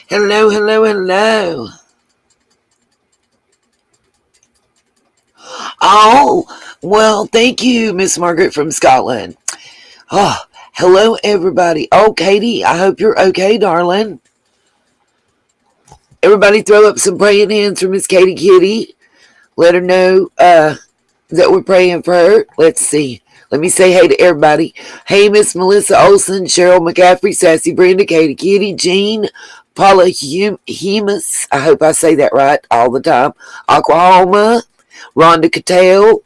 Hello, hello, hello. Oh, well, thank you, Miss Margaret from Scotland. Oh, hello, everybody. Oh, Katie, I hope you're okay, darling. Everybody throw up some praying hands for Miss Katie Kitty. Let her know that we're praying for her. Let's see. Let me say hey to everybody. Hey, Miss Melissa Olson, Cheryl McCaffrey, Sassy Brenda, Katie Kitty, Jean, Paula Hemus. I hope I say that right all the time. Oklahoma, Rhonda Cattell,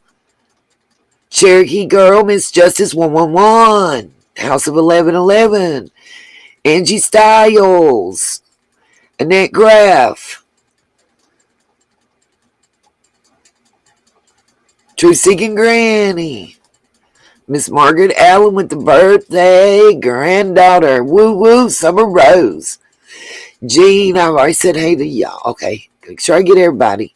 Cherokee Girl, Miss Justice 111, House of 1111, Angie Styles, Annette Graff, True Seeking Granny, Miss Margaret Allen with the birthday granddaughter. Woo woo, Summer Rose. Jean, I've already said hey to y'all. Okay, make sure I get everybody.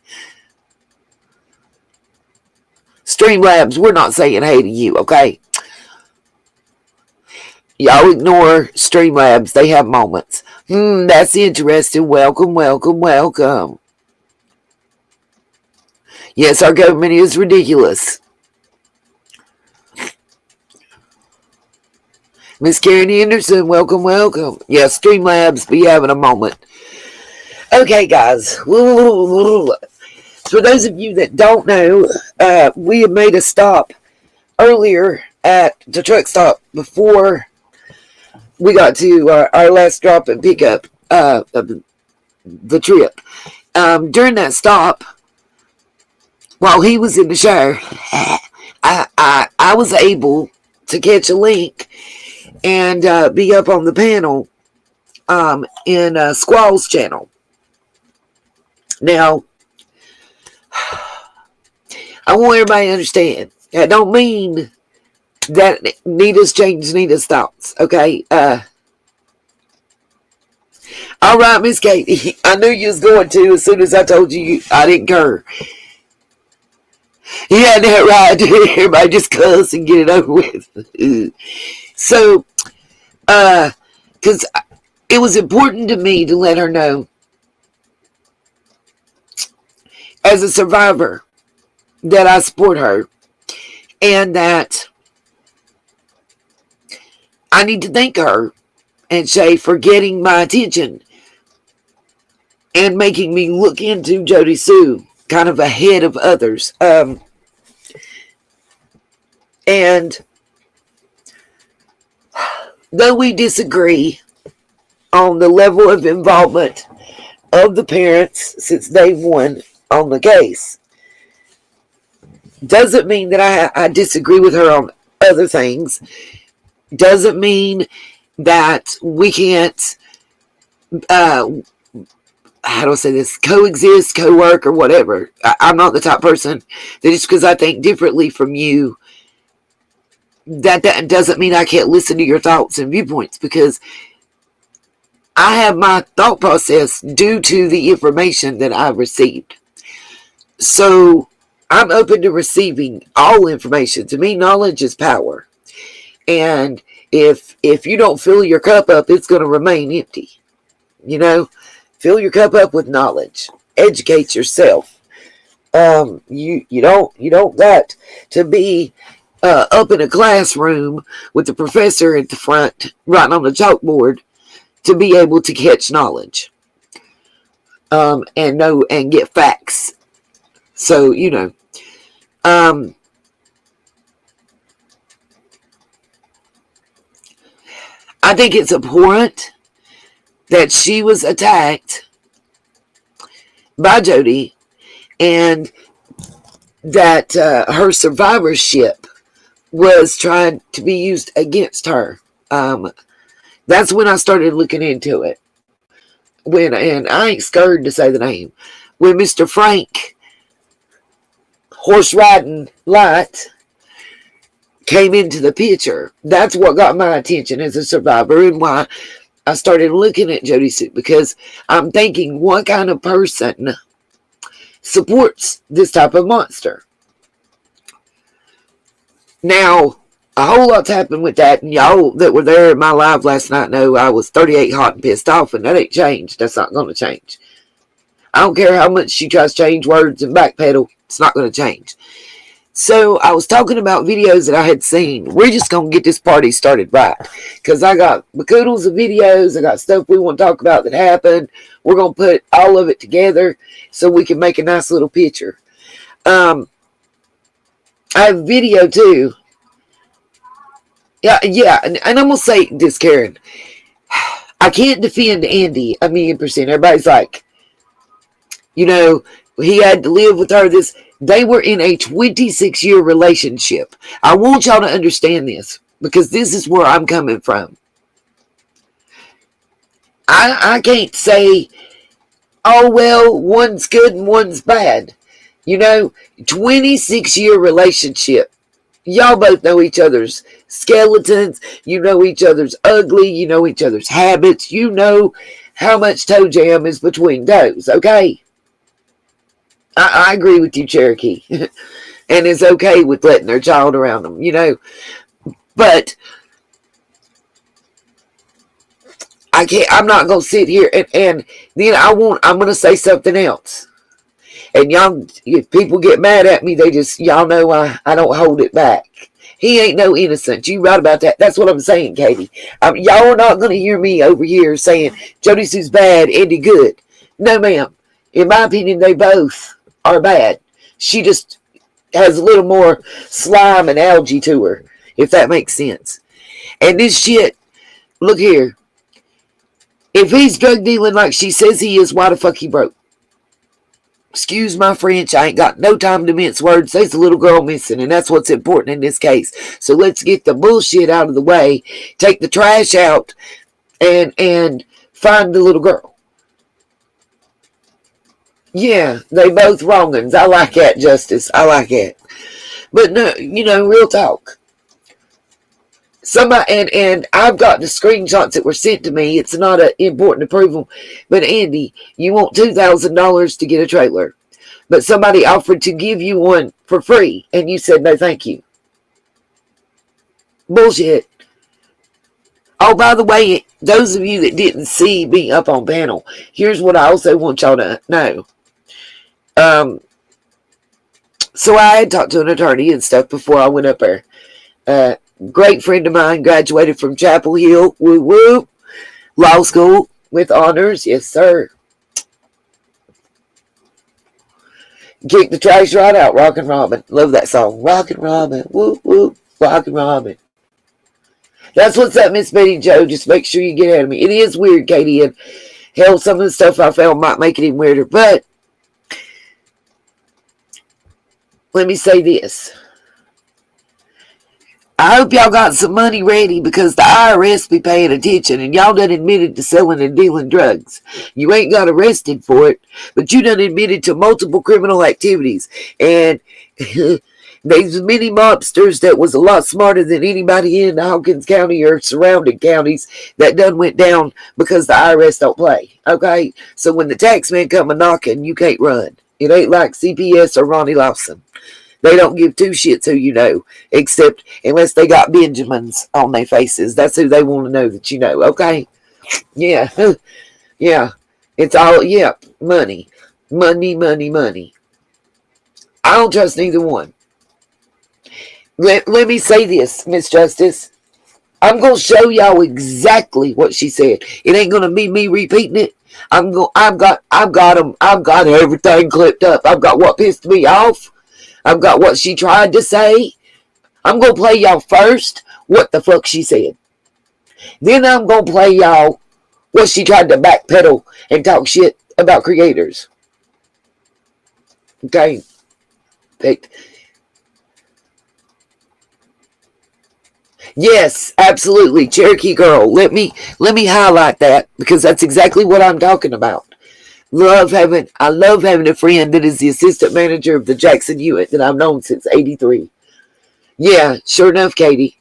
Streamlabs, we're not saying hey to you, okay? Y'all ignore Streamlabs. They have moments. That's interesting. Welcome, welcome, welcome. Yes, our government is ridiculous. Miss Karen Anderson, welcome, welcome. Yes, Streamlabs be having a moment. Okay, guys. For those of you that don't know, we have made a stop earlier at the truck stop before we got to our last drop and pickup of the trip. During that stop, while he was in the shower, I was able to catch a link and be up on the panel in Squall's channel. Now, I want everybody to understand. I don't mean that Nita's changed Nita's thoughts, okay? All right, Miss Katie. I knew you was going to as soon as I told you I didn't care. Yeah, that right. Everybody just cuss and get it over with. So, because it was important to me to let her know, as a survivor, that I support her and that I need to thank her and Shay for getting my attention and making me look into Jody Sue kind of ahead of others. And though we disagree on the level of involvement of the parents since day one on the case, doesn't mean that I disagree with her on other things. Doesn't mean that we can't, how do I say this, coexist, co-work, or whatever. I'm not the type of person that just because I think differently from you, that doesn't mean I can't listen to your thoughts and viewpoints, because I have my thought process due to the information that I've received. So I'm open to receiving all information. To me, knowledge is power. And if you don't fill your cup up, it's going to remain empty. You know, fill your cup up with knowledge. Educate yourself. You don't got to be up in a classroom with the professor at the front writing on the chalkboard to be able to catch knowledge. And know and get facts. So, you know, I think it's abhorrent that she was attacked by Jody and that her survivorship was trying to be used against her. That's when I started looking into it. And I ain't scared to say the name. When Mr. Frank Horse Riding Light came into the picture, that's what got my attention as a survivor and why I started looking at Jody Sue, because I'm thinking, what kind of person supports this type of monster? Now, a whole lot's happened with that, and y'all that were there in my live last night know I was 38 hot and pissed off, and that ain't changed. That's not going to change. I don't care how much she tries to change words and backpedal. It's not going to change. So I was talking about videos that I had seen. We're just going to get this party started right. Because I got macoodles of videos. I got stuff we want to talk about that happened. We're going to put all of it together so we can make a nice little picture. I have video too. Yeah. And I'm going to say this, Karen. I can't defend Andy 1,000,000%. Everybody's like, you know, he had to live with her. They were in a 26-year relationship. I want y'all to understand this because this is where I'm coming from. I can't say, oh, well, one's good and one's bad. 26-year relationship. Y'all both know each other's skeletons. You know each other's ugly. You know each other's habits. You know how much toe jam is between toes, okay? I agree with you, Cherokee. And it's okay with letting their child around them, But I'm not going to sit here and then I'm going to say something else. And y'all, if people get mad at me, y'all know I don't hold it back. He ain't no innocent. You right about that. That's what I'm saying, Katie. Y'all are not going to hear me over here saying Jody Sue's bad, Andy good. No, ma'am. In my opinion, they both are bad. She just has a little more slime and algae to her, if that makes sense. And this shit, look here. If he's drug dealing like she says he is, why the fuck he broke? Excuse my French, I ain't got no time to mince words. There's a little girl missing, and that's what's important in this case. So let's get the bullshit out of the way, take the trash out, and find the little girl. Yeah, they both wrongins. I like that, Justice. I like that. But no, real talk. Somebody, and I've got the screenshots that were sent to me. It's not important to prove them. But Andy, you want $2,000 to get a trailer. But somebody offered to give you one for free. And you said, no, thank you. Bullshit. Oh, by the way, those of you that didn't see me up on panel, here's what I also want y'all to know. So I had talked to an attorney and stuff before I went up there. Great friend of mine, graduated from Chapel Hill, woo, law school with honors. Yes, sir. Kick the trash right out, Rockin' Robin. Love that song. Rockin' Robin, woo, Rockin' Robin. That's what's up, Miss Betty Joe. Just make sure you get ahead of me. It is weird, Katie, and hell, some of the stuff I found might make it even weirder, but let me say this. I hope y'all got some money ready because the IRS be paying attention and y'all done admitted to selling and dealing drugs. You ain't got arrested for it, but you done admitted to multiple criminal activities. And there's many mobsters that was a lot smarter than anybody in Hawkins County or surrounding counties that done went down because the IRS don't play. Okay? So when the tax man come a knocking, you can't run. It ain't like CPS or Ronnie Lawson. They don't give two shits who you know, except unless they got Benjamins on their faces. That's who they want to know that you know, okay? Yeah. Yeah. It's all, money. Money. I don't trust neither one. Let me say this, Miss Justice. I'm going to show y'all exactly what she said. It ain't going to be me repeating it. I've got everything clipped up. I've got what pissed me off. I've got what she tried to say. I'm going to play y'all first what the fuck she said. Then I'm going to play y'all what she tried to backpedal and talk shit about creators. Okay? Yes, absolutely. Cherokee girl. Let me highlight that because that's exactly what I'm talking about. I love having a friend that is the assistant manager of the Jackson unit that I've known since '83. Yeah, sure enough, Katie.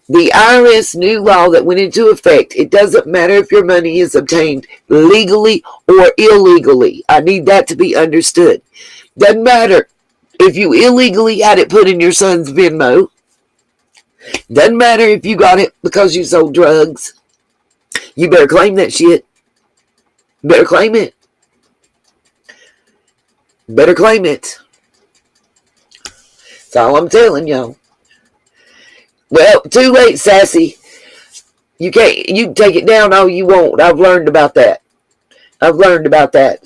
The IRS new law that went into effect, it doesn't matter if your money is obtained legally or illegally. I need that to be understood. Doesn't matter if you illegally had it put in your son's Venmo Doesn't matter if you got it because you sold drugs. You better claim that shit. Better claim it. Better claim it. That's all I'm telling y'all. Well, too late, sassy. You can take it down all you want. I've learned about that.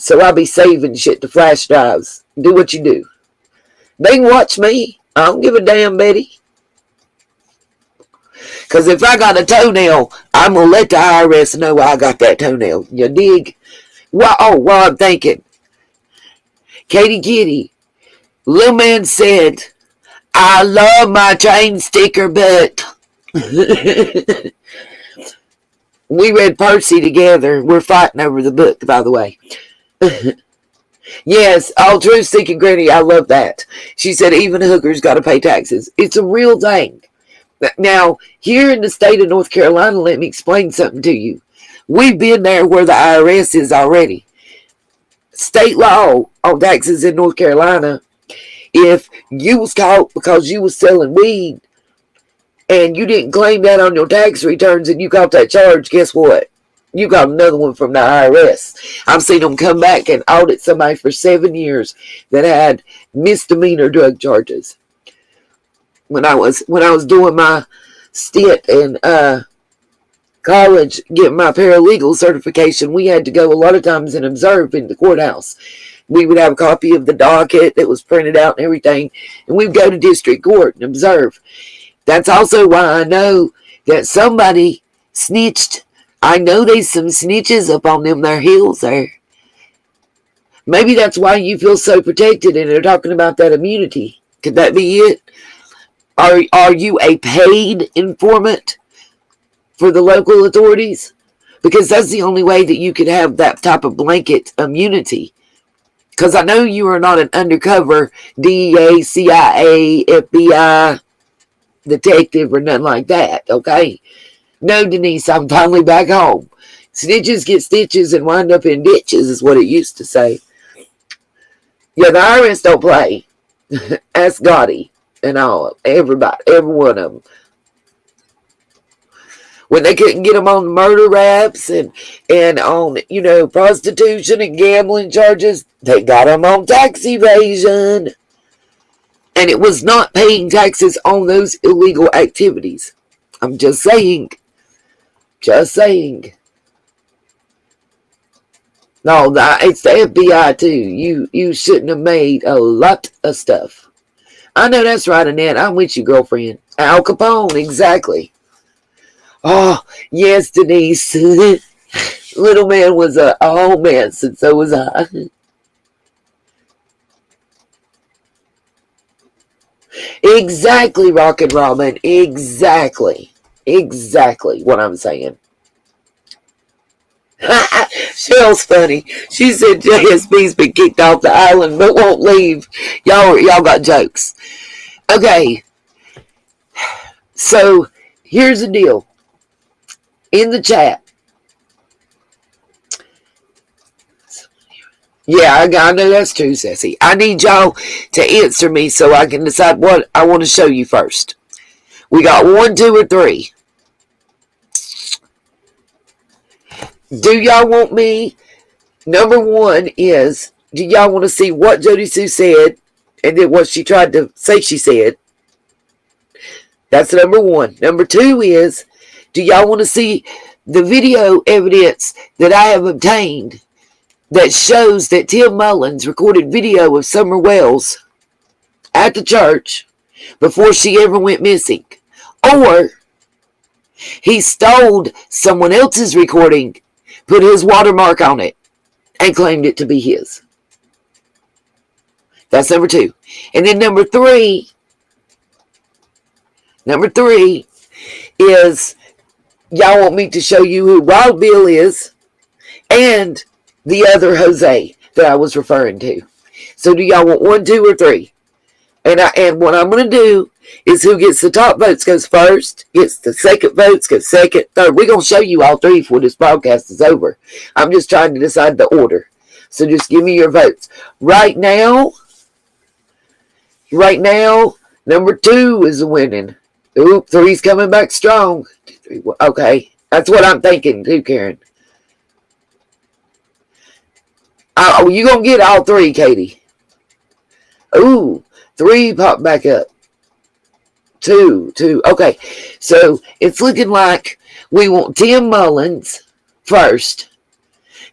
So I'll be saving shit to flash drives. Do what you do. They can watch me. I don't give a damn, Betty. Because if I got a toenail, I'm going to let the IRS know I got that toenail. You dig? Well, I'm thinking. Katie Kitty. Little man said, I love my train sticker, but... We read Percy together. We're fighting over the book, by the way. Yes, all truth seeking Granny. I love that. She said even hookers got to pay taxes. It's a real thing. Now, here in the state of North Carolina, let me explain something to you. We've been there where the IRS is already. State law on taxes in North Carolina, if you was caught because you was selling weed and you didn't claim that on your tax returns and you got that charge, guess what? You got another one from the IRS. I've seen them come back and audit somebody for 7 years that had misdemeanor drug charges. When I was doing my stint in college, getting my paralegal certification, we had to go a lot of times and observe in the courthouse. We would have a copy of the docket that was printed out and everything, and we'd go to district court and observe. That's also why I know that somebody snitched. I know there's some snitches up on them their heels there. Maybe that's why you feel so protected and they're talking about that immunity. Could that be it? Are you a paid informant for the local authorities? Because that's the only way that you could have that type of blanket immunity. Because I know you are not an undercover DEA, CIA, FBI detective or nothing like that, okay? No, Denise, I'm finally back home. Snitches get stitches and wind up in ditches is what it used to say. Yeah, the IRS don't play. Ask Gotti and all, everybody, every one of them. When they couldn't get them on murder raps and on, prostitution and gambling charges, they got them on tax evasion. And it was not paying taxes on those illegal activities. I'm just saying. Just saying. No, it's the FBI too. You shouldn't have made a lot of stuff. I know that's right, Annette. I'm with you, girlfriend. Al Capone, exactly. Oh, yes, Denise. Little man was a whole mess, and so was I. Exactly, Rockin' Robin. Exactly what I'm saying. Cheryl's funny. She said JSB's been kicked off the island but won't leave. Y'all got jokes. Okay. So, here's the deal. In the chat. Yeah, I know that's true, Sassy. I need y'all to answer me so I can decide what I want to show you first. We got 1, 2, or 3. Do y'all want me? Number 1 is, do y'all want to see what Jody Sue said and then what she tried to say she said? That's number 1. Number 2 is, do y'all want to see the video evidence that I have obtained that shows that Tim Mullins recorded video of Summer Wells at the church before she ever went missing? Or he stole someone else's recording, put his watermark on it, and claimed it to be his. That's number 2. And then number 3 is, y'all want me to show you who Wild Bill is and the other Jose that I was referring to. So do y'all want 1, 2, or 3? And what I'm going to do is who gets the top votes goes first, gets the second votes goes second, third. We're going to show you all 3 before this podcast is over. I'm just trying to decide the order. So just give me your votes. Right now, number 2 is winning. Ooh, three's coming back strong. Okay, that's what I'm thinking too, Karen. Oh, you gonna get all three, Katie? Ooh, three popped back up. Two. Okay, so it's looking like we want Tim Mullins first.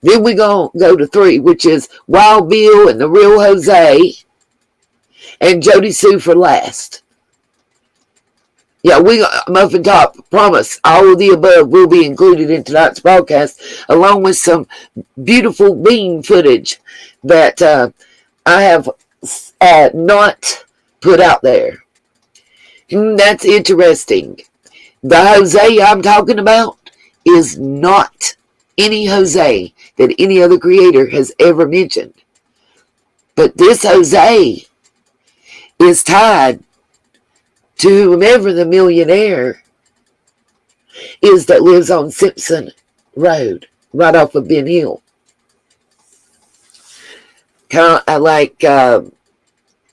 Then we gonna go to three, which is Wild Bill and the Real Jose, and Jody Sue for last. Yeah, Muffin Top, promise, all of the above will be included in tonight's broadcast, along with some beautiful bean footage that I have not put out there. That's interesting. The Jose I'm talking about is not any Jose that any other creator has ever mentioned. But this Jose is tied to whomever the millionaire is that lives on Simpson Road, right off of Ben Hill. Kind of like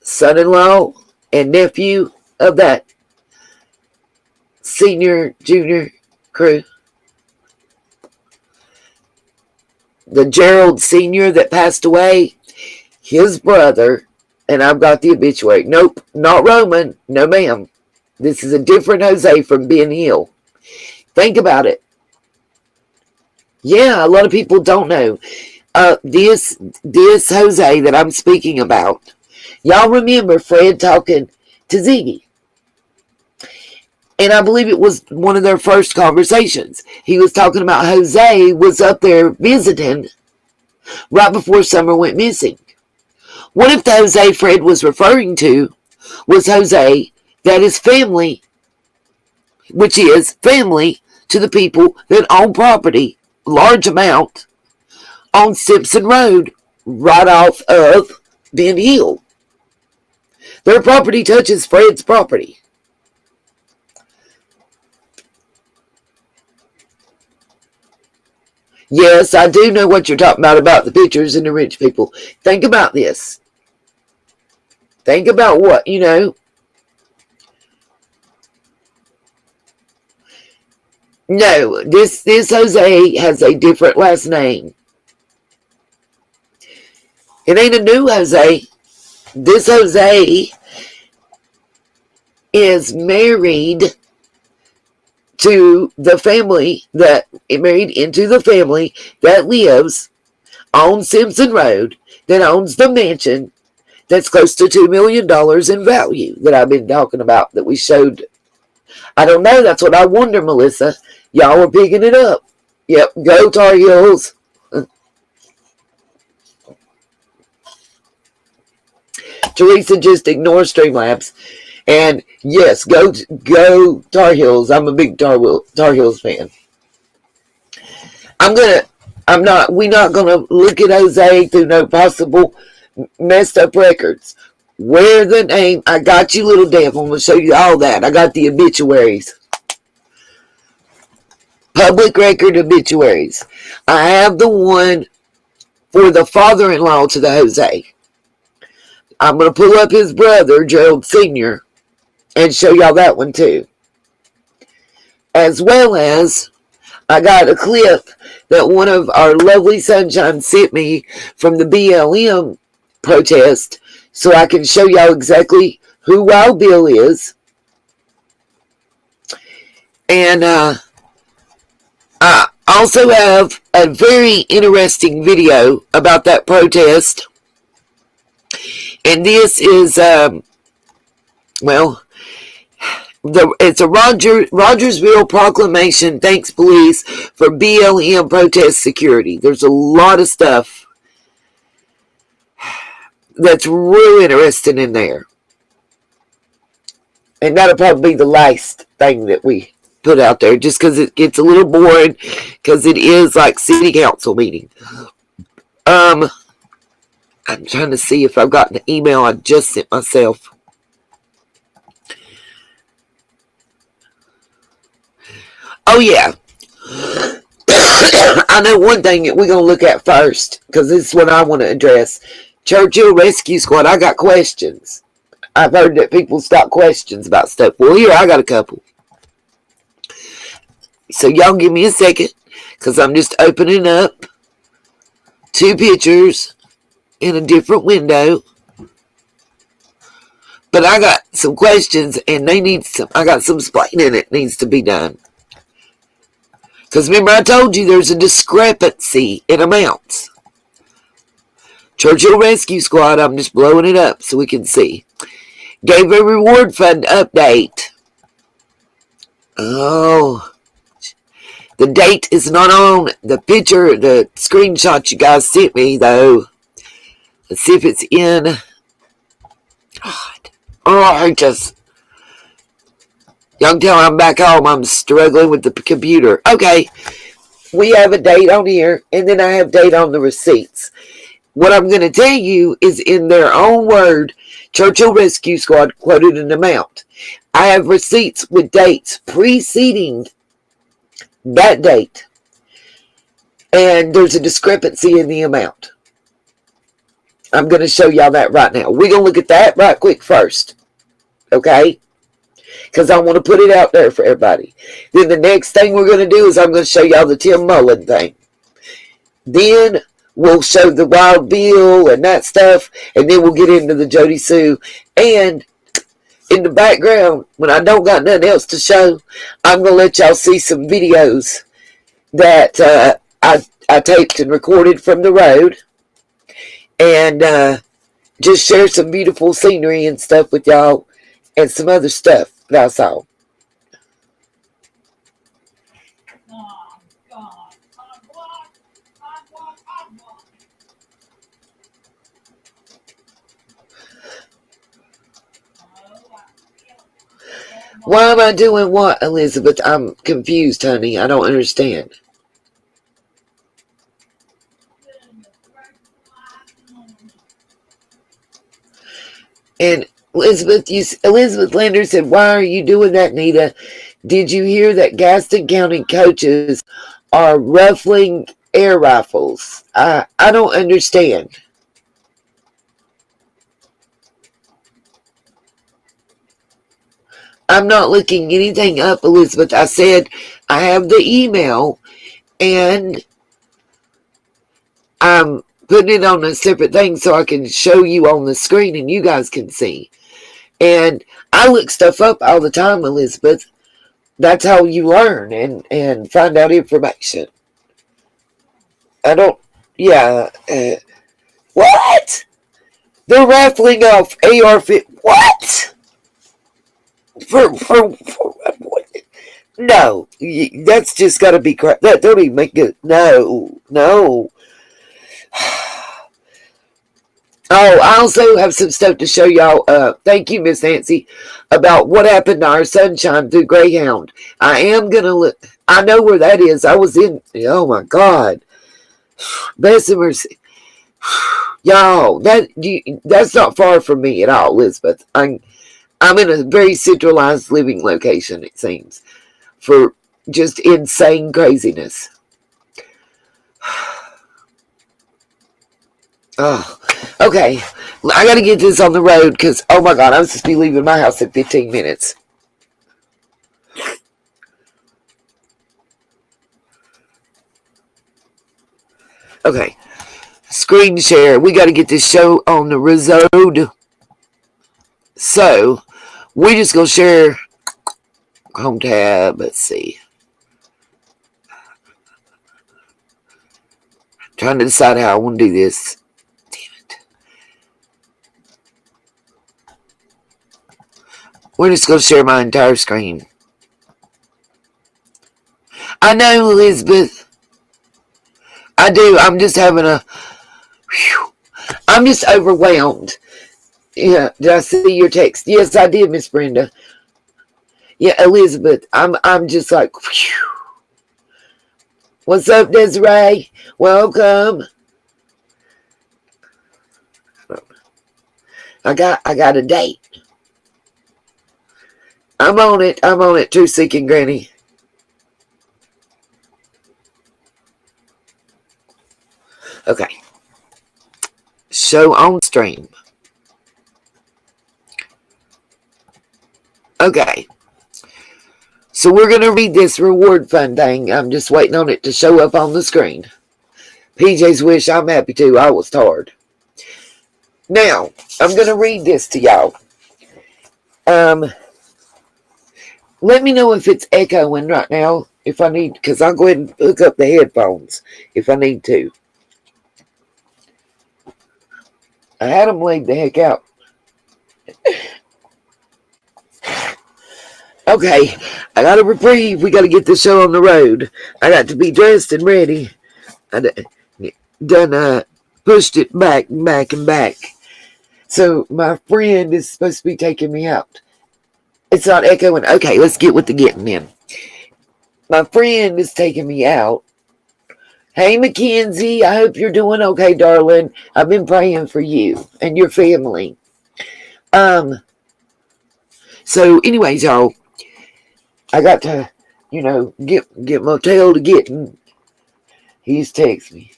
son-in-law and nephew of that senior, junior crew. The Gerald Sr. that passed away, his brother, and I've got the obituary. Nope, not Roman. No, ma'am. This is a different Jose from Ben Hill. Think about it. Yeah, a lot of people don't know. This Jose that I'm speaking about, y'all remember Fred talking to Ziggy. And I believe it was one of their first conversations. He was talking about Jose was up there visiting right before Summer went missing. What if the Jose Fred was referring to was Jose that is family, which is family to the people that own property, large amount, on Simpson Road, right off of Ben Hill. Their property touches Fred's property. Yes, I do know what you're talking about the pictures and the rich people. Think about this. Think about what, No, this Jose has a different last name. It ain't a new Jose. This Jose is married to the family that married into the family that lives on Simpson Road, that owns the mansion that's close to $2 million in value that I've been talking about, that we showed. I don't know. That's what I wonder, Melissa. Y'all were picking it up. Yep. Go Tar Heels. Teresa just ignores Streamlabs. And yes, go Tar Heels. I'm a big Tar Heels fan. We're not gonna look at Jose through no possible messed up records. Where the name, I got you, little devil. I'm gonna show you all that. I got the obituaries. Public record obituaries. I have the one for the father-in-law to the Jose. I'm going to pull up his brother, Gerald Sr., and show y'all that one too. As well as, I got a clip that one of our lovely sunshine sent me from the BLM protest, so I can show y'all exactly who Wild Bill is. And I also have a very interesting video about that protest. And this is, it's a Rogersville proclamation. Thanks, police, for BLM protest security. There's a lot of stuff that's real interesting in there. And that'll probably be the last thing that we put out there, just because it gets a little boring, because it is like city council meeting. I'm trying to see if I've got an email I just sent myself. Oh, yeah. I know one thing that we're going to look at first, because this is what I want to address. Churchill Rescue Squad, I got questions. I've heard that people's got questions about stuff. Well, here, I got a couple. So y'all give me a second, because I'm just opening up 2 pictures in a different window. But I got some questions, and I got some explaining that needs to be done. Because remember I told you there's a discrepancy in amounts. Churchill Rescue Squad, I'm just blowing it up so we can see. Gave a reward fund update. Oh. The date is not on the picture, the screenshot you guys sent me, though. Let's see if it's in. God. Oh, I just... Y'all can tell I'm back home. I'm struggling with the computer. Okay. We have a date on here, and then I have date on the receipts. What I'm going to tell you is in their own word, Churchill Rescue Squad quoted an amount. I have receipts with dates preceding that date. And there's a discrepancy in the amount. I'm going to show y'all that right now. We're going to look at that right quick first. Okay? Because I want to put it out there for everybody. Then the next thing we're going to do is I'm going to show y'all the Tim Mullen thing. Then we'll show the Wild Bill and that stuff. And then we'll get into the Jody Sue. And in the background, when I don't got nothing else to show, I'm going to let y'all see some videos that I taped and recorded from the road. And just share some beautiful scenery and stuff with y'all. And some other stuff that I saw. Why am I doing what, Elizabeth? I'm confused, honey. I don't understand. And Elizabeth Lander said, why are you doing that, Nita? Did you hear that Gaston County coaches are ruffling air rifles? I don't understand. I'm not looking anything up, Elizabeth. I said I have the email, and I'm putting it on a separate thing so I can show you on the screen and you guys can see. And I look stuff up all the time, Elizabeth. That's how you learn and find out information. I don't, yeah. What? They're raffling off AR-15. What? For what? No, that's just got to be crap. That don't even make it. No. Oh, I also have some stuff to show y'all. Thank you, Miss Nancy, about what happened to our sunshine through Greyhound. I am going to look. I know where that is. I was in. Oh, my God. Bless mercy. Y'all, that's not far from me at all, Elizabeth. I'm in a very centralized living location, it seems, for just insane craziness. Oh, okay. I got to get this on the road because, oh my God, I'm supposed to be leaving my house in 15 minutes. Okay. Screen share. We got to get this show on the road. So, we're just going to share home tab. Let's see. Trying to decide how I want to do this. Damn it. We're just going to share my entire screen. I know, Elizabeth. I do. I'm just having a... Whew, I'm just overwhelmed. Yeah, did I see your text? Yes, I did, Miss Brenda. Yeah, Elizabeth, I'm just like, whew. What's up, Desiree? Welcome. I got a date. I'm on it, True Seeking Granny. Okay. Show on stream. Okay. So we're going to read this reward fund thing. I'm just waiting on it to show up on the screen. PJ's wish, I'm happy too. I was tired. Now, I'm going to read this to y'all. Let me know if it's echoing right now. If I need, because I'll go ahead and hook up the headphones if I need to. I had them laid the heck out. Okay, I got a reprieve. We got to get the show on the road. I got to be dressed and ready. I done pushed it back. So my friend is supposed to be taking me out. It's not echoing. Okay, let's get with the getting in. My friend is taking me out. Hey, Mackenzie, I hope you're doing okay, darling. I've been praying for you and your family. So anyways, y'all, I got to, get motel to get, and he's texting me.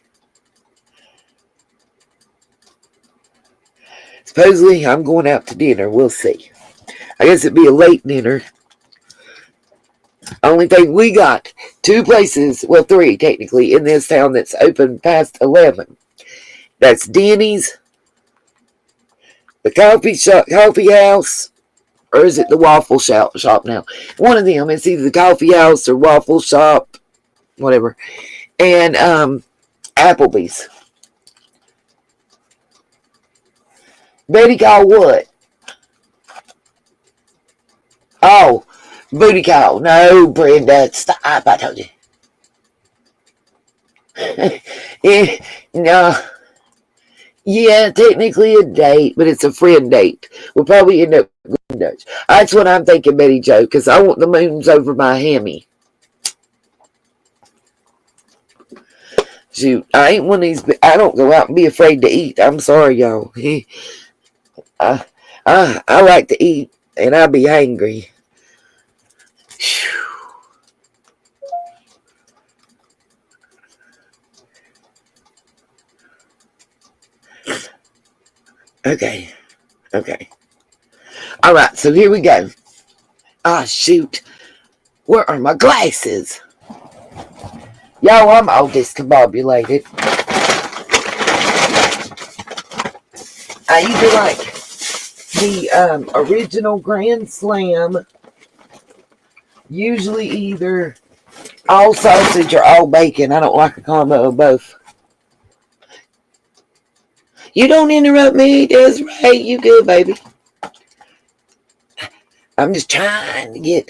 Supposedly, I'm going out to dinner. We'll see. I guess it'd be a late dinner. Only thing, we got 2 places, well, 3 technically, in this town that's open past 11. That's Denny's, the coffee house, or is it the waffle shop now? One of them. It's either the coffee house or waffle shop, whatever. And Applebee's. Betty call what? Oh, booty call. No, Brenda, stop. I told you. Yeah, no. Yeah, technically a date, but it's a friend date. We'll probably end up going Dutch. That's what I'm thinking, Betty Joe, because I want the moons over my hammy. Shoot, I ain't one of these. I don't go out and be afraid to eat. I'm sorry, y'all. I like to eat, and I be hangry. Okay. All right, so here we go. Ah, shoot. Where are my glasses? Y'all, I'm all discombobulated. I either like the original Grand Slam, usually either all sausage or all bacon. I don't like a combo of both. You don't interrupt me, Desiree. You good, baby. I'm just trying to get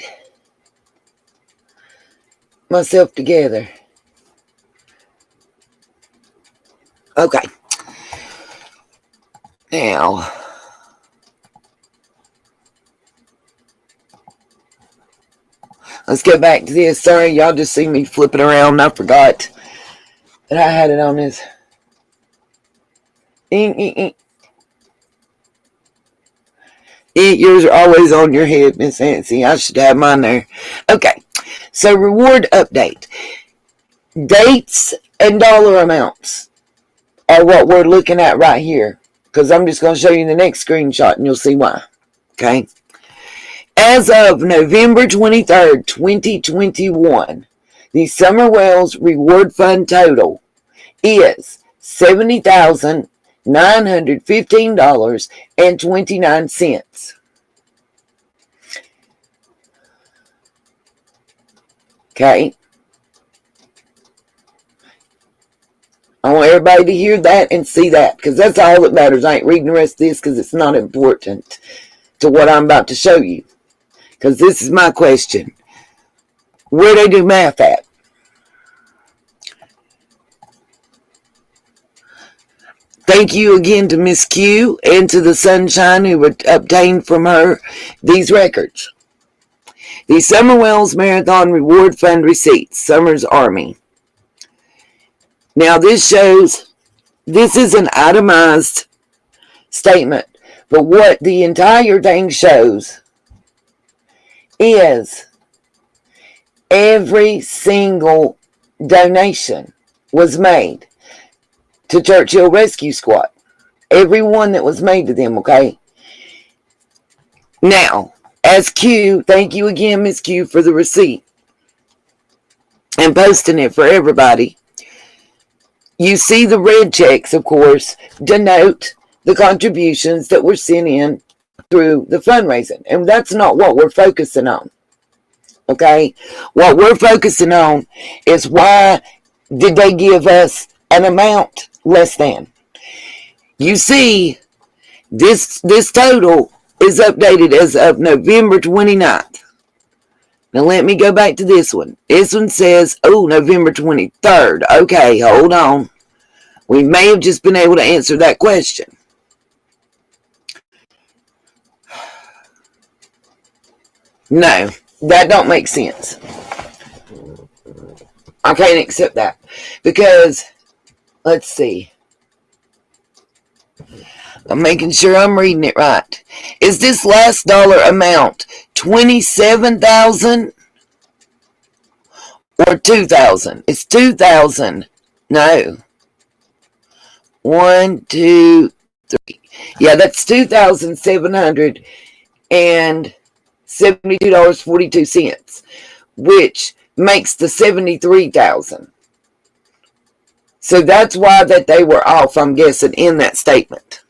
myself together. Okay. Now, let's go back to this. Sorry, y'all just see me flipping around. I forgot that I had it on this. Yours are always on your head, Miss Nancy. I should have mine there. Okay, so reward update. Dates and dollar amounts are what we're looking at right here, because I'm just going to show you the next screenshot and you'll see why. Okay. As of November 23rd, 2021, the Summer Wells Reward Fund total is $70,915.29. Okay. I want everybody to hear that and see that, because that's all that matters. I ain't reading the rest of this because it's not important to what I'm about to show you. Because this is my question. Where they do math at? Thank you again to Miss Q and to the Sunshine who obtained from her these records. The Summer Wells Marathon Reward Fund receipts, Summer's Army. Now this shows, this is an itemized statement, but what the entire thing shows is every single donation was made to Churchill Rescue Squad. Every one that was made to them, okay? Now, as Q, thank you again, Miss Q, for the receipt and posting it for everybody. You see the red checks, of course, denote the contributions that were sent in through the fundraising. And that's not what we're focusing on. Okay? What we're focusing on is why did they give us an amount less than? You see, this total is updated as of November 29th. Now let me go back to this one. This one says, November 23rd. Okay, hold on. We may have just been able to answer that question. No, that don't make sense. I can't accept that. Because, let's see. I'm making sure I'm reading it right. Is this last dollar amount $27,000 or $2,000? It's $2,000. No. 1, 2, 3. Yeah, that's $2,772.42, which makes the $73,000. So that's why that they were off, I'm guessing, in that statement.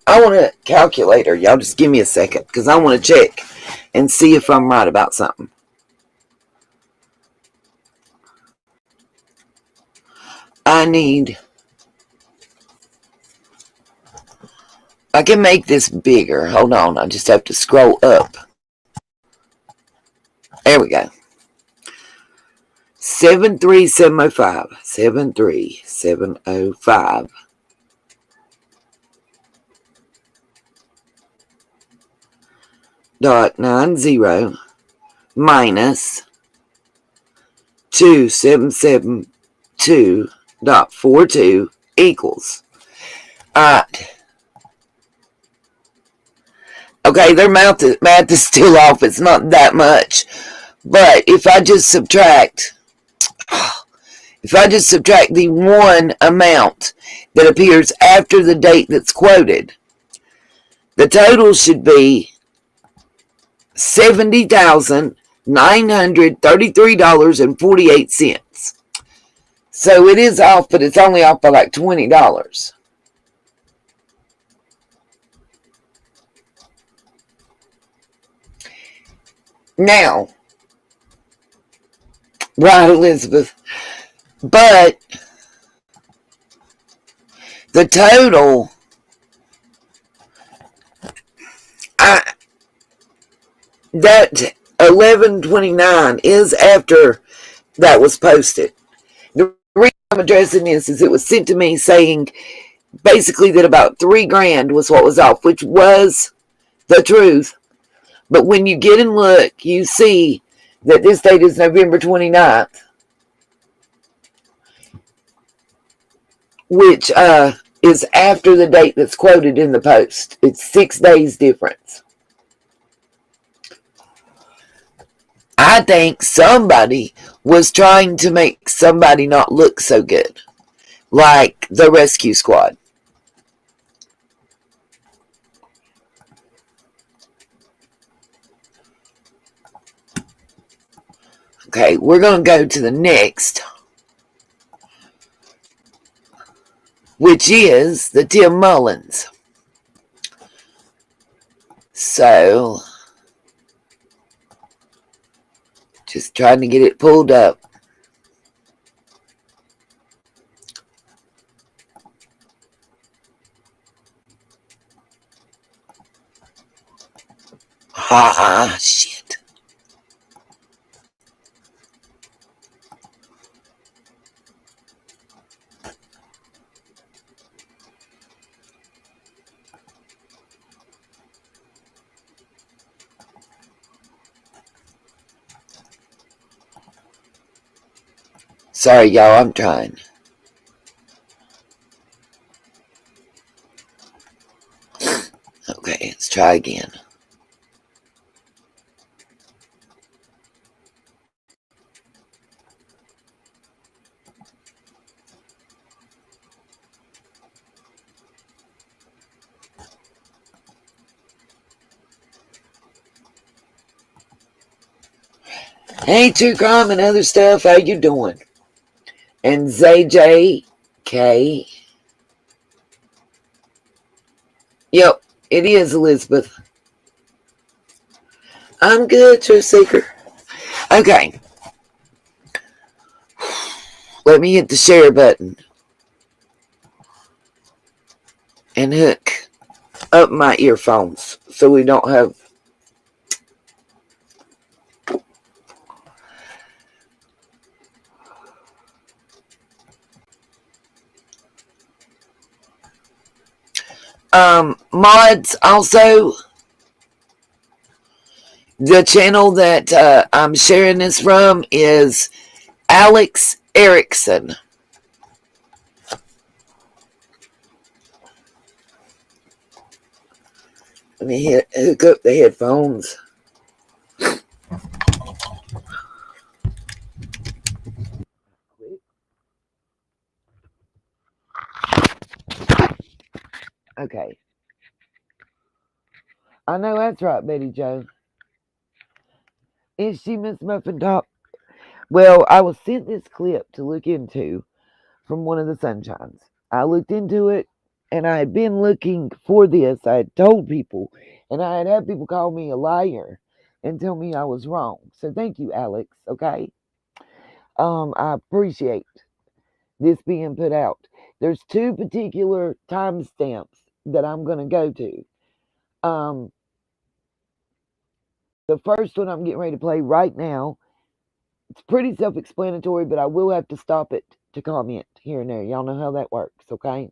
I want a calculator. Y'all just give me a second because I want to check and see if I'm right about something. I can make this bigger. Hold on. I just have to scroll up. There we go. 73705. 73705. .90 minus 2772.42 equals. Alright. Okay, their math is still off. It's not that much. But if I just subtract the one amount that appears after the date that's quoted, the total should be $70,933.48. So it is off, but it's only off by like $20. Now, right, Elizabeth, but the total, that 11/29 is after that was posted. The reason I'm addressing this is it was sent to me saying basically that about $3,000 was what was off, which was the truth. But when you get and look, you see that this date is November 29th, which is after the date that's quoted in the post. It's 6 days difference. I think somebody was trying to make somebody not look so good, like the rescue squad. Okay, we're going to go to the next, which is the Tim Mullins. So, just trying to get it pulled up. Shit. Sorry, y'all, I'm trying. Okay, let's try again. Hey, True Crime and other stuff. How you doing? And ZJK. Yep, it is Elizabeth. I'm good, Truth Seeker. Okay, let me hit the share button and hook up my earphones so we don't have. Mods also. The channel that I'm sharing this from is Alex Erickson. Let me hook up the headphones. Okay. I know that's right, Betty Jo. Is she Miss Muffin Top? Well, I was sent this clip to look into from one of the Sunshines. I looked into it, and I had been looking for this. I had told people, and I had people call me a liar and tell me I was wrong. So thank you, Alex. Okay. I appreciate this being put out. There's two particular timestamps that I'm going to go to. The first one I'm getting ready to play right now. It's pretty self-explanatory, but I will have to stop it to comment here and there. Y'all know how that works, okay?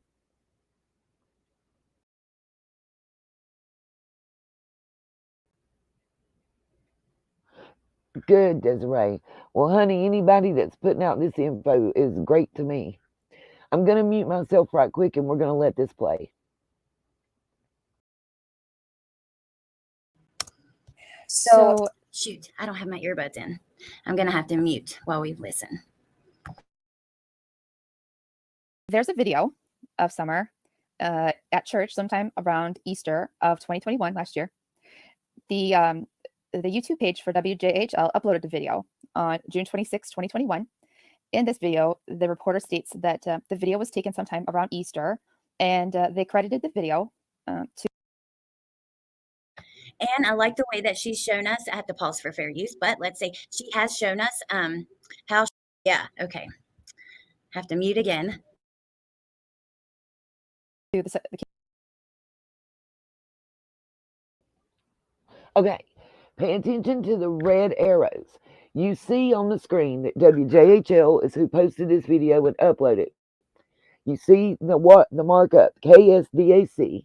Good, Desiree. Well, honey, anybody that's putting out this info is great to me. I'm going to mute myself right quick, and we're going to let this play. So, shoot, I don't have my earbuds in. I'm going to have to mute while we listen. There's a video of Summer at church sometime around Easter of 2021, last year. The YouTube page for WJHL uploaded the video on June 26, 2021. In this video, the reporter states that the video was taken sometime around Easter, and they credited the video to. And I like the way that she's shown us. I have to pause for fair use, but let's say she has shown us how. Yeah, okay. Have to mute again. Okay, pay attention to the red arrows. You see on the screen that WJHL is who posted this video and uploaded it. You see the markup KSDAC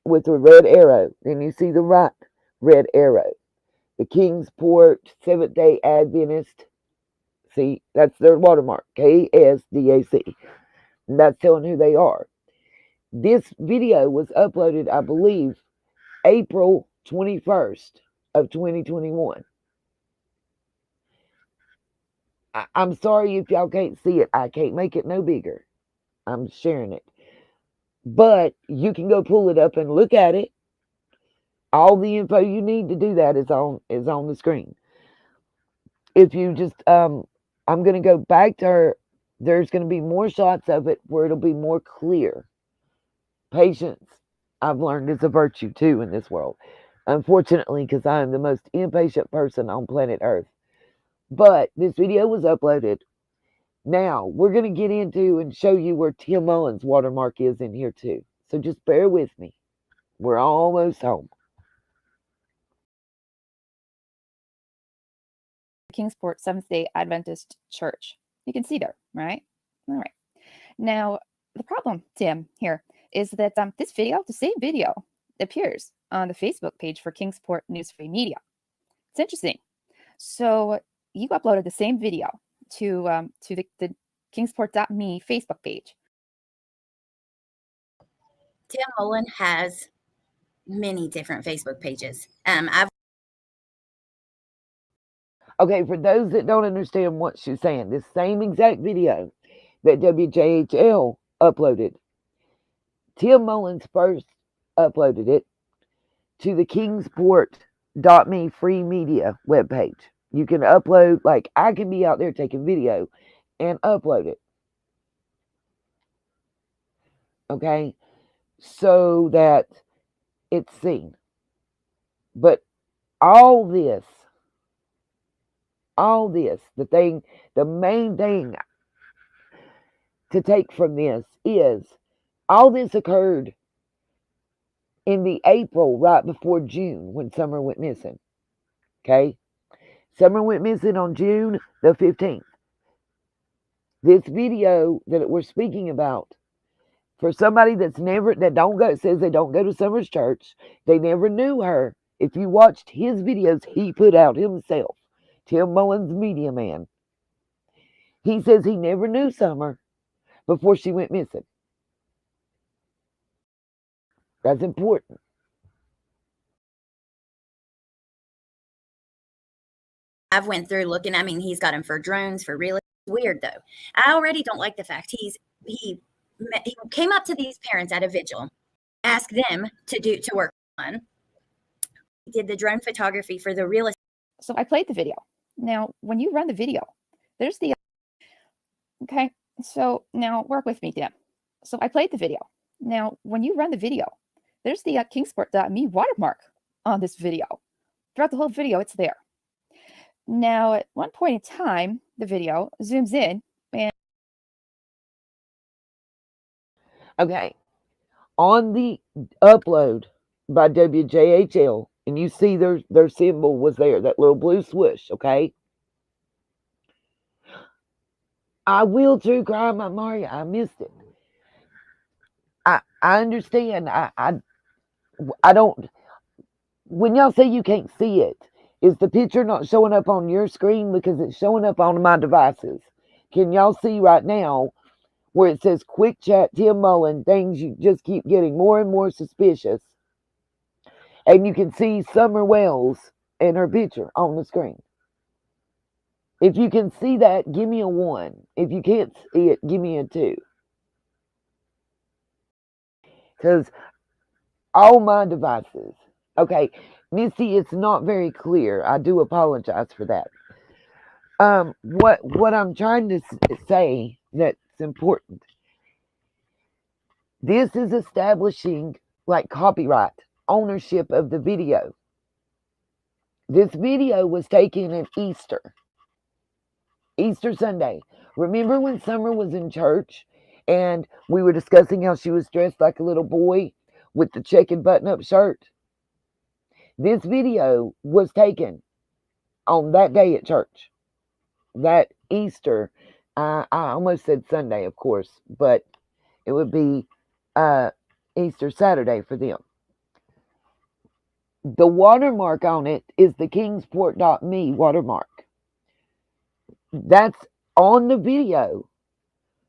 with the red arrow, and you see the right red arrow. The Kingsport Seventh-day Adventist. See, that's their watermark, KSDAC. And that's telling who they are. This video was uploaded, I believe, April 21st of 2021. I'm sorry if y'all can't see it. I can't make it no bigger. I'm sharing it. But you can go pull it up and look at it. All the info you need to do that is on the screen. If you just I'm going to go back to her. There's going to be more shots of it where it'll be more clear. Patience, I've learned, is a virtue too in this world. Unfortunately, because I am the most impatient person on planet Earth. But this video was uploaded. Now, we're going to get into and show you where Tim Mullen's watermark is in here too. So just bear with me. We're almost home. Kingsport Seventh-day Adventist Church. You can see there, right? All right. Now, the problem, Tim, here is that this video, the same video, appears on the Facebook page for Kingsport News Free Media. It's interesting. So you uploaded the same video to the Kingsport.me Facebook page. Tim Mullen has many different Facebook pages. Okay, for those that don't understand what she's saying, this same exact video that WJHL uploaded, Tim Mullins first uploaded it to the Kingsport.me free media webpage. You can upload, like I can be out there taking video and upload it. Okay, so that it's seen. But all this, the main thing to take from this is all this occurred in the April right before June when Summer went missing. Okay, Summer went missing on June the 15th. This video that we're speaking about, for somebody that says they don't go to Summer's church, they never knew her. If you watched his videos he put out himself, Tim Mullins, Media Man, he says he never knew Summer before she went missing. That's important. I've went through looking. I mean, he's got him for drones, for real. Weird though. I already don't like the fact he came up to these parents at a vigil, asked them to work on. He did the drone photography for the real estate. So I played the video. Now, when you run the video, there's the okay. So now work with me, Tim. So I played the video. Now, when you run the video, there's the Kingsport.me watermark on this video. Throughout the whole video, it's there. Now, at one point in time, the video zooms in and Okay, on the upload by WJHL, and you see their symbol was there, that little blue swoosh. Okay, I will true crime, Maria. I missed it. I understand. I don't. When y'all say you can't see it, is the picture not showing up on your screen because it's showing up on my devices? Can y'all see right now where it says quick chat Tim Mullen, things you just keep getting more and more suspicious? And you can see Summer Wells and her picture on the screen. If you can see that, give me a 1. If you can't see it, give me a 2. Because all my devices. Okay, Missy, it's not very clear. I do apologize for that. What I'm trying to say that's important. This is establishing like copyright ownership of the video. This video was taken at Easter Sunday. Remember when Summer was in church and we were discussing how she was dressed like a little boy with the checkered button-up shirt? This video was taken on that day at church. That Easter, I almost said Sunday, of course, but it would be Easter Saturday for them. The watermark on it is the Kingsport.me watermark. That's on the video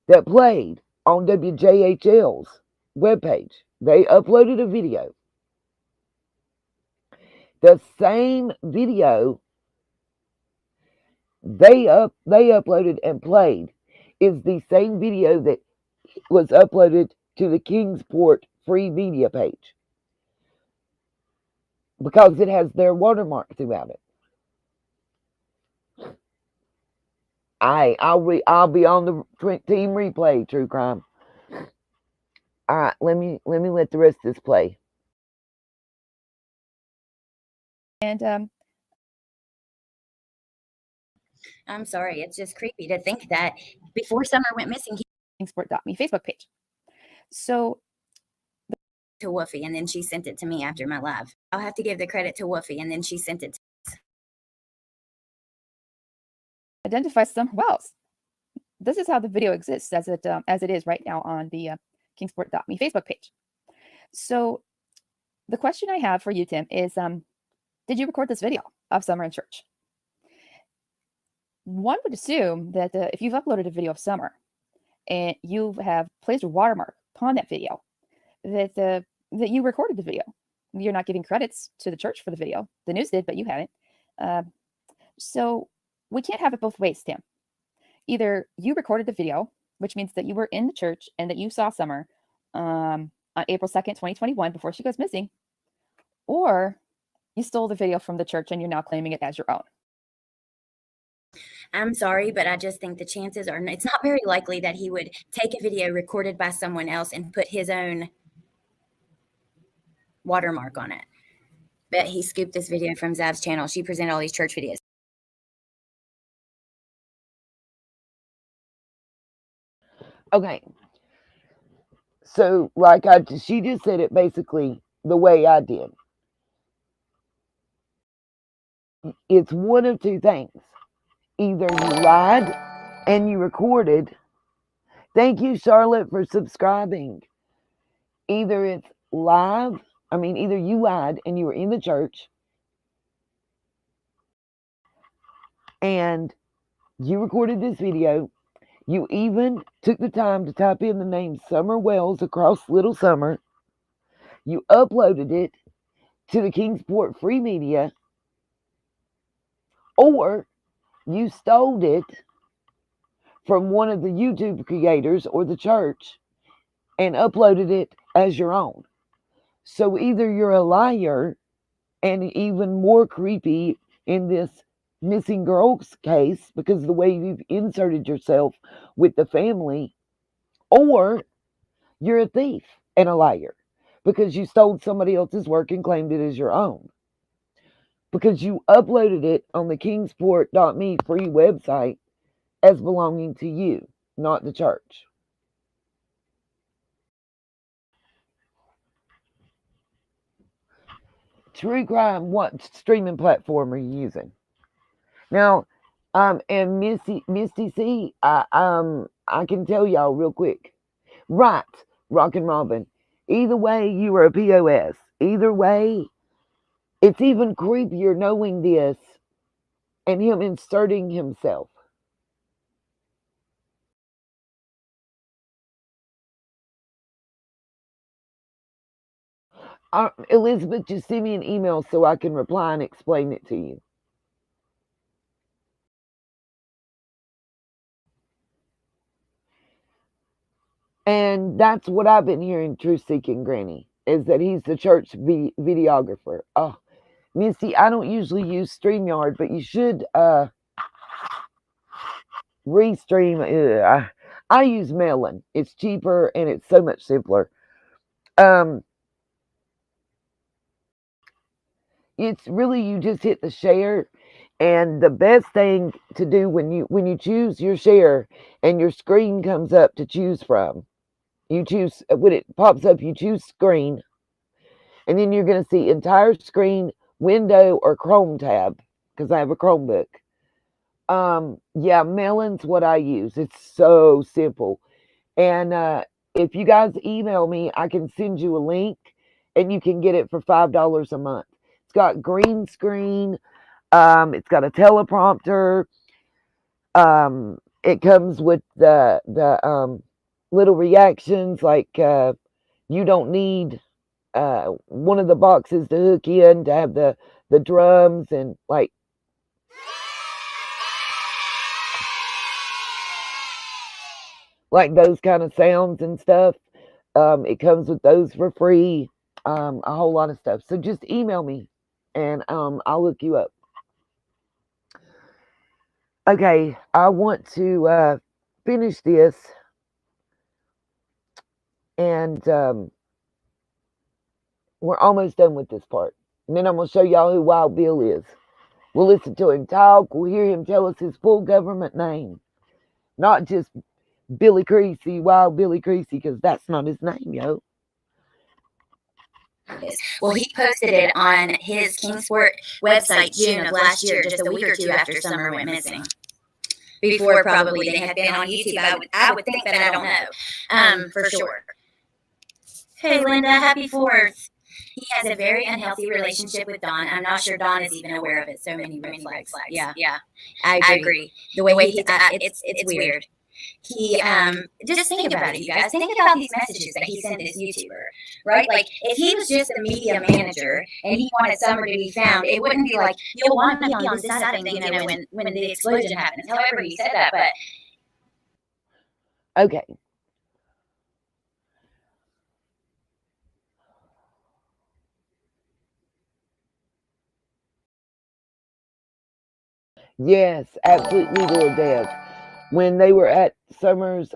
that played on WJHL's webpage. They uploaded a video. The same video they uploaded and played is the same video that was uploaded to the Kingsport free media page because it has their watermark throughout it. I'll be on the team replay, True Crime. All right, let me let the rest of this play. and I'm sorry, it's just creepy to think that before Summer went missing, he Kingsport.me Facebook page. So to Woofy, and then she sent it to me after my live. I'll have to give the credit to Woofy, and then she sent it to identifies Summer Wells. This is how the video exists as it is right now on the Kingsport.me Facebook page. So the question I have for you, Tim, is did you record this video of Summer in church? One would assume that if you've uploaded a video of Summer and you have placed a watermark upon that video, that you recorded the video. You're not giving credits to the church for the video. The news did, but you haven't. So we can't have it both ways, Tim. Either you recorded the video, which means that you were in the church and that you saw Summer on April 2nd, 2021, before she goes missing, or you stole the video from the church and you're now claiming it as your own. I'm sorry, but I just think the chances are it's not very likely that he would take a video recorded by someone else and put his own watermark on it. But he scooped this video from Zab's channel. She presented all these church videos. Okay. So, she just said it basically the way I did. It's one of two things. Either you lied and you recorded. Thank you, Charlotte, for subscribing. Either it's live, either you lied and you were in the church and you recorded this video. You even took the time to type in the name Summer Wells across Little Summer. You uploaded it to the Kingsport Free Media, or you stole it from one of the YouTube creators or the church and uploaded it as your own. So either you're a liar, and even more creepy in this missing girls case because of the way you've inserted yourself with the family, or you're a thief and a liar because you stole somebody else's work and claimed it as your own. Because you uploaded it on the kingsport.me free website as belonging to you, not the church. True crime, what streaming platform are you using? Now, and Misty C, I can tell y'all real quick. Right, Rockin' Robin. Either way, you were a POS. Either way, it's even creepier knowing this and him inserting himself. Elizabeth, just send me an email so I can reply and explain it to you. And that's what I've been hearing, Truth Seeking Granny, is that he's the church videographer. Oh, Misty, I don't usually use StreamYard, but you should restream. I use Melon. It's cheaper and it's so much simpler. It's really, you just hit the share, and the best thing to do when you choose your share and your screen comes up to choose from, you choose, when it pops up, you choose screen, and then you're going to see entire screen, window, or Chrome tab, because I have a Chromebook. Yeah, Melon's what I use. It's so simple. And if you guys email me, I can send you a link and you can get it for $5 a month. It's got green screen. It's got a teleprompter. It comes with the little reactions, like you don't need one of the boxes to hook in to have the drums and like those kind of sounds and stuff. It comes with those for free. A whole lot of stuff. So just email me and I'll look you up. Okay, I want to finish this, and we're almost done with this part. And then I'm going to show y'all who Wild Bill is. We'll listen to him talk. We'll hear him tell us his full government name. Not just Billy Creasy, Wild Billy Creasy, because that's not his name, yo. Well, he posted it on his Kingsport website June of last year, just a week or two after Summer went missing. Before probably they had been on YouTube, I would think, but I don't know for sure. Hey, Linda, happy 4th. He has a very unhealthy relationship with Dawn. I'm not sure Dawn is even aware of it. So many red flags. Yeah, I agree. The way he's it's weird. He just think about it, you guys. Think about these messages that he sent this YouTuber, right? Like, if he was just a media manager and he wanted Summer to be found, it wouldn't be like, you'll want to be on this side of things, when the explosion happens. However, he said that, but okay. Yes, absolutely, Lord Dev. When they were at Summers,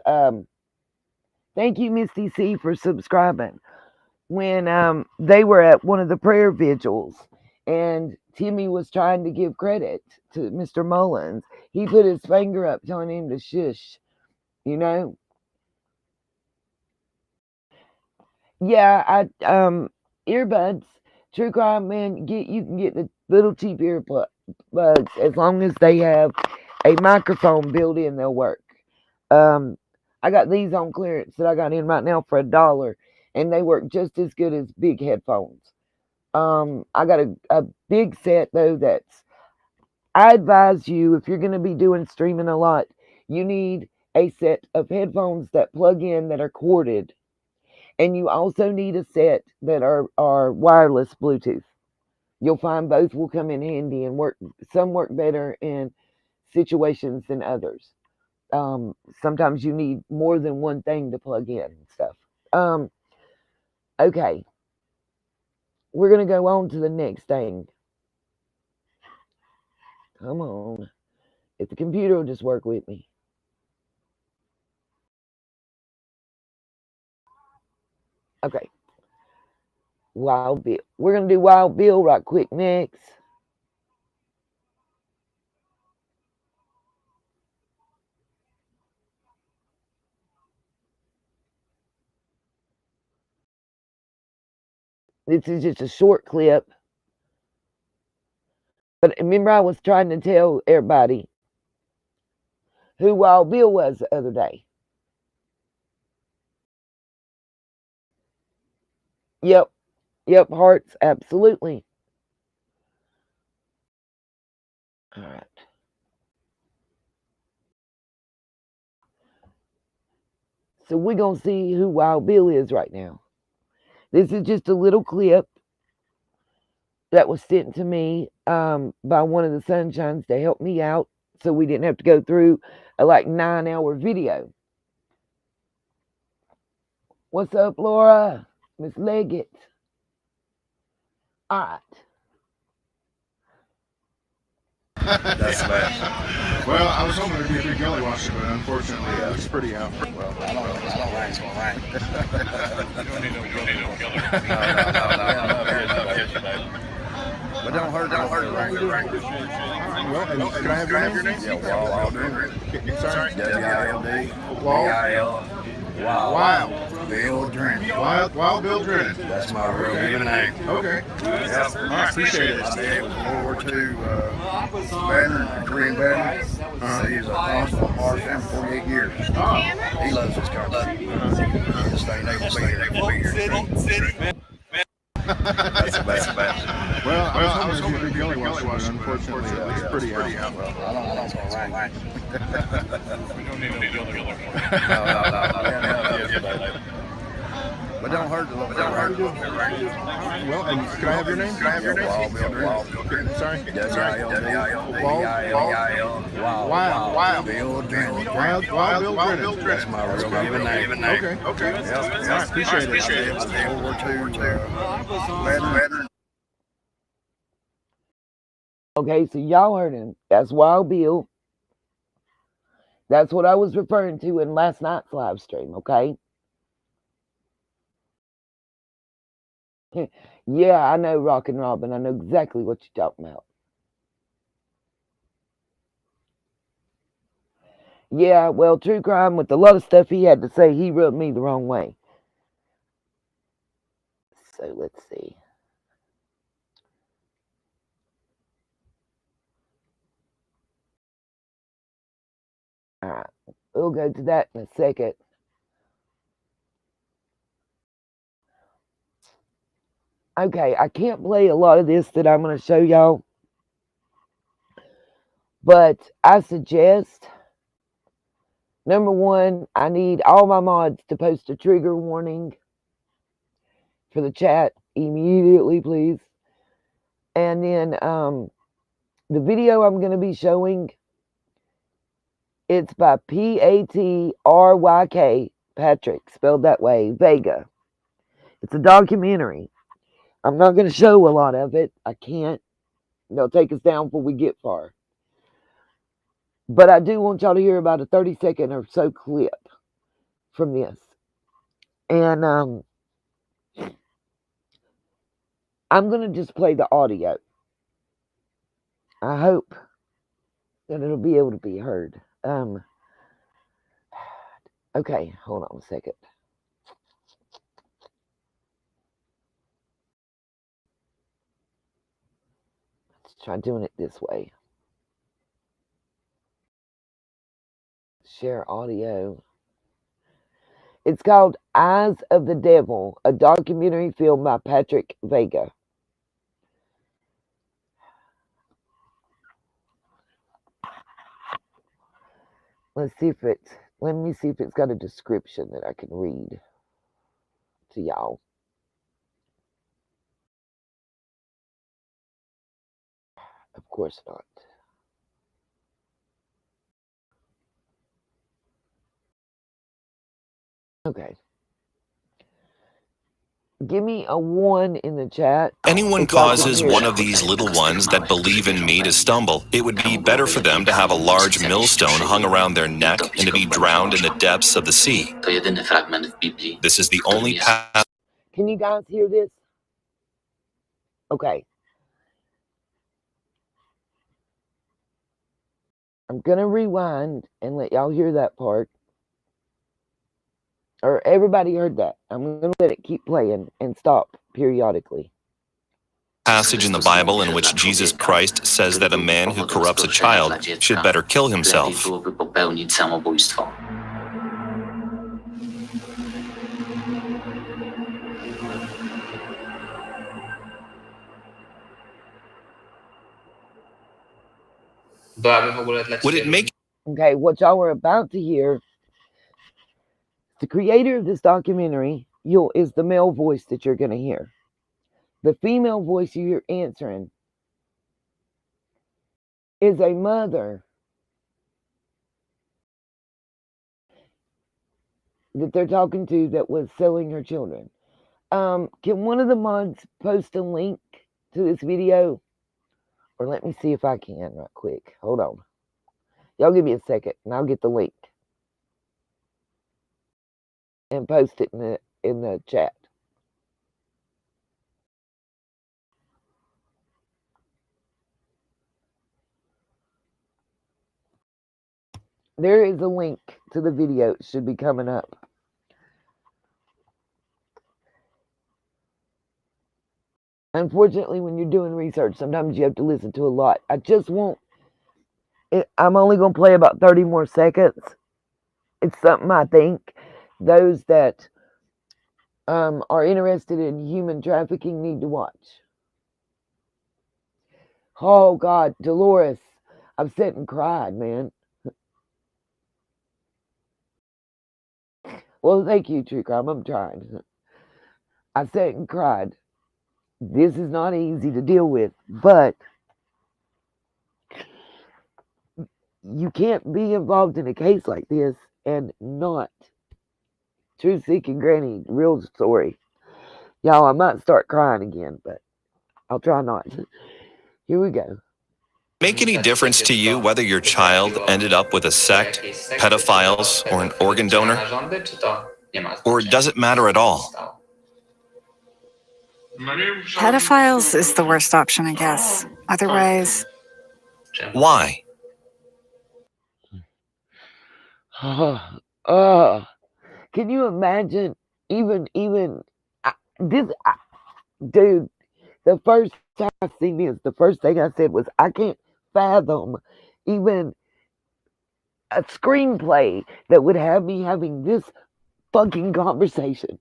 thank you, Misty C, for subscribing. When they were at one of the prayer vigils, and Timmy was trying to give credit to Mr. Mullins, he put his finger up, telling him to shush. You know, yeah, earbuds, True Crime Man, you can get the little cheap earbuds as long as they have a microphone built in, they'll work. Um, I got these on clearance that I got in right now for $1, and they work just as good as big headphones. I got a big set though. I advise you, if you're going to be doing streaming a lot, you need a set of headphones that plug in that are corded, and you also need a set that are wireless Bluetooth. You'll find both will come in handy and work. Some work better in situations than others. Sometimes you need more than one thing to plug in and stuff. Okay, we're gonna go on to the next thing. Come on, if the computer will just work with me. Okay, Wild Bill. We're gonna do Wild Bill right quick next. This is just a short clip. But remember, I was trying to tell everybody who Wild Bill was the other day. Yep, hearts, absolutely. All right. So we're going to see who Wild Bill is right now. This is just a little clip that was sent to me by one of the Sunshines to help me out so we didn't have to go through a 9-hour video. What's up, Laura? Miss Leggett. All right. That's bad. Well, I was hoping it'd be a big gully washer, but unfortunately, it's pretty out. Well, I don't like it. You don't need no gully. But don't hurt. Well, and can I have your name? Yeah, Wild Bill. Sorry? W-I-L-D. Wild. Wild Bill Drennan. Wild Bill Drennan. That's my real given name. Okay. Yep. All right, appreciate it. My dad was a World War II veteran, Korean veteran. He was a constable marshal for 48 years. He loves his country. He just ain't able to be here. That's bad. Well, I was hoping it'd be a big gully washer, but unfortunately, it's pretty out. Well, I don't like it. We don't need no gully. But don't hurt the little. Well, and can I have your name? Wild Bill Drennan. Sorry? W-I-L-D. Wild Bill Drennan. Bill Drennan. That's my real given name. Okay. Yep. All right, appreciate it. My dad was a World War II veteran. Okay, so y'all heard him. That's Wild Bill. That's what I was referring to in last night's live stream, okay? Yeah, I know, Rockin' Robin. I know exactly what you're talking about. Yeah, well, True Crime, with a lot of stuff he had to say, he rubbed me the wrong way. So let's see. All right, we'll go to that in a second. Okay, I can't play a lot of this that I'm going to show y'all, but I suggest, number one, I need all my mods to post a trigger warning for the chat immediately, please. And then the video I'm going to be showing, it's by P-A-T-R-Y-K, Patrick, spelled that way, Vega. It's a documentary. I'm not going to show a lot of it. I can't. They'll take us down before we get far. But I do want y'all to hear about a 30-second or so clip from this. And I'm going to just play the audio. I hope that it'll be able to be heard. Okay, hold on a second. Let's try doing it this way. Share audio. It's called Eyes of the Devil, a documentary filmed by Patrick Vega. Let me see if it's got a description that I can read to y'all. Of course not. Okay. Give me a 1 in the chat. Anyone causes one of these little ones that believe in me to stumble, it would be better for them to have a large millstone hung around their neck and to be drowned in the depths of the sea. This is the only path. Can you guys hear this? Okay. I'm going to rewind and let y'all hear that part. Or everybody heard that. I'm going to let it keep playing and stop periodically. Passage in the Bible in which Jesus Christ says that a man who corrupts a child should better kill himself. Would it make... Okay, what y'all are about to hear, the creator of this documentary is the male voice that you're going to hear. The female voice you're answering is a mother that they're talking to that was selling her children. Can one of the mods post a link to this video? Or let me see if I can right quick. Hold on. Y'all give me a second and I'll get the link and post it in the chat. There is a link to the video. It should be coming up. Unfortunately, when you're doing research, sometimes you have to listen to a lot. I'm only going to play about 30 more seconds. It's something I think those that are interested in human trafficking need to watch. Oh, God, Dolores, I've sat and cried, man. Well, thank you, True Crime. I'm trying. I sat and cried. This is not easy to deal with, but you can't be involved in a case like this and not. True Seeking Granny, real story. Y'all, I might start crying again, but I'll try not. Here we go. Make any difference to you whether your child ended up with a sect, pedophiles, or an organ donor? Or does it matter at all? Pedophiles is the worst option, I guess. Otherwise... Why? Can you imagine dude, the first time I seen this, the first thing I said was, I can't fathom even a screenplay that would have me having this fucking conversation.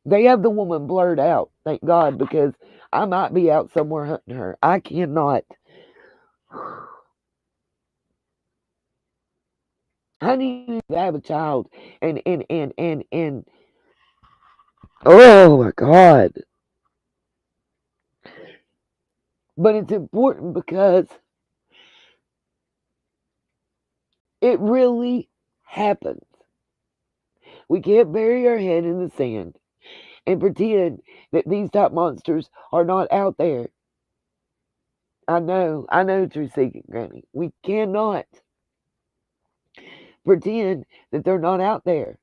They have the woman blurred out, thank God, because I might be out somewhere hunting her. I cannot. How do you have a child and oh my God. But it's important because it really happens. We can't bury our head in the sand and pretend that these type monsters are not out there. I know truth seeking, Granny. We cannot pretend that they're not out there.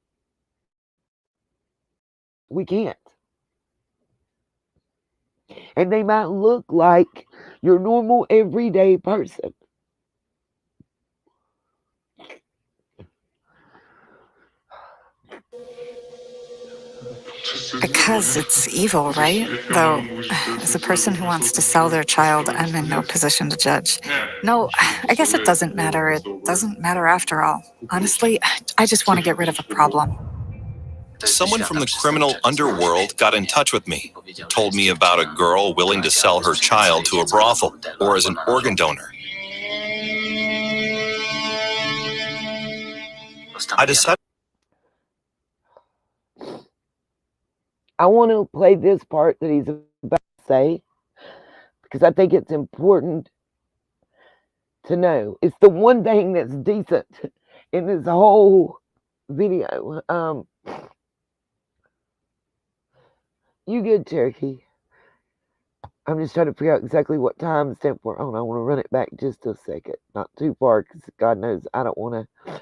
We can't. And they might look like your normal everyday person. Because it's evil, right? Though, as a person who wants to sell their child, I'm in no position to judge. No, I guess it doesn't matter. It doesn't matter after all. Honestly, I just want to get rid of a problem. Someone from the criminal underworld got in touch with me, told me about a girl willing to sell her child to a brothel or as an organ donor. I decided. I want to play this part that he's about to say because I think it's important to know. It's the one thing that's decent in this whole video. You good, Cherokee? I'm just trying to figure out exactly what time stamp we're on. I want to run it back just a second. Not too far because God knows I don't want to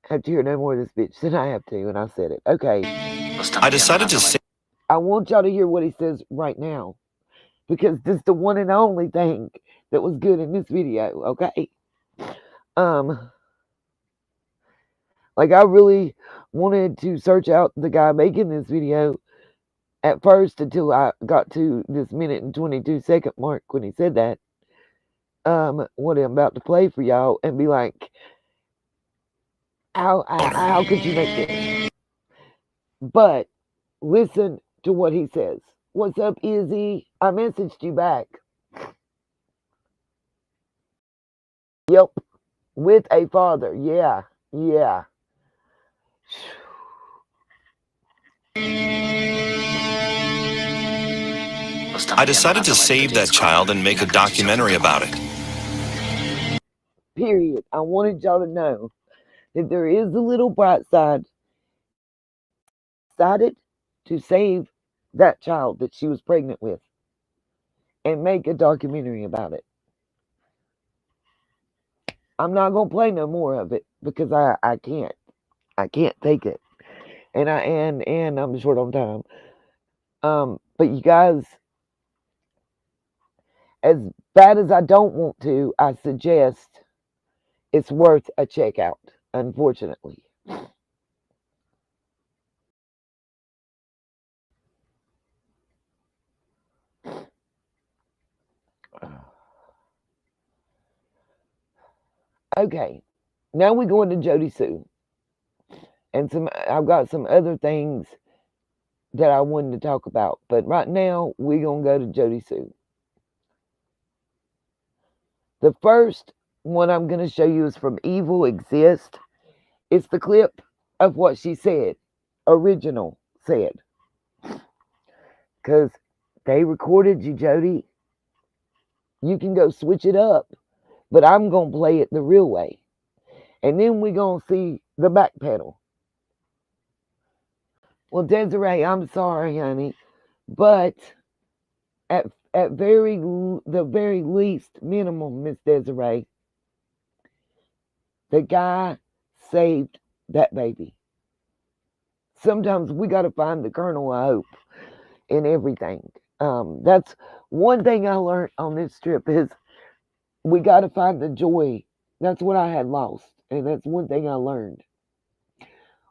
have to hear no more of this bitch than I have to. And I said it. Okay. I decided to say. I want y'all to hear what he says right now because this is the one and only thing that was good in this video. Okay. Like I really wanted to search out the guy making this video at first until I got to this minute and 22-second mark when he said that. What I'm about to play for y'all and be like, how could you make this? But listen to what he says. What's up, Izzy? I messaged you back. Yep. With a father. Yeah. I decided to save that child and make a documentary about it. Period. I wanted y'all to know that there is a little bright side. Decided to save that child that she was pregnant with and make a documentary about it. I'm not gonna play no more of it because I can't take it, and I'm short on time. But you guys, as bad as I don't want to, I suggest it's worth a check out. Unfortunately. Okay, now we go into Jody Sue, and I've got some other things that I wanted to talk about, but right now we're gonna go to Jody Sue. The first one I'm gonna show you is from Evil Exist. It's the clip of what she said, original said, because they recorded you, Jody. You can go switch it up, but I'm gonna play it the real way. And then we're going to see the back pedal. Well, Desiree, I'm sorry, honey, but at the very least minimum, Miss Desiree, the guy saved that baby. Sometimes we got to find the kernel of hope in everything. That's one thing I learned on this trip is we got to find the joy. That's what I had lost, and that's one thing I learned.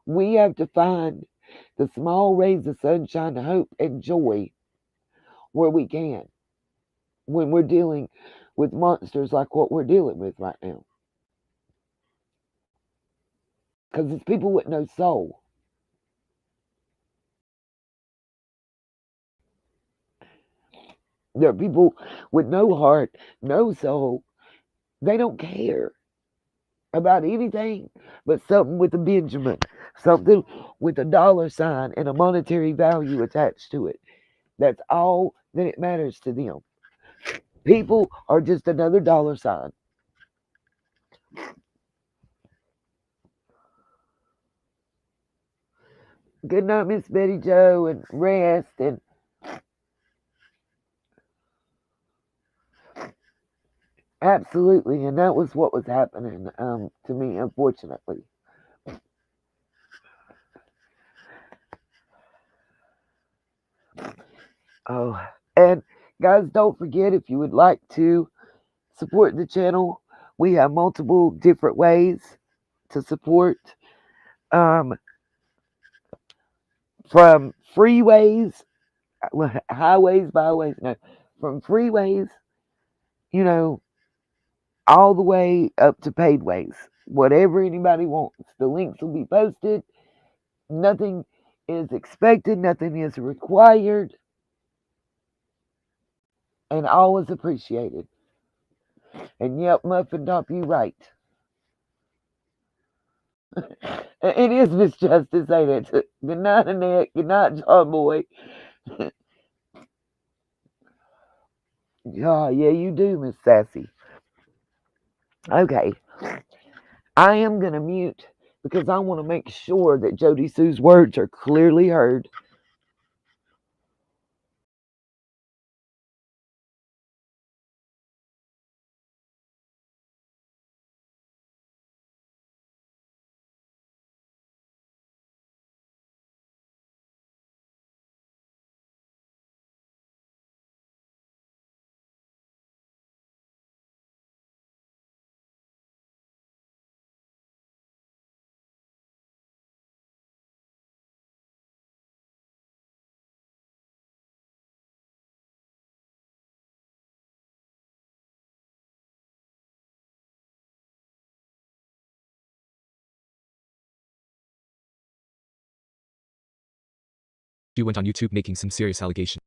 We have to find the small rays of sunshine, hope, and joy where we can when we're dealing with monsters like what we're dealing with right now. Because it's people with no soul. There are people with no heart, no soul. They don't care about anything but something with a Benjamin, something with a dollar sign and a monetary value attached to it. That's all that it matters to them. People are just another dollar sign. Good night, Miss Betty Joe, and rest. And Absolutely, and that was what was happening to me, unfortunately. Oh, and guys, don't forget, if you would like to support the channel, we have multiple different ways to support, from freeways, highways, byways, no, from freeways, you know, all the way up to paid ways. Whatever anybody wants. The links will be posted. Nothing is expected, nothing is required, and all is appreciated. And yep, Muffin Top, you right. It is Miss Justice, ain't it? Good night, Annette. Good night, John Boy. Yeah, you do, Miss Sassy. Okay. I am going to mute because I want to make sure that Jody Sue's words are clearly heard. She went on YouTube making some serious allegations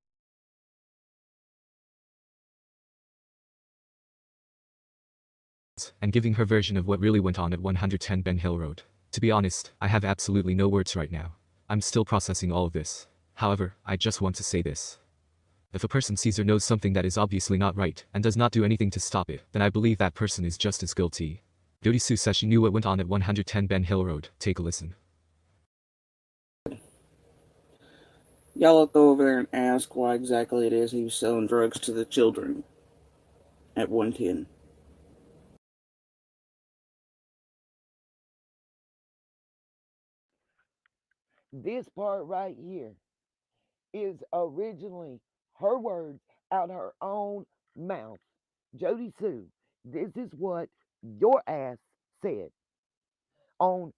and giving her version of what really went on at 110 Ben Hill Road. To be honest, I have absolutely no words right now. I'm still processing all of this. However, I just want to say this. If a person sees or knows something that is obviously not right and does not do anything to stop it, then I believe that person is just as guilty. Jody Sue says she knew what went on at 110 Ben Hill Road. Take a listen. Y'all look over there and ask why exactly it is he was selling drugs to the children at 110. This part right here is originally her words out her own mouth. Jody Sue, this is what your ass said on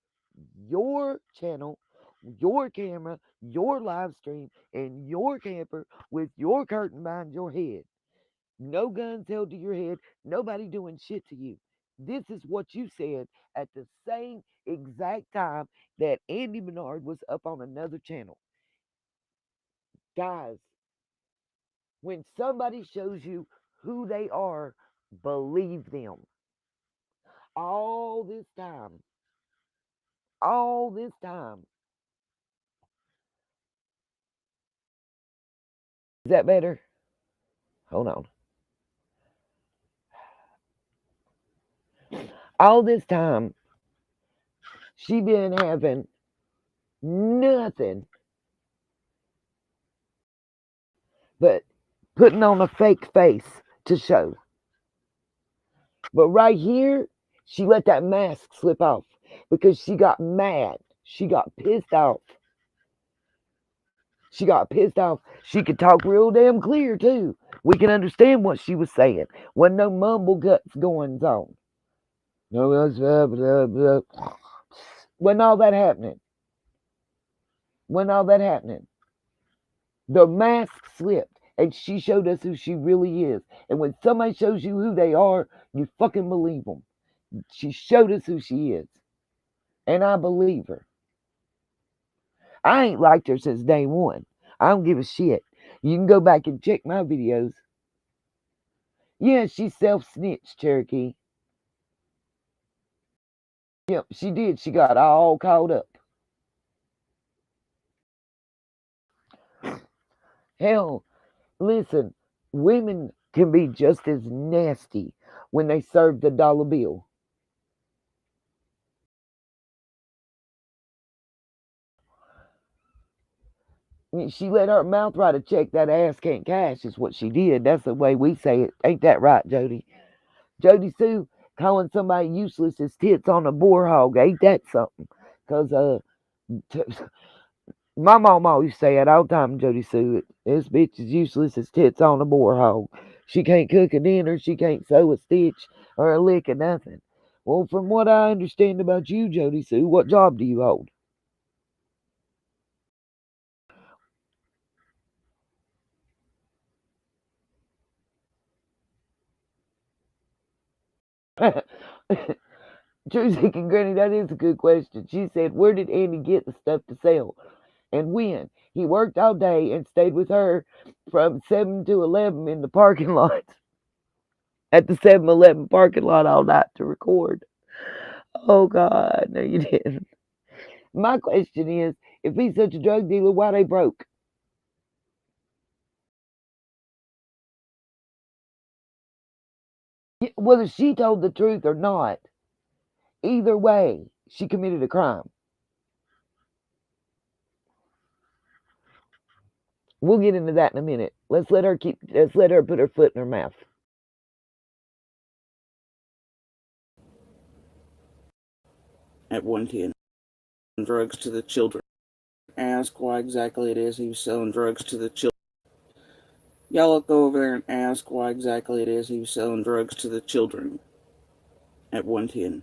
your channel, your camera, your live stream, in your camper with your curtain behind your head. No guns held to your head, nobody doing shit to you. This is what you said at the same exact time that Andy Bernard was up on another channel. Guys, when somebody shows you who they are, believe them. All this time. Is that better? Hold on. All this time, she been having nothing but putting on a fake face to show. But right here, she let that mask slip off because she got mad. She got pissed off. She could talk real damn clear, too. We can understand what she was saying. Wasn't no mumble guts going on. No, blah, blah, blah. Wasn't all that happening. The mask slipped, and she showed us who she really is. And when somebody shows you who they are, you fucking believe them. She showed us who she is. And I believe her. I ain't liked her since day one. I don't give a shit. You can go back and check my videos. Yeah, she self-snitched, Cherokee. Yep, she did. She got all caught up. Hell, listen, women can be just as nasty when they serve the dollar bill. She let her mouth write a check that ass can't cash is what she did. That's the way we say it. Ain't that right, Jody? Jody Sue calling somebody useless as tits on a boar hog. Ain't that something? Because t- my mom always say it all the time, Jody Sue. This bitch is useless as tits on a boar hog. She can't cook a dinner. She can't sew a stitch or a lick of nothing. Well, from what I understand about you, Jody Sue, what job do you hold? Truth and Granny, that is a good question. She said, where did Andy get the stuff to sell and when? He worked all day and stayed with her from 7 to 11 in the parking lot, at the 7-Eleven parking lot all night to record. Oh, God, no, you didn't. My question is, if he's such a drug dealer, why they broke? Whether she told the truth or not, either way, she committed a crime. We'll get into that in a minute. Let's let her put her foot in her mouth. At 110. Drugs to the children. Ask why exactly it is he was selling drugs to the children. Y'all look over there and ask why exactly it is he was selling drugs to the children. At 110.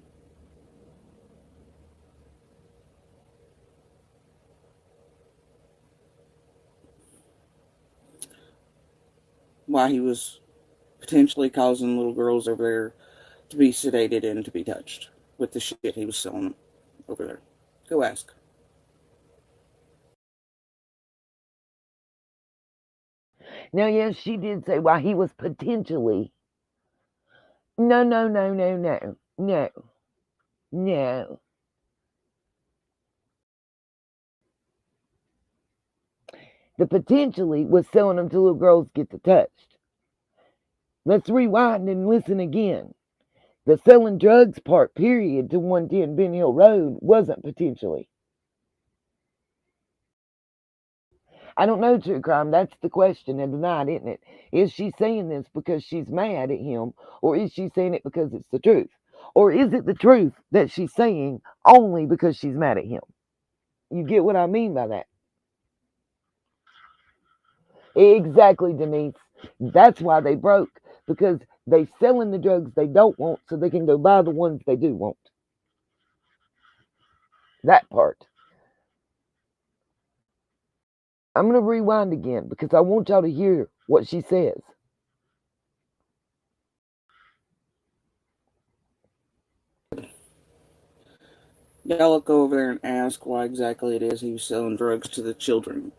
Why he was potentially causing little girls over there to be sedated and to be touched with the shit he was selling over there. Go ask. Now, yes, she did say why he was potentially. No. The potentially was selling them to little girls to get the touched. Let's rewind and listen again. The selling drugs part, period, to 110 Ben Hill Road wasn't potentially. I don't know, true crime. That's the question and tonight, isn't it? Is she saying this because she's mad at him, or is she saying it because it's the truth? Or is it the truth that she's saying only because she's mad at him? You get what I mean by that? Exactly, Denise. That's why they broke, because they selling the drugs they don't want so they can go buy the ones they do want. That part. I'm going to rewind again because I want y'all to hear what she says. Y'all look over there and ask why exactly it is he was selling drugs to the children.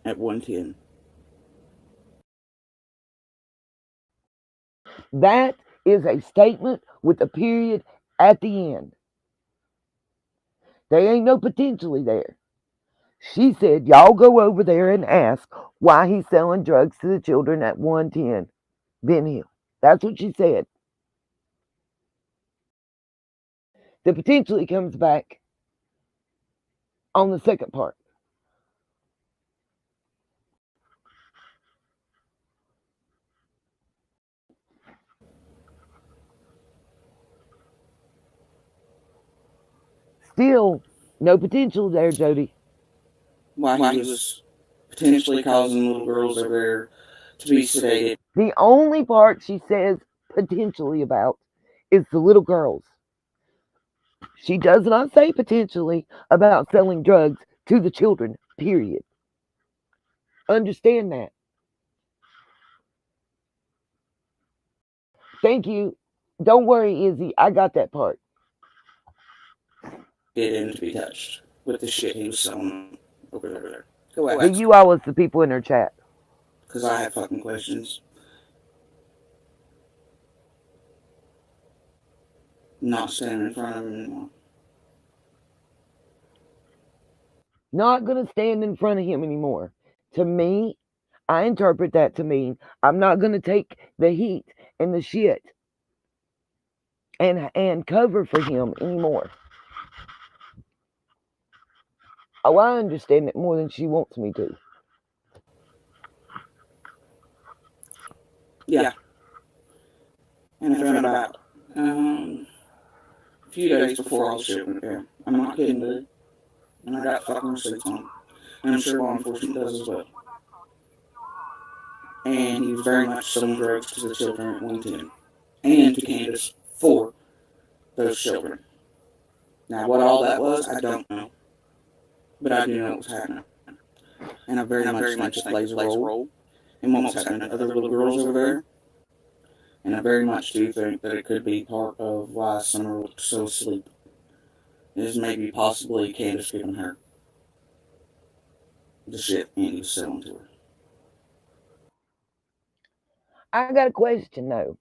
At 110. That is a statement with a period at the end. There ain't no potentially there. She said, y'all go over there and ask why he's selling drugs to the children at 110 Ben Hill. That's what she said. The potentially comes back on the second part. Still, no potential there, Jody. Why he was potentially causing little girls over there to be sedated. The only part she says potentially about is the little girls. She does not say potentially about selling drugs to the children, period. Understand that. Thank you. Don't worry, Izzy. I got that part. Get him to be touched with the shit he was selling over there. Go ask. The you all is the people in her chat. Because I have fucking questions. Not standing in front of him anymore. Not going to stand in front of him anymore. To me, I interpret that to mean I'm not going to take the heat and the shit and cover for him anymore. Oh, I understand it more than she wants me to. Yeah. And if found about a few days before all the shit went down. I'm not kidding, dude. And I got fucking receipts on it. And I'm sure law enforcement does as well. And he was very much selling drugs to the children at 110. And to Candace for those children. Now, what all that was, I don't know. But I do know it was happening. And I very much think it plays a role in what's happening to other little girls over there. And I very much do think that it could be part of why Summer looked so asleep. Is maybe possibly Candace giving her the shit Andy was selling to her. I got a question though.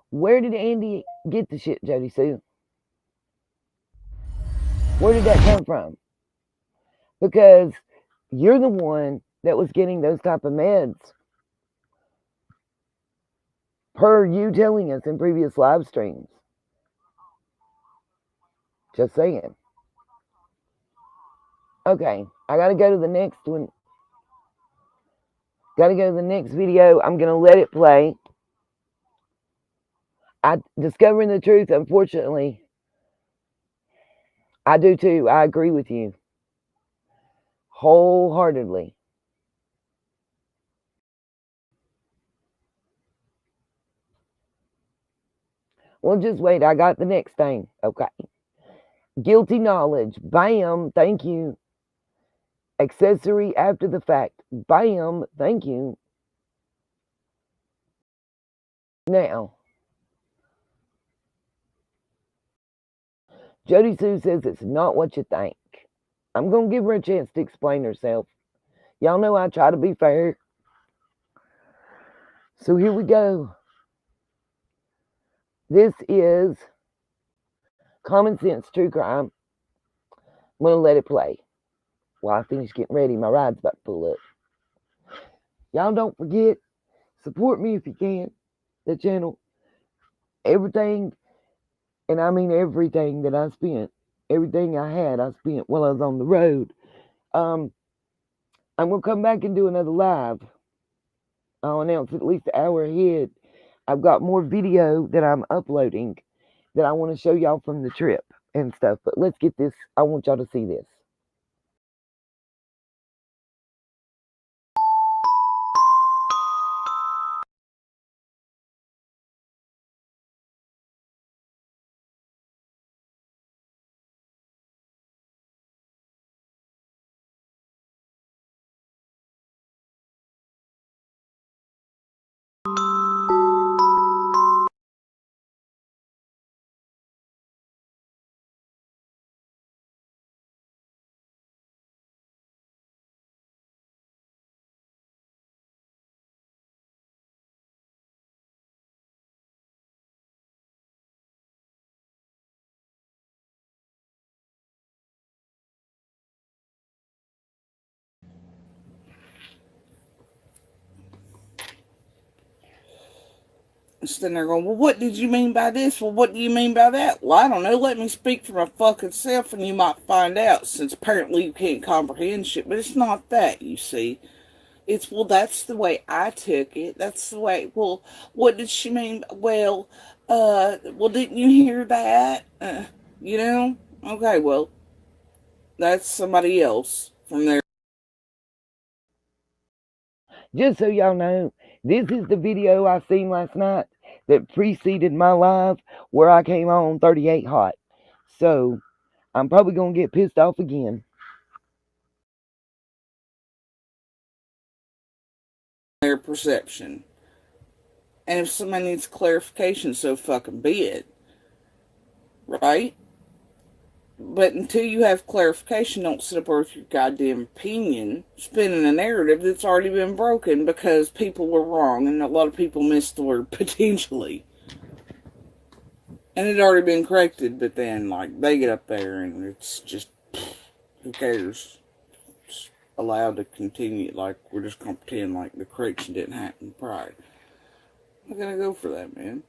Where did Andy get the shit, Jody Sue? Where did that come from? Because you're the one that was getting those type of meds. Per you telling us in previous live streams. Just saying. Okay, I gotta go to the next one. Gotta go to the next video. I'm gonna let it play. Discovering the truth, unfortunately. I do too. I agree with you. Wholeheartedly. Well, just wait. I got the next thing. Okay. Guilty knowledge. Bam. Thank you. Accessory after the fact. Bam. Thank you. Now, Jody Sue says it's not what you think. I'm going to give her a chance to explain herself. Y'all know I try to be fair. So here we go. This is Common Sense True Crime. I'm going to let it play. While I finish getting ready, my ride's about to pull up. Y'all don't forget, support me if you can. The channel. Everything, and I mean everything that I spent, everything I had, I spent while I was on the road. I'm going to come back and do another live. I'll announce at least an hour ahead. I've got more video that I'm uploading that I want to show y'all from the trip and stuff. But let's get this. I want y'all to see this. And sitting there going, well, what did you mean by this? Well, what do you mean by that? Well, I don't know. Let me speak for my fucking self and you might find out, since apparently you can't comprehend shit. But it's not that, you see. It's, well, that's the way I took it. That's the way, well, what did she mean? Well, didn't you hear that? You know? Okay, well, that's somebody else from there. Just so y'all know, this is the video I seen last night that preceded my live where I came on 38 hot. So, I'm probably going to get pissed off again. Their perception. And if somebody needs clarification, so fucking be it. Right? But until you have clarification, don't sit up with your goddamn opinion, spinning a narrative that's already been broken because people were wrong, and a lot of people missed the word potentially. And it had already been corrected, but then, like, they get up there and it's just, who cares? It's allowed to continue, like, we're just going to pretend like the correction didn't happen prior. I'm not going to go for that, man.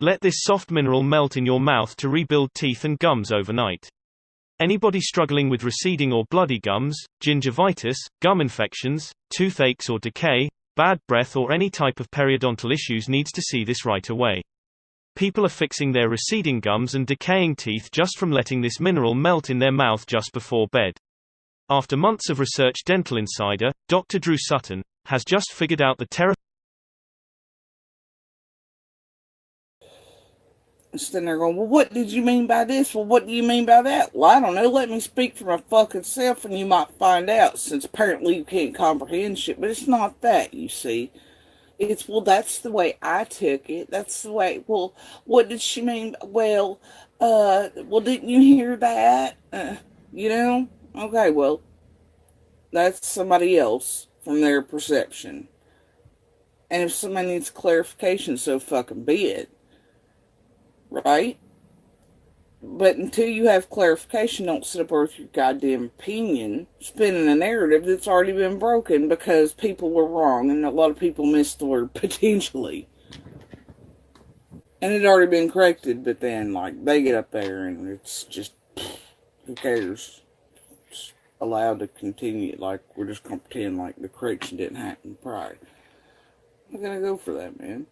Let this soft mineral melt in your mouth to rebuild teeth and gums overnight. Anybody struggling with receding or bloody gums, gingivitis, gum infections, toothaches or decay, bad breath or any type of periodontal issues needs to see this right away. People are fixing their receding gums and decaying teeth just from letting this mineral melt in their mouth just before bed. After months of research, Dental Insider, Dr. Drew Sutton, has just figured out the Sitting there going, well, what did you mean by this? Well, what do you mean by that? Well, I don't know. Let me speak for my fucking self and you might find out, since apparently you can't comprehend shit. But it's not that, you see. It's, well, that's the way I took it. That's the way, well, what did she mean? Well, didn't you hear that? You know? Okay, well, that's somebody else from their perception. And if somebody needs clarification, so fucking be it. Right? But until you have clarification, don't sit up with your goddamn opinion, spinning a narrative that's already been broken because people were wrong, and a lot of people missed the word potentially. And it had already been corrected, but then, like, they get up there and it's just, who cares? It's allowed to continue, like, we're just going to pretend like the correction didn't happen prior. I'm going to go for that, man.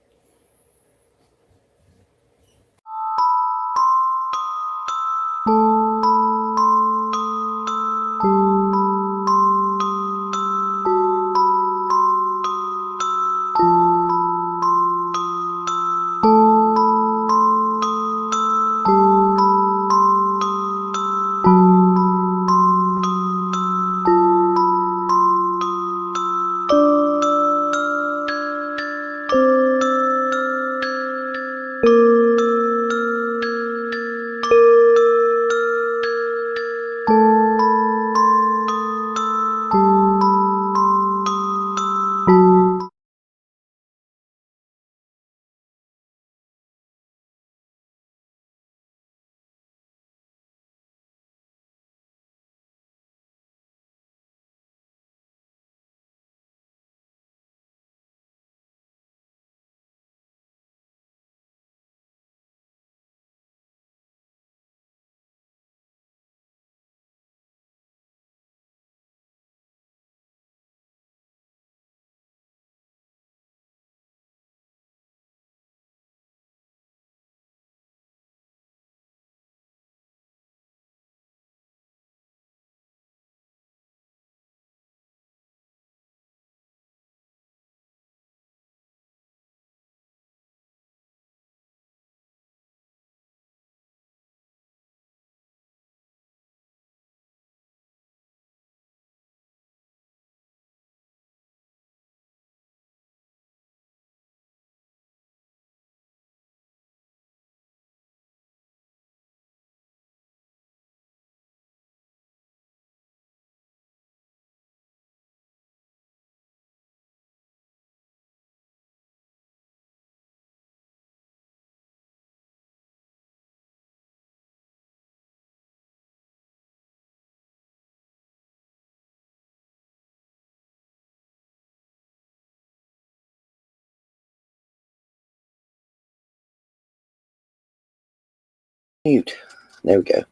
Mute. There we go.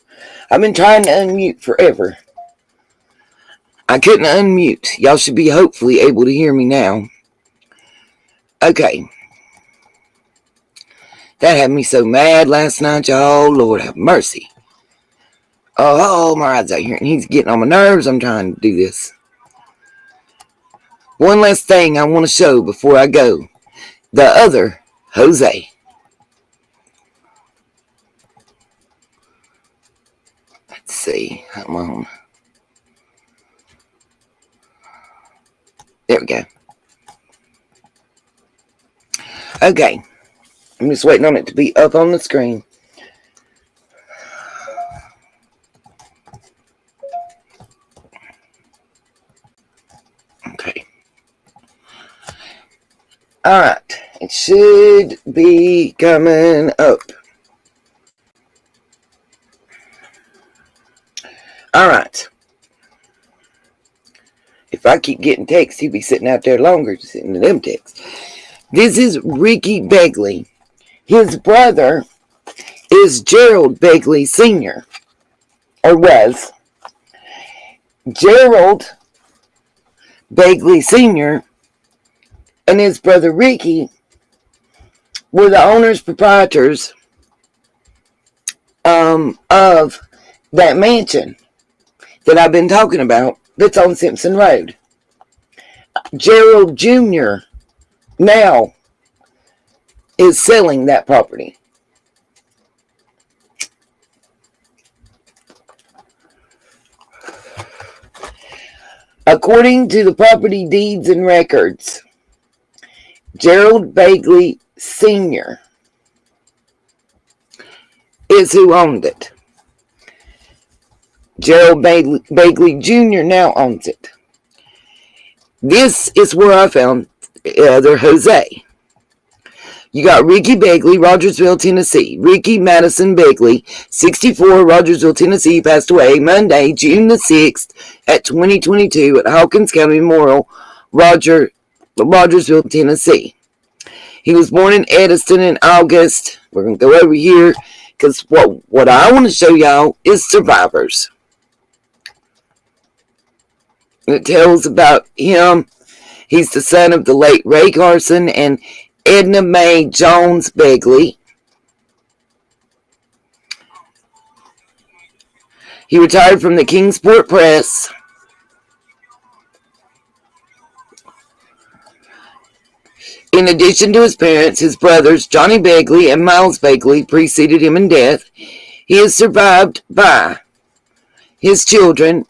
I've been trying to unmute forever. I couldn't unmute. Y'all should be hopefully able to hear me now. Okay. That had me so mad last night, y'all. Lord have mercy. Oh, my eyes out here. And he's getting on my nerves. I'm trying to do this. One last thing I want to show before I go. The other Jose. Let's see. Come on. There we go. Okay. I'm just waiting on it to be up on the screen. Okay. Alright. It should be coming up. Alright. If I keep getting texts, he'll be sitting out there longer sitting to them texts. This is Ricky Begley. His brother is Gerald Begley Sr., or was. Gerald Begley Sr. and his brother Ricky were the owners, proprietors of that mansion that I've been talking about that's on Simpson Road. Gerald Jr. now is selling that property. According to the property deeds and records, Gerald Begley Sr. is who owned it. Gerald Begley Jr. now owns it. This is where I found other Jose. You got Ricky Begley, Rogersville, Tennessee. Ricky Madison Begley, 64, Rogersville, Tennessee, passed away Monday, June the 6th at 2022 at Hawkins County Memorial, Rogersville, Tennessee. He was born in Edison in August. We're going to go over here because what I want to show y'all is survivors. It tells about him. He's the son of the late Ray Carson and Edna Mae Jones Begley. He retired from the Kingsport Press. In addition to his parents, his brothers, Johnny Begley and Miles Begley, preceded him in death. He is survived by his children,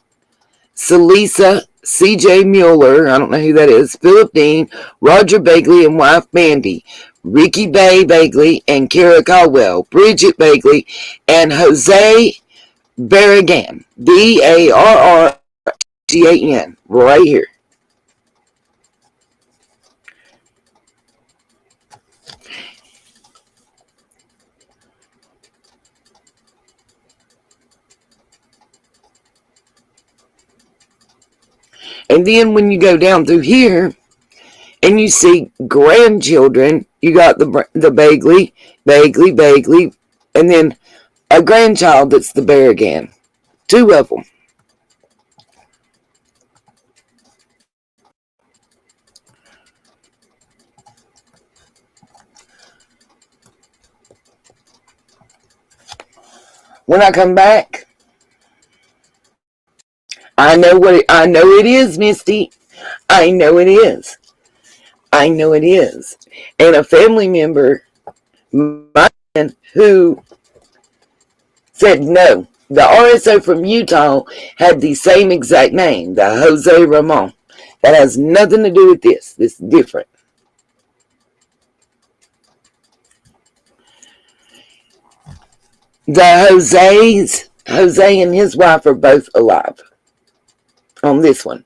Celisa C.J. Mueller, I don't know who that is, Philip Dean, Roger Begley and wife Mandy, Ricky Bay Begley and Kara Caldwell, Bridget Begley, and Jose Barragan, Barrgan, right here. And then when you go down through here and you see grandchildren, you got the Begley, and then a grandchild that's the Barragan. Two of them. When I come back, I know it is, Misty. I know it is. And a family member, my friend, who said no. The RSO from Utah had the same exact name, the Jose Ramon. That has nothing to do with this. This is different. The Jose and his wife are both alive on this one.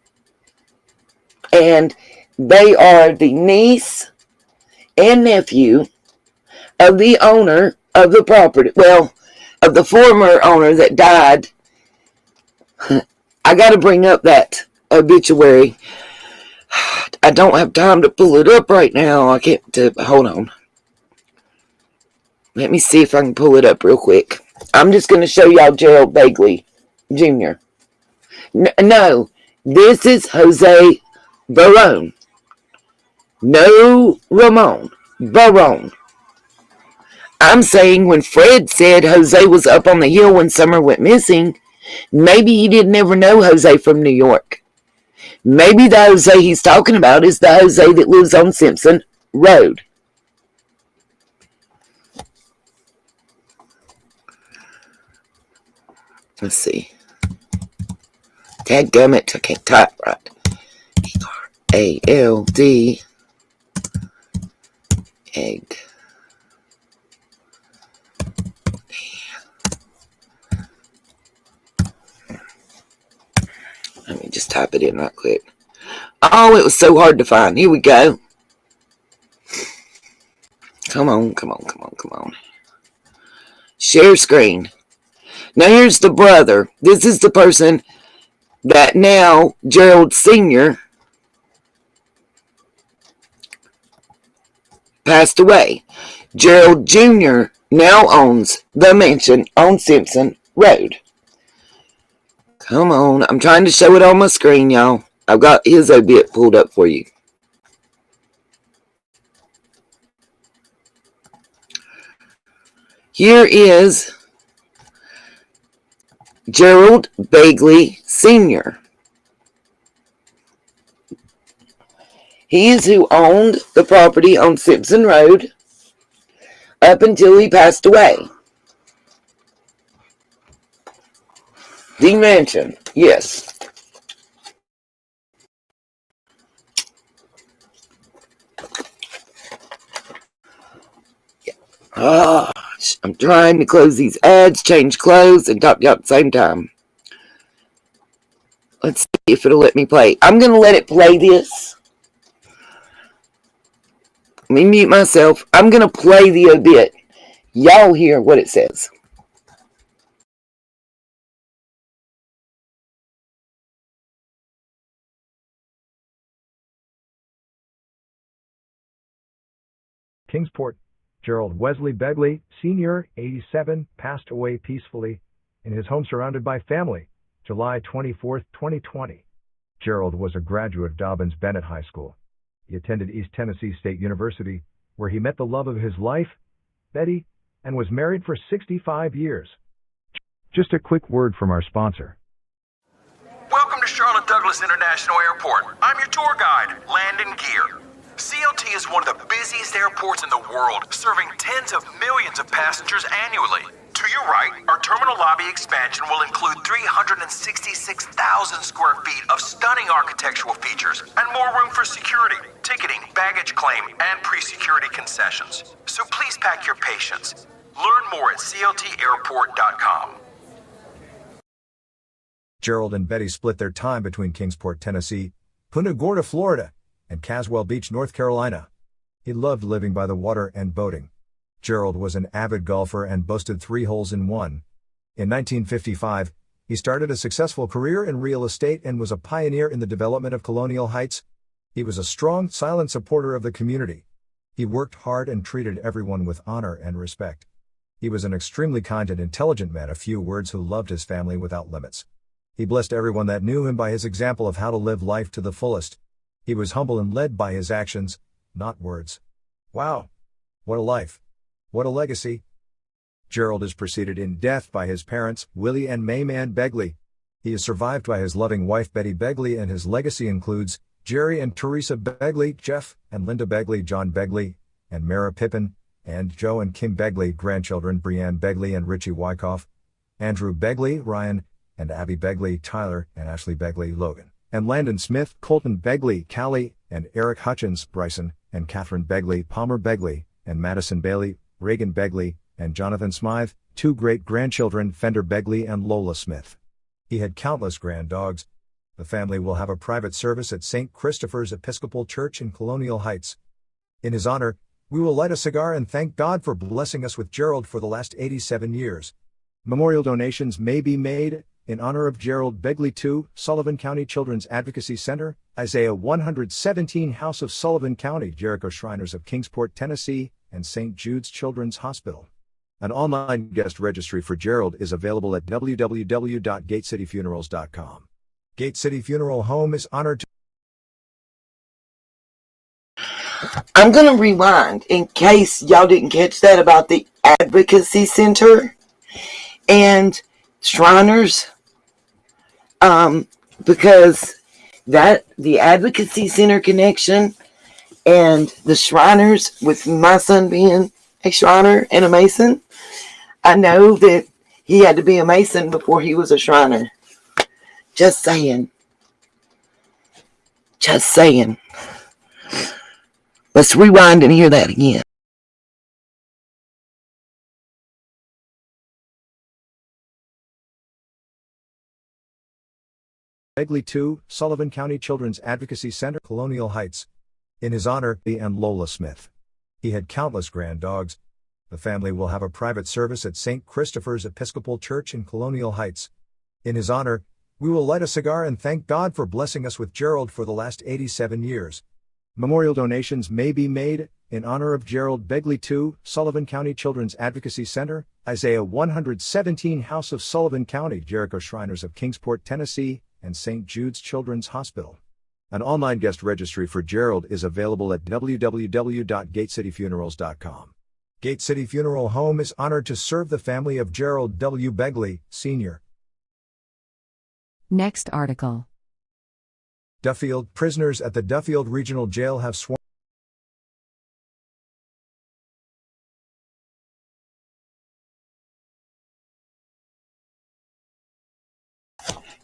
And they are the niece and nephew of the owner of the property. Well, of the former owner that died. I got to bring up that obituary. I don't have time to pull it up right now. I can't. Hold on. Let me see if I can pull it up real quick. I'm just going to show y'all Gerald Begley Jr. No, this is Jose Barone. No Ramon. Barone. I'm saying when Fred said Jose was up on the hill when Summer went missing, maybe he didn't ever know Jose from New York. Maybe the Jose he's talking about is the Jose that lives on Simpson Road. Let's see. Dadgummit, I can't type right. E-R-A-L-D egg. Let me just type it in right quick. Oh, it was so hard to find. Here we go. Come on. Share screen. Now here's the brother. This is the person that now Gerald Sr. passed away. Gerald Jr. now owns the mansion on Simpson Road. Come on, I'm trying to show it on my screen, y'all. I've got his obit pulled up for you. Here is Gerald Begley Sr. He is who owned the property on Simpson Road up until he passed away. The mansion, yes. I'm trying to close these ads, change clothes, and talk to y'all at the same time. Let's see if it'll let me play. I'm going to let it play this. Let me mute myself. I'm going to play the obit. Y'all hear what it says. Kingsport, Gerald Wesley Begley, Sr., 87, passed away peacefully in his home surrounded by family, July 24, 2020. Gerald was a graduate of Dobbins-Bennett High School. He attended East Tennessee State University, where he met the love of his life, Betty, and was married for 65 years. Just a quick word from our sponsor. Welcome to Charlotte Douglas International Airport. I'm your tour guide, Landon Gear. CLT is one of the busiest airports in the world, serving tens of millions of passengers annually. To your right, our terminal lobby expansion will include 366,000 square feet of stunning architectural features and more room for security, ticketing, baggage claim, and pre-security concessions. So please pack your patience. Learn more at cltairport.com. Gerald and Betty split their time between Kingsport, Tennessee, Punta Gorda, Florida, and Caswell Beach, North Carolina. He loved living by the water and boating. Gerald was an avid golfer and boasted 3 holes in one. In 1955, he started a successful career in real estate and was a pioneer in the development of Colonial Heights. He was a strong, silent supporter of the community. He worked hard and treated everyone with honor and respect. He was an extremely kind and intelligent man of few words who loved his family without limits. He blessed everyone that knew him by his example of how to live life to the fullest. He was humble and led by his actions, not words. Wow! What a life! What a legacy! Gerald is preceded in death by his parents, Willie and May Mann Begley. He is survived by his loving wife Betty Begley, and his legacy includes Jerry and Teresa Begley, Jeff and Linda Begley, John Begley, and Mara Pippin, and Joe and Kim Begley, grandchildren Brianne Begley and Richie Wyckoff, Andrew Begley, Ryan, and Abby Begley, Tyler and Ashley Begley, Logan, and Landon Smith, Colton Begley, Callie, and Eric Hutchins, Bryson, and Catherine Begley, Palmer Begley, and Madison Bailey, Reagan Begley, and Jonathan Smythe, 2 great-grandchildren Fender Begley and Lola Smith. He had countless granddogs. The family will have a private service at St. Christopher's Episcopal Church in Colonial Heights. In his honor, we will light a cigar and thank God for blessing us with Gerald for the last 87 years. Memorial donations may be made in honor of Gerald Begley II, Sullivan County Children's Advocacy Center, Isaiah 117 House of Sullivan County, Jericho Shriners of Kingsport, Tennessee, and St. Jude's Children's Hospital. An online guest registry for Gerald is available at www.gatecityfunerals.com. Gate City Funeral Home is honored to... I'm going to rewind in case y'all didn't catch that about the Advocacy Center and Shriners. Because that the Advocacy Center connection and the Shriners, with my son being a Shriner and a Mason, I know that he had to be a Mason before he was a Shriner. Just saying. Just saying. Let's rewind and hear that again. Begley II, Sullivan County Children's Advocacy Center, Colonial Heights. In his honor, he and Lola Smith. He had countless granddogs. The family will have a private service at St. Christopher's Episcopal Church in Colonial Heights. In his honor, we will light a cigar and thank God for blessing us with Gerald for the last 87 years. Memorial donations may be made In honor of Gerald Begley II, Sullivan County Children's Advocacy Center, Isaiah 117 House of Sullivan County, Jericho Shriners of Kingsport, Tennessee, and St. Jude's Children's Hospital. An online guest registry for Gerald is available at www.gatecityfunerals.com. Gate City Funeral Home is honored to serve the family of Gerald W. Begley, Sr. Next article. Duffield prisoners at the Duffield Regional Jail have sworn.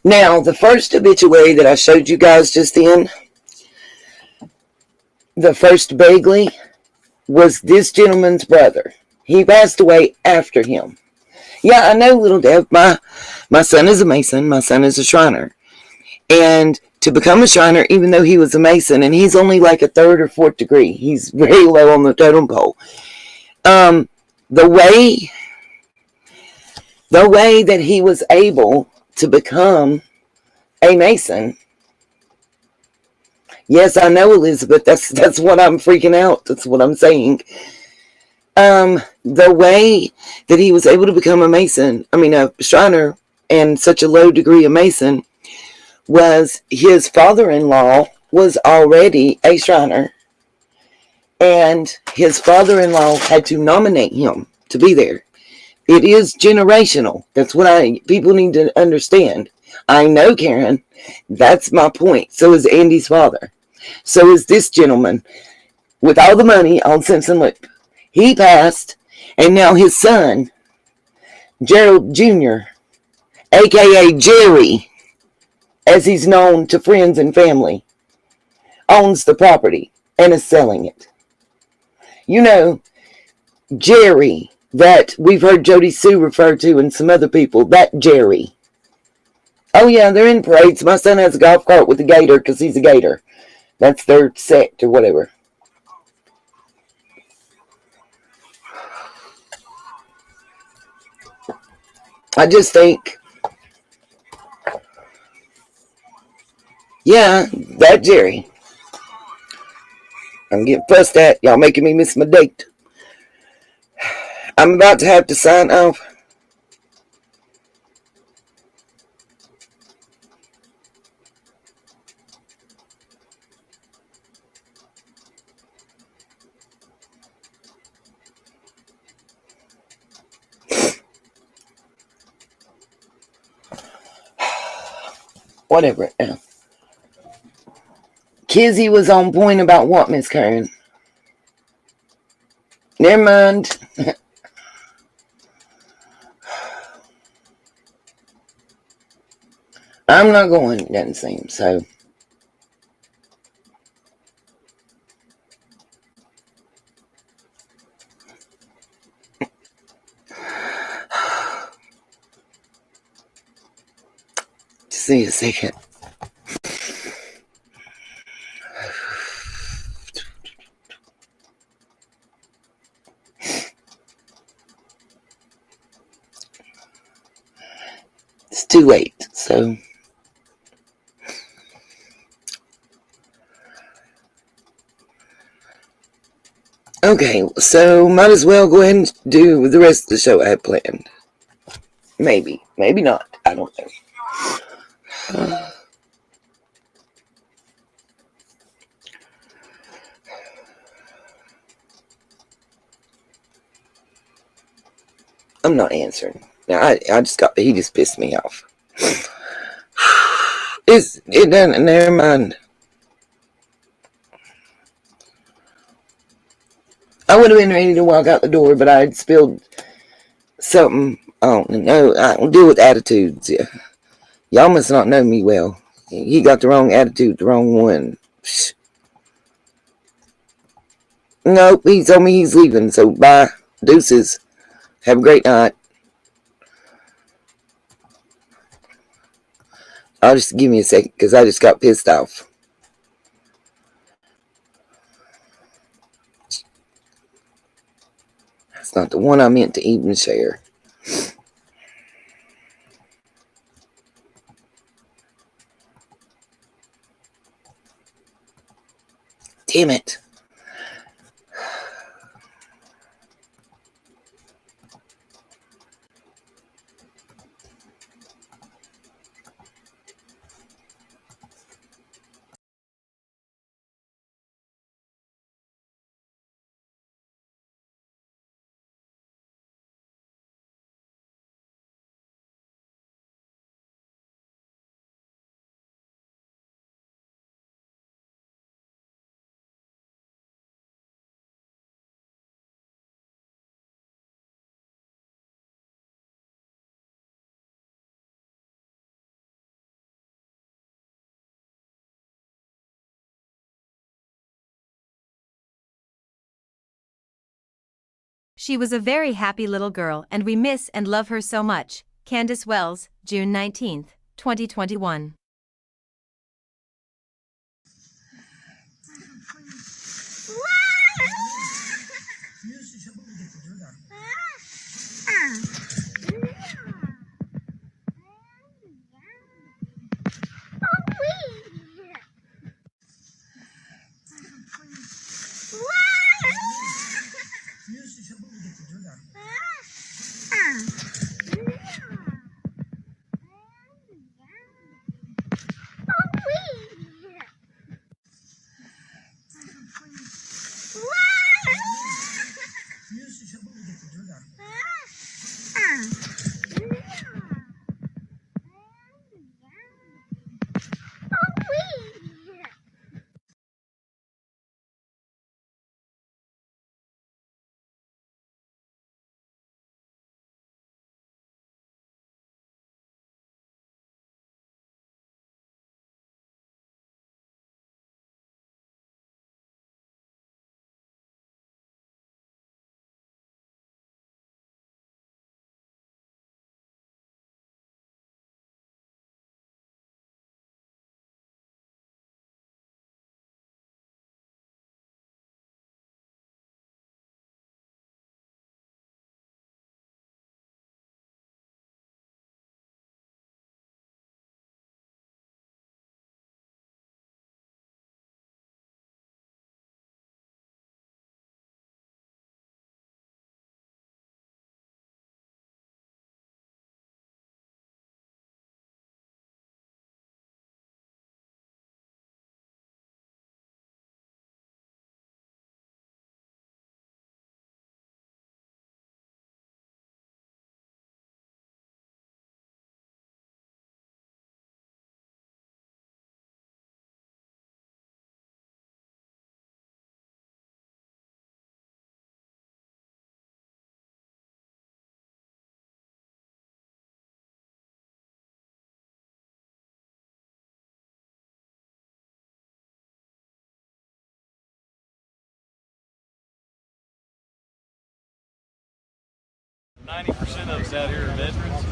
Now, the first obituary that I showed you guys just then, the first Begley, was this gentleman's brother. He passed away after him. Yeah, I know, Little Dev. My son is a Mason. My son is a Shriner. And to become a Shriner, even though he was a Mason, and he's only like a 3rd or 4th degree, he's very low on the totem pole. The way that he was able to become a Mason. Yes, I know, Elizabeth. That's what I'm freaking out. That's what I'm saying. The way that he was able to become a Mason, a Shriner, and such a low degree of Mason, was his father-in-law was already a Shriner, and his father-in-law had to nominate him to be there. It is generational. That's what people need to understand. I know, Karen. That's my point. So is Andy's father. So is this gentleman with all the money on Simpson Loop. He passed, and now his son, Gerald Jr., a.k.a. Jerry, as he's known to friends and family, owns the property and is selling it. You know, Jerry, that we've heard Jody Sue refer to and some other people, that Jerry. Oh yeah, they're in parades. My son has a golf cart with a gator because he's a gator. That's their sect or whatever. I just think, yeah, that Jerry. I'm getting fussed at. Y'all making me miss my date. I'm about to have to sign off. Whatever. Kizzy was on point about what, Miss Karen? Never mind. I'm not going, it doesn't seem, so. Just need a second. It's too late, so. Okay, so might as well go ahead and do the rest of the show I had planned. Maybe, maybe not. I don't know. I'm not answering. Now, he just pissed me off. It doesn't, never mind. I would have been ready to walk out the door, but I had spilled something. Oh, no, I don't deal with attitudes. Yeah. Y'all must not know me well. He got the wrong attitude, the wrong one. Nope, he told me he's leaving, so bye. Deuces. Have a great night. I'll just give me a second, because I just got pissed off. That's not the one I meant to even share. Damn it. She was a very happy little girl and we miss and love her so much. Candace Wells, June 19, 2021. %90 of us out here are veterans.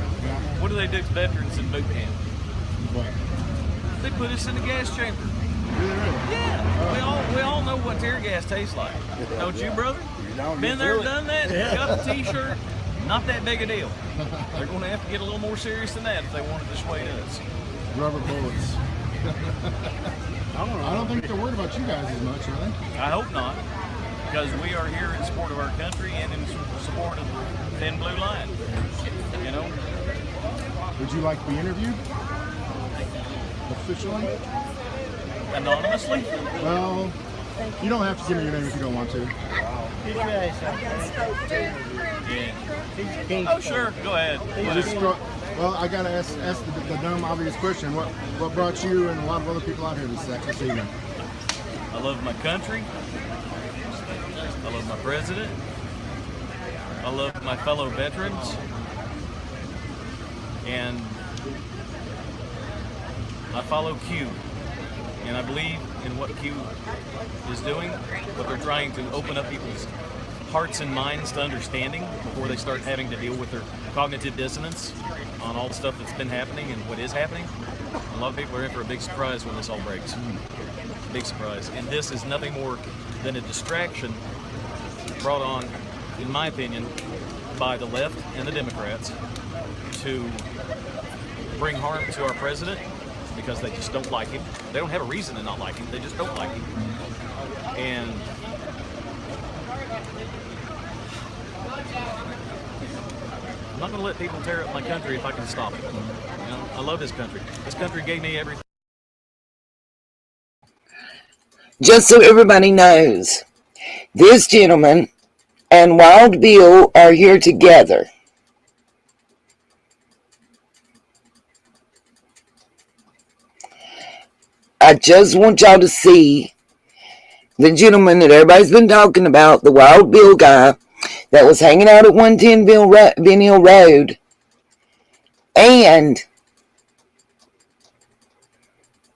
What do they do to veterans in boot camp? They put us in the gas chamber. Yeah, we all know what tear gas tastes like. Don't you, brother? Been there, done that, got the t-shirt. Not that big a deal. They're going to have to get a little more serious than that if they want to dissuade us. Rubber bullets. I don't think they're worried about you guys as much, are they? I hope not, because we are here in support of our country and in support of the Thin Blue Line. You know? Would you like to be interviewed? Officially? Anonymously? Well, you don't have to give me your name if you don't want to. Yeah. Oh, sure. Go ahead. Well, I gotta ask the dumb, obvious question. What brought you and a lot of other people out here this evening? I love my country. I love my president. I love my fellow veterans. And I follow Q. And I believe in what Q is doing, what they're trying to open up people's hearts and minds to understanding before they start having to deal with their cognitive dissonance on all the stuff that's been happening and what is happening. A lot of people are in for a big surprise when this all breaks. Big surprise. And this is nothing more than a distraction brought on, in my opinion, by the left and the Democrats to bring harm to our president because they just don't like him. They don't have a reason to not like him. They just don't like him. And I'm not going to let people tear up my country if I can stop it. You know, I love this country. This country gave me everything. Just so everybody knows, this gentleman and Wild Bill are here together. I just want y'all to see the gentleman that everybody's been talking about, the Wild Bill guy that was hanging out at 110 Ben Hill Road, and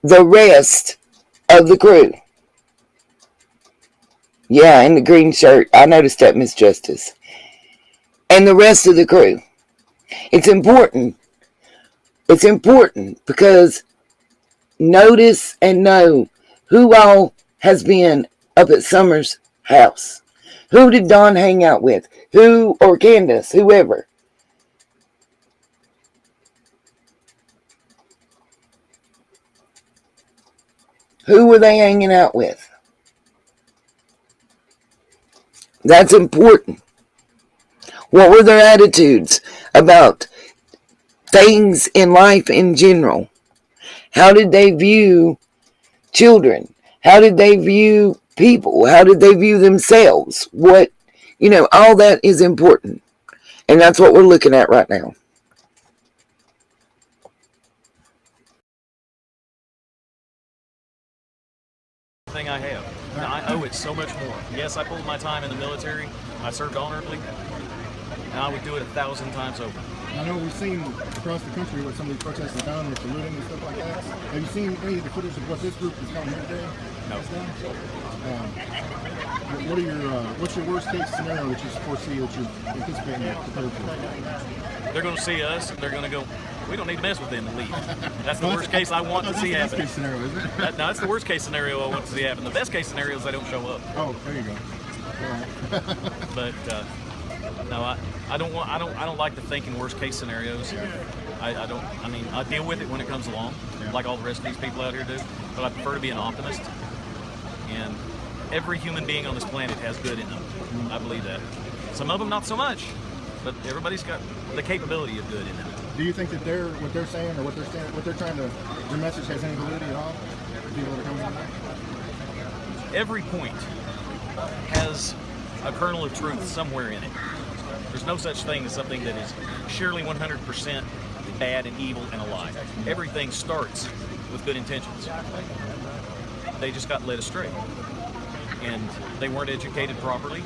the rest of the crew. Yeah, in the green shirt. I noticed that, Miss Justice. and the rest of the crew. It's important. It's important because notice and know who all has been up at Summer's house. Who did Don hang out with? Who, or Candace, whoever. Who were they hanging out with? That's important. What were their attitudes about things in life in general? How did they view children? How did they view people? How did they view themselves? What, all that is important. And that's what we're looking at right now. Thing I have. And I owe it so much more. Yes, I pulled my time in the military. I served honorably. And I would do it 1,000 times over. I know we've seen across the country what some of these protests have done with the looting and stuff like that. Have you seen any of the footage of what this group is coming here today? No. What's your worst case scenario that you foresee, that you're anticipating or prepared for? They're going to see us and they're going to go, we don't need to mess with them and leave. That's the worst case I want to see happen. That's the worst case scenario, isn't it? No, that's the worst case scenario I want to see happen. The best case scenario is they don't show up. Oh, there you go. All right. But no, I don't like to think in worst case scenarios. I deal with it when it comes along, like all the rest of these people out here do. But I prefer to be an optimist. And every human being on this planet has good in them. I believe that. Some of them not so much, but everybody's got the capability of good in them. Do you think that what they're saying or what they're trying to, their message has any validity at all? People that are coming in? Every point has a kernel of truth somewhere in it. There's no such thing as something that is surely 100% bad and evil and a lie. Everything starts with good intentions. They just got led astray. And they weren't educated properly.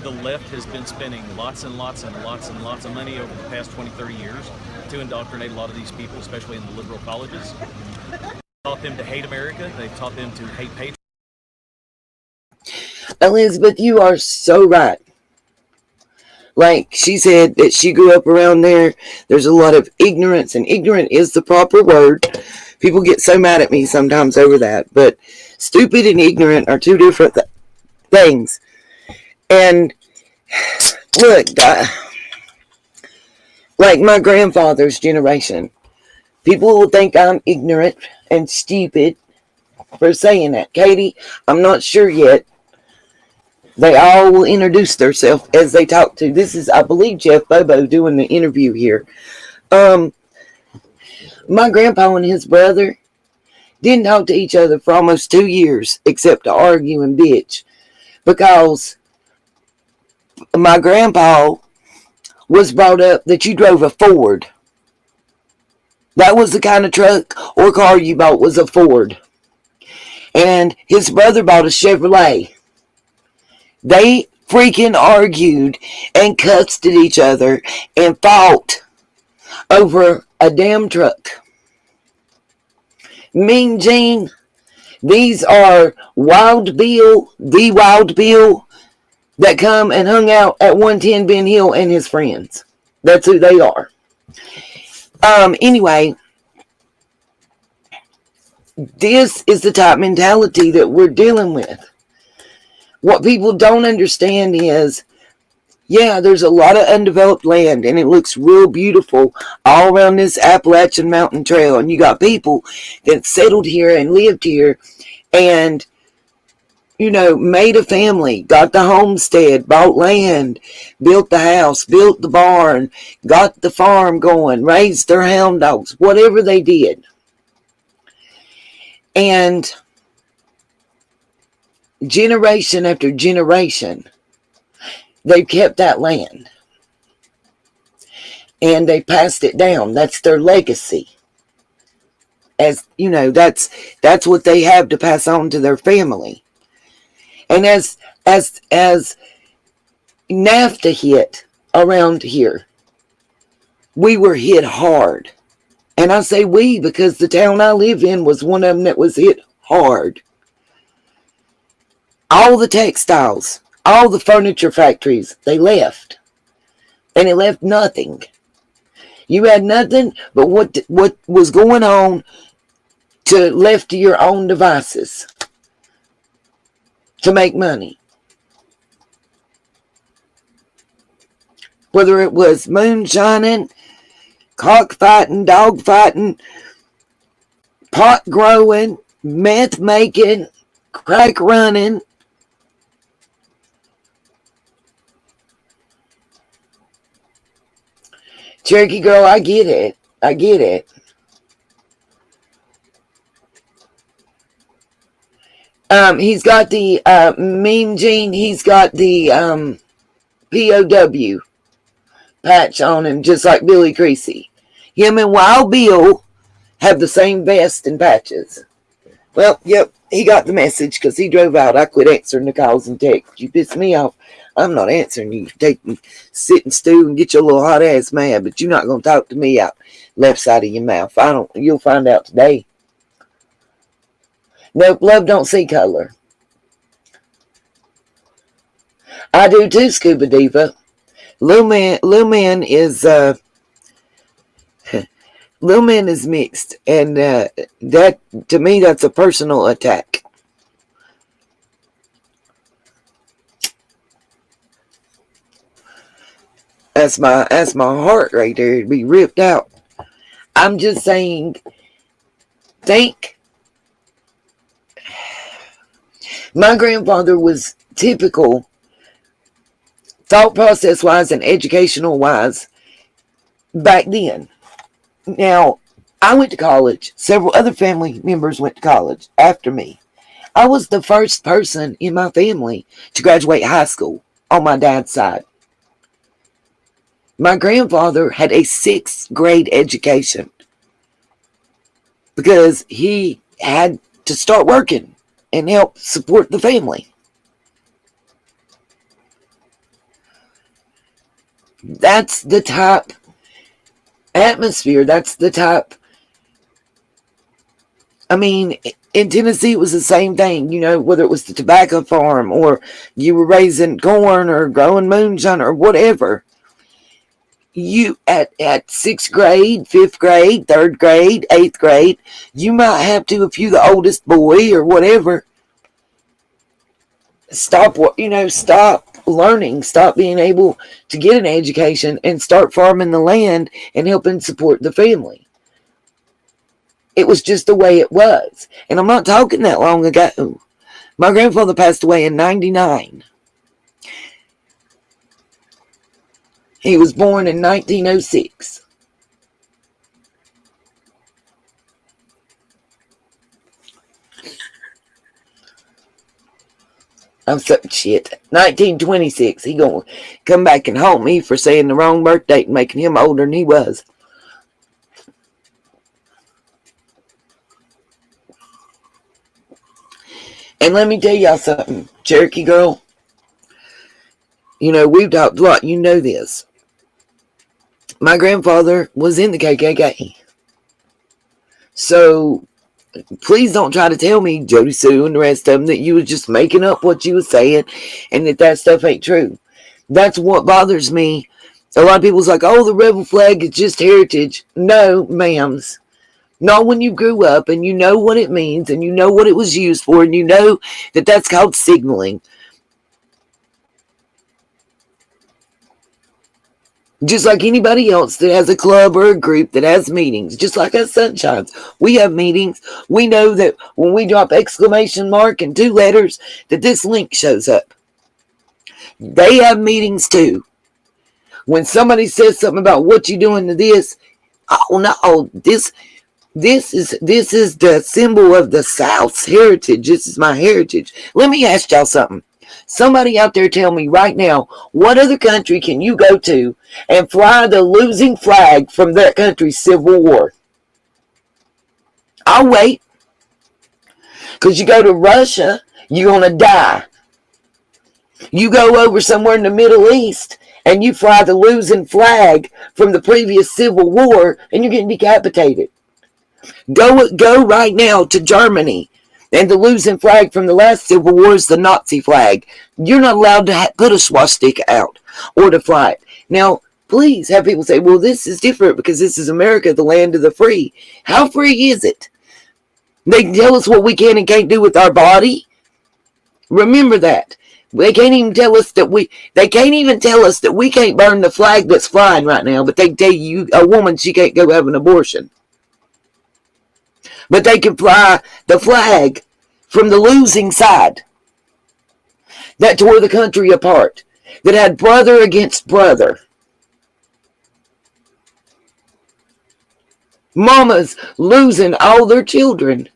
The left has been spending lots and lots and lots and lots of money over the past 20, 30 years to indoctrinate a lot of these people, especially in the liberal colleges. They've taught them to hate America. They've taught them to hate patriots. Elizabeth, you are so right. Like she said that she grew up around there. There's a lot of ignorance, and ignorant is the proper word. People get so mad at me sometimes over that. But stupid and ignorant are two different things. And look, like my grandfather's generation, people will think I'm ignorant and stupid for saying that. Katie, I'm not sure yet. They all will introduce themselves as they talk to. This is, I believe, Jeff Bobo doing the interview here. My grandpa and his brother didn't talk to each other for almost 2 years, except to argue and bitch. Because my grandpa was brought up that you drove a Ford. That was the kind of truck or car you bought, was a Ford. And his brother bought a Chevrolet. They freaking argued and cussed at each other and fought over a damn truck. Mean Gene, these are Wild Bill, the Wild Bill, that come and hung out at 110 Ben Hill and his friends. That's who they are. Anyway, this is the type mentality that we're dealing with. What people don't understand is, yeah, there's a lot of undeveloped land and it looks real beautiful all around this Appalachian Mountain Trail. And you got people that settled here and lived here and, made a family, got the homestead, bought land, built the house, built the barn, got the farm going, raised their hound dogs, whatever they did. And generation after generation, they've kept that land. And they passed it down. That's their legacy. As, that's what they have to pass on to their family. And as NAFTA hit around here, we were hit hard. And I say we because the town I live in was one of them that was hit hard. All the textiles All the furniture factories, they left. And it left nothing. You had nothing but what was going on left to your own devices to make money. Whether it was moonshining, cockfighting, dogfighting, pot growing, meth making, crack running. Cherokee girl, I get it. I get it. He's got the Mean Gene. He's got the POW patch on him, just like Billy Creasy. Him and Wild Bill have the same vest and patches. Well, yep, he got the message because he drove out. I quit answering the calls and texts. You pissed me off. I'm not answering you. Take me, sit and stew and get your little hot ass mad, but you're not going to talk to me out left side of your mouth. You'll find out today. Nope, love don't see color. I do too, Scuba Diva. Lil Man is Lil Man is mixed, and that, to me, that's a personal attack. That's my heart right there. It'd be ripped out. I'm just saying, think. My grandfather was typical, thought process wise and educational wise, back then. Now, I went to college. Several other family members went to college after me. I was the first person in my family to graduate high school on my dad's side. My grandfather had a 6th grade education because he had to start working and help support the family. That's the type atmosphere. That's the type. I mean, in Tennessee, it was the same thing, whether it was the tobacco farm or you were raising corn or growing moonshine or whatever. You, at 6th grade, 5th grade, 3rd grade, 8th grade, you might have to, if you're the oldest boy or whatever, stop learning, stop being able to get an education and start farming the land and helping support the family. It was just the way it was. And I'm not talking that long ago. My grandfather passed away in 1999. He was born in 1906. I'm so shit. 1926. He gonna come back and haunt me for saying the wrong birth date and making him older than he was. And let me tell y'all something, Cherokee girl. We've talked a lot. You know this. My grandfather was in the KKK. So, please don't try to tell me, Jody Sue and the rest of them, that you was just making up what you was saying and that stuff ain't true. That's what bothers me. A lot of people's like, oh, the rebel flag is just heritage. No, ma'ams. Not when you grew up and you know what it means and you know what it was used for and you know that that's called signaling. Just like anybody else that has a club or a group that has meetings, just like us Sunshines, we have meetings. We know that when we drop exclamation mark and 2 letters, that this link shows up. They have meetings too. When somebody says something about what you doing to this, oh no, this is the symbol of the South's heritage. This is my heritage. Let me ask y'all something. Somebody out there tell me right now, what other country can you go to and fly the losing flag from that country's civil war? I'll wait. Because you go to Russia, you're going to die. You go over somewhere in the Middle East and you fly the losing flag from the previous civil war and you're getting decapitated. Go right now to Germany And the losing flag from the last Civil War is the Nazi flag. You're not allowed to put a swastika out or to fly it. Now, please have people say, well, this is different because this is America, the land of the free. How free is it? They can tell us what we can and can't do with our body. Remember that. They can't even tell us that we can't burn the flag that's flying right now, but they tell you, a woman, she can't go have an abortion. But they can fly the flag from the losing side that tore the country apart, that had brother against brother. Mamas losing all their children.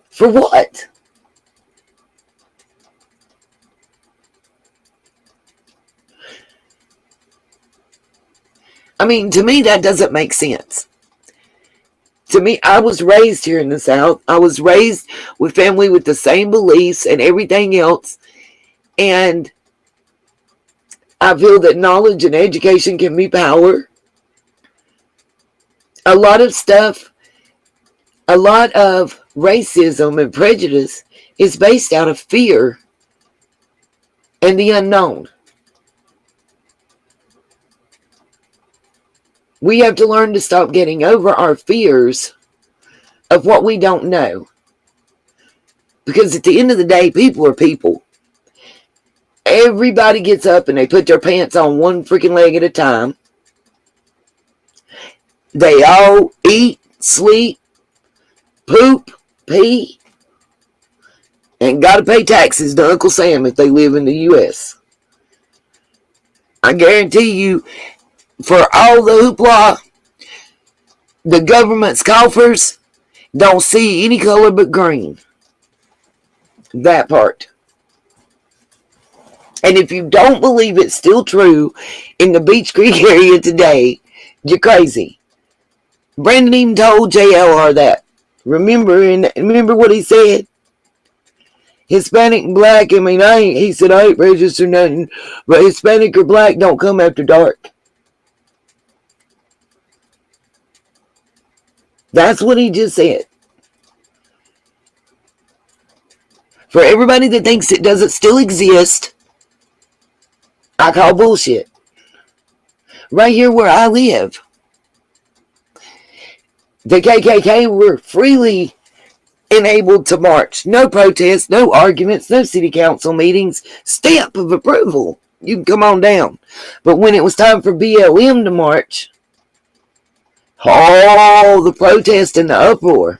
For what? I mean, to me, that doesn't make sense. To me, I was raised here in the South. I was raised with family with the same beliefs and everything else. And I feel that knowledge and education can be power. A lot of stuff, a lot of racism and prejudice is based out of fear and the unknown. We have to learn to stop getting over our fears of what we don't know. Because at the end of the day, people are people. Everybody gets up and they put their pants on one freaking leg at a time. They all eat, sleep, poop, pee, and got to pay taxes to Uncle Sam if they live in the U.S. I guarantee you, for all the hoopla, the government's coffers don't see any color but green. That part. And if you don't believe it's still true in the Beach Creek area today, you're crazy. Brandon even told JLR that. Remember what he said? Hispanic and black, he said, I ain't registered nothing, but Hispanic or black don't come after dark. That's what he just said. For everybody that thinks it doesn't still exist, I call bullshit. Right here where I live, the KKK were freely enabled to march. No protests, no arguments, no city council meetings. Stamp of approval. You can come on down. But when it was time for BLM to march, all the protest and the uproar.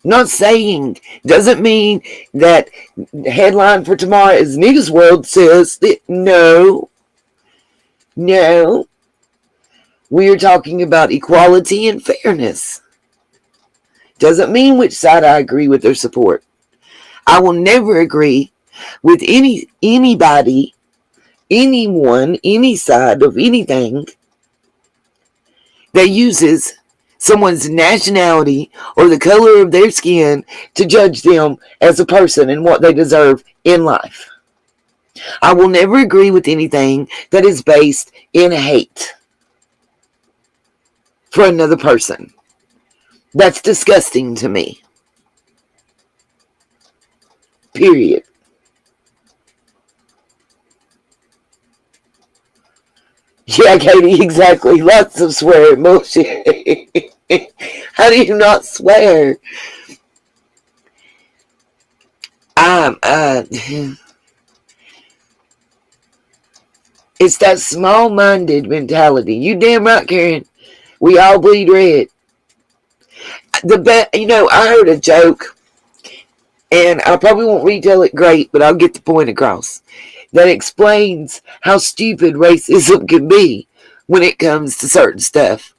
Not saying, doesn't mean that the headline for tomorrow is Nita's World says that no. We are talking about equality and fairness. Doesn't mean which side I agree with or support. I will never agree with anybody, anyone, any side of anything that uses someone's nationality or the color of their skin to judge them as a person and what they deserve in life. I will never agree with anything that is based in hate for another person. That's disgusting to me. Period. Yeah, Katie, exactly. Lots of swearing bullshit. How do you not swear? It's that small-minded mentality. You damn right, Karen. We all bleed red. I heard a joke, and I probably won't retell it great, but I'll get the point across. That explains how stupid racism can be when it comes to certain stuff.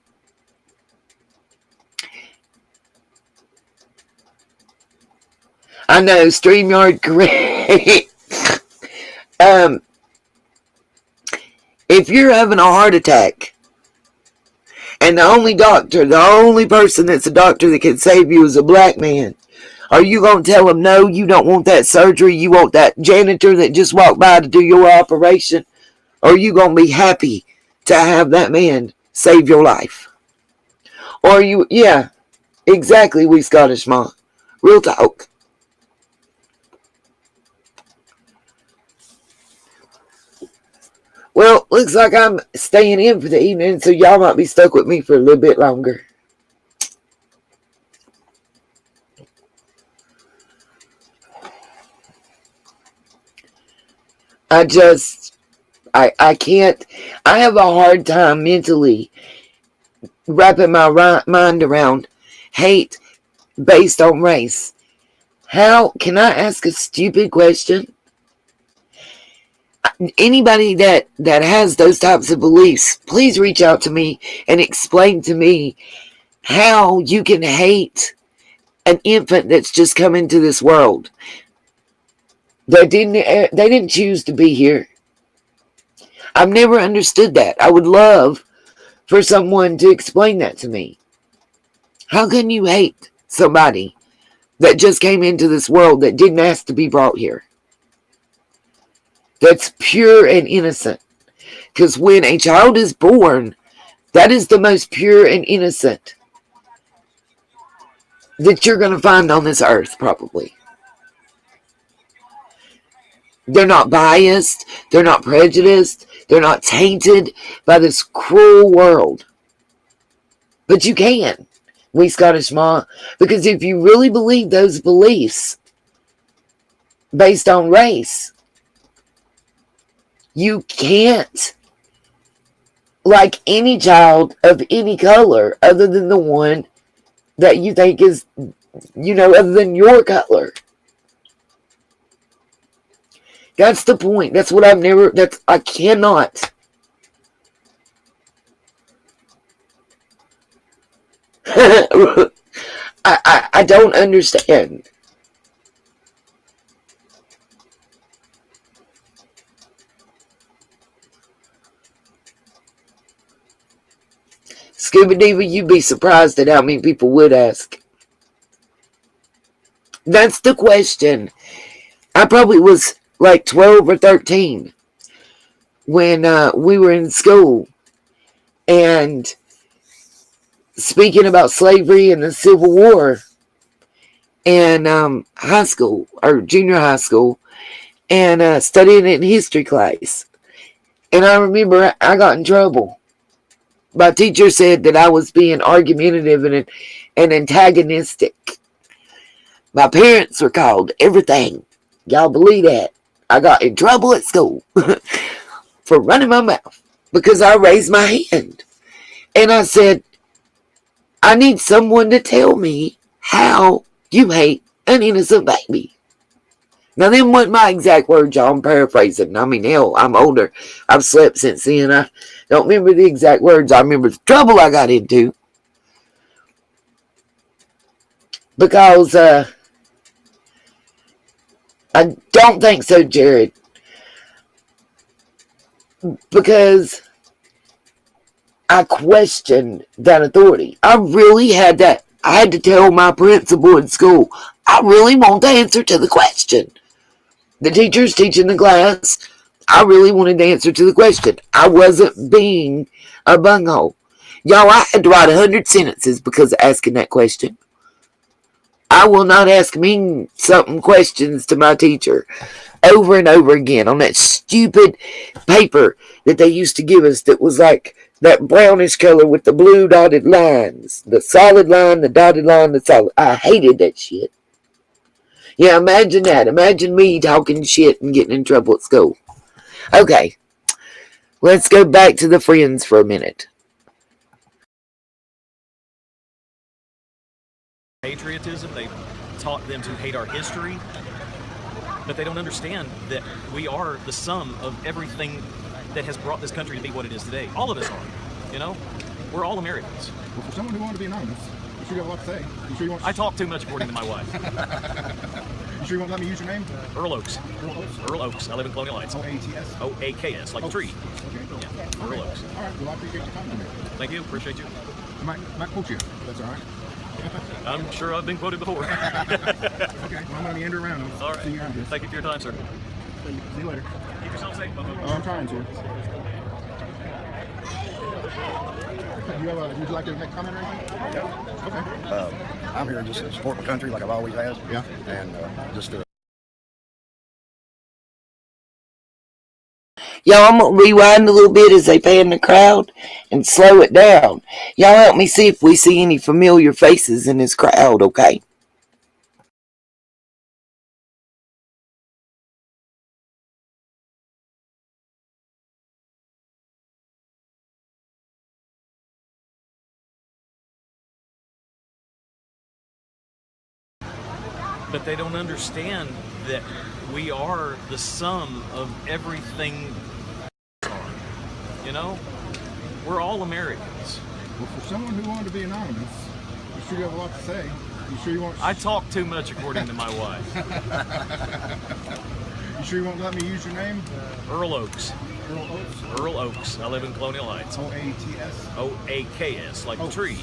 I know, StreamYard correct. If you're having a heart attack, and the only person that's a doctor that can save you is a black man, are you going to tell him, no, you don't want that surgery, you want that janitor that just walked by to do your operation? Or are you going to be happy to have that man save your life. Or you, yeah, exactly, we Scottish Ma. Real talk. Well, looks like I'm staying in for the evening, so y'all might be stuck with me for a little bit longer. I can't, I have a hard time mentally wrapping my mind around hate based on race. How, can I ask a stupid question? Anybody that has those types of beliefs, please reach out to me and explain to me how you can hate an infant that's just come into this world. They didn't choose to be here. I've never understood that. I would love for someone to explain that to me. How can you hate somebody that just came into this world that didn't ask to be brought here? That's pure and innocent. Because when a child is born, that is the most pure and innocent that you're going to find on this earth, probably. They're not biased. They're not prejudiced. They're not tainted by this cruel world. But you can, we Scottish Ma, because if you really believe those beliefs based on race, you can't like any child of any color other than the one that you think is, other than your color. That's the point. That's what I cannot. I don't understand. Scuba Diva, you'd be surprised at how many people would ask. That's the question. I probably was like 12 or 13 when we were in school and speaking about slavery and the Civil War in high school or junior high school and studying it in history class. And I remember I got in trouble. My teacher said that I was being argumentative and antagonistic. My parents were called everything. Y'all believe that? I got in trouble at school for running my mouth because I raised my hand. And I said, I need someone to tell me how you hate an innocent baby. Now, them weren't my exact words, y'all. I'm paraphrasing. I mean, hell, I'm older. I've slept since then. I don't remember the exact words. I remember the trouble I got into. Because, I don't think so, Jared. Because I questioned that authority. I really had that. I had to tell my principal in school, I really want the answer to the question. The teacher's teaching the class. I really wanted the answer to the question. I wasn't being a bunghole. Y'all, I had to write 100 sentences because of asking that question. I will not ask me something questions to my teacher over and over again on that stupid paper that they used to give us that was like that brownish color with the blue dotted lines. The solid line, the dotted line, the solid. I hated that shit. Yeah, imagine that. Imagine me talking shit and getting in trouble at school. Okay, let's go back to the friends for a minute. Patriotism, they've taught them to hate our history, but they don't understand that we are the sum of everything that has brought this country to be what it is today. All of us are, we're all Americans. Well, for someone who wanted to be anonymous, you sure you have a lot to say? You sure you want... I talk too much according to my wife. You sure you won't let me use your name? Earl Oaks. Earl Oaks? Earl Oaks. I live in Colonial Heights. O-A-T-S? O-A-K-S, like a tree. Okay. Yeah, Earl Oaks. All right, well, I appreciate your comment. Thank you, appreciate you. I might quote you, if that's all right. I'm sure I've been quoted before. Okay, well, I'm going to meander around. All right. Thank you for your time, sir. See you later. Keep yourself safe. Oh, I'm trying to. Would you like to make a comment or anything? Yeah. Okay. I'm here just to support my country like I've always has. Yeah. And just to. Y'all, I'm going to rewind a little bit as they pan the crowd and slow it down. Y'all help me see if we see any familiar faces in this crowd, okay? But they don't understand that we are the sum of everything. You know, we're all Americans. Well, for someone who wanted to be anonymous, you sure you have a lot to say. You sure you won't? I talk too much, according to my wife. You sure you won't let me use your name? Earl Oaks. Earl Oaks? Earl Oaks. I live in Colonial Heights. O-A-T-S? O-A-K-S, like the tree.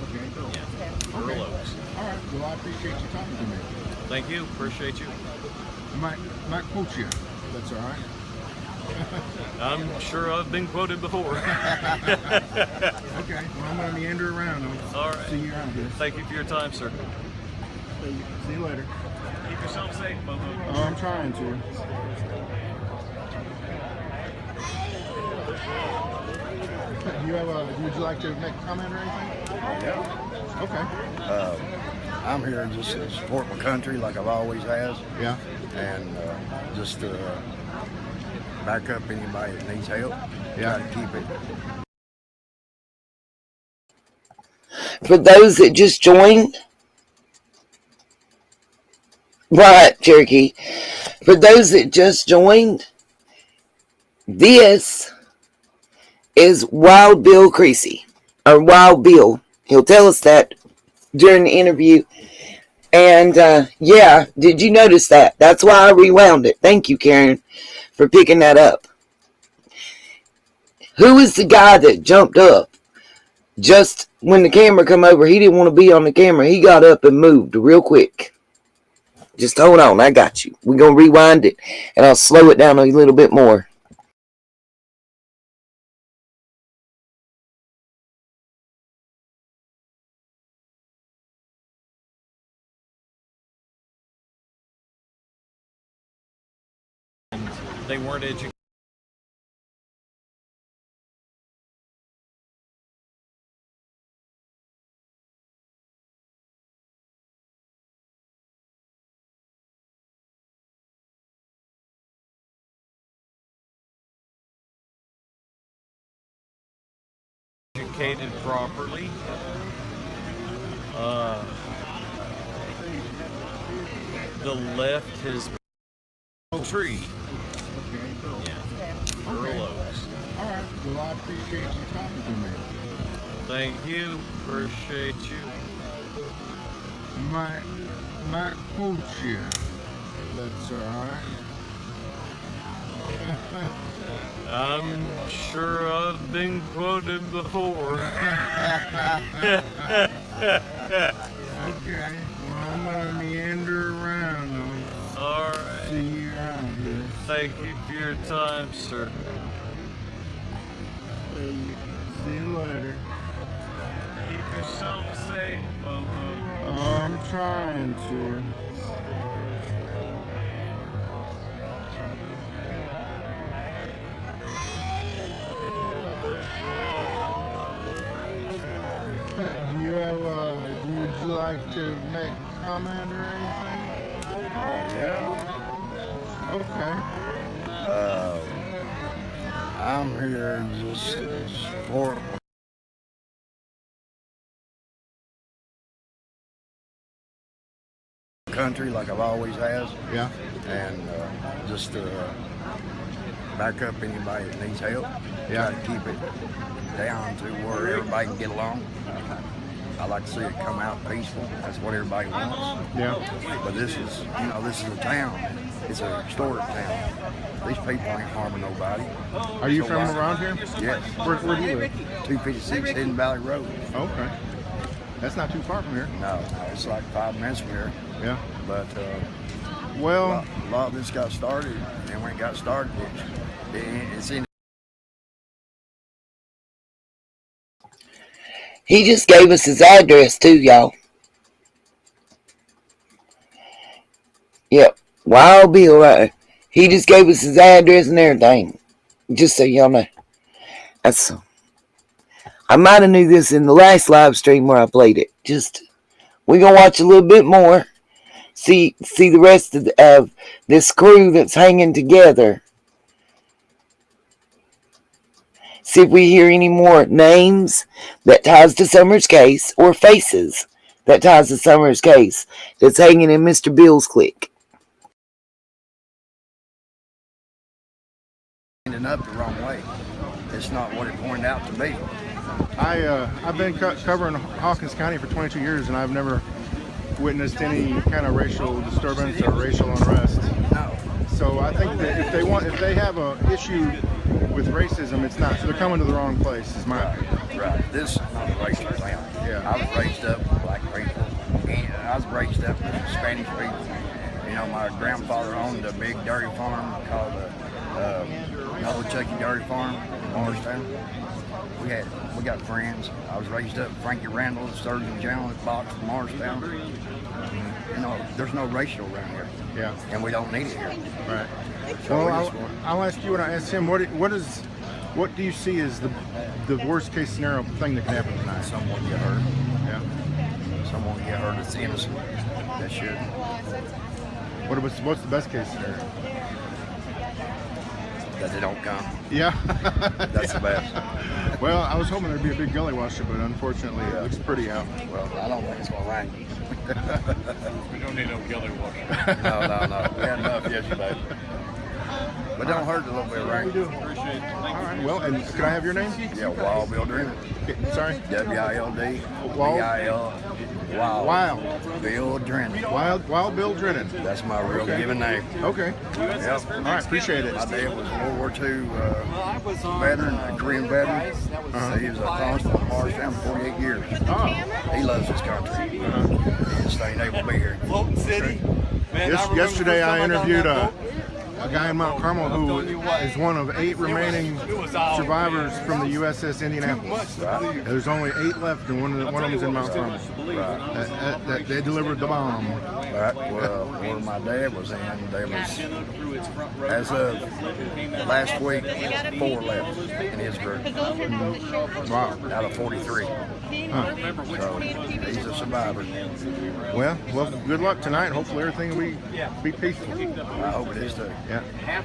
Okay. Yeah. Earl Oaks. All right. Well, I appreciate you talking to me. Thank you. Appreciate you. Might quote you. That's all right. I'm sure I've been quoted before. Okay. Well, I'm going to meander around. All right. See you around here. Thank you for your time, sir. See you later. Keep yourself safe, Bobo. Oh, I'm trying to. Would you like to make a comment or anything? Yeah. Okay. I'm here just to support my country like I've always has. Yeah. And just to back up anybody that needs help. Yeah. Try to keep it. For those that just joined, right, Cherokee. For those that just joined, this is Wild Bill Creasy, or Wild Bill. He'll tell us that during the interview. And yeah, did you notice that? That's why I rewound it. Thank you, Karen, for picking that up. Who is the guy that jumped up just when the camera come over? He didn't want to be on the camera. He got up and moved real quick. Just hold on, I got you. We're going to rewind it, and I'll slow it down a little bit more. They weren't educated. Educated properly. The left has tree. Yeah. Earl Oaks. All right. Well, I appreciate you talking to me. Thank you. Appreciate you. Might quote you. That's all right. I'm sure I've been quoted before. Okay. Well, I'm gonna meander around. All right. See you around here. Thank you for your time, sir. See you later. Keep yourself safe, Bobo. Oh, I'm trying to. Would you like to make a comment or anything? Yeah. Okay. I'm here just to support my country like I've always has. Yeah. And just to back up anybody that needs help. Yeah. Try to keep it down to where everybody can get along. I like to see it come out peaceful. That's what everybody wants. Yeah. But this is a town. It's a historic town. These people ain't harming nobody. Are you from around here? Yes. Where do you live? 256 Hidden Valley Road. Okay. That's not too far from here. No, it's like 5 minutes from here. Yeah. But well, a lot of this got started, and when it got started, it's in. He just gave us his address too, y'all. Yep. Wild Bill, right? He just gave us his address and everything. Just so y'all know. That's. I might have knew this in the last live stream where I played it. We're gonna watch a little bit more. See the rest of this crew that's hanging together. See if we hear any more names that ties to Summer's case or faces that ties to Summer's case that's hanging in Mr. Bill's clique. Ending up the wrong way. It's not what it pointed out to be. I've been covering Hawkins County for 22 years, and I've never witnessed any kind of racial disturbance or racial unrest. No. So I think that if they have an issue with racism, it's not. So they're coming to the wrong place. Is my opinion. Right. This is not a racial town. Yeah. I was raised up with black people, and I was raised up with Spanish people. You know, my grandfather owned a big dairy farm called the Old Chucky Dairy Farm in Morristown. We got friends. I was raised up Frankie Randall, Surgeon General at Box from Morristown. You know, there's no racial around here. Yeah. And we don't need it here. Right. So Well, I'll ask you and I asked him. What do you see as the worst case scenario thing that can happen tonight? Someone get hurt. Yeah. Someone get hurt that's innocent. That should. What's the best case scenario? That they don't come. Yeah. That's the best. Well, I was hoping there'd be a big gully washer, but unfortunately it looks pretty out. Well, I don't think it's going to rain. We don't need no gully water. No. We had enough yesterday. But don't hurt a little bit of rain. Appreciate it. All right. Well, and could I have your name? Yeah, Wild Bill Dreamin'. Sorry? W-I-L-D. Wild? B-I-L. Wild. Bill Drennan. Wild Bill Drennan. That's my real given name. Okay. Yep. All right. Appreciate it. My dad was a World War II veteran, a Korean veteran. He was a constable in Morristown for 48 years. Oh. He loves his country. He just ain't able to be here. Yesterday I interviewed a guy in Mount Carmel who is one of 8 remaining survivors from the USS Indianapolis. Right. There's only 8 left, and one of them's in Mount Carmel. That they delivered the bomb. Right. Well, where my dad was in, there was, as of last week, 4 left in his group. Wow. Out of 43. Huh. So he's a survivor. Well, good luck tonight. Hopefully everything will be peaceful. I hope it is too. Yeah.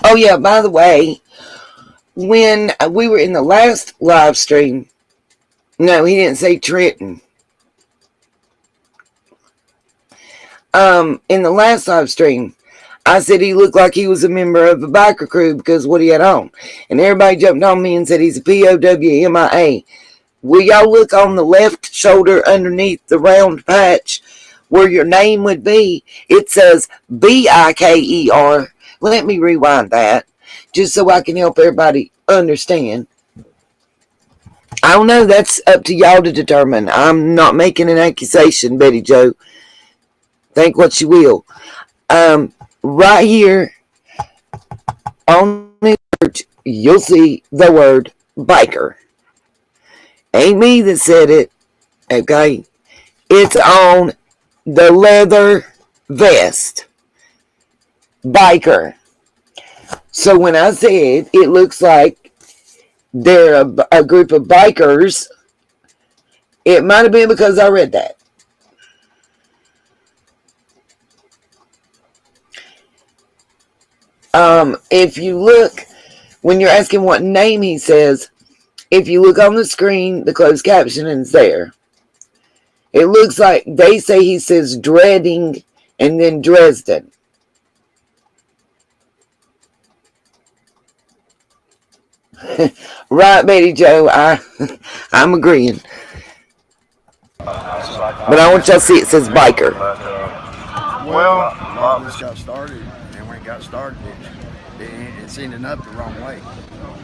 Oh yeah, by the way, when we were in the last live stream, no, he didn't say Trenton. In the last live stream, I said he looked like he was a member of a biker crew because what he had on. And everybody jumped on me and said he's a POW MIA. Will y'all look on the left shoulder underneath the round patch where your name would be? It says BIKER. Let me rewind that just so I can help everybody understand. I don't know. That's up to y'all to determine. I'm not making an accusation, Betty Joe. Think what you will. Right here on the church, you'll see the word biker. Ain't me that said it. Okay. It's on the leather vest. Biker. So when I said it looks like they're a group of bikers, it might have been because I read that. If you look, when you're asking what name he says, if you look on the screen, the closed caption is there. It looks like they say he says Dreading and then Dresden. Right, Betty Joe, I'm agreeing. But I want y'all to see it says biker. Well, a lot of this got started, and when it got started, it's ending up the wrong way.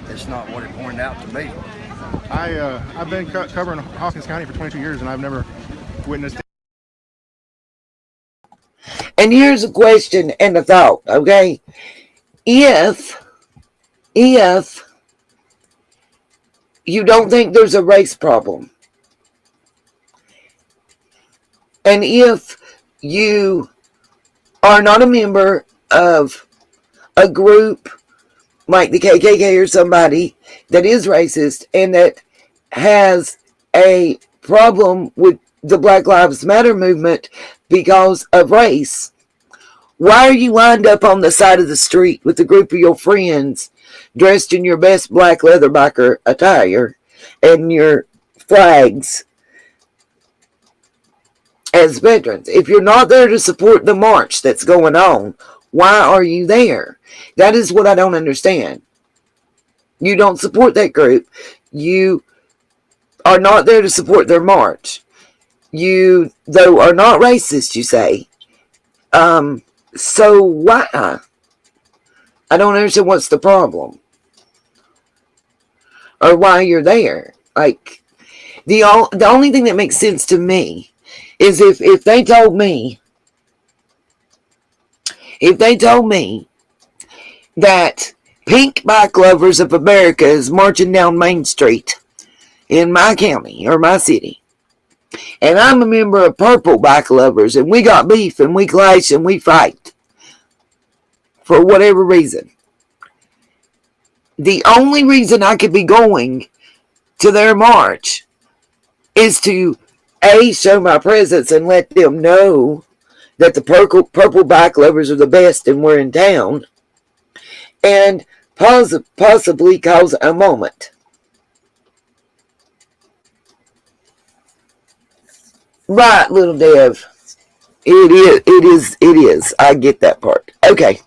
It's not what it pointed out to be. I've been covering Hawkins County for 22 years, and I've never witnessed it. And here's a question and a thought, okay? If You don't think there's a race problem. And if you are not a member of a group like the KKK or somebody that is racist and that has a problem with the Black Lives Matter movement because of race, why are you lined up on the side of the street with a group of your friends dressed in your best black leather biker attire and your flags as veterans? If you're not there to support the march that's going on, why are you there? That is what I don't understand. You don't support that group. You are not there to support their march. You, though, are not racist, you say. So why? I don't understand what's the problem. Or why you're there. Like, the only thing that makes sense to me is if they told me that Pink Bike Lovers of America is marching down Main Street in my county or my city, and I'm a member of Purple Bike Lovers, and we got beef and we clash and we fight for whatever reason, the only reason I could be going to their march is to show my presence and let them know that the purple bike lovers are the best and we're in town, and possibly cause a moment. Right, little Dev. It is. I get that part. Okay.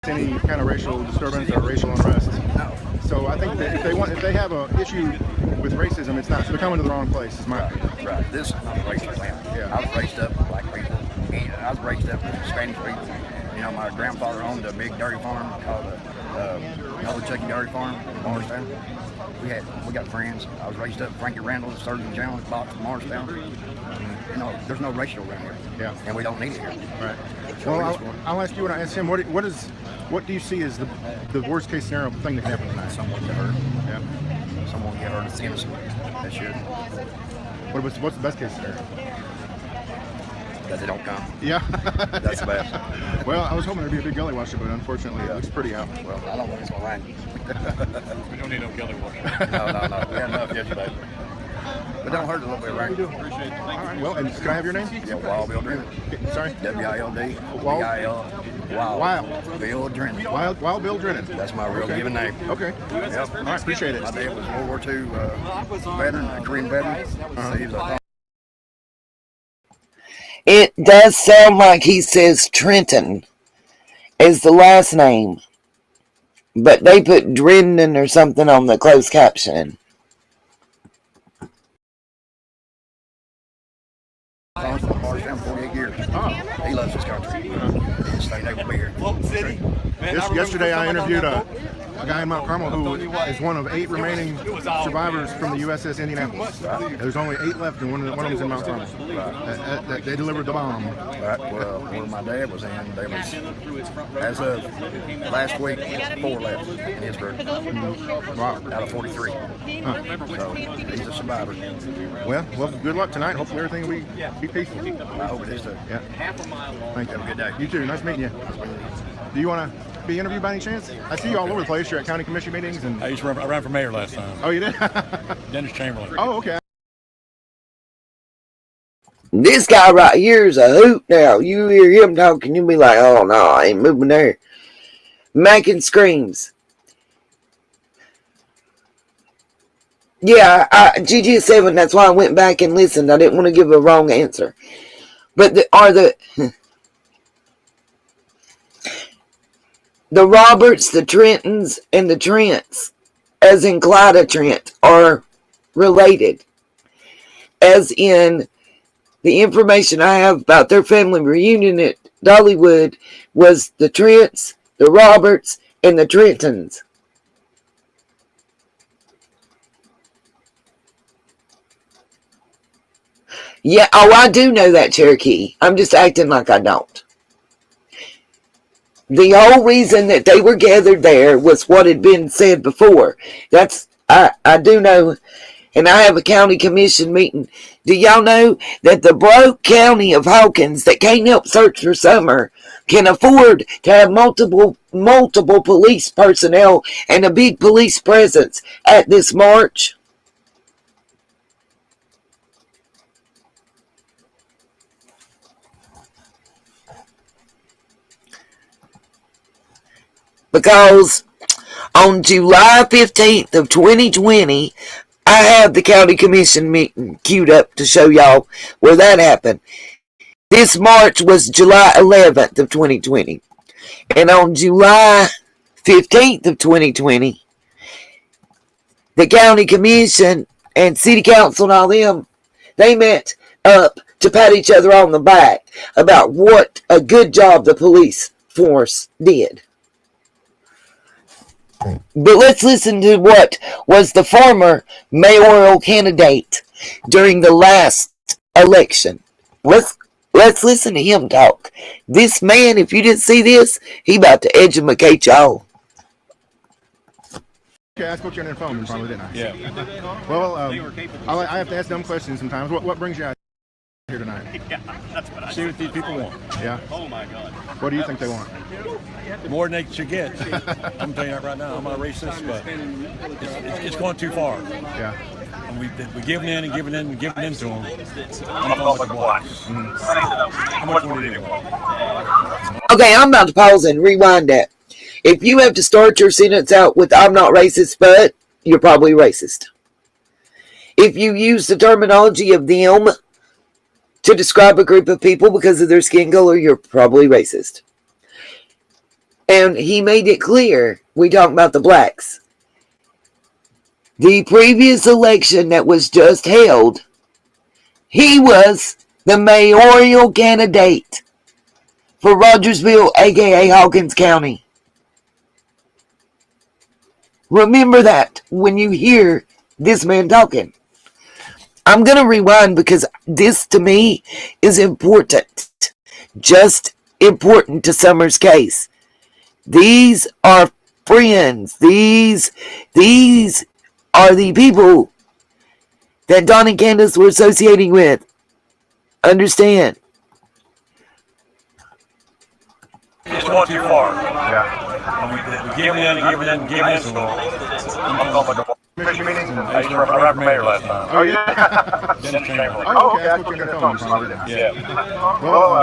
Any kind of racial disturbance or racial unrest. No. So I think that if they have an issue with racism, they're coming to the wrong place. Is my opinion. Right. This is not a racist family. Yeah. I was raised up with black people, and I was raised up with Spanish people. You know, my grandfather owned a big dairy farm called Another Chucky Dairy Farm in Morristown. We got friends. I was raised up Frankie Randall, Surgeon General, bought from Morristown. You know, there's no racial around here. Yeah. And we don't need it here. Right. Well, I'll ask you when I ask him. What do you see as the worst case scenario thing that can happen tonight? Someone get hurt. Yeah. Someone get hurt. It's innocent. That should. What's the best case scenario? That they don't come. Yeah. That's the best. Well, I was hoping there'd be a big gully washer, but unfortunately it looks pretty out. Well, I don't think it's gonna rain. We don't need no gully washer. No. We had enough yesterday. But don't hurt a little bit of rain. Appreciate it. All right. Well, and can I have your name? Yeah, Wild Bill Drennan. Sorry? W-I-L-D. Wild? B-I-L. Wild. Bill Drennan. Wild Bill Drennan. That's my real given name. Okay. Yep. All right, appreciate it. My dad was World War II veteran, a Korean veteran. So he was a It does sound like he says Trenton is the last name, but they put Drennan or something on the closed caption. from Morristown, 48 years. Oh. He loves his country. He's staying able to be here. City. Yesterday I interviewed a guy in Mount Carmel who is one of 8 remaining survivors from the USS Indianapolis. There's only 8 left, and one of them's in Mount Carmel. They delivered the bomb. Right. Well, where my dad was in, there was, as of last week, 4 left in his group. Wow. Out of 43. So he's a survivor. Well, good luck tonight. Hopefully everything will be peaceful. I hope it is too. Yeah. Thank you. Have a good day. You too. Nice meeting you. Do you want to be interviewed by any chance? I see you all over the place. You're at county commission meetings. And I ran for mayor last time. Oh, you did? Dennis Chamberlain. Oh, okay. This guy right here is a hoot now. You hear him talking, you'll be like, oh no, I ain't moving there. Making screams. Yeah, GG7, that's why I went back and listened. I didn't want to give a wrong answer. But the Roberts, the Trentons, and the Trents, as in Clyda Trent, are related. As in, the information I have about their family reunion at Dollywood was the Trents, the Roberts, and the Trentons. Yeah, oh, I do know that, Cherokee. I'm just acting like I don't. The whole reason that they were gathered there was what had been said before. I do know, and I have a county commission meeting. Do y'all know that the broke county of Hawkins that can't help search for summer can afford to have multiple police personnel and a big police presence at this march? Because on July 15th of 2020, I have the county commission meeting queued up to show y'all where that happened. This March was July 11th of 2020. And on July 15th of 2020, the county commission and city council and all them, they met up to pat each other on the back about what a good job the police force did. But let's listen to what was the former mayoral candidate during the last election. Let's listen to him talk. This man, if you didn't see this, he about to educate y'all. Okay, I spoke to you on your phone probably, didn't I? Yeah. Well, I have to ask dumb questions sometimes. What brings you out here tonight? Yeah, that's what see what these people want. Yeah. Oh my God. What do you think they want? More than they should get. I'm telling you that right now. I'm not racist, but it's going too far. Yeah. And we're giving in and giving in and giving in to them. I'm talking like a block. How much more do you want? Okay, I'm about to pause and rewind that. If you have to start your sentence out with "I'm not racist, but," you're probably racist. If you use the terminology of them to describe a group of people because of their skin color, you're probably racist. And he made it clear, we talk about the blacks. The previous election that was just held, he was the mayoral candidate for Rogersville, aka Hawkins County. Remember that when you hear this man talking. I'm going to rewind because this to me is important. Just important to Summer's case. These are friends. These are the people that Don and Candace were associating with. Understand? It's going too far. Yeah. We're giving in and giving in to them. I'm talking like a commission meetings, and I used to run for mayor last time. Oh, yeah? Dennis Chamberlain. Oh, okay, I spoke to you on your phone probably, didn't I? Yeah. Well,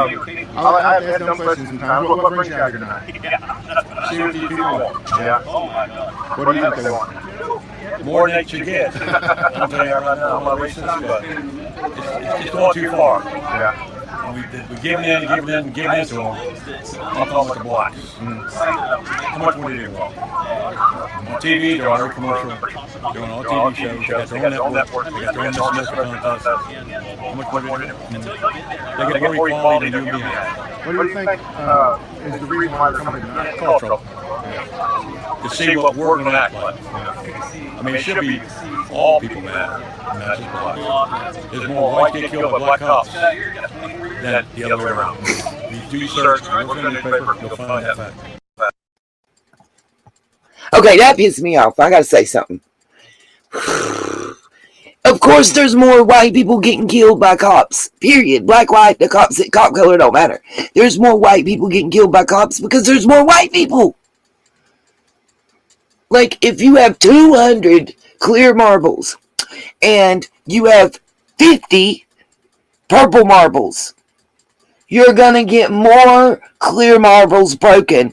I have to ask dumb questions sometimes. What brings you out here tonight? Yeah. See what these people want. Yeah. Oh my God. What do you think they want? More than they should get. I'm telling you right now, I'm not racist, but it's going too far. Yeah. We're giving in and giving in to them. I'm talking like a block. How much more do you want? On TV, they're already commercial. They're on all TV shows. They got their own network. They got their own dismissal contest. How much more do you want? They get more equality than you and me have. What do you think is the reason why they're coming tonight? Cultural. To see what we're going to act like. I mean, it should be all people matter, not just black. There's more white get killed by black cops than the other way around. You do search, look in the newspaper, you'll find that fact. Okay, that pissed me off. I gotta say something. Of course, there's more white people getting killed by cops. Period. Black, white, the cop color don't matter. There's more white people getting killed by cops because there's more white people. Like, if you have 200 clear marbles and you have 50 purple marbles, you're gonna get more clear marbles broken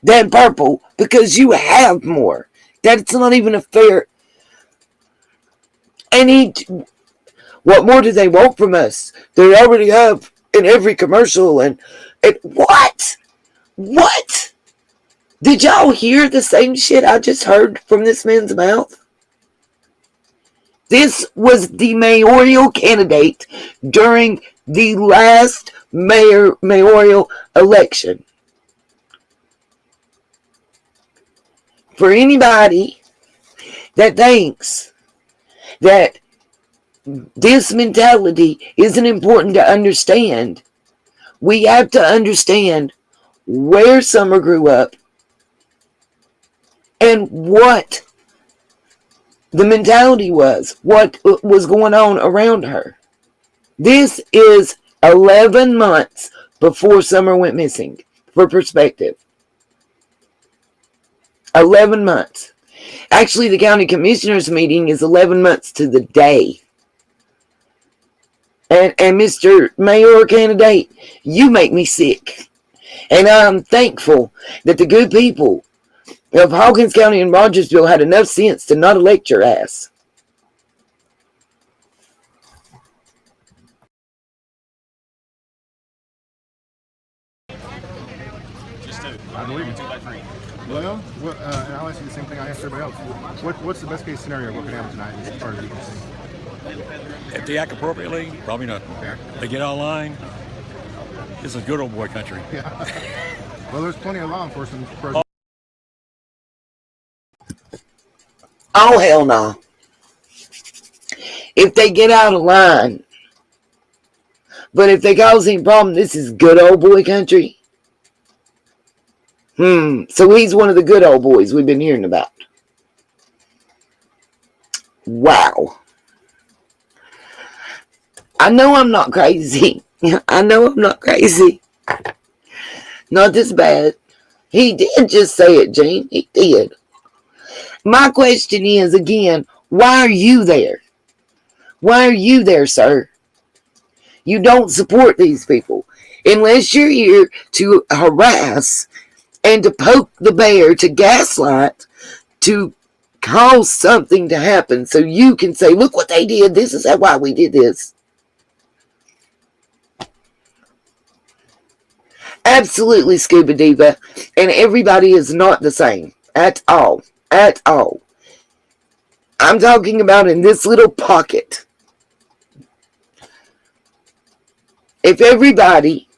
than purple because you have more. That's not even a fair. What more do they want from us? They already have in every commercial and what? What? Did y'all hear the same shit I just heard from this man's mouth? This was the mayoral candidate during the last mayoral election. For anybody that thinks that this mentality isn't important to understand. We have to understand where Summer grew up and what the mentality was, what was going on around her. This is 11 months before Summer went missing, for perspective. 11 months. Actually, the county commissioners meeting is 11 months to the day. And Mr. Mayor candidate, you make me sick. And I'm thankful that the good people of Hawkins County and Rogersville had enough sense to not elect your ass. I believe it. Well, and I'll ask you the same thing I asked everybody else. What's the best case scenario what could happen tonight as far as you can see? If they act appropriately, probably not. Okay. They get online. This is good old boy country. Yeah. Well, there's plenty of law enforcement. Oh, hell no. If they get out of line. But if they cause any problem, this is good old boy country. So he's one of the good old boys we've been hearing about. Wow. I know I'm not crazy. I know I'm not crazy. Not this bad. He did just say it, Gene. He did. My question is, again, why are you there? Why are you there, sir? You don't support these people. Unless you're here to harass and to poke the bear, to gaslight, to cause something to happen so you can say, look what they did. This is why we did this. Absolutely, Scuba Diva. And everybody is not the same. At all. At all. I'm talking about in this little pocket. If everybody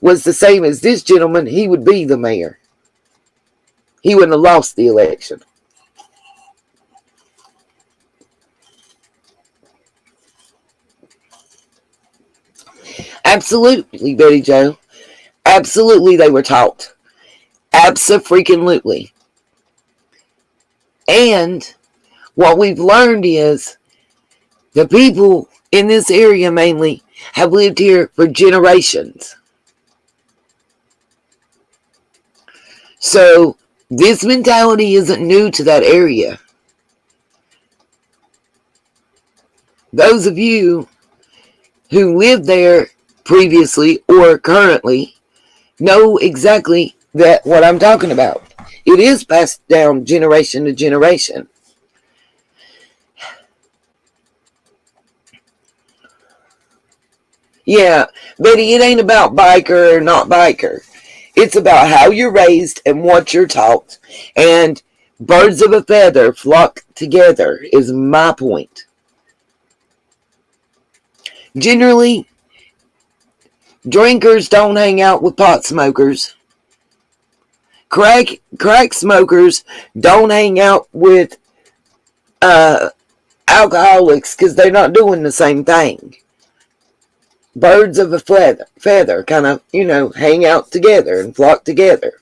was the same as this gentleman, he would be the mayor. He wouldn't have lost the election. Absolutely, Betty Jo. Absolutely, they were taught. Abso-freaking-lutely. And what we've learned is the people in this area mainly have lived here for generations. So this mentality isn't new to that area. Those of you who lived there previously or currently know exactly what I'm talking about. It is passed down generation to generation. Yeah, Betty, it ain't about biker or not biker. It's about how you're raised and what you're taught. And birds of a feather flock together is my point. Generally, drinkers don't hang out with pot smokers. Crack smokers don't hang out with alcoholics because they're not doing the same thing. Birds of a feather kind of, hang out together and flock together.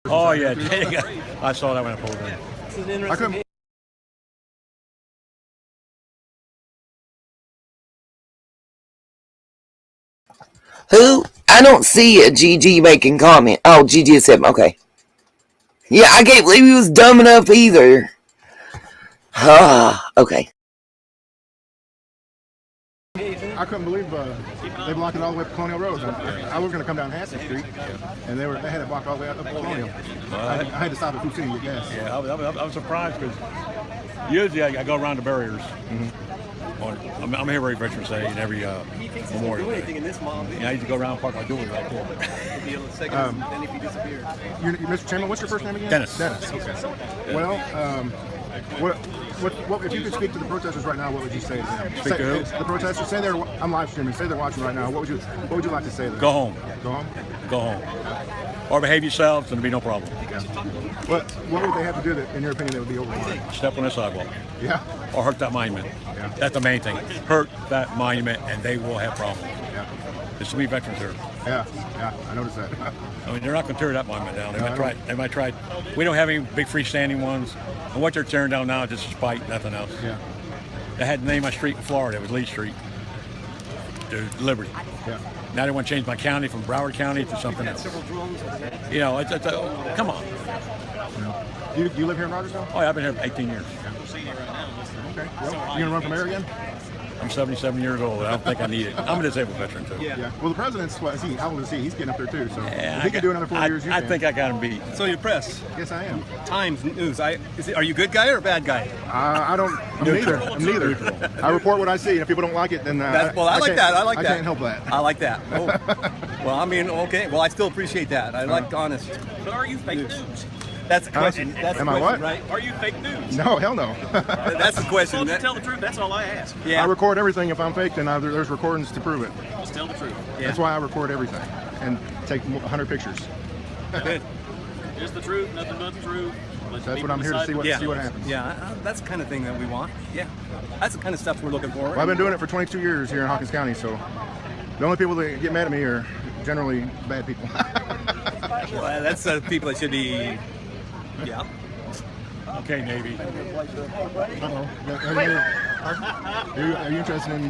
Oh, yeah. I saw that when I pulled in. I couldn't. Who? I don't see a GG making comment. Oh, GG said, okay. Yeah, I can't believe he was dumb enough either. Okay. I couldn't believe they blocked it all the way up Colonial Road. I was going to come down Hanson Street, and they had it blocked all the way up Colonial. I had to stop at Food City to get gas. Yeah, I was surprised because usually I go around the barriers. I'm here every Veterans Day and every Memorial Day. I used to go around and park my dually right there. Mr. Chairman, what's your first name again? Dennis. Okay. Well, What if you could speak to the protesters right now? What would you say to them? Speak to who? The protesters. Say they're. I'm live streaming. Say they're watching right now. What would you like to say to them? Go home. Go home. Go home. Or behave yourselves, and there'll be no problem. Yeah. What would they have to do that, in your opinion, that would be overwhelming? Step on the sidewalk. Yeah. Or hurt that monument. Yeah. That's the main thing. Hurt that monument, and they will have problems. Yeah. There's so many veterans here. Yeah. I noticed that. I mean, they're not going to tear that monument down. They might try. We don't have any big freestanding ones, and what they're tearing down now is just spite, nothing else. Yeah. They had the name of my street in Florida. It was Lee Street to Liberty. Yeah. Now they want to change my county from Broward County to something else. You know, come on. Yeah. You live here in Rogersville? Oh, yeah, I've been here 18 years. Okay. Well, you going to run for mayor again? I'm 77 years old. I don't think I need it. I'm a disabled veteran, too. Yeah. Well, the president's, how old is he? He's getting up there, too. So yeah, if he can do another 4 years, you can. I think I got him beat. So you're press? Yes, I am. Times News. Are you a good guy or a bad guy? I'm neither. I report what I see, and if people don't like it, then I like that. I can't help that. I like that. Oh. Well, I mean, okay. Well, I still appreciate that. I like honest. But are you fake news? That's the question. That's Am the I question, what? right? Are you fake news? No, hell no. That's the question. Well, to tell the truth, that's all I ask. Yeah. I record everything. If I'm fake, then there's recordings to prove it. Just tell the truth. Yeah. That's why I record everything and take 100 pictures. Good. Just the truth, nothing but the truth. That's what I'm here to see what happens. Yeah, that's the kind of thing that we want. Yeah. That's the kind of stuff we're looking for. Well, I've been doing it for 22 years here in Hawkins County, so the only people that get mad at me are generally bad people. Well, that's the people that should be. Yeah. Okay, Navy. Uh-oh. Are you interested in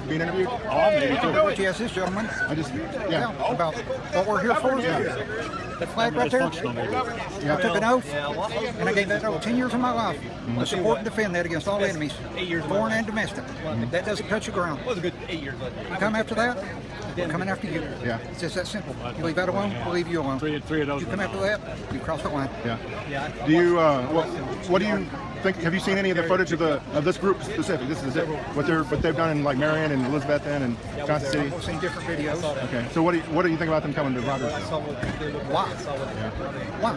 being interviewed? Oh, I'm Navy too. Yes, this gentleman. About what we're here for. That flag right there. I took an oath, and I gave that oath 10 years of my life to support and defend that against all enemies, foreign and domestic. That doesn't touch the ground. Was a good 8 years. You come after that, we're coming after you. Yeah. It's just that simple. You leave that alone, we'll leave you alone. Three of those. You come after that, you cross the line. Yeah. Do you? What do you think? Have you seen any of the footage of this group specific? This is it. What they've done in like Marion and Elizabethton and Johnson City. I've seen different videos. Okay. So what do you think about them coming to Rogersville? Why? Why?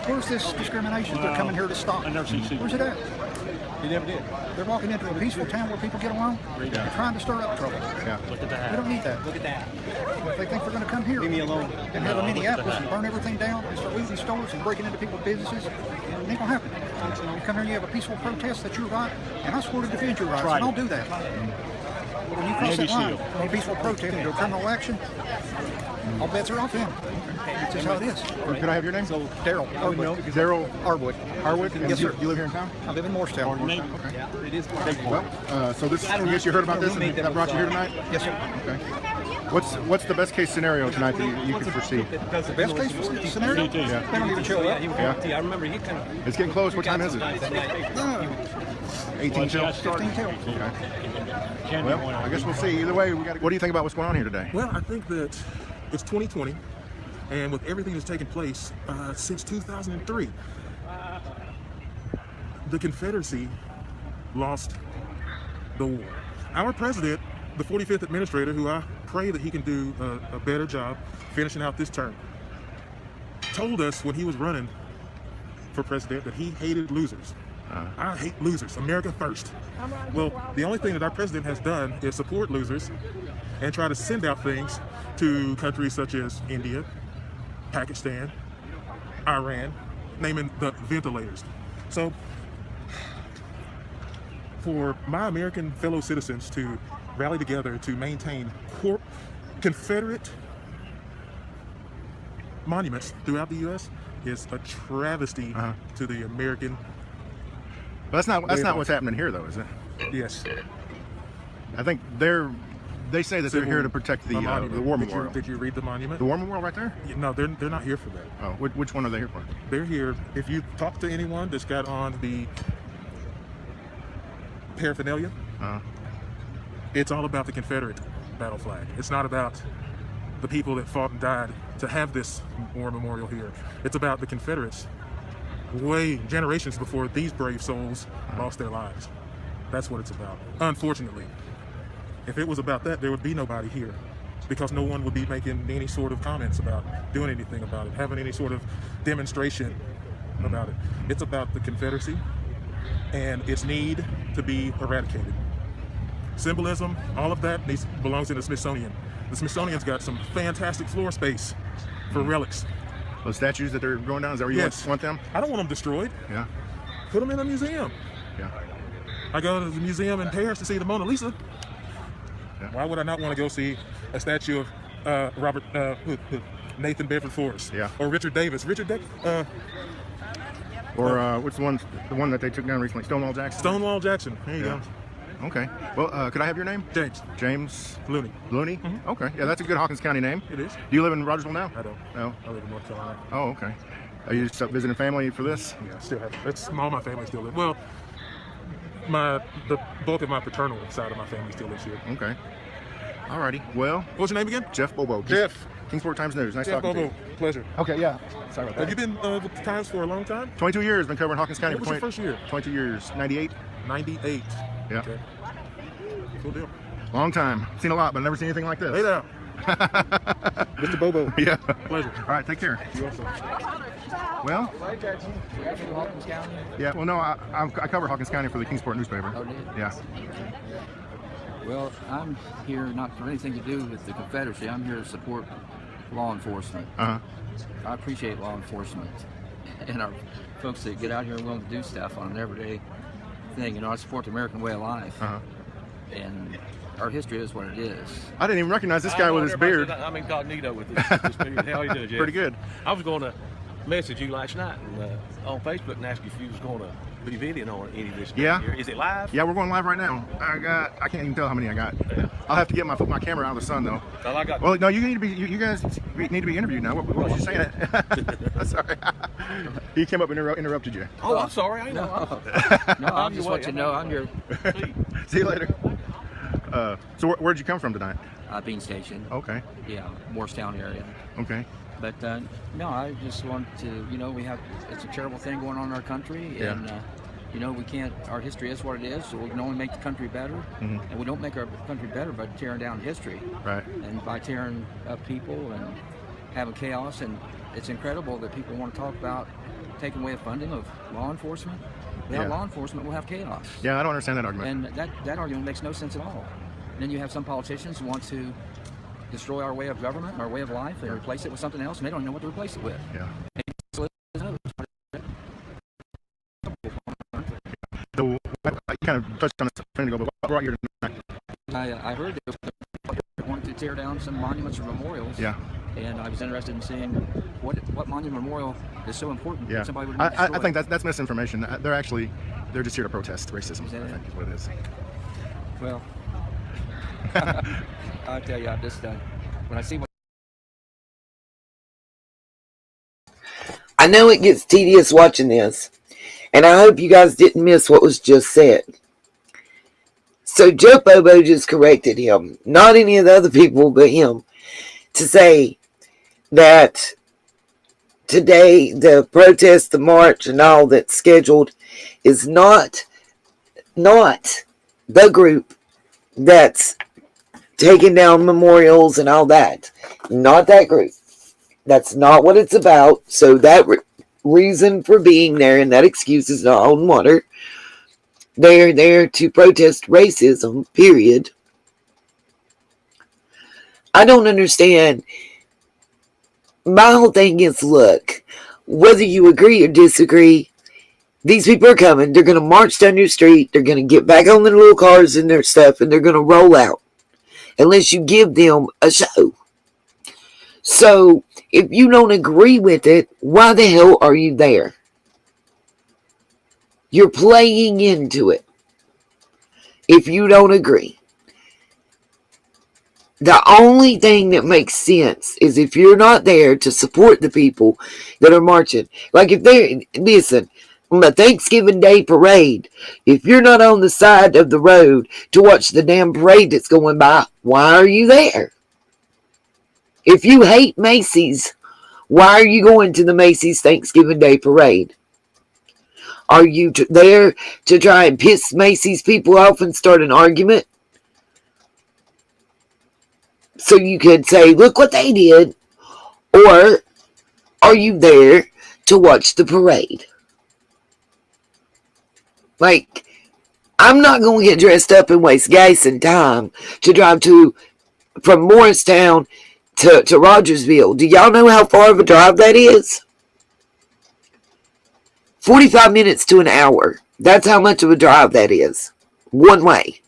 Where's this discrimination? They're coming here to stop. Where's it at? You never did. They're walking into a peaceful town where people get along. They're trying to stir up trouble. Yeah. Look at that. We don't need that. Look at that. If they think they're going to come here Leave me alone. and have a Minneapolis and burn everything down and start losing stores and breaking into people's businesses, it ain't going to happen. You come here and you have a peaceful protest, that's your right, and I swore to defend your rights, and I'll do that. When you cross that line from a peaceful protest into a criminal action, all bets are off then. That's just how it is. Could I have your name? Daryl. Daryl Harwood. Harwood? Yes, sir. You live here in town? I live in Morristown. Okay. Yeah, it is. Well, so this, I guess you heard about this and that brought you here tonight? Yes, sir. Okay. What's the best case scenario tonight that you could foresee? The best case scenario? Yeah. They don't even show up. Yeah. I remember he kind of. It's getting close. What time is it? 18 till? 15 till. Okay. Well, I guess we'll see. Either way, what do you think about what's going on here today? Well, I think that it's 2020, and with everything that's taken place since 2003, the Confederacy lost the war. Our president, the 45th administrator, who I pray that he can do a better job finishing out this term, told us when he was running for president that he hated losers. I hate losers. America first. Well, the only thing that our president has done is support losers and try to send out things to countries such as India, Pakistan, Iran, naming the ventilators. So, for my American fellow citizens to rally together to maintain Confederate monuments throughout the U.S. is a travesty to the American. But that's not what's happening here, though, is it? Yes. I think they say that they're here to protect the war memorial. Did you read the monument? The war memorial right there? No, they're not here for that. Oh, which one are they here for? They're here. If you talk to anyone that's got on the paraphernalia, it's all about the Confederate battle flag. It's not about the people that fought and died to have this war memorial here. It's about the Confederates generations before these brave souls lost their lives. That's what it's about. Unfortunately, if it was about that, there would be nobody here, because no one would be making any sort of comments about doing anything about it, having any sort of demonstration about it. It's about the Confederacy and its need to be eradicated. Symbolism, all of that belongs in the Smithsonian. The Smithsonian's got some fantastic floor space for relics. Those statues that they're going down, is that where you want them? I don't want them destroyed. Yeah. Put them in a museum. Yeah. I go to the museum in Paris to see the Mona Lisa. Yeah. Why would I not want to go see a statue of Nathan Bedford Forrest? Yeah. Or Richard Davis. What's the one that they took down recently? Stonewall Jackson? Stonewall Jackson. There you go. Okay. Well, could I have your name? James. James Looney. Looney? Mm-hmm. Okay. Yeah, that's a good Hawkins County name. It is. Do you live in Rogersville now? I don't. No. I live in North Carolina. Oh, okay. Are you just visiting family for this? Yeah, I still have. All my family still live. Well, the bulk of my paternal side of my family still lives here. Okay. Alrighty. Well. What's your name again? Jeff Bobo. Jeff. Kingsport Times News. Nice Jeff talking Bobo. to you. Pleasure. Okay, yeah. Sorry about that. Have you been with the Times for a long time? 22 years. Been covering Hawkins County. What was your first year? 22 years. 98. 98. Yeah. Okay. Cool deal. Long time. Seen a lot, but never seen anything like this. Hey there. Mr. Bobo. Yeah. Pleasure. All right, take care. You also. Well, yeah, well, no, I cover Hawkins County for the Kingsport newspaper. Oh, did you? Yeah. Well, I'm here not for anything to do with the Confederacy. I'm here to support law enforcement. Uh-huh. I appreciate law enforcement and our folks that get out here and willing to do stuff on an everyday thing. You know, I support the American way of life. Uh-huh. And our history is what it is. I didn't even recognize this guy with his beard. I'm incognito with this beard. How you doing, Jeff? Pretty good. I was going to message you last night on Facebook and ask you if you was going to be videoing on any of this. Yeah. Here. Is it live? Yeah, we're going live right now. I can't even tell how many I got. Yeah. I'll have to get my camera out of the sun though. Well, no, you need to be. You guys need to be interviewed now. What was you saying? Sorry. He came up and interrupted you. Oh, I'm sorry. I know. No, I'll just let you know I'm here. See you later. So where'd you come from tonight? Bean Station. Okay. Yeah, Morristown area. Okay. But no, I just want to, it's a terrible thing going on in our country, and we can't. Our history is what it is. So we can only make the country better, and we don't make our country better by tearing down history, right? And by tearing up people and having chaos. And it's incredible that people want to talk about taking away the funding of law enforcement. Without law enforcement, we'll have chaos. Yeah, I don't understand that argument. And that argument makes no sense at all. And then you have some politicians who want to destroy our way of government, our way of life, and replace it with something else, and they don't know what to replace it with. Yeah. So you kind of touched on this a minute ago, but what brought you tonight? I heard they wanted to tear down some monuments or memorials. Yeah. And I was interested in seeing what monument memorial is so important. Yeah. That somebody would I think that's misinformation. They're just here to protest racism. Is that I think is what it is. Well, I tell you, I just when I see what. I know it gets tedious watching this, and I hope you guys didn't miss what was just said. So Joe Bobo just corrected him, not any of the other people but him, to say that today the protest, the march, and all that's scheduled is not the group that's taking down memorials and all that. Not that group. That's not what it's about. So that reason for being there and that excuse is not holding water. They're there to protest racism, period. I don't understand. My whole thing is, look, whether you agree or disagree, these people are coming. They're going to march down your street. They're going to get back on their little cars and their stuff, and they're going to roll out unless you give them a show. So if you don't agree with it, why the hell are you there? You're playing into it. If you don't agree. The only thing that makes sense is if you're not there to support the people that are marching. Like if they're, listen, on the Thanksgiving Day parade, if you're not on the side of the road to watch the damn parade that's going by, why are you there? If you hate Macy's, why are you going to the Macy's Thanksgiving Day parade? Are you there to try and piss Macy's people off and start an argument? So you could say, look what they did. Or are you there to watch the parade? Like, I'm not going to get dressed up and waste gas and time to drive from Morristown to Rogersville. Do y'all know how far of a drive that is? 45 minutes to an hour. That's how much of a drive that is. One way.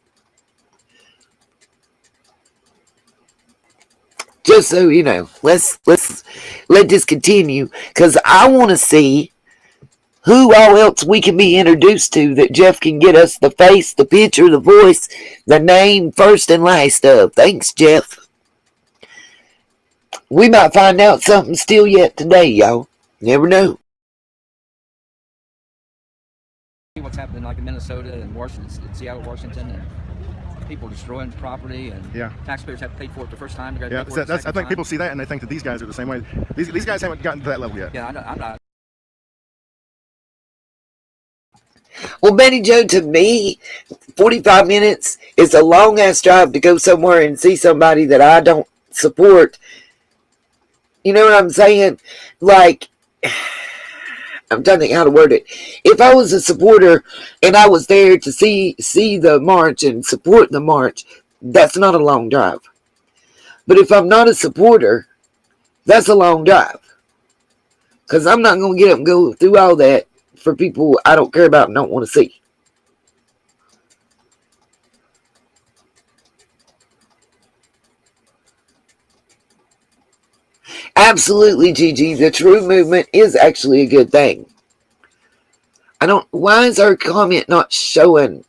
Just so you know, let's let this continue, because I want to see who all else we can be introduced to that Jeff can get us the face, the picture, the voice, the name, first and last of. Thanks, Jeff. We might find out something still yet today, y'all. Never know. What's happening like in Minnesota and Washington, Seattle, Washington, and people destroying property, and taxpayers have to pay for it the first time. Yeah, I think people see that and they think that these guys are the same way. These guys haven't gotten to that level yet. Yeah, I'm not. Well, Betty Joe, to me, 45 minutes is a long-ass drive to go somewhere and see somebody that I don't support. You know what I'm saying? Like, I'm trying to think how to word it. If I was a supporter and I was there to see the march and support the march, that's not a long drive. But if I'm not a supporter, that's a long drive. Because I'm not going to get up and go through all that for people I don't care about and don't want to see. Absolutely, Gigi. The true movement is actually a good thing. Why is our comment not showing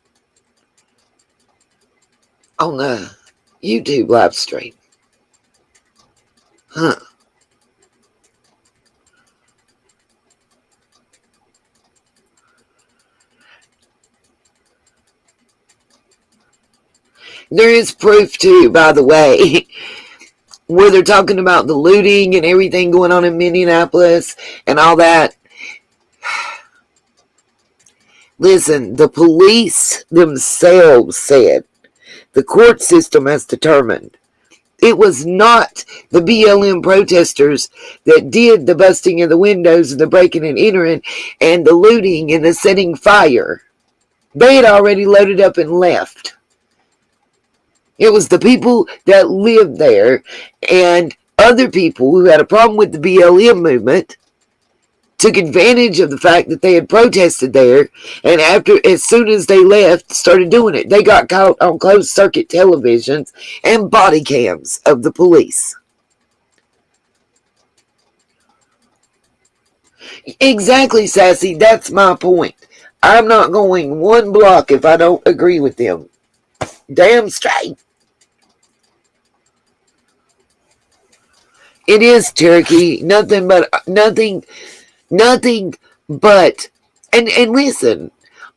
on the YouTube live stream? Huh. There is proof too, by the way, where they're talking about the looting and everything going on in Minneapolis and all that. Listen, the police themselves said the court system has determined it was not the BLM protesters that did the busting of the windows and the breaking and entering and the looting and the setting fire. They had already loaded up and left. It was the people that lived there and other people who had a problem with the BLM movement took advantage of the fact that they had protested there, and as soon as they left, started doing it. They got caught on closed circuit televisions and body cams of the police. Exactly, Sassy. That's my point. I'm not going one block if I don't agree with them. Damn straight. It is, Cherokee. Nothing but, and listen,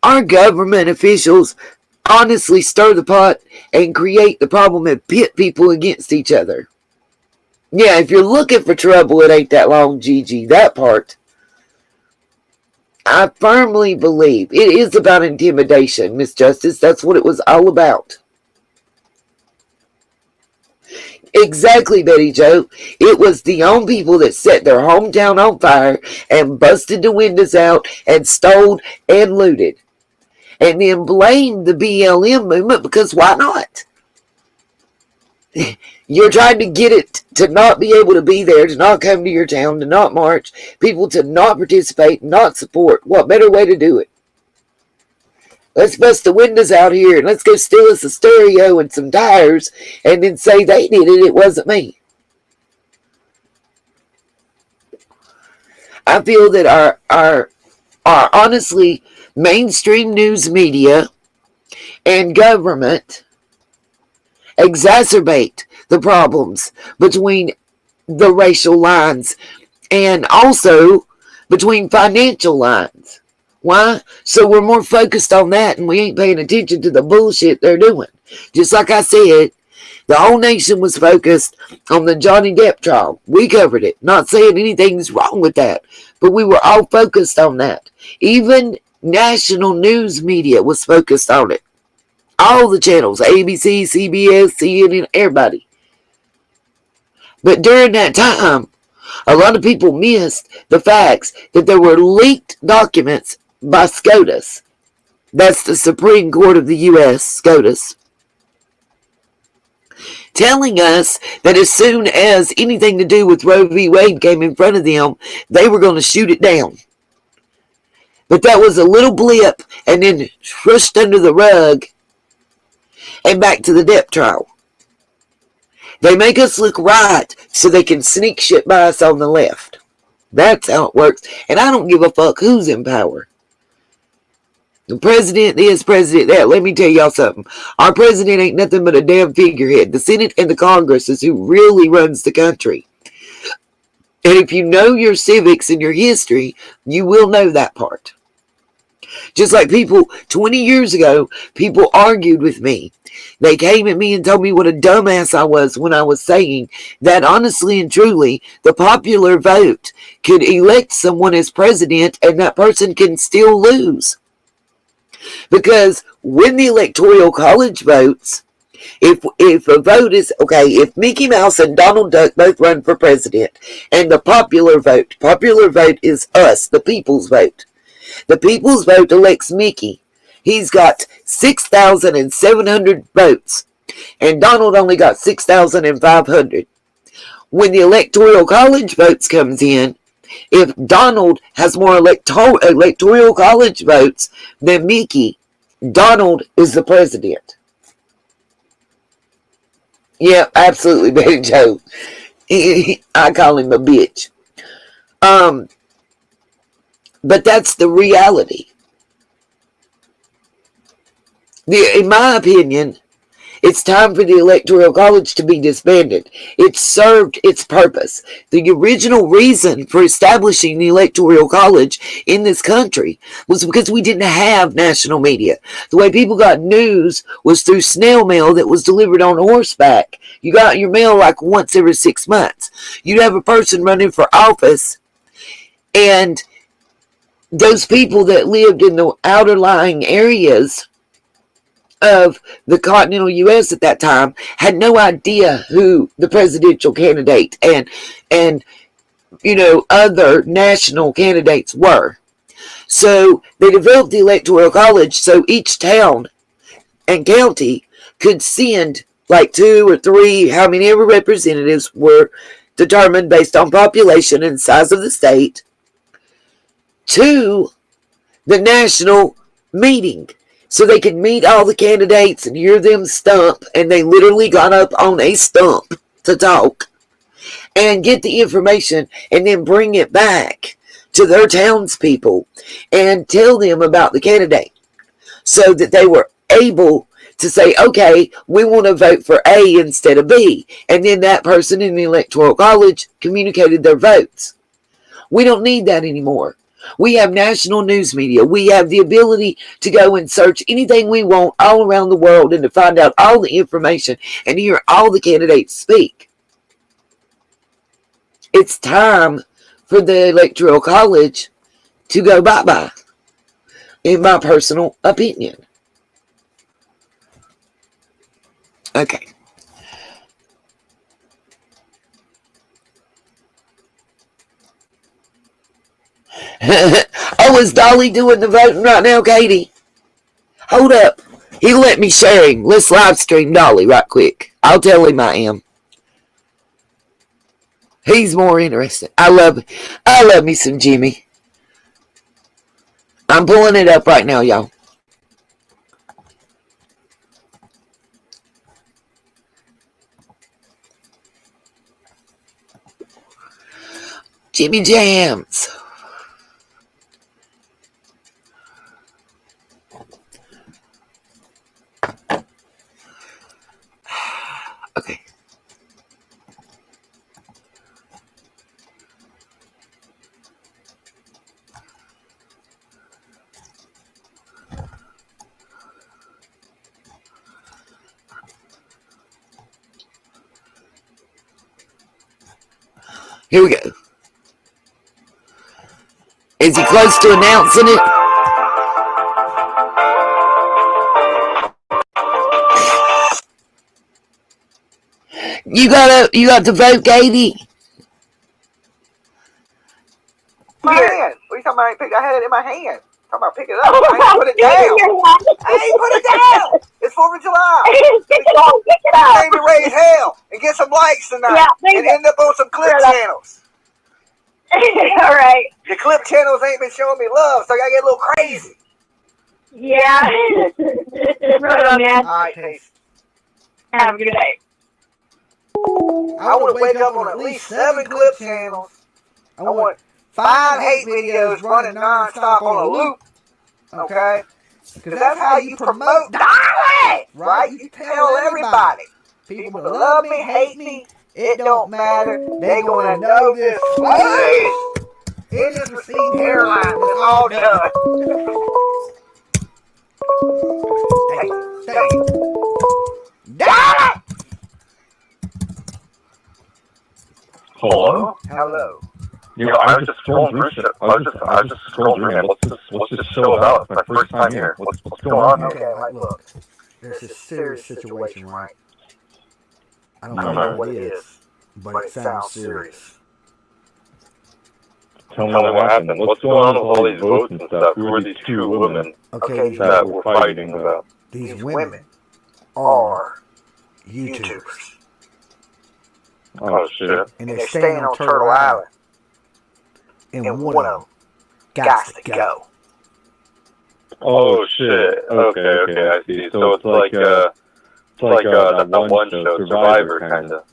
our government officials honestly stir the pot and create the problem and pit people against each other. Yeah, if you're looking for trouble, it ain't that long, Gigi. That part. I firmly believe it is about intimidation, Miss Justice. That's what it was all about. Exactly, Betty Joe. It was the own people that set their hometown on fire and busted the windows out and stole and looted. And then blamed the BLM movement because why not? You're trying to get it to not be able to be there, to not come to your town, to not march, people to not participate, not support. What better way to do it? Let's bust the windows out here and let's go steal us a stereo and some tires and then say they did it, it wasn't me. I feel that our honestly mainstream news media and government exacerbate the problems between the racial lines and also between financial lines. Why? So we're more focused on that and we ain't paying attention to the bullshit they're doing. Just like I said, the whole nation was focused on the Johnny Depp trial. We covered it. Not saying anything's wrong with that, but we were all focused on that. Even national news media was focused on it. All the channels, ABC, CBS, CNN, everybody. But during that time, a lot of people missed the facts that there were leaked documents by SCOTUS That's the Supreme Court of the U.S., SCOTUS. Telling us that as soon as anything to do with Roe v. Wade came in front of them, they were going to shoot it down. But that was a little blip and then pushed under the rug and back to the death trial. They make us look right so they can sneak shit by us on the left. That's how it works. And I don't give a fuck who's in power. The president this, president that. Let me tell y'all something. Our president ain't nothing but a damn figurehead. The Senate and the Congress is who really runs the country. And if you know your civics and your history, you will know that part. Just like people 20 years ago, people argued with me. They came at me and told me what a dumbass I was when I was saying that honestly and truly, the popular vote could elect someone as president and that person can still lose. Because when the Electoral College votes, if a vote is, okay, if Mickey Mouse and Donald Duck both run for president, and the popular vote is us, the people's vote. The people's vote elects Mickey. He's got 6,700 votes, and Donald only got 6,500. When the Electoral College votes comes in, if Donald has more Electoral College votes than Mickey, Donald is the president. Yeah, absolutely, Betty Joe. I call him a bitch. But that's the reality. In my opinion, it's time for the Electoral College to be disbanded. It served its purpose. The original reason for establishing the Electoral College in this country was because we didn't have national media. The way people got news was through snail mail that was delivered on horseback. You got your mail like once every 6 months. You'd have a person running for office, and those people that lived in the outer lying areas of the continental U.S. at that time had no idea who the presidential candidate and other national candidates were. So they developed the Electoral College so each town and county could send like 2 or 3, how many ever representatives were determined based on population and size of the state, to the national meeting. So they could meet all the candidates and hear them stump, and they literally got up on a stump to talk and get the information and then bring it back to their townspeople and tell them about the candidate so that they were able to say, okay, we want to vote for A instead of B. And then that person in the Electoral College communicated their votes. We don't need that anymore. We have national news media. We have the ability to go and search anything we want all around the world and to find out all the information and hear all the candidates speak. It's time for the Electoral College to go bye-bye, in my personal opinion. Okay. Oh, is Dolly doing the voting right now, Katie? Hold up. He'll let me share him. Let's live stream Dolly right quick. I'll tell him I am. He's more interested. I love me some Jimmy. I'm pulling it up right now, y'all. Jimmy Jams. Okay. Here we go. Is he close to announcing it? You got to vote, Katie? My hand. What are you talking about? I had it in my hand. How about pick it up? I ain't put it down. I ain't put it down. It's 4th of July. Pick it up. Pick it up. Maybe raise hell and get some likes tonight and end up on some clip channels. All right. The clip channels ain't been showing me love, so I gotta get a little crazy. Yeah. Right on, man. All right, peace. Have a good day. I want to wake up on at least 7 clip channels. I want 5 hate videos running non-stop on a loop. Okay? Because that's how you promote dialect, right? You tell everybody. People that love me, hate me, it don't matter. They gonna know this place. It is received hairline. It's all done. Thank you. Dialect! Hello? Hello. You know, I was just scrolling through shit. I was just scrolling through, man. What's this show about? It's my first time here. What's going on here? Okay, like, look. There's this serious situation, right? I don't know know what it is, but it sounds serious. Tell me what happened. What's going on with all these votes and stuff? Who are these 2 women that we're fighting about? These women are YouTubers. Oh, shit. And they're staying on Turtle Island. And one of them got to go. Oh, shit. Okay, I see. So it's like that one show, Survivor, kind of.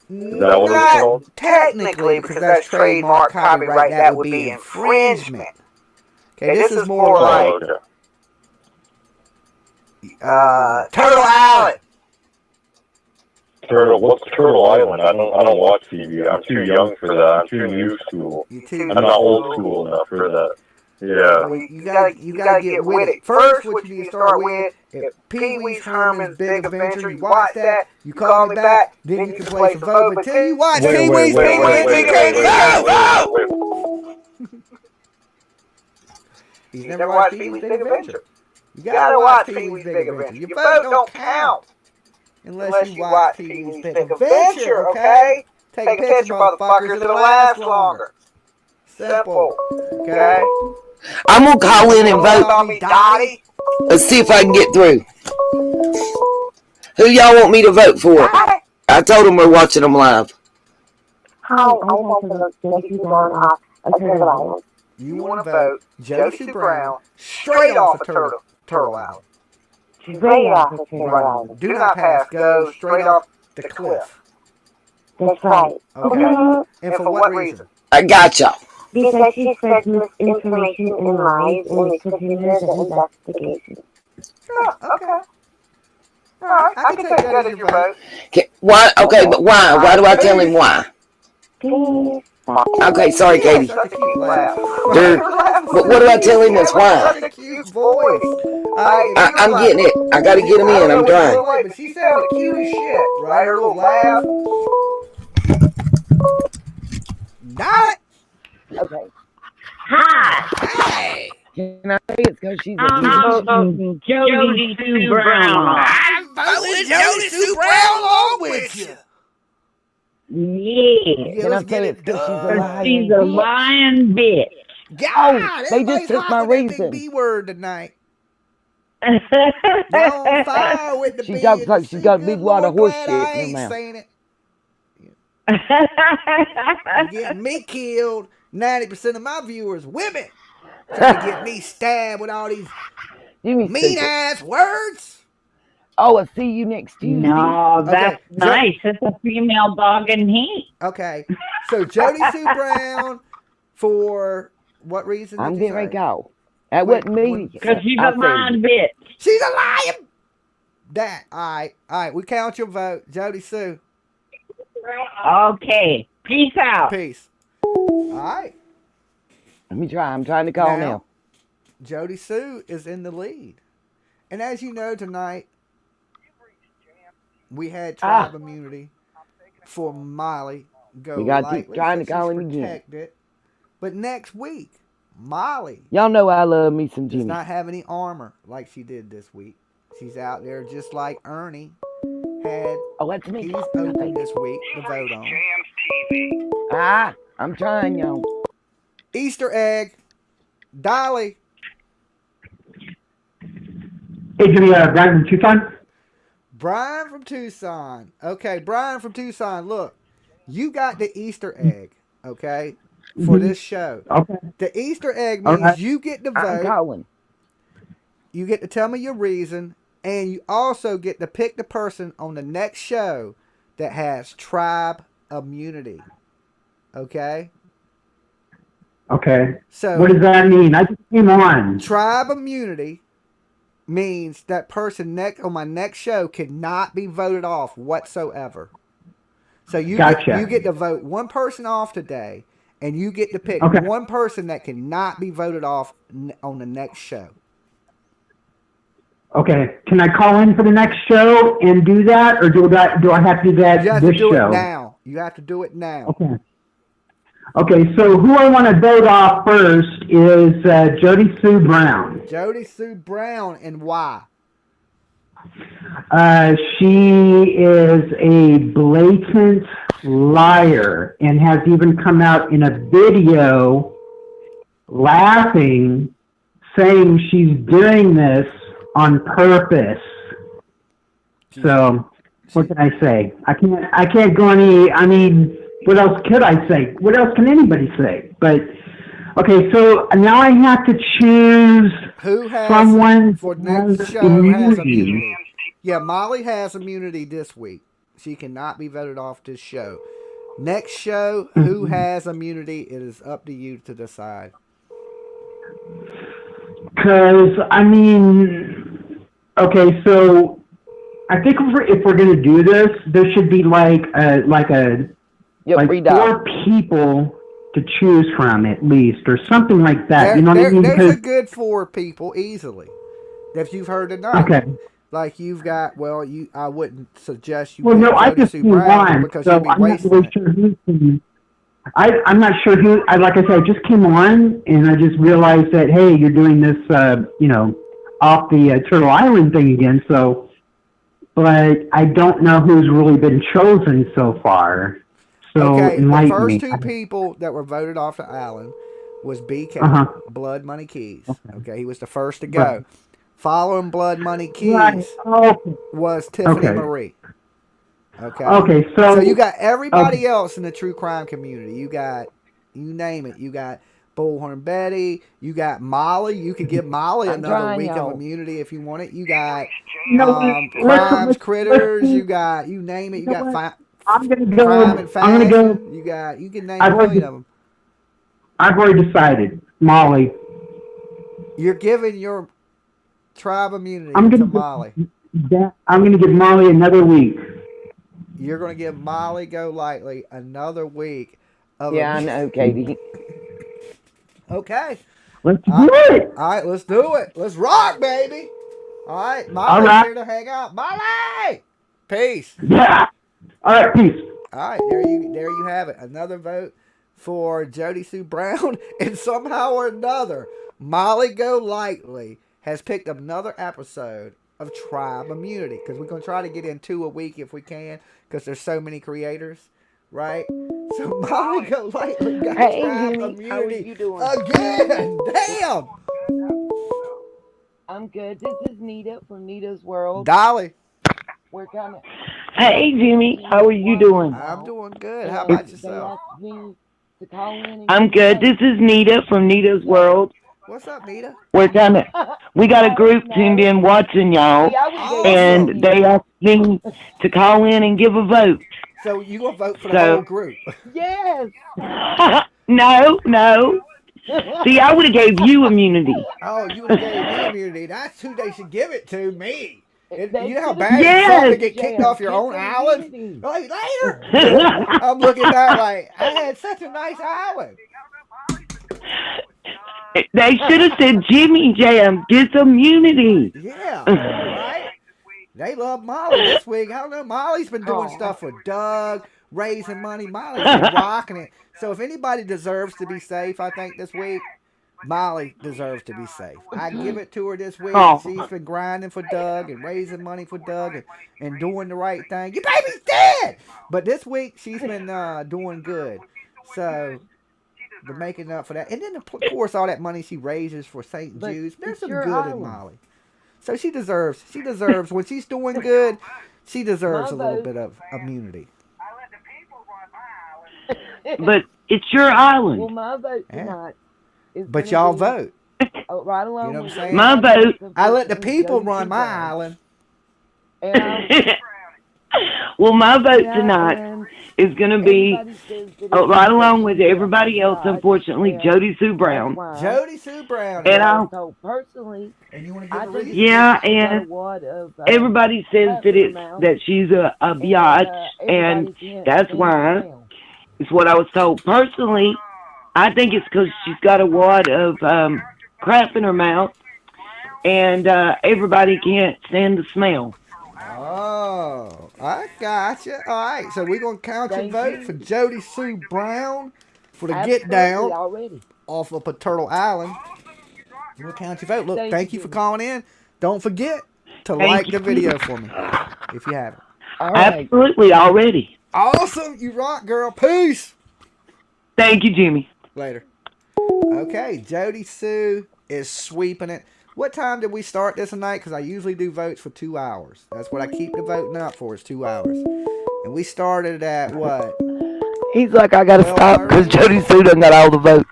Is that what it's called? Technically, because that's trademark copyright, that would be infringement. Okay, this is more like Turtle Island. What's Turtle Island? I don't watch TV. I'm too young for that. I'm too new school. I'm not old school enough for that. Yeah. Well, you gotta get with it. First, what you need to start with, if Pee Wee Herman's Big Adventure, you watch that, you call me back, then you can play some vote. But till you watch Pee Wee's Big Adventure, go! You've never watched Pee Wee's Big Adventure. You gotta watch Pee Wee's Big Adventure. Your vote don't count unless you watch Pee Wee's Big Adventure, okay? Take a picture, motherfuckers, it'll last longer. Simple, okay? I'm gonna call in and vote. Let's see if I can get through. Who y'all want me to vote for? I told them we're watching them live. Hi, I want to vote Jesse Brown off of Turtle Island. You want to vote Josie Brown straight off of Turtle Island. Straight off of Turtle Island. Do not pass go, straight off the cliff. That's right. Okay. And for what reason? I got y'all. Because she spreads misinformation and lies and it could hinder the investigation. Oh, okay. Alright, I can take that as your vote. Why? Okay, but why? Why do I tell him why? Please. Okay, sorry, Katie. But what do I tell him is why? I'm getting it. I gotta get him in. I'm trying. But she sounded cute as shit, right? Her little laugh. Got it. Okay. Hi. Hey. Can I say it's because she's a Jody Sue Brown. I'm voting Jody Sue Brown along with you. Yeah. Can I say it's because She's a lying bitch. God, they just took my reason. B word tonight. You're on fire with the she talks like she's got a big wad of horse shit in her mouth. You're getting me killed. 90% of my viewers, women, trying to get me stabbed with all these mean ass words. Oh, I'll see you next Tuesday. No, that's nice. It's a female dog in heat. Okay, so Jody Sue Brown for what reason? I'm getting ready to go. That wasn't me. Because she's a lying bitch. She's a liar. That all right. We count your vote, Jody Sue. Okay. Peace out. Peace. All right. Let me try. I'm trying to call now. Jody Sue is in the lead. And as you know, tonight, we had tribe immunity for Molly. We got to keep trying to call him again. But next week, Molly. Y'all know I love me some Jimmy. Does not have any armor like she did this week. She's out there just like Ernie had. Oh, that's me. He's open this week to vote on. I'm trying, y'all. Easter egg. Dolly. Hey, Jimmy, Brian from Tucson. Brian from Tucson. Okay, Brian from Tucson. Look, you got the Easter egg. Okay, for this show. Okay. The Easter egg All means right. you get to I'm vote. calling. You get to tell me your reason, and you also get to pick the person on the next show that has tribe immunity. Okay. Okay. So What does that mean? I just came on. tribe immunity means that person on my next show cannot be voted off whatsoever. So you get to vote one person off today, and you get to pick one person that cannot be voted off on the next show. Okay. Can I call in for the next show and do that, or do I have to do that You have this to do show? it now. You have to do it now. Okay. Okay. So who I want to vote off first is Jody Sue Brown. Jody Sue Brown, and why? She is a blatant liar and has even come out in a video laughing, saying she's doing this on purpose. So, what can I say? I can't go any. I mean, what else could I say? What else can anybody say? But okay, so now I have to choose someone for who next has show has immunity. immunity. Yeah, Molly has immunity this week. She cannot be voted off this show. Next show, who has immunity? It is up to you to decide. Because I mean, okay, so I think if we're gonna do this, there should be like four people to choose from at least, or something like that. You know what I mean? There's a good 4 people easily that you've heard tonight. Okay. Like you've got, I wouldn't suggest you. Well, no, I Jody just Sue came Brown on, because so you'd be I'm not wasting really it. sure who. I'm not sure who. Like I said, I just came on, and I just realized that hey, you're doing this, off the Turtle Island thing again. So, but I don't know who's really been chosen so far. So Okay, the enlighten first me. 2 people that were voted off the island was BK, Blood Money Keys. Okay, he was the first to go. Right. Following Blood Money Keys Right. Okay. was Tiffany Okay. Marie. Okay. Okay, so you got everybody else in the true crime community. You got, you name it. You got Bullhorn Betty. You got Molly. You could give Molly another week of immunity if you want it. You got Crimes Critters. You got, you name it. You got I'm gonna go. Crime and I'm gonna go. Fashion. You can name I've a already, million of them. I've already decided, Molly. You're giving your tribe immunity I'm to gonna Molly. I'm gonna give Molly another week. You're going to give Molly Golightly another week of Yeah, I know, Katie. Okay. Let's do it. All right, let's do it. Let's rock, baby. All right, Molly's All right. here to hang out. Molly! Peace. Yeah. All right, peace. All right, there you have it. Another vote for Jody Sue Brown, and somehow or another, Molly Golightly has picked up another episode of Tribe Immunity, because we're going to try to get in 2 a week if we can, because there's so many creators, right? So Molly Golightly got Hey, Tribe Jimmy, Immunity how are you doing? again. Damn. I'm good. This is Nita from Nita's World. Dolly. We're coming. Hey, Jimmy, how are you doing? I'm doing good. How about yourself? I'm good. This is Nita from Nita's World. What's up, Nita? We're coming. We got a group tuned in watching y'all, and they asked me to call in and give a vote. So you gonna vote for the whole group? Yes. No. See, I would have gave you immunity. Oh, you would have gave me immunity. That's who they should give it to, me. You know how bad Yes. you felt to get kicked off your own island? Like, later. I'm looking back like, I had such a nice island. They should have said Jimmy Jam gets immunity. Yeah, right? They love Molly this week. I don't know. Molly's been doing stuff with Doug, raising money. Molly's been rocking it. So if anybody deserves to be safe, I think this week, Molly deserves to be safe. I give it to her this week. Oh. She's been grinding for Doug and raising money for Doug and doing the right thing. Your baby's dead! But this week, she's been doing good. So they're making up for that. And then, of course, all that money she raises for St. Jude's. There's some good in Molly. So she deserves when she's doing good, she deserves a little bit of immunity. But it's your island. Well, my vote Yeah. tonight is But gonna y'all be, vote. right along You know what I'm with saying? My vote. I let the people Jody run my Brown. island. And Well, my vote yeah, tonight and is going to be everybody says that it's right along because with she's everybody else, biatch, unfortunately, and Jody Sue that's Brown. why. Jody Sue Brown. And I I, was told personally, And you want to give I a think reason? yeah, she got a and wad of everybody says crap that in her it's mouth, that she's a and biatch, and everybody can't that's stand the why. smell. It's what I was told. Personally, I think it's because she's got a wad of crap in her mouth, and everybody can't stand the smell. Oh, I gotcha. All right, so we're gonna count your Thank vote you. for Jody Sue Brown for the Absolutely, get down already. off of Turtle Island. We'll count your vote. Look, thank you for Jimmy. calling in. Don't forget to Thank like you. the video for me if you haven't. All right. Absolutely, already. Awesome, you rock, girl. Peace. Thank you, Jimmy. Later. Okay, Jody Sue is sweeping it. What time did we start this tonight? Because I usually do votes for 2 hours. That's what I keep the voting up for, is 2 hours. And we started at what? He's like, I gotta stop because Jody Sue done got all the votes.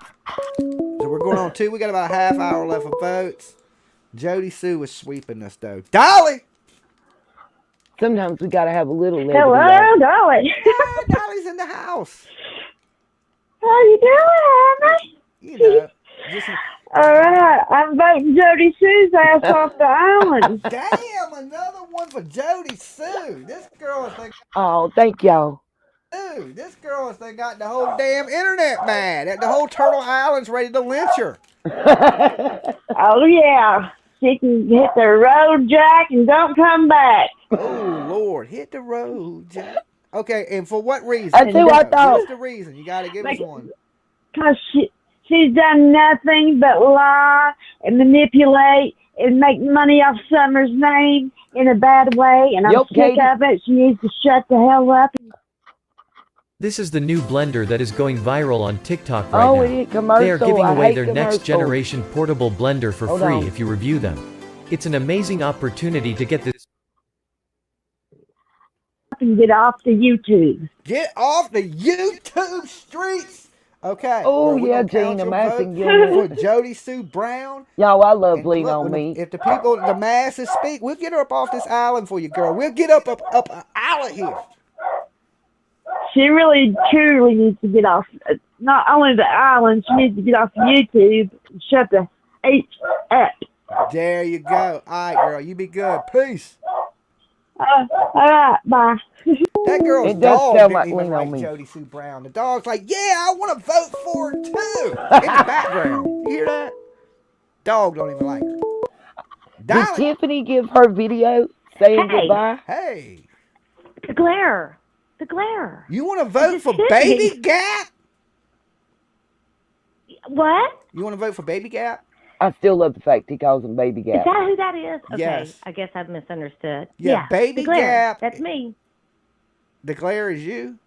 So we're going on 2. We got about a half hour left of votes. Jody Sue is sweeping us, though. Dolly! Sometimes we gotta have a little levity. Hello, Dolly. Yeah, Dolly's in the house. How you doing, Anna? You know, just... All right, I'm voting Jody Sue's ass off the island. Damn, another one for Jody Sue. This girl is like... Oh, thank y'all. Dude, this girl has got the whole damn internet mad. The whole Turtle Island's ready to lynch her. Oh, yeah. She can hit the road, Jack, and don't come back. Oh, Lord. Hit the road, Jack. Okay, and for what reason? That's who I thought. What's the reason? You got to give us one. Because she's done nothing but lie and manipulate and make money off Summer's name in a bad way, and I'm sick of it. She needs to shut the hell up. This is the new blender that is going viral on TikTok right now. Idiot commercial. They are giving I away hate their commercials. next generation portable blender for Hold free on. if you review them. It's an amazing opportunity to get this. And get off the YouTube. Get off the YouTube streets. Okay. Oh, well, yeah, Gene, I'm asking you. for Jody Sue Brown. Y'all, I love Lean Look, on Me. If the people, the masses speak, we'll get her up off this island for you, girl. We'll get up an island here. She really, truly needs to get off, not only the island, she needs to get off YouTube and shut the H up. There you go. All right, girl. You be good. Peace. All right, bye. That girl's It does dog sound didn't like even Lean on like Me. Jody Sue Brown. The dog's like, yeah, I want to vote for her too. In the background. You hear that? Dog don't even like her. Did Tiffany give her video saying Hey. goodbye? Hey. The glare. The glare. You want to vote for Tiffany. Baby Gap? What? You want to vote for Baby Gap? I still love the fact he calls him Baby Is Gap. that who that is? Okay. Yes. I guess I've misunderstood. Yeah, Baby the glare. Gap. That's me. The glare is you.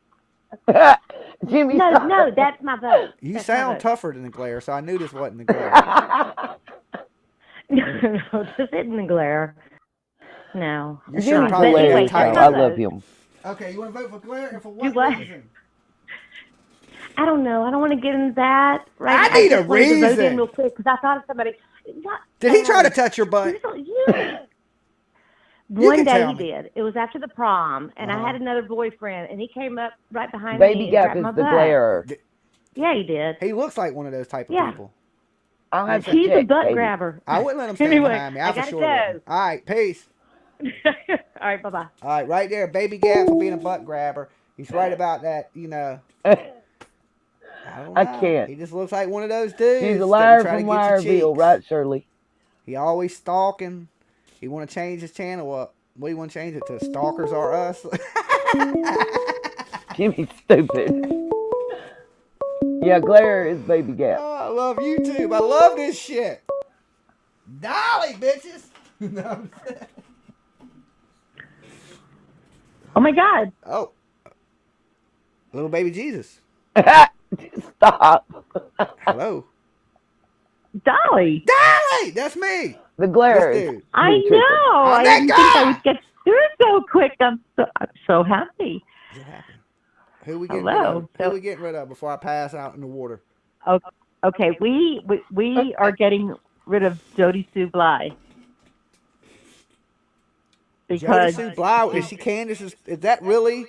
Jimmy, No, that's my vote. You That's my sound vote. tougher than the glare, so I knew this wasn't the glare. No, this isn't the glare. No. You Jimmy's should probably hilarious, tight. though. I love him. Okay, you want to vote for glare and for You what what? reason? I don't know. I don't want to get into that. Right? I need a just wanted to vote reason. in real quick because I thought of somebody. What? Did he try to touch your butt? One can day tell he me. did. It was after the prom, and Uh-huh. I had another boyfriend, and he came up right behind Baby me and Gap grabbed is my the butt. glare. Yeah, he did. He looks like one of those type of Yeah. people. I'll have to He's a check, butt baby. grabber. I wouldn't let him stand Anyway, behind me. I for gotta sure go. wouldn't. All right, peace. All right, bye-bye. All right, right there, Baby Gap for being a butt grabber. He's right about that, you know. I don't know. I can't. He just looks like one of those dudes. She's a that liar try to from get your Wireville, cheeks. right, Shirley? He always stalking. He want to change his channel up. What do you want to change it to? Stalkers Are Us? Jimmy's stupid. Yeah, glare is Baby Gap. Oh, I love YouTube. I love this shit. Dolly, bitches. No. Oh, my God. Oh. Little baby Jesus. Stop. Hello. Dolly. Dolly! That's me. The glare This is dude. I been tripping. know. I'm I that didn't think I guy. would get through so quick. I'm so happy. You're happy. Who we getting rid Hello. of? Who we getting rid of before I pass out in the water? Okay, we are getting rid of Jody Sue Bly Jody because Sue Blau, is she Candace's? Is that really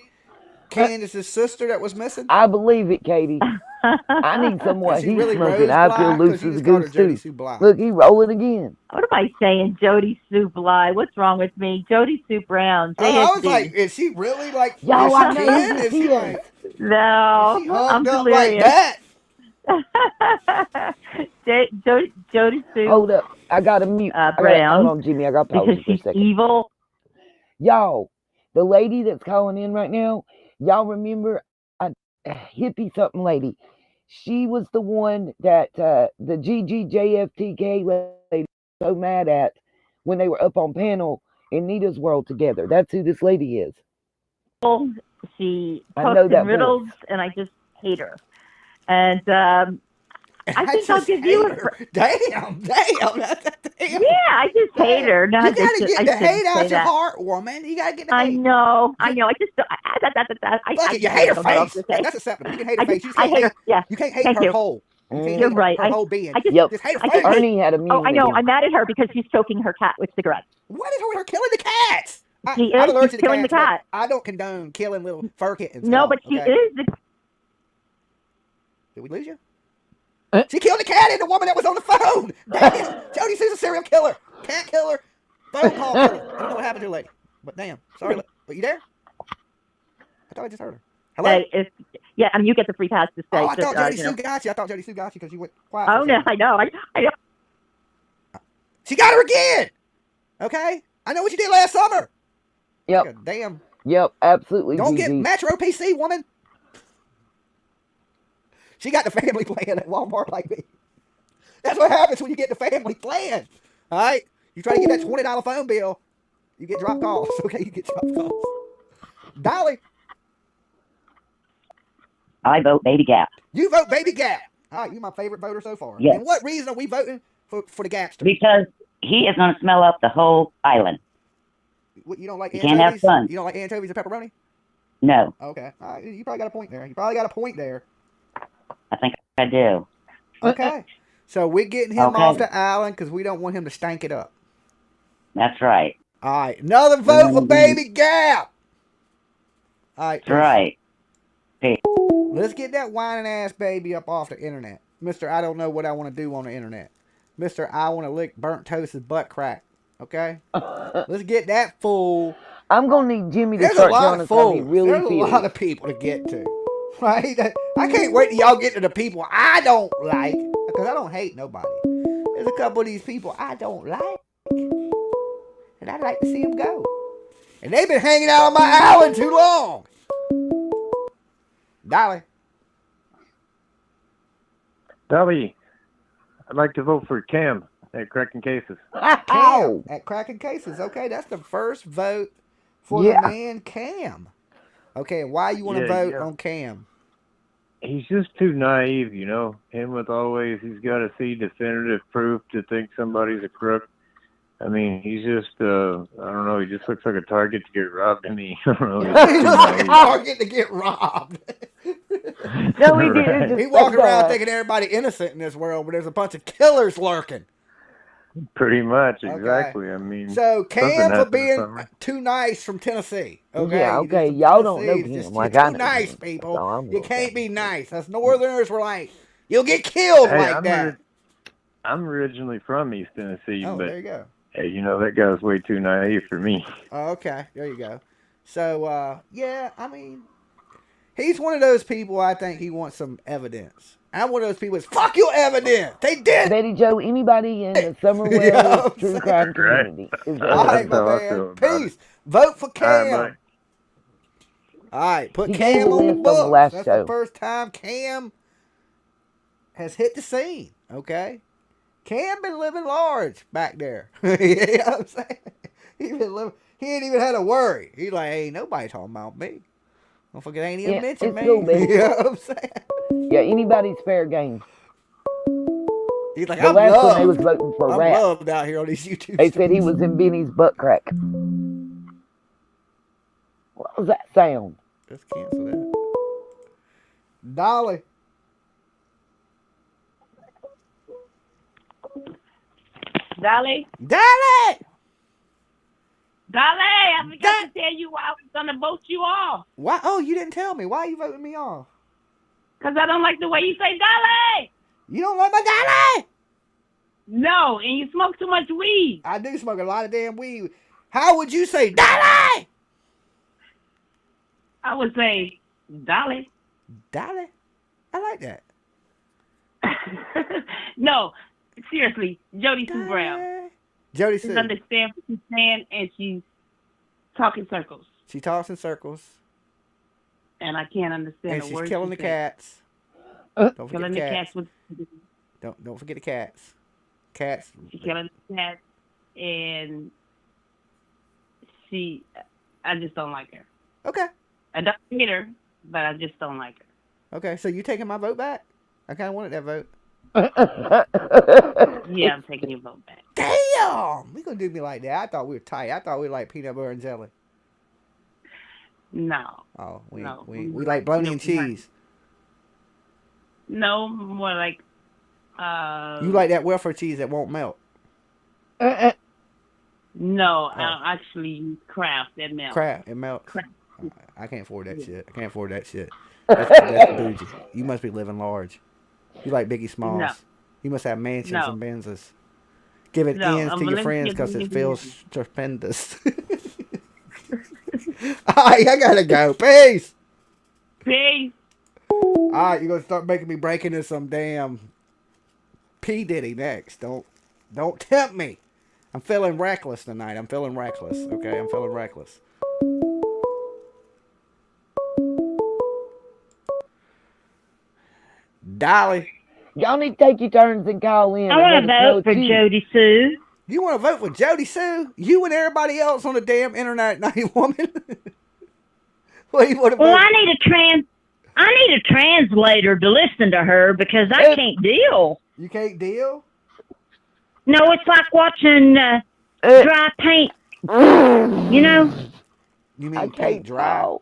Candace's sister that was missing? I believe it, Katie. I need some what Is she he's really smoking. Rose I Bly? feel 'Cause loose you as a just called her goose Jody too. Sue Bly. Look, he rolling again. what am I saying? Jody Sue Bly. What's wrong with me? Jody Sue Brown. Oh, I was JSB. like, is she really like? Yo, is I she know kin? who Is this she is. like? No, Is she hugged I'm up like delirious. that? Jody Sue Hold up. I got to mute. Brown. Hold on, Jimmy. I got to pause because you for a she's second. evil. Y'all, the lady that's calling in right now, y'all remember a hippie something lady. She was the one that the GGJFTK lady was so mad at when they were up on panel in Nita's World together. That's who this lady is. She I know talks in that riddles, voice. and I just hate her. And I think I'll give you a. Damn. Yeah, I just hate her. No, You gotta get the hate out your that. heart, woman. You gotta get the I hate. know. I just. Fuck it, you hate her face. That's acceptable. You can hate her face. You just can't hate her. Yeah. You can't hate Thank her you. whole. You can't You're hate right. her whole being. I just, Just hate her face. Ernie had a meeting I know. with him. I'm mad at her because she's choking her cat with cigarettes. What is her killing the cats? She is. I'm She's allergic to killing the cats, cat. but I don't condone killing little fur kittens. No, but she is. Did we lose you? She killed the cat and the woman that was on the phone. Damn. Jody Sue's a serial killer. Cat killer. Phone call killer. I don't know what happened to the lady. But damn. Sorry. Are you there? I thought I just heard her. Hello? Yeah, I mean, you get the free pass to stay. Oh, I thought Jody Sue got you. I thought Jody Sue got you because you went quiet. Oh, no, I know. I know. She got her again. Okay? I know what you did last summer. Yep. Like damn. Yep, absolutely. Don't GG. get Metro PC, woman. She got the family plan at Walmart like me. That's what happens when you get the family plan. All right? You try to get that $20 phone bill, you get dropped calls. Okay, you get dropped calls. Dolly. I vote Baby Gap. You vote Baby Gap. All right, you're my favorite voter so far. Yes. And what reason are we voting for the Gapster? Because he is going to smell up the whole island. What, you don't like You anchovies? can't have fun. You don't like anchovies and pepperoni? No, Okay. All right, you probably got a point there. I think I do. Okay. So we're getting him Okay. off the island because we don't want him to stank it up. That's right. All right. Another vote for Baby Gap. All right. That's right. Hey. Let's get that whining ass baby up off the internet. Mr. I don't know what I want to do on the internet. Mr. I want to lick burnt toast's butt crack. Okay? Let's get that fool. I'm going to need Jimmy to There's a start lot telling of us how he fools. really There's feels. a lot of people to get to. Right? I can't wait till y'all get to the people I don't like. Because I don't hate nobody. There's a couple of these people I don't like. And I'd like to see them go. And they've been hanging out on my island too long. Dolly. Dolly, I'd like to vote for Cam at Cracking Cases. Cam at Cracking Cases. Okay, that's the first vote for the man Cam. Okay, why you want to vote on Cam? He's just too naive, you know. Him with always, he's got to see definitive proof to think somebody's a crook. I mean, he's just, I don't know, he just looks like a target to get robbed to me. I don't know. He looks like a target to get robbed. No, he didn't. He walking around thinking everybody innocent in this world, but there's a bunch of killers lurking. Pretty much, exactly. I mean, So Cam something for happened being somewhere. too nice from Tennessee. Okay, Yeah, okay. Y'all don't know him Just, like you're I too know nice, him. people. So I'm You gonna can't be nice. Us Northerners were like, you'll get killed like that. I'm originally from East Tennessee, Oh, but there you go. hey, you know, that guy's way too naive for me. Oh, okay, there you go. So, yeah, I mean, he's one of those people I think he wants some evidence. I'm one of those people that's, fuck your evidence. They did. Betty Joe, anybody in the Summerwell true crime community is All right, my man. Peace. Vote for Cam. All right, put He gave Cam a on the list on the books. last That's show. the first time Cam has hit the scene. Okay, Cam been living large back there. You know what I'm saying? He been living. He ain't even had a worry. He's like, ain't nobody talking about me. Don't forget, ain't even mentioned me. Cool, baby. You know what I'm saying? Yeah, anybody's fair game. He's like, The I'm last one they was loved. voting for I'm rap. loved out here on these YouTube They said he streets. was in Benny's butt crack. What was that sound? Let's cancel that. Dolly. Dolly? Dolly! Dolly, I forgot to tell you why I was going to vote you off. Why? Oh, you didn't tell me. Why are you voting me off? Because I don't like the way you say Dolly. You don't like my Dolly? No, and you smoke too much weed. I do smoke a lot of damn weed. How would you say Dolly? I would say Dolly. Dolly? I like that. No, seriously, Jody Sue Brown. Jody She Sue. doesn't understand what she's saying, and she's talking circles. She talks in circles. And I can't understand And the she's words killing the she's saying. cats. Don't forget Killing the the cats. cats with... Don't forget the cats. Cats. She's killing the cats, and I just don't like her. Okay. I don't hate her, but I just don't like her. Okay, so you taking my vote back? I kind of wanted that vote. Yeah, I'm taking your vote back. Damn! We gonna do me like that? I thought we were tight. I thought we were like peanut butter and jelly. No. Oh, we No. like bologna and cheese. No, more like... You like that welfare cheese that won't melt? No, I actually use Kraft that melts. Crap, it melts. Kraft. I can't afford that shit. I can't afford that shit. That's bougie. You must be living large. You like Biggie Smalls. No. You must have mansions No. and Benzes. Giving No, ends to I'm your gonna friends give because you it the feels ends. stupendous. Alright, I gotta go. Peace! Peace! Alright, you're gonna start making me break into some damn P. Diddy next. Don't tempt me. I'm feeling reckless tonight. I'm feeling reckless. Okay, I'm feeling reckless. Dolly. Y'all need to take your turns and call in. I want to vote for Jody Sue. You want to vote for Jody Sue? You and everybody else on the damn internet, naughty woman. Well, you want to Well, vote? I need a translator to listen to her because I can't deal. You can't deal? No, it's like watching dry paint. You know? You mean paint dry?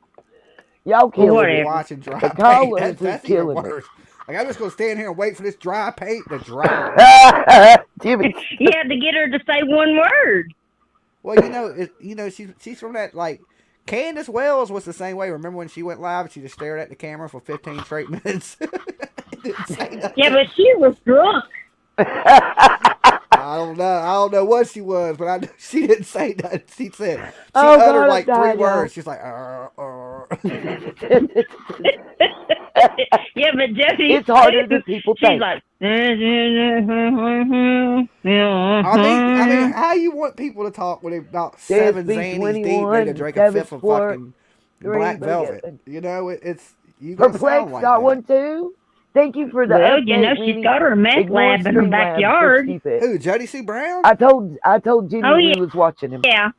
Y'all killing Whatever. me. Watching dry The paint. callers That's is even killing me. worse. Like, I'm just going to stand here and wait for this dry paint to dry. Jimmy. You had to get her to say one word. Well, she's from that, like, Candace Wells was the same way. Remember when she went live and she just stared at the camera for 15 straight minutes? Didn't say nothing. Yeah, but she was drunk. I don't know what she was, but I know she didn't say nothing. She said, she uttered God, like I died, 3 words. y'all. She's like, Yeah, but Jody, It's harder than people she's think. like, I mean, how you want people to talk when they've about 7 Xannies deep, ready to drink a fifth of fucking Black Velvet? You know, it's you gonna sound Perplexed like got that. one too. Thank you for the well, update, you know, she's Winnie. got her meth Ignore lab in her Streamlabs, backyard. so stupid. Who, Jody Sue Brown? I told Jimmy Oh, we yeah. was watching him. Yeah.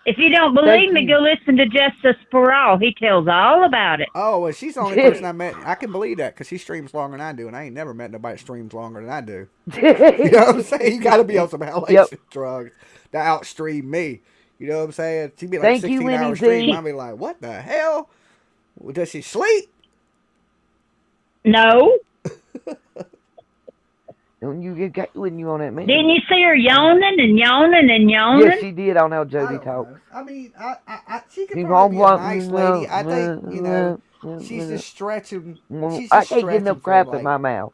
If you don't believe Thank me, you. go listen to Justice for All. He tells all about it. Oh, well, she's the only person I met. I can believe that because she streams longer than I do, and I ain't never met nobody that streams longer than I do. You know what I'm saying? You got to be on some hallucination drugs to outstream me. You know what I'm saying? She'd be like Thank you, 16-hour Winnie stream. Z. I'd be like, what the hell? Does she sleep? No. When you get when you on that man. Didn't you see her yawning and yawning and yawning? Yes, she did on how Jody talks. I mean, she could You probably be a gonna nice want- lady. I think, she's just stretching. She's I just can't get enough stretching crap for, in like, my mouth.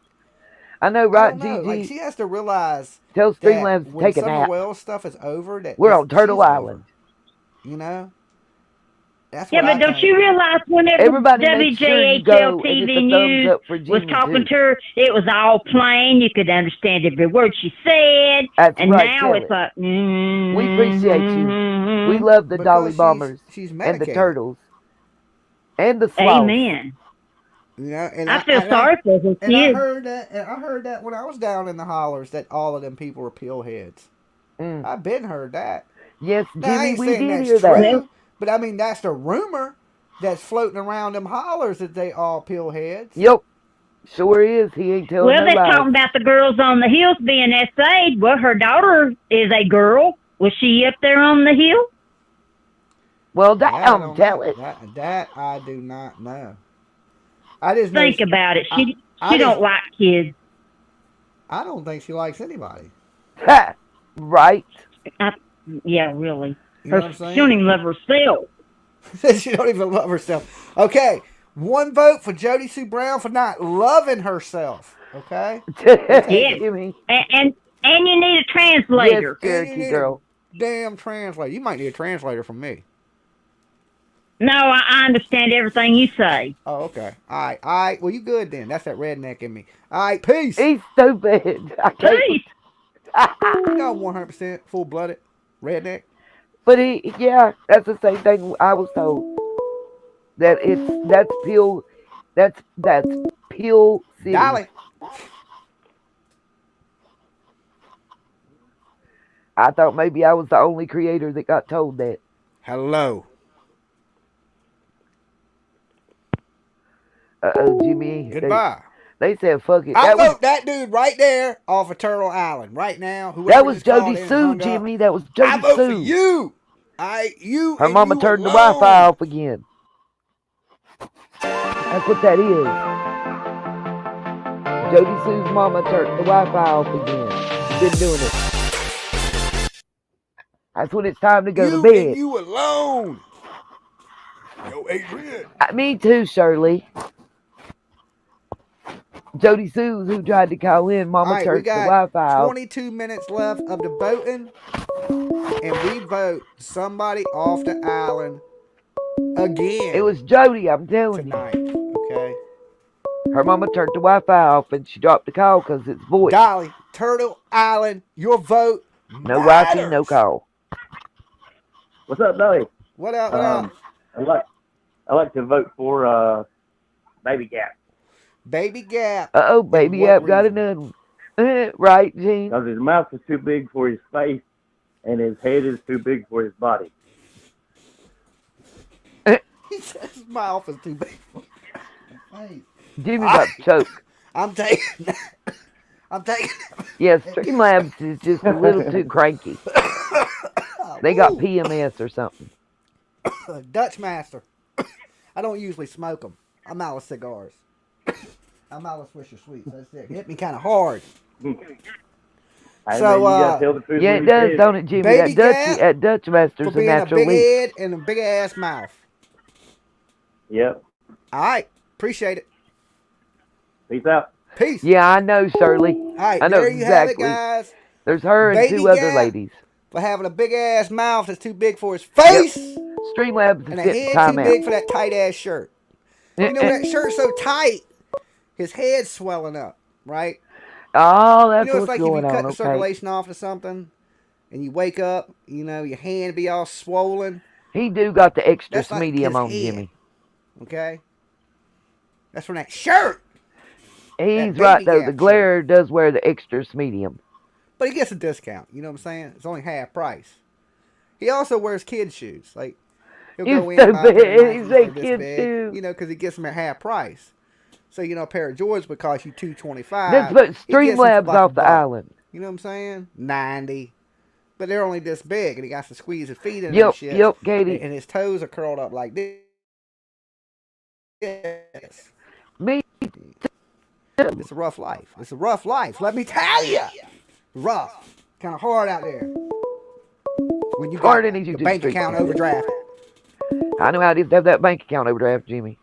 I know, I right, don't know. Gigi? Like, she has to realize Tell that Streamlabs to when take a Summer nap. Wells stuff is over, that We're on Turtle she's Island. over, you know? That's Yeah, what but I don't think. you realize whenever Everybody make sure you go WJHL and hit TV the thumbs News up for was Jimmy, talking too. to her, it was all plain. You could understand every word she said. That's and right, now tell it's it. like, We appreciate you. We love the Dolly Bombers she's and the medicated. Turtles and the Sloths. Amen. You know, and I feel sorry for her And I kids. heard that when I was down in the hollers that all of them people were pillheads. I've been heard that. Yes, Now, I Jimmy, ain't we saying did that's hear that. true, but I mean that's the rumor that's floating around them hollers that they all pillheads. Yep. Sure is. He ain't telling Well, no they're lies. talking about the girls on the hills being essayed. Well, her daughter is a girl. Was she up there on the hill? Well, That I damn, don't tell know. it. That I do not know. I just know Think about it. She I don't just like kids. I don't think she likes anybody. Right. Yeah, really. You know what I'm She don't saying? even love herself. She don't even love herself. Okay, one vote for Jody Sue Brown for not loving herself. Okay, Yeah. Jimmy. And you need a Yes, translator. and you Cherokee need girl. a damn translator. You might need a translator from me. No, I understand everything you say. Oh, okay. All right. Well, you good then. That's that redneck in me. All right, peace. He's stupid. I can't. Peace. You know, 100% full-blooded redneck. But yeah, that's the same thing I was told. That's Peel. That's Peel City. Dolly. I thought maybe I was the only creator that got told that. Hello. Jimmy. Goodbye. They said fuck it. I vote that dude right there off of Turtle Island right now. Whoever That was just called Jody in and Sue, hung up, Jimmy. That was Jody Sue. I vote for you. You. Her and mama you turned the alone. Wi-Fi off again. That's what that is. Jody Sue's mama turned the Wi-Fi off again. She's been doing it. That's when it's time to go to bed. And you alone. Yo, Adrian. Me too, Shirley. Jody Sue's who tried to call in. Mama All right, we turned the got Wi-Fi off. 22 minutes left of the voting, and we vote somebody off the island again. It was Jody, I'm telling tonight. Okay. Her mama turned the Wi-Fi off and she dropped the call because it's voice. Dolly, Turtle Island, your vote No matters. Wi-Fi, no call. What's up, Dolly? What up? What up? I like to vote for Baby Gap. Baby Gap. Baby Gap got another one. Right, Gene? Because his mouth is too big for his face, and his head is too big for his body. He says his mouth is too big for his face. Jimmy got choked. I'm taking that. Yeah, Streamlabs is just a little too cranky. They got PMS or something. Dutch Master. I don't usually smoke them. I'm out of cigars. I'm out of Swisher Sweets. That's it. It hit me kind of hard. So, yeah, it does, don't it, Jimmy? Baby That Dutch Master's for a being natural a big weak. head and a big ass mouth. Yep. All right. Appreciate it. Peace out. Peace. Yeah, I know, Shirley. All right, I know there you have it, exactly. guys. There's her and Baby two other Gap ladies. for having a big ass mouth that's too big for his face. Streamlabs And is a getting head time too out. big for that tight ass shirt. You know that shirt's so tight, his head's swelling up, right? Oh, that's You know, it's what's like going if you cut on. the Okay. circulation off to something, and you wake up, you know, your hand be all swollen. He do got the extra That's like medium his on head. Jimmy. Okay? That's from that shirt. He's That right Baby though. Gap The glare does wear the extra medium. But he gets a discount. You know what I'm saying? It's only half price. He also wears kids' shoes. Like, he'll You go in and buy a pair of stupid. He Nikes said for this kids' big, shoes. you know, because he gets them at half price. So, you know, a pair of Jordans would cost you $225. Let's put He gets them for Streamlabs like off the $1. island. You know what I'm saying? 90. But they're only this big, and he got to squeeze his feet in and shit. Yep, Katie. And his toes are curled up like this. Yes. Me. It's a rough life. It's a rough life. Let me tell you. Rough. Kind of hard out there. When you got Harder than you the do bank street. account overdraft. I know how it is to have that bank account overdraft, Jimmy.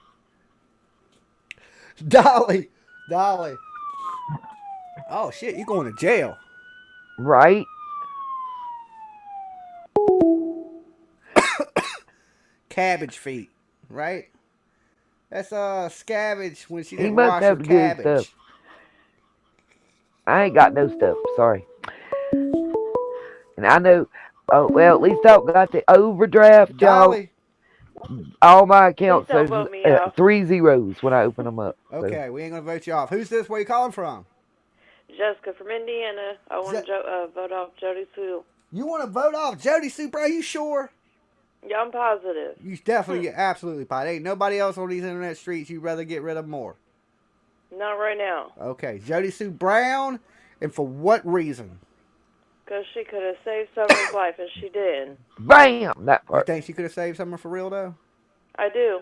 Dolly. Oh, shit. You going to jail. Right? Cabbage feet. Right? That's scavenge when she He didn't must wash her have the good cabbage. stuff. I ain't got no stuff. Sorry. And I know. Oh well, at least I got the overdraft, y'all. Dolly. All my accounts Please don't are vote me off. 3 zeros when I open them up. So. Okay, we ain't going to vote you off. Who's this? Where you calling from? Jessica from Indiana. I want to vote off Jody Sue. You want to vote off Jody Sue, bro? You sure? Yeah, I'm positive. You definitely, you're absolutely positive. Ain't nobody else on these internet streets you'd rather get rid of more. Not right now. Okay, Jody Sue Brown, and for what reason? Because she could have saved Summer's life, and she did. Bam! That You part. think she could have saved Summer for real, though? I do.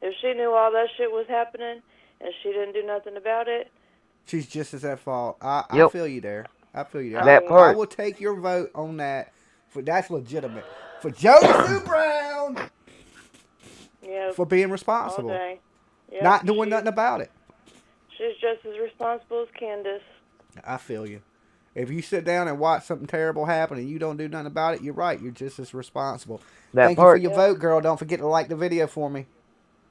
If she knew all that shit was happening, and she didn't do nothing about it. She's just as at fault. I Yep. feel you there. I feel you there. That I part. will take your vote on that. That's legitimate. For Jody Sue Brown. Yeah. For being responsible. All day. Yep, Not doing nothing about it. She's just as responsible as Candace. I feel you. If you sit down and watch something terrible happen and you don't do nothing about it, you're right. You're just as responsible. Thank you for your vote, girl. Don't forget to like the video for me.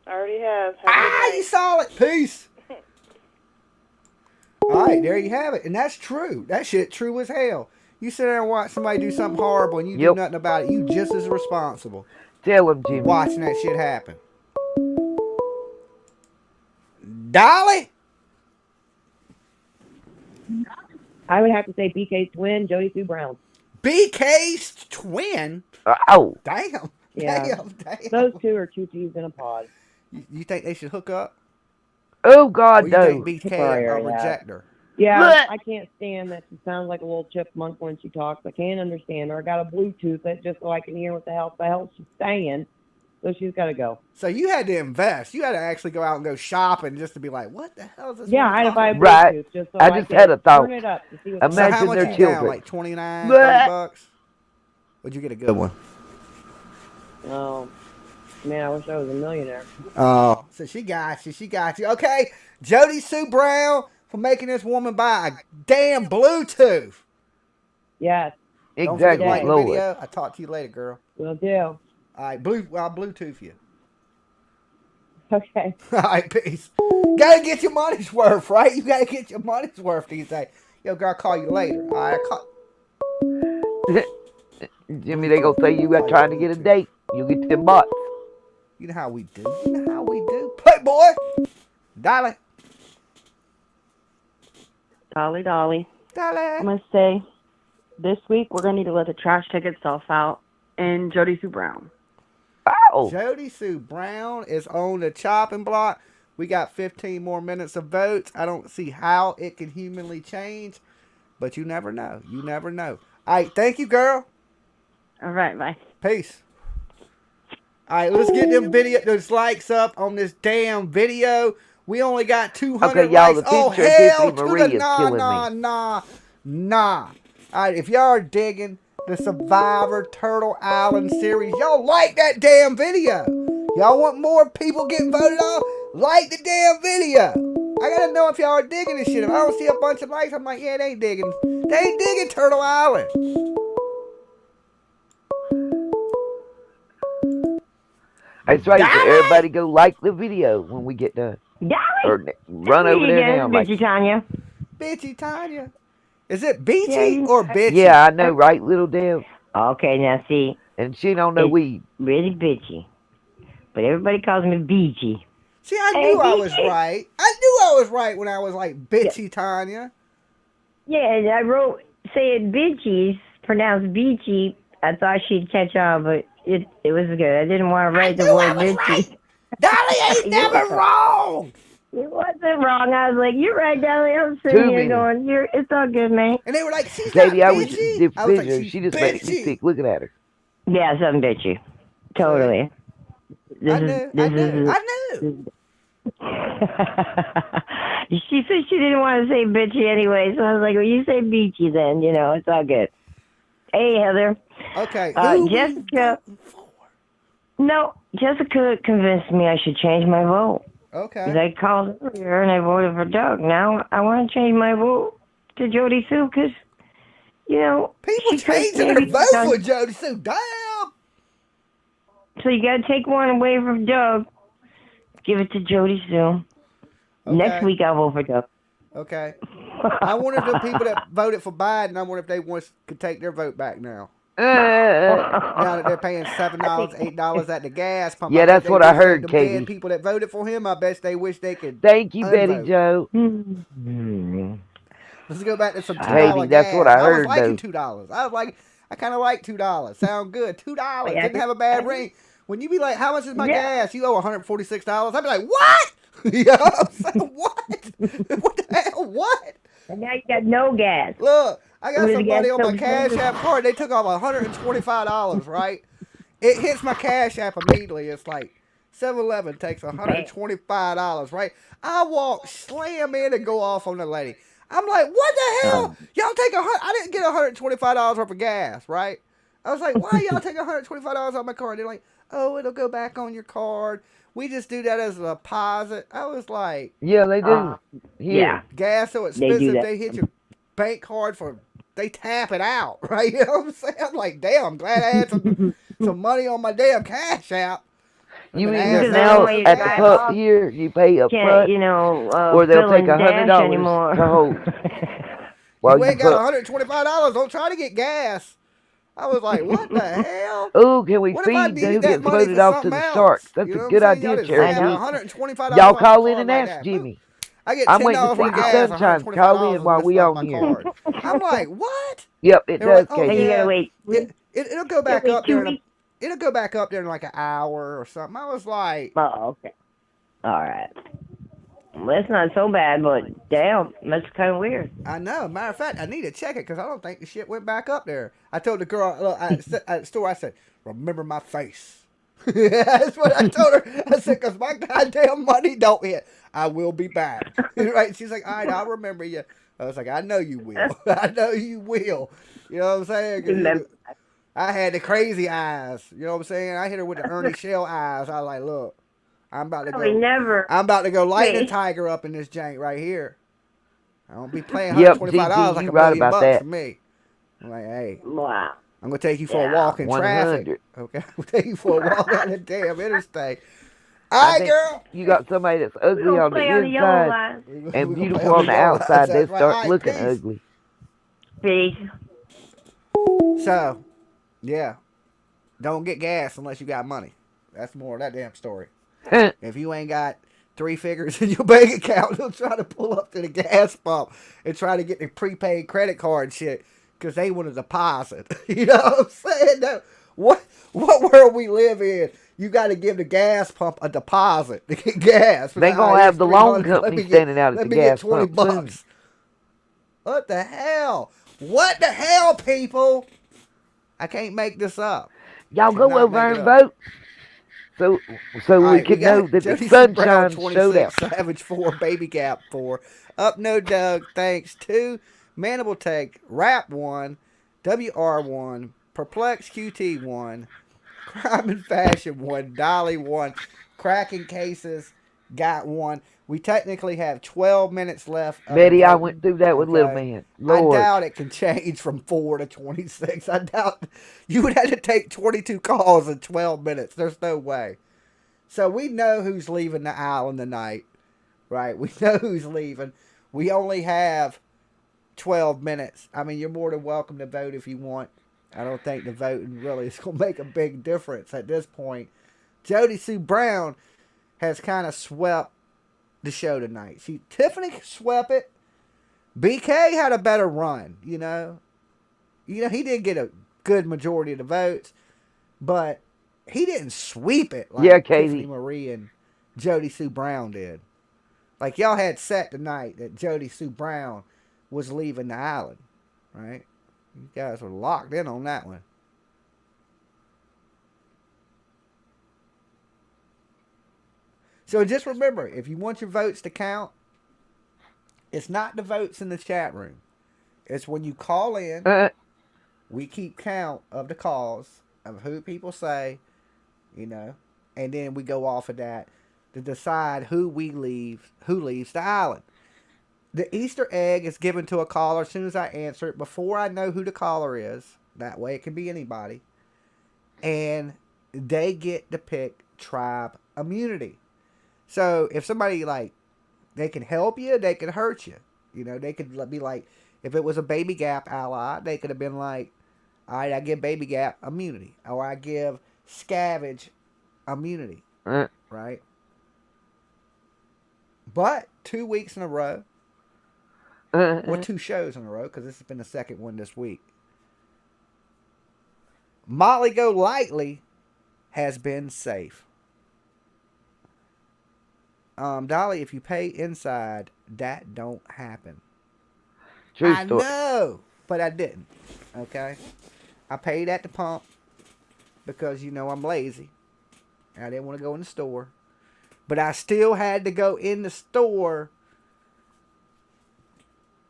I already have. Have a good night. You saw it. Peace. All right, there you have it. And that's true. That shit true as hell. You sit there and watch somebody do something horrible and you do nothing about it. You just as responsible. Tell him, Jimmy. Watching that shit happen. Dolly? I would have to say BK's twin, Jody Sue Brown. BK's twin? Oh. Damn. Yeah. Damn. Those two are two peas in a pod. You think they should hook up? Oh, God, or you no. think BK will reject her? Yeah, I can't stand that she sounds like a little chipmunk when she talks. I can't understand her. I got a Bluetooth that just so I can hear what the hell she's saying. So she's got to go. So you had to invest. You had to actually go out and go shopping just to be like, what the hell is this? Yeah, I had to buy a Bluetooth Right. just so I just had a thought. turn it up to see what Imagine so how much their you children. down? Like 29, 30 bucks? Would you get a good one? Oh, man, I wish I was a millionaire. Oh, so she got you. She got you. Okay, Jody Sue Brown for making this woman buy a damn Bluetooth. Yes. Don't forget Exactly, to like the Lord. video. I'll talk to you later, girl. Will do. All right, I'll Bluetooth you. Okay. All right, peace. Gotta get your money's worth, right? You gotta get your money's worth these days. Yo, girl, I'll call you later. All right, Jimmy, they gonna say you got trying to get a date. You get them bots. You know how we do. You know how we do. Playboy. Dolly. Dolly. Dolly. I'm going to say this week we're going to need to let the trash take itself out. And Jody Sue Brown. Oh. Jody Sue Brown is on the chopping block. We got 15 more minutes of votes. I don't see how it can humanly change, but you never know. You never know. All right, thank you, girl. All right, bye. Peace. All right, let's get those likes up on this damn video. We only got 200 Okay, y'all, likes. the Oh, picture of hell Tiffany to Marie the is killing me. nah. All right, if y'all are digging the Survivor Turtle Island series, y'all like that damn video. Y'all want more people getting voted off? Like the damn video. I gotta know if y'all are digging this shit. If I don't see a bunch of likes, I'm like, yeah, they ain't digging. They ain't digging Turtle Island. That's right. So everybody go like the video when we get done. Or run over there now. Bitchy Tanya. Bitchy Tanya. Is it beachy or bitchy? Yeah, I know, right, little Dev? Okay, now see. And she don't know it's weed. Really bitchy. But everybody calls me Beachy. See, I knew I was right. I knew I was right when I was like bitchy Tanya. Yeah, and I wrote, say it bitchy, pronounced beachy. I thought she'd catch on, but it was good. I didn't want to write the word bitchy. Right. Dolly ain't never wrong. It wasn't wrong. I was like, you're right, Dolly. I'm sitting here going, it's all good, man. And they were like, she's Katie, not I was bitchy. just I was like, she just made me sick looking at her. Yeah, something bitchy. Totally. I knew. She said she didn't want to say bitchy anyway, so I was like, well, you say beachy then, it's all good. Hey, Heather. Okay. Jessica. No, Jessica convinced me I should change my vote. Okay. Because I called earlier and I voted for Doug. Now I want to change my vote to Jody Sue because, people changing their vote for Jody Sue. Damn. So you got to take one away from Doug. Give it to Jody Sue. Okay. Next week I'll vote for Doug. Okay. I wonder if the people that voted for Biden, I wonder if they could take their vote back now. Now that they're paying $7, $8 at the gas pump. Yeah, that's what I heard, the Katie. People that voted for him, I bet they wish they could. Thank you, Betty unvote. Joe. Let's go back to some $2 Katie, that's gas. what I heard, was liking though. $2. I kind of like $2. Sound good. $2. Didn't have a bad ring. When you be like, how much is my gas? You owe $146. I'd be like, what? You know what I'm saying? What? What the hell? What? And now you got no gas. Look, I got With the some gas money on so my Cash expensive. App card. They took off $125, right? It hits my Cash App immediately. It's like 7-Eleven takes $125, right? I walk, slam in, and go off on the lady. I'm like, what the hell? Y'all take I didn't get $125 worth of gas, right? I was like, why y'all taking $125 on my card? They're like, oh, it'll go back on your card. We just do that as a deposit. I was like, Yeah, they do. Yeah. gas so They do expensive that. they hit your bank card they tap it out, right? You know what I'm saying? I'm like, damn, I'm glad I had some money on my damn Cash App. You mean Because now when you at the drive pump off, here, you pay up can't, front, or they'll fill take in dash $100 anymore. to hold while You you ain't got pump. $125. Don't try to get gas. I was like, what the hell? Oh, can we What if I feed need who that gets money voted for off to something the else? sharks? That's You a know what I'm good saying? Y'all idea, just Cherokee. zap $125 Y'all off my call in card and like ask that. Jimmy. I get I'm $10 waiting to see for the gas, sunshine. Call in $125 while missed we off on my here. card. I'm like, what? Yep, it They were does, like, oh Katie. And you yeah, gotta wait. it'll go back up there it'll go back up there in like an hour or something. I was like, Oh, okay. All right. Well, it's not so bad, but damn, that's kind of weird. I know. Matter of fact, I need to check it because I don't think the shit went back up there. I told the girl look, at the store, I said, remember my face. That's what I told her. I said, because my goddamn money don't hit. I will be back. Right? She's like, all right, I'll remember you. I was like, I know you will. I know you will. You know what I'm saying? 'Cause I had the crazy eyes. You know what I'm saying? I hit her with the Ernie Shell eyes. I was like, look, I'm about to Probably go. never. I'm about to go lightning Wait. tiger up in this jank right here. I don't be playing Yep, $125 GG, like you $1 right million about bucks that. to me. I'm like, hey, Wow. I'm gonna take you for a walk in 100. traffic. Okay, I'm gonna take you for a walk down the damn interstate. All I right, think girl. you got somebody that's We're ugly gonna on the play on the yellow inside line. and We gonna play beautiful on the yellow lines. outside. They That's right. start All right, looking peace. ugly. Peace. So, yeah, don't get gas unless you got money. That's more of that damn story. If you ain't got 3 figures in your bank account, they'll try to pull up to the gas pump and try to get the prepaid credit card shit because they want a deposit. You know what I'm saying? Now, what world we live in? You got to give the gas pump a deposit to get gas. They gonna have the loan company standing out at the gas $20 pump soon. bucks. What the hell? What the hell, people? I can't make this up. Y'all go Cannot over make and it up. vote so we Alright, can got know that Jody the C. Brown sunshine showed out. 26, Savage 4, Baby Gap 4, Up No Doug, Thanks 2, Mandible Take, Rap 1, WR 1, Perplex QT 1, Crime and Fashion 1, Dolly 1, Cracking Cases got 1. We technically have 12 minutes left. Betty, I went through that with little man. Lord. I doubt it can change from 4 to 26. I doubt you would have to take 22 calls in 12 minutes. There's no way. So we know who's leaving the island tonight, right? We know who's leaving. We only have 12 minutes. I mean, you're more than welcome to vote if you want. I don't think the voting really is going to make a big difference at this point. Jody Sue Brown has kind of swept the show tonight. Tiffany swept it. BK had a better run, you know. He did get a good majority of the votes, but he didn't sweep it like Tiffany Marie and Jody Sue Brown did. Like, y'all had set tonight that Jody Sue Brown was leaving the island, right? You guys were locked in on that one. So just remember, if you want your votes to count, it's not the votes in the chat room. It's when you call in, we keep count of the calls, of who people say, you know, and then we go off of that to decide who leaves the island. The Easter egg is given to a caller as soon as I answer it, before I know who the caller is. That way it can be anybody. And they get to pick tribe immunity. So if somebody, like, they can help you, they can hurt you. You know, they could be like, if it was a Baby Gap ally, they could have been like, all right, I give Baby Gap immunity. Or I give Scavenge immunity. Right? But 2 weeks in a row, or 2 shows in a row, because this has been the second one this week, Molly Go Lightly has been safe. Dolly, if you pay inside, that don't happen. True I story. know, but I didn't. Okay, I paid at the pump because I'm lazy. And I didn't want to go in the store, but I still had to go in the store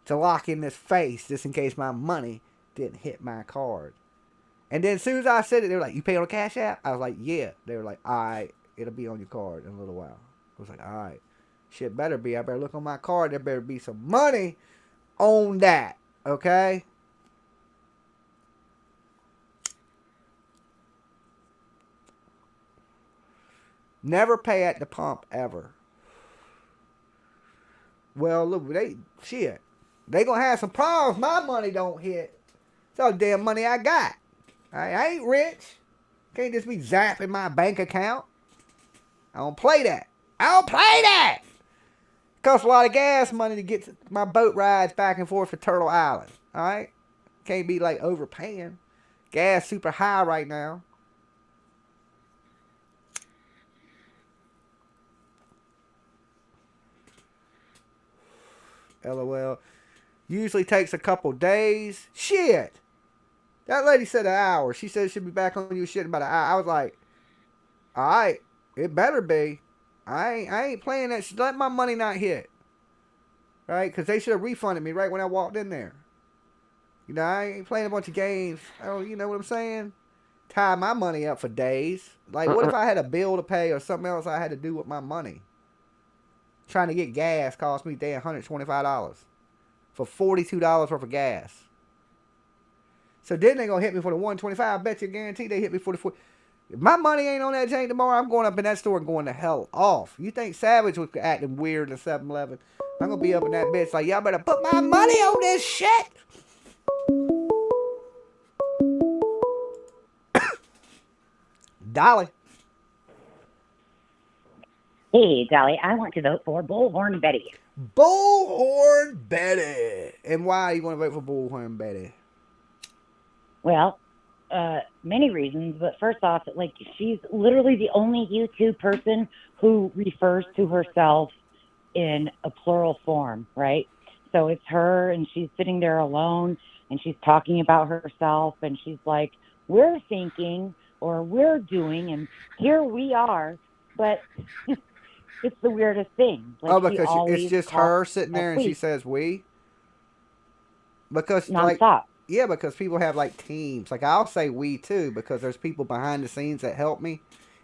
to lock in this face just in case my money didn't hit my card. And then as soon as I said it, they were like, "You pay on a Cash App?" I was like, "Yeah." They were like, "All right, it'll be on your card in a little while." I was like, "All right, shit better be. I better look on my card. There better be some money on that." Okay. Never pay at the pump ever. Well, look, they gonna have some problems. My money don't hit. It's all the damn money I got. I ain't rich. Can't just be zapping my bank account. I don't play that. Costs a lot of gas money to get my boat rides back and forth to Turtle Island. All right, can't be like overpaying. Gas super high right now. LOL. Usually takes a couple days. Shit. That lady said an hour. She said she'll be back on you shit in about an hour. I was like, all right, it better be. I ain't playing that shit. Let my money not hit. Right? Because they should have refunded me right when I walked in there. I ain't playing a bunch of games. Oh, you know what I'm saying? Tie my money up for days. Like, what if I had a bill to pay or something else I had to do with my money? Trying to get gas cost me damn $125 for $42 worth of gas. So then they gonna hit me for the $125. I bet you guarantee they hit me for the $40. If my money ain't on that chain tomorrow, I'm going up in that store and going the hell off. You think Savage was acting weird in 7-Eleven? I'm gonna be up in that bitch like, y'all better put my money on this shit. Dolly. Hey, Dolly, I want to vote for Bullhorn Betty. Bullhorn Betty. And why you want to vote for Bullhorn Betty? Well, many reasons, but first off, like, she's literally the only YouTube person who refers to herself in a plural form, right? So it's her, and she's sitting there alone, and she's talking about herself, and she's like, we're thinking, or we're doing, and here we are, but it's the weirdest thing. Like, because it's just her sitting there and she says we? Because, nonstop. Because people have, like, teams. Like, I'll say we, too, because there's people behind the scenes that help me.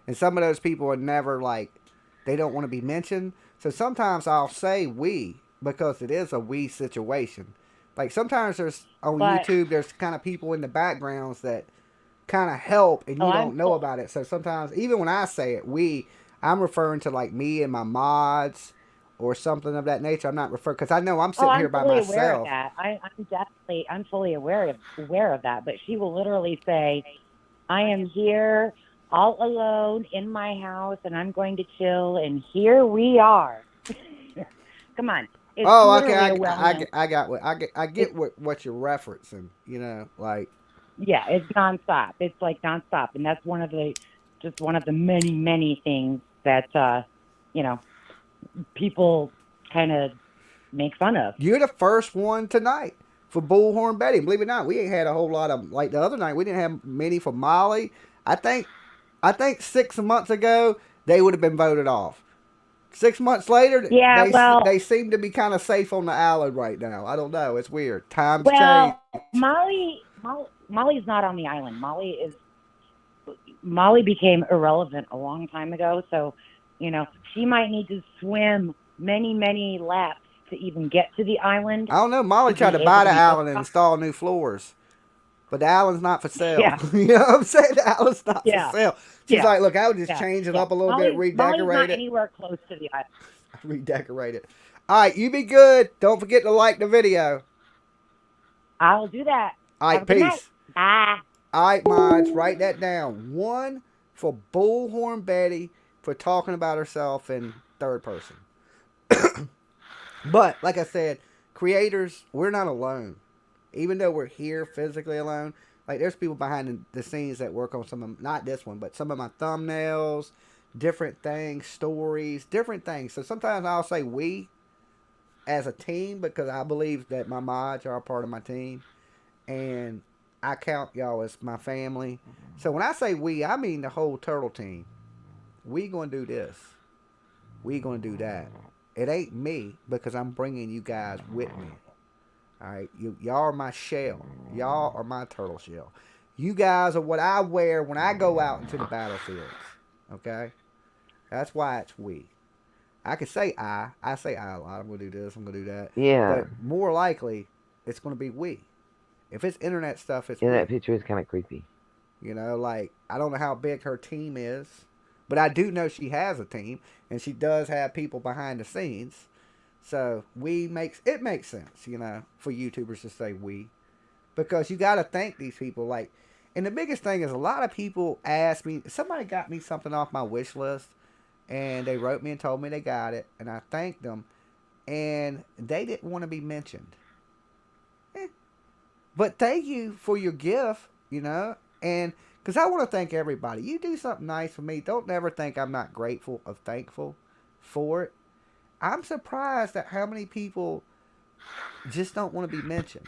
And some of those people are never, like, they don't want to be mentioned. So sometimes I'll say we, because it is a we situation. Like, sometimes there's, on YouTube, there's kind of people in the backgrounds that kind of help, and you don't know about it. So sometimes, even when I say it, we, I'm referring to, like, me and my mods, or something of that nature. I'm not referring, because I know I'm sitting here by myself. I'm fully aware of that. I'm fully aware of that. But she will literally say, "I am here all alone in my house, and I'm going to chill. And here we are." Come on. It's okay. I get what you're referencing. Like. Yeah, it's nonstop. It's like nonstop, and that's one of the many things that people kind of make fun of. You're the first one tonight for Bullhorn Betty. Believe it or not, we ain't had a whole lot of, like the other night, we didn't have many for Molly. I think 6 months ago, they would have been voted off. 6 months later, they seem to be kind of safe on the island right now. I don't know. It's weird. Times change. Molly's not on the island. Molly became irrelevant a long time ago, so she might need to swim many laps to even get to the island. I don't know. Molly tried to buy the island and install new floors, but the island's not for sale. Yeah. You know what I'm saying? The island's not for sale. She's like, look, I would just change it up a little bit, redecorate Molly's not it. anywhere close to the island. Redecorate it. All right, you be good. Don't forget to like the video. I'll do that. All right, peace. Bye. All right, mods, write that down. 1 for Bullhorn Betty for talking about herself in third person. But, like I said, creators, we're not alone. Even though we're here physically alone, like there's people behind the scenes that work on some of, not this one, but some of my thumbnails, different things, stories, different things. So sometimes I'll say we as a team because I believe that my mods are a part of my team. And I count y'all as my family. So when I say we, I mean the whole turtle team. We gonna do this. We gonna do that. It ain't me because I'm bringing you guys with me. All right, y'all are my shell. Y'all are my turtle shell. You guys are what I wear when I go out into the battlefields. Okay, that's why it's we. I can say I. I say I a lot. I'm gonna do this. I'm gonna do that. Yeah. But more likely, it's gonna be we. If it's internet stuff, it's Yeah, we. that picture is kind of creepy. You know, like I don't know how big her team is, but I do know she has a team and she does have people behind the scenes. So it makes sense, you know, for YouTubers to say we, because you got to thank these people. Like, and the biggest thing is a lot of people ask me. Somebody got me something off my wish list, and they wrote me and told me they got it, and I thanked them, and they didn't want to be mentioned. But thank you for your gift, you know, and because I want to thank everybody. You do something nice for me. Don't never think I'm not grateful or thankful for it. I'm surprised at how many people just don't want to be mentioned,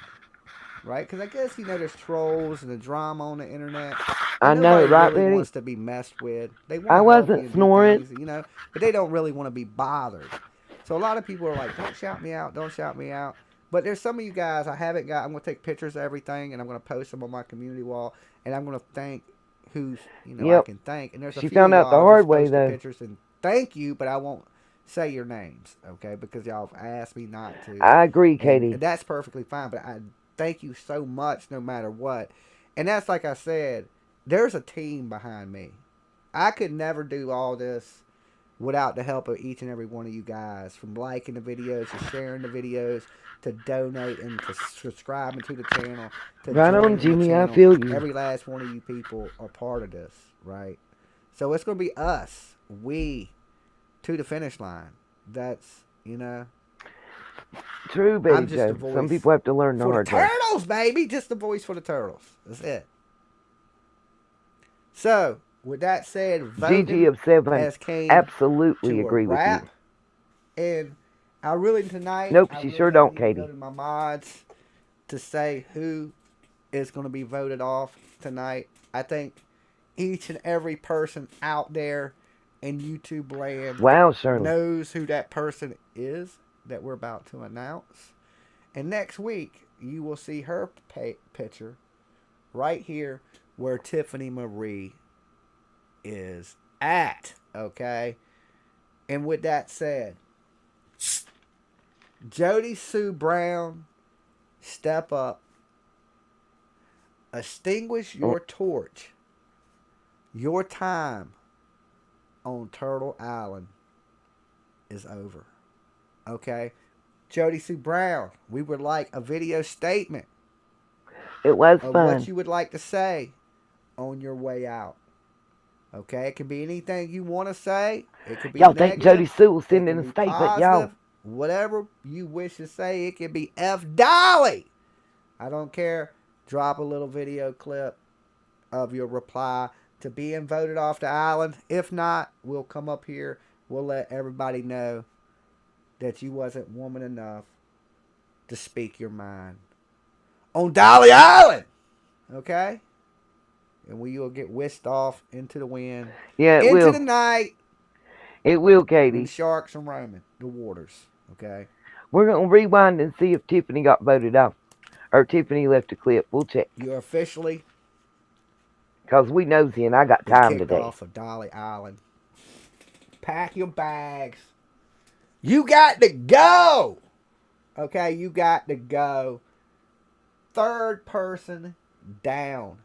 right? Because I guess, you know, there's trolls and the drama on the internet. I know, right, really Betty? wants to be messed with. They want I to help you wasn't and snoring. do things, you know, but they don't really want to be bothered. So a lot of people are like, don't shout me out, don't shout me out. But there's some of you guys I haven't got. I'm going to take pictures of everything, and I'm going to post them on my community wall, and I'm going to thank who's, you know, I Yep. can thank. And there's a She few found of out the y'all hard just way, post the though. pictures and thank you, but I won't say your names, okay? Because y'all have asked me not to. I agree, And Katie. that's perfectly fine, but I thank you so much no matter what. And that's like I said, there's a team behind me. I could never do all this without the help of each and every one of you guys, from liking the videos to sharing the videos to donating to subscribing to the channel to Right on, joining the Jimmy. I channel. feel you. Every last one of you people are part of this, right? So it's going to be us, we, to the finish line. That's, you know. True, Betty I'm just Joe. a voice Some people have to learn the for hard the way. turtles, baby. Just the voice for the turtles. That's it. So, with that said, voting GG of 7, has came absolutely to a agree with wrap. you. And I really tonight, Nope, I she really sure don't, need to go Katie. to my mods to say who is going to be voted off tonight. I think each and every person out there in YouTube land Wow, Shirley. knows who that person is that we're about to announce. And next week, you will see her picture right here where Tiffany Marie is at. Okay? And with that said, Jody Sue Brown, step up. Extinguish your torch. Your time on Turtle Island is over. Okay? Jody Sue Brown, we would like a video statement. It was of fun. what you would like to say on your way out. Okay? It can be anything you want to say. It could be Y'all think negative. Jody Sue will send It in can a be statement, y'all? positive. Whatever you wish to say. It can be F Dolly. I don't care. Drop a little video clip of your reply to being voted off the island. If not, we'll come up here. We'll let everybody know that you wasn't woman enough to speak your mind on Dolly Island. Okay? And we will get whisked off into the wind. Yeah, it into will. the night. It will, When Katie. sharks are roaming the waters. Okay? We're going to rewind and see if Tiffany got voted off. Or Tiffany left a clip. We'll check. You're officially Because we nosy and I got been time kicked today. off of Dolly Island. Pack your bags. You got to go. Okay, you got to go. Third person down.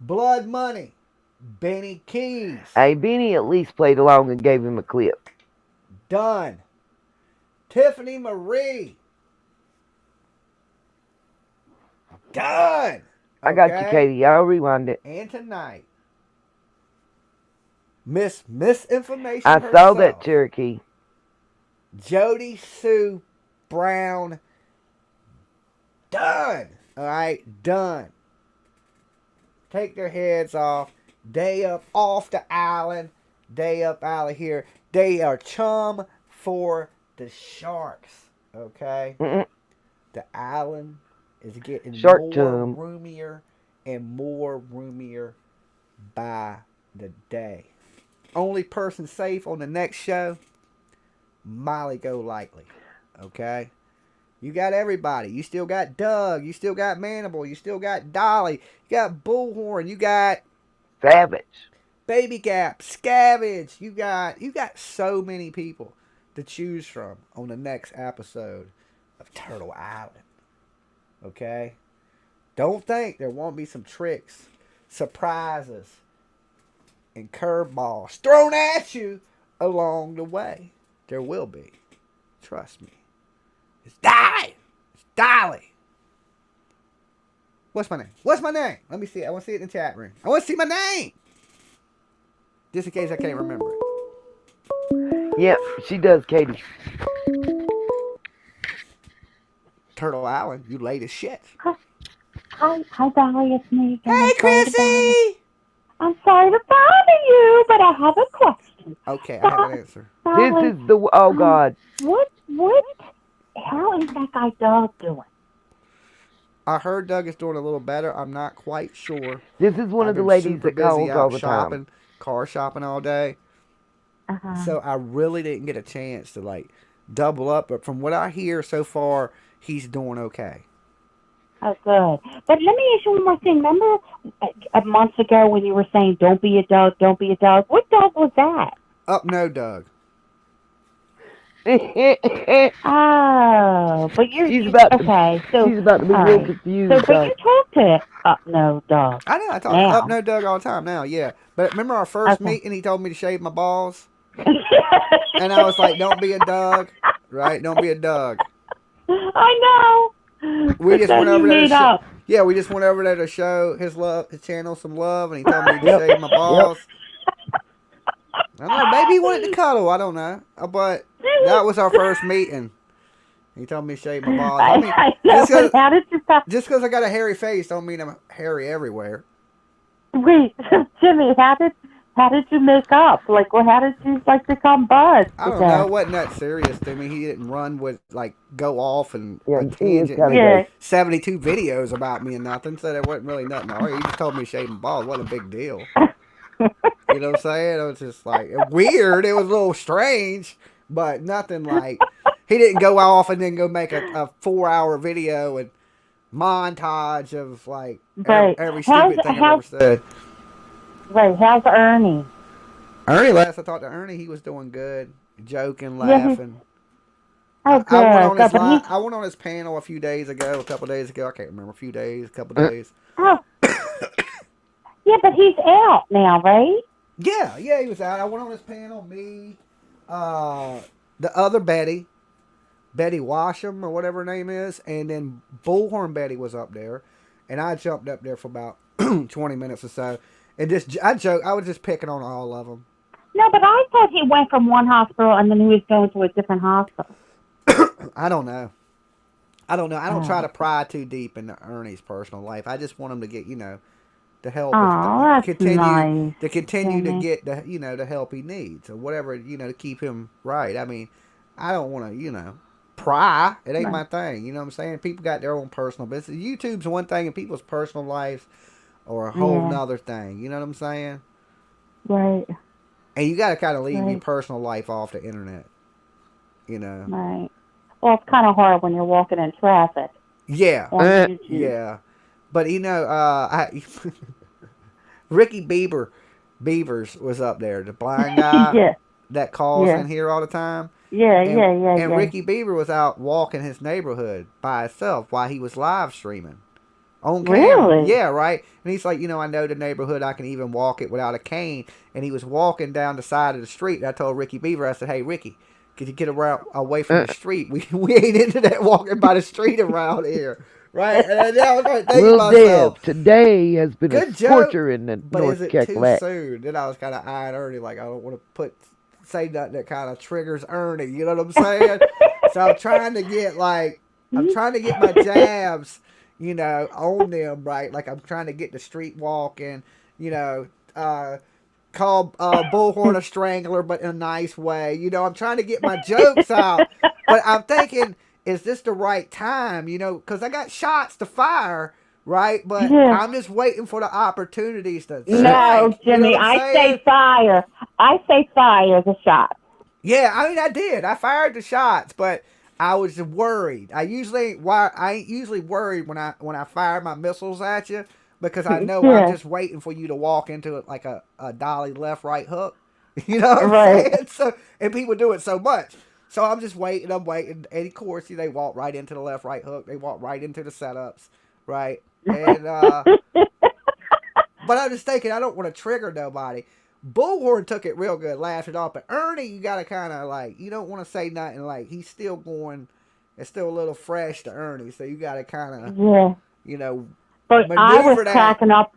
Blood Money. Benny Keys. Hey, Benny at least played along and gave him a clip. Done. Tiffany Marie. Done. I got you, Katie. I'll rewind it. And tonight, Misinformation I herself, saw that, Cherokee. Jody Sue Brown. Done. All right, done. Take their heads off. They up off the island. They up out of here. They are chum for the sharks. Okay? The island is getting Shark more chum. roomier and more roomier by the day. Only person safe on the next show, Molly Golightly. Okay? You got everybody. You still got Doug. You still got Manimal. You still got Dolly. You got Bullhorn. You got Savage. Baby Gap, Scavenge. You got so many people to choose from on the next episode of Turtle Island. Okay? Don't think there won't be some tricks, surprises, and curveballs thrown at you along the way. There will be. Trust me. It's Dolly. It's Dolly. What's my name? What's my name? Let me see it. I want to see it in the chat room. I want to see my name. Just in case I can't remember it. Yep, she does, Katie. Turtle Island, you late as shit. Hi, Dolly, it's me again. Hey, Chrissy! I'm sorry to bother you, but I have a question. Okay, I have an answer. Dolly, This is the... Oh, God. How is that guy Doug doing? I heard Doug is doing a little better. I'm not quite sure. This is one of the ladies that calls all the time. Car shopping all day. So I really didn't get a chance to, like, double up. But from what I hear so far, he's doing okay. Oh, good. But let me ask you one more thing. Remember a month ago when you were saying, don't be a Doug, don't be a Doug? What Doug was that? No, Doug. Oh, but you're... She's about to, okay, so... she's about to be real confused. So, but you talk to No Doug. I know, I talk to Up No Doug all the time now, yeah. But remember our first meeting, he told me to shave my balls? And I was like, don't be a Doug, right? Don't be a Doug. I know. We just went over there to show, yeah, we just went over there to show his channel some love, and he told me to shave my balls. I don't know, maybe he wanted to cuddle, I don't know. But that was our first meeting. He told me to shave my balls. I mean, just because I got a hairy face don't mean I'm hairy everywhere. Wait, Jimmy, how did you make up? Like, well, how did you become Buzz? I don't know. It wasn't that serious to me. He didn't run with go off and tangent 72 videos about me and nothing. So there wasn't really nothing. He just told me to shave my balls. What a big deal. You know what I'm saying? It was just like weird. It was a little strange, but nothing like. He didn't go off and then go make a 4-hour video and montage of like every stupid thing I've ever said. Right, how's Ernie? Last I talked to Ernie, he was doing good, joking, laughing. I went on his panel a couple days ago. I can't remember, a couple days. Oh. Yeah, but he's out now, right? Yeah, he was out. I went on his panel, me, the other Betty Washam, or whatever her name is, and then Bullhorn Betty was up there, and I jumped up there for about 20 minutes or so. And I was just picking on all of them. No, but I thought he went from one hospital and then he was going to a different hospital. I don't know. I don't try to pry too deep into Ernie's personal life. I just want him to get, the help. To continue to get the help he needs, or whatever, to keep him right. I mean, I don't want to, pry. It ain't my thing. You know what I'm saying? People got their own personal business. YouTube's one thing, and people's personal lives or a whole nother thing. You know what I'm saying? Right. And you got to kind of leave your personal life off the internet. Right. Well, it's kind of hard when you're walking in traffic. Yeah. Yeah. But, Ricky Beavers was up there, the blind guy that calls in here all the time. And Ricky Beaver was out walking his neighborhood by himself while he was live streaming. On camera. Really? Yeah, right. And he's like, I know the neighborhood. I can even walk it without a cane. And he was walking down the side of the street. And I told Ricky Beaver, I said, hey, Ricky, could you get away from the street? We ain't into that walking by the street around here. Right? And then I was like, thinking myself, today has been good a joke, torture in the but North is it Cackalack. too soon? Then I was kind of eyeing Ernie like, I don't want to say nothing that kind of triggers Ernie. You know what I'm saying? So I'm trying to get my jabs, on them, right? Like I'm trying to get the street walking, call Bullhorn a strangler, but in a nice way. You know, I'm trying to get my jokes out, but I'm thinking, is this the right time? You know, because I got shots to fire, right? But I'm just waiting for the opportunities to strike. No, Jimmy, you know I say fire. I say fire the shot. Yeah, I mean, I did. I fired the shots, but I was worried. I ain't usually worried when I fire my missiles at you because I know I'm just waiting for you to walk into it like a dolly left right hook. You know what I'm saying? So, and people do it so much. So I'm just waiting. I'm waiting. And of course, they walk right into the left right hook. They walk right into the setups, right? And but I'm just thinking, I don't want to trigger nobody. Bullhorn took it real good, laughed it off. But Ernie, you got to kind of like, you don't want to say nothing. Like, he's still going, it's still a little fresh to Ernie. So you got to kind of, you know, but I was that. cracking up.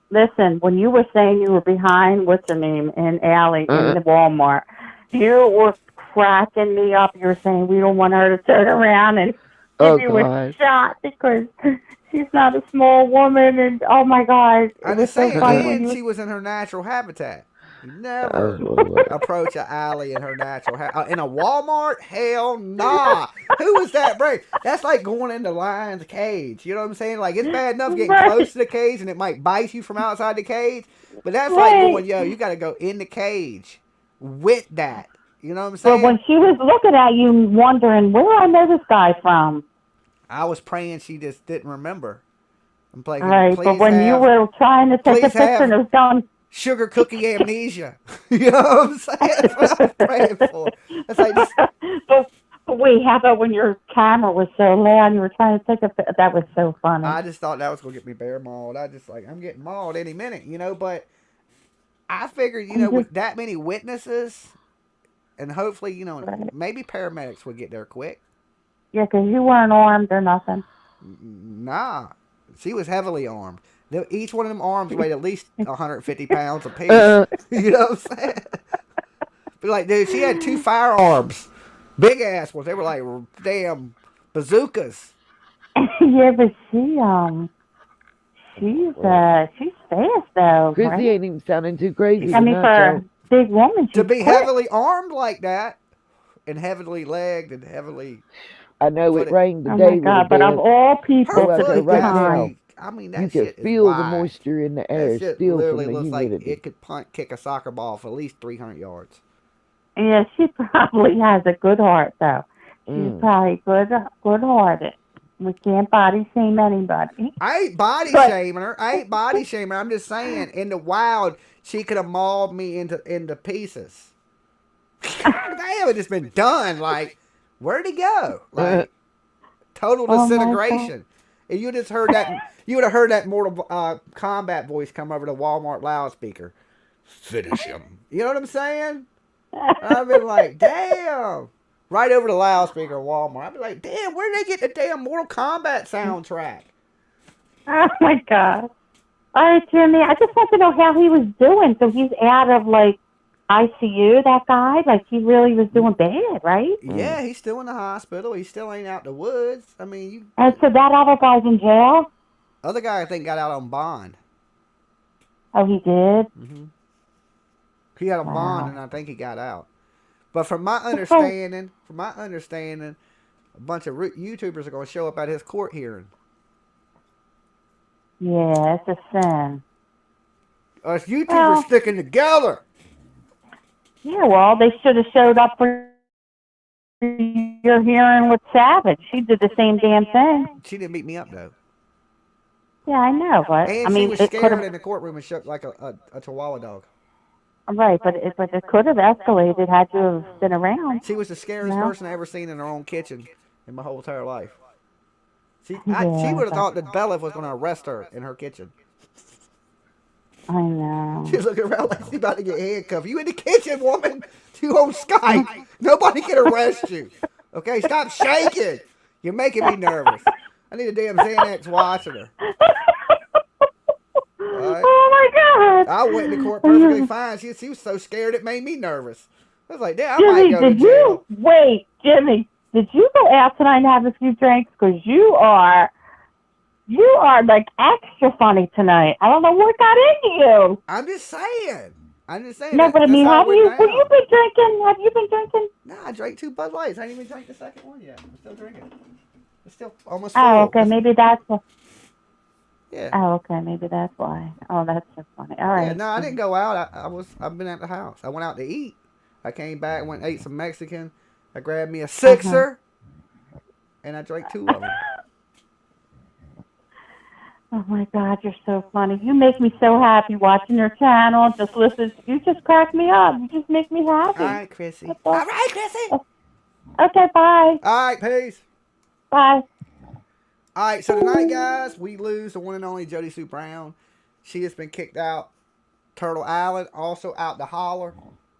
Listen, when you were saying you were behind, what's her name, in Allie in the Walmart, you were cracking me up. You were saying we don't want her to turn around and give you a shot because she's not a small woman, and oh my God, I'm just saying, and she was in her natural habitat. You never approach an alley in her natural habitat. In a Walmart? Hell nah. Who is that brave? That's like going into lion's cage. You know what I'm saying? Like, it's bad enough getting close to the cage and it might bite you from outside the cage. But that's like going, yo, you got to go in the cage with that. You know what I'm saying? But when she was looking at you wondering, where I know this guy from? I was praying she just didn't remember. I'm playing. Right, but when you were trying to take a picture and it was going sugar cookie amnesia. You know what I'm saying? That's what I was praying for. It's like just... but wait, how about when your camera was so loud and you were trying to take a picture? That was so funny. I just thought that was going to get me bear mauled. I'm getting mauled any minute, you know, but I figured, you know, with that many witnesses and hopefully, you know, maybe paramedics would get there quick. Yeah, because you weren't armed or nothing. Nah. She was heavily armed. Each one of them arms weighed at least 150 pounds apiece. You know what I'm saying? But like, dude, she had 2 firearms. Big ass ones. They were like damn bazookas. Yeah, but she's fast though. Chrissy ain't even sounding too crazy. I mean, for a big woman, to be heavily armed like that, and heavily legged and heavily. I know it rained today. Oh my God! But of all people, right now, I mean, that you shit can feel is the moisture in the air. That shit still literally from the looks humidity. like it could kick a soccer ball for at least 300 yards. Yeah, she probably has a good heart though. She's probably good-hearted. We can't body shame anybody. I ain't body shaming her. I'm just saying, in the wild, she could have mauled me into pieces. Damn, it just been done. Like, where'd he go? Like, total disintegration. And you just heard that. You would have heard that Mortal Kombat voice come over the Walmart loudspeaker. Finish him. You know what I'm saying? I've been like, damn. Right over the loudspeaker at Walmart. I'd be like, damn, where did they get the damn Mortal Kombat soundtrack? Oh my God. All right, Jimmy, I just want to know how he was doing. So he's out of like ICU, that guy? Like he really was doing bad, right? Yeah, he's still in the hospital. He still ain't out in the woods. I mean, And so that other guy's in jail? Other guy, I think, got out on bond. Oh, he did? Mm-hmm. He had a bond, and I think he got out. But from my understanding, a bunch of YouTubers are going to show up at his court hearing. Yeah, it's a sin. Us YouTubers sticking together. Yeah, well, they should have showed up for your hearing with Savage. She did the same damn thing. She didn't beat me up, though. Yeah, I know, but and I mean, she was scared in the courtroom and shook like a Chihuahua dog. Right, but it could have escalated had you have been around. She was the scariest person I ever seen in her own kitchen in my whole entire life. She would have thought that Bella was going to arrest her in her kitchen. I know. She's looking around like she's about to get handcuffed. You in the kitchen, woman? You on Skype. Nobody can arrest you. Okay, stop shaking. You're making me nervous. I need a damn Xanax watching her. Right. Oh my God! I went to court perfectly fine. She was so scared it made me nervous. I was like, damn, I might go to jail. Jimmy, did you go out tonight and have a few drinks? Because you are like extra funny tonight. I don't know what got into you. I'm just saying. I'm just saying. No, but I mean, have you been drinking? Have you been drinking? No, I drank 2 Bud Lights. I ain't even drank the second one yet. I'm still drinking. It's still almost full. Oh, okay, maybe that's why. Yeah. Oh, okay, maybe that's why. Oh, that's so funny. All right. Yeah, no, I didn't go out. I've been at the house. I went out to eat. I came back, went and ate some Mexican. I grabbed me a sixer, and I drank 2 of them. Oh my God, you're so funny. You make me so happy watching your channel. Just listen. You just crack me up. You just make me happy. All right, Chrissy. All right, Chrissy. Okay, bye. All right, peace. Bye. All right, so tonight, guys, we lose the one and only Jody Sue Brown. She has been kicked out Turtle Island, also out the holler.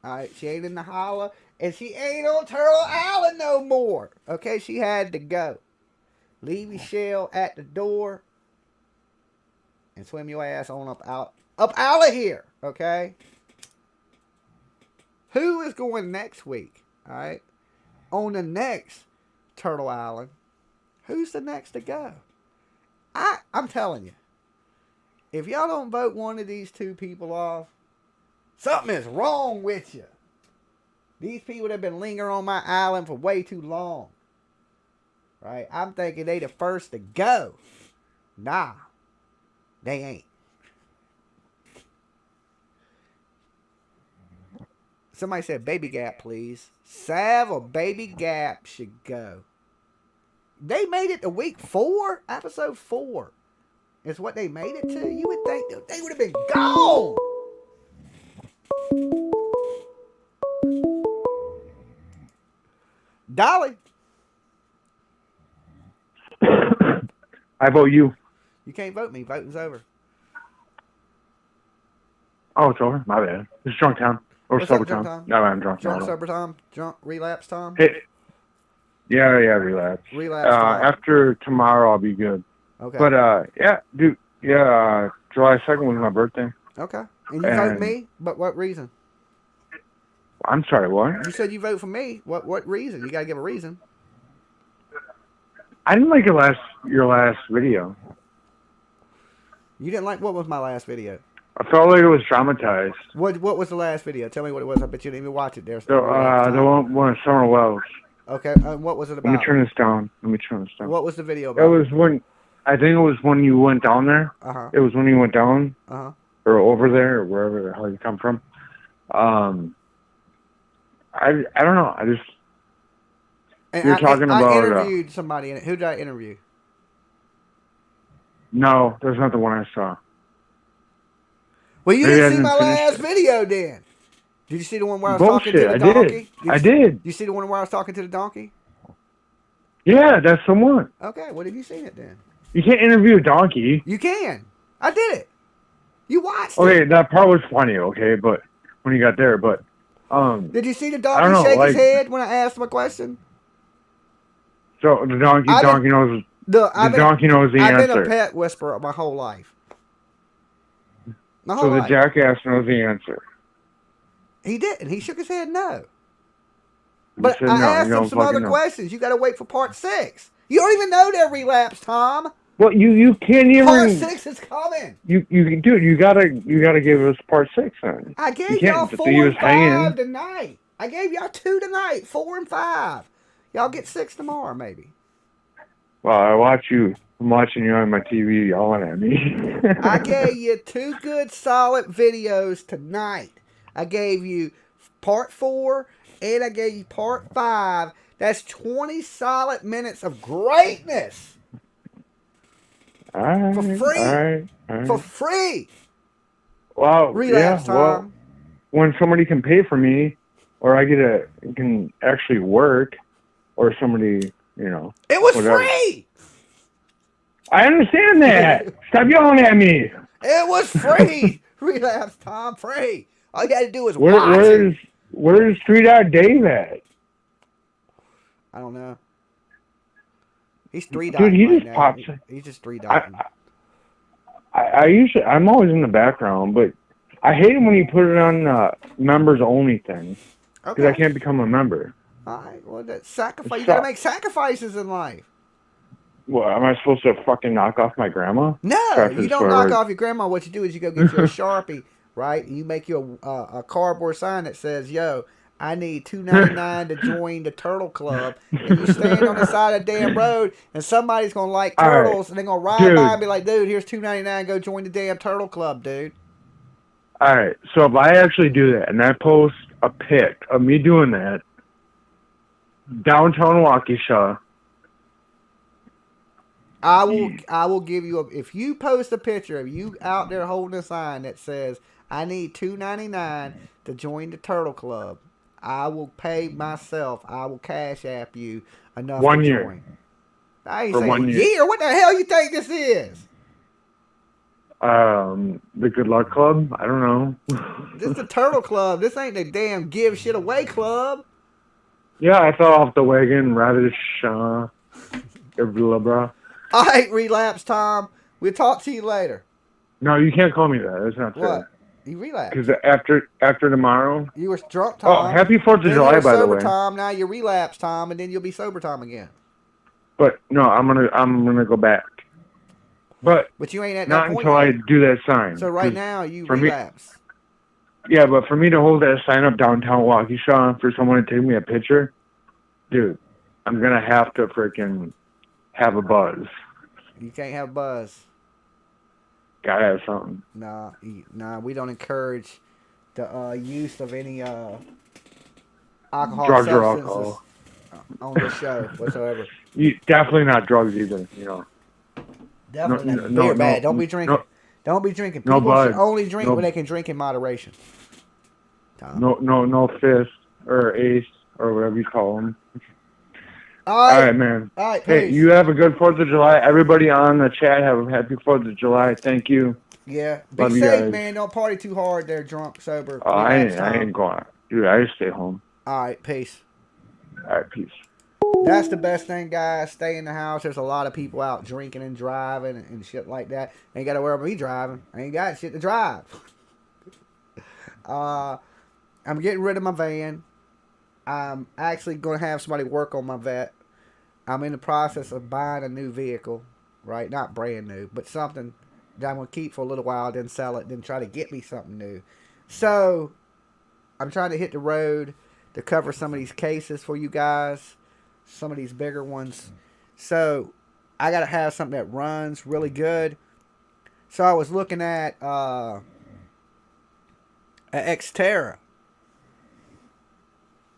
All right, she ain't in the holler, and she ain't on Turtle Island no more. Okay, she had to go. Leave your shell at the door and swim your ass on up out of here. Okay. Who is going next week? All right, on the next Turtle Island. Who's the next to go? I'm telling you, if y'all don't vote one of these 2 people off, something is wrong with you. These people have been lingering on my island for way too long. Right? I'm thinking they the first to go. Nah, they ain't. Somebody said Baby Gap, please. Sav or Baby Gap should go. They made it to week 4, episode 4. Is what they made it to. You would think they would have been gone. Dolly. I vote you. You can't vote me. Voting's over. Oh, it's over? My bad. It's drunk time. Or What's sober up, drunk time. time? No, I'm drunk. Drunk, now. sober time? Drunk, relapse time? Hey, yeah, relapse. Relapse time. After tomorrow, I'll be good. Okay. But, yeah, dude, July 2nd was my birthday. Okay. And you vote me? But what reason? I'm sorry, what? You said you vote for me. What reason? You got to give a reason. I didn't like your last video. You didn't like, what was my last video? I felt like it was dramatized. What was the last video? Tell me what it was. I bet you didn't even watch it there. The one of Summer Wells. Okay, what was it about? Let me turn this down. What was the video about? It was I think it was when you went down there. Uh-huh. It was when you went down. Uh-huh. Or over there, or wherever the hell you come from. I don't know. I just... You're talking about... I interviewed somebody in it. Who did I interview? No, that's not the one I saw. Well, you didn't see my last video then. Did you see the one where I was talking to the donkey? I did. You see the one where I was talking to the donkey? Yeah, that's the one. Okay, well, have you seen it then? You can't interview a donkey. You can. I did it. You watched Okay, it. that part was funny, okay, but when you got there, but did you see the donkey shake his head when I asked him a question? So the donkey knows donkey knows the answer. I've been a pet whisperer my whole life. So the jackass knows the answer. He didn't. He shook his head no. But said I no, asked him some other questions. You got to wait for part 6. You don't even know their relapse, Tom. Well, you can't even. Part 6 is coming. You gotta give us part 6 then. I gave y'all 4 and 5 tonight. I gave y'all 2 tonight, 4 and 5. Y'all get 6 tomorrow, maybe. Well, I'm watching you on my TV yelling at me. I gave you 2 good, solid videos tonight. I gave you part 4 and I gave you part 5. That's 20 solid minutes of greatness. All right, for free. All right. For free. Wow. Relapse time. Well, when somebody can pay for me, or I can actually work, or somebody, It was free. I understand that. Stop yelling at me. It was free. Relapse time, free. All you got to do is watch it. Where's 3 Dot Dave at? I don't know. He's 3 dotting. Dude, he right just now. pops. He's just 3 dotting. I'm always in the background, but I hate it when you put it on members only thing because I can't become a member. All right. Well, that sacrifice. You got to make sacrifices in life. Well, am I supposed to fucking knock off my grandma? No, you don't knock off your grandma. What you do is you go get you a Sharpie, right? You make you a cardboard sign that says, "Yo, I need $2.99 to join the Turtle Club," and you stand on the side of the damn road, and somebody's gonna like All right, turtles, and they're gonna ride by dude. and be like, "Dude, here's $2.99. Go join the damn Turtle Club, dude." All right, so if I actually do that and I post a pic of me doing that downtown Waukesha, I will give you if you post a picture of you out there holding a sign that says, "I need $2.99 to join the Turtle Club," I will pay myself. I will cash app you enough 1 to year. join. I ain't For saying 1 a year. year. What the hell you think this is? The Good Luck Club. I don't know. This is the Turtle Club. This ain't the damn give shit away club. Yeah, I fell off the wagon. Radish, blah, blah. All right, relapse, Tom. We'll talk to you later. No, you can't call me that. That's not What? fair. You relapsed. Because after tomorrow. You were drunk, Tom. Oh, happy 4th of then July, you were by the sober, way. Tom. Now you relapse, Tom, and then you'll be sober, Tom, again. But no, I'm gonna go back. But you ain't at not that point until I yet. do that sign. So right 'Cause now you for me- relapse. Yeah, but for me to hold that sign up downtown Waukesha for someone to take me a picture, dude, I'm gonna have to freaking have a buzz. You can't have buzz. Gotta have something. Nah, we don't encourage the use of any alcohol Drugs or substances alcohol. on this show whatsoever. Definitely not drugs either. You know. Definitely not. No, Beer no, bad. Don't be drinking. no. Don't be drinking. No People should bud. only drink No. when they can drink in moderation. Tom. No fist or ace or whatever you call them. All right, man. All right, Hey, peace. you have a good 4th of July. Everybody on the chat, have a happy 4th of July. Thank you. Yeah. Be Love you safe, guys. man. Don't party too hard there, drunk, sober. Oh, I Relax, Tom. ain't going. Dude, I just stay home. All right, peace. All right, peace. That's the best thing, guys. Stay in the house. There's a lot of people out drinking and driving and shit like that. Ain't got to worry about me driving. I ain't got shit to drive. I'm getting rid of my van. I'm actually going to have somebody work on my vet. I'm in the process of buying a new vehicle, right? Not brand new, but something that I'm going to keep for a little while, then sell it, then try to get me something new. So, I'm trying to hit the road to cover some of these cases for you guys, some of these bigger ones. So, I got to have something that runs really good. So, I was looking at Xterra.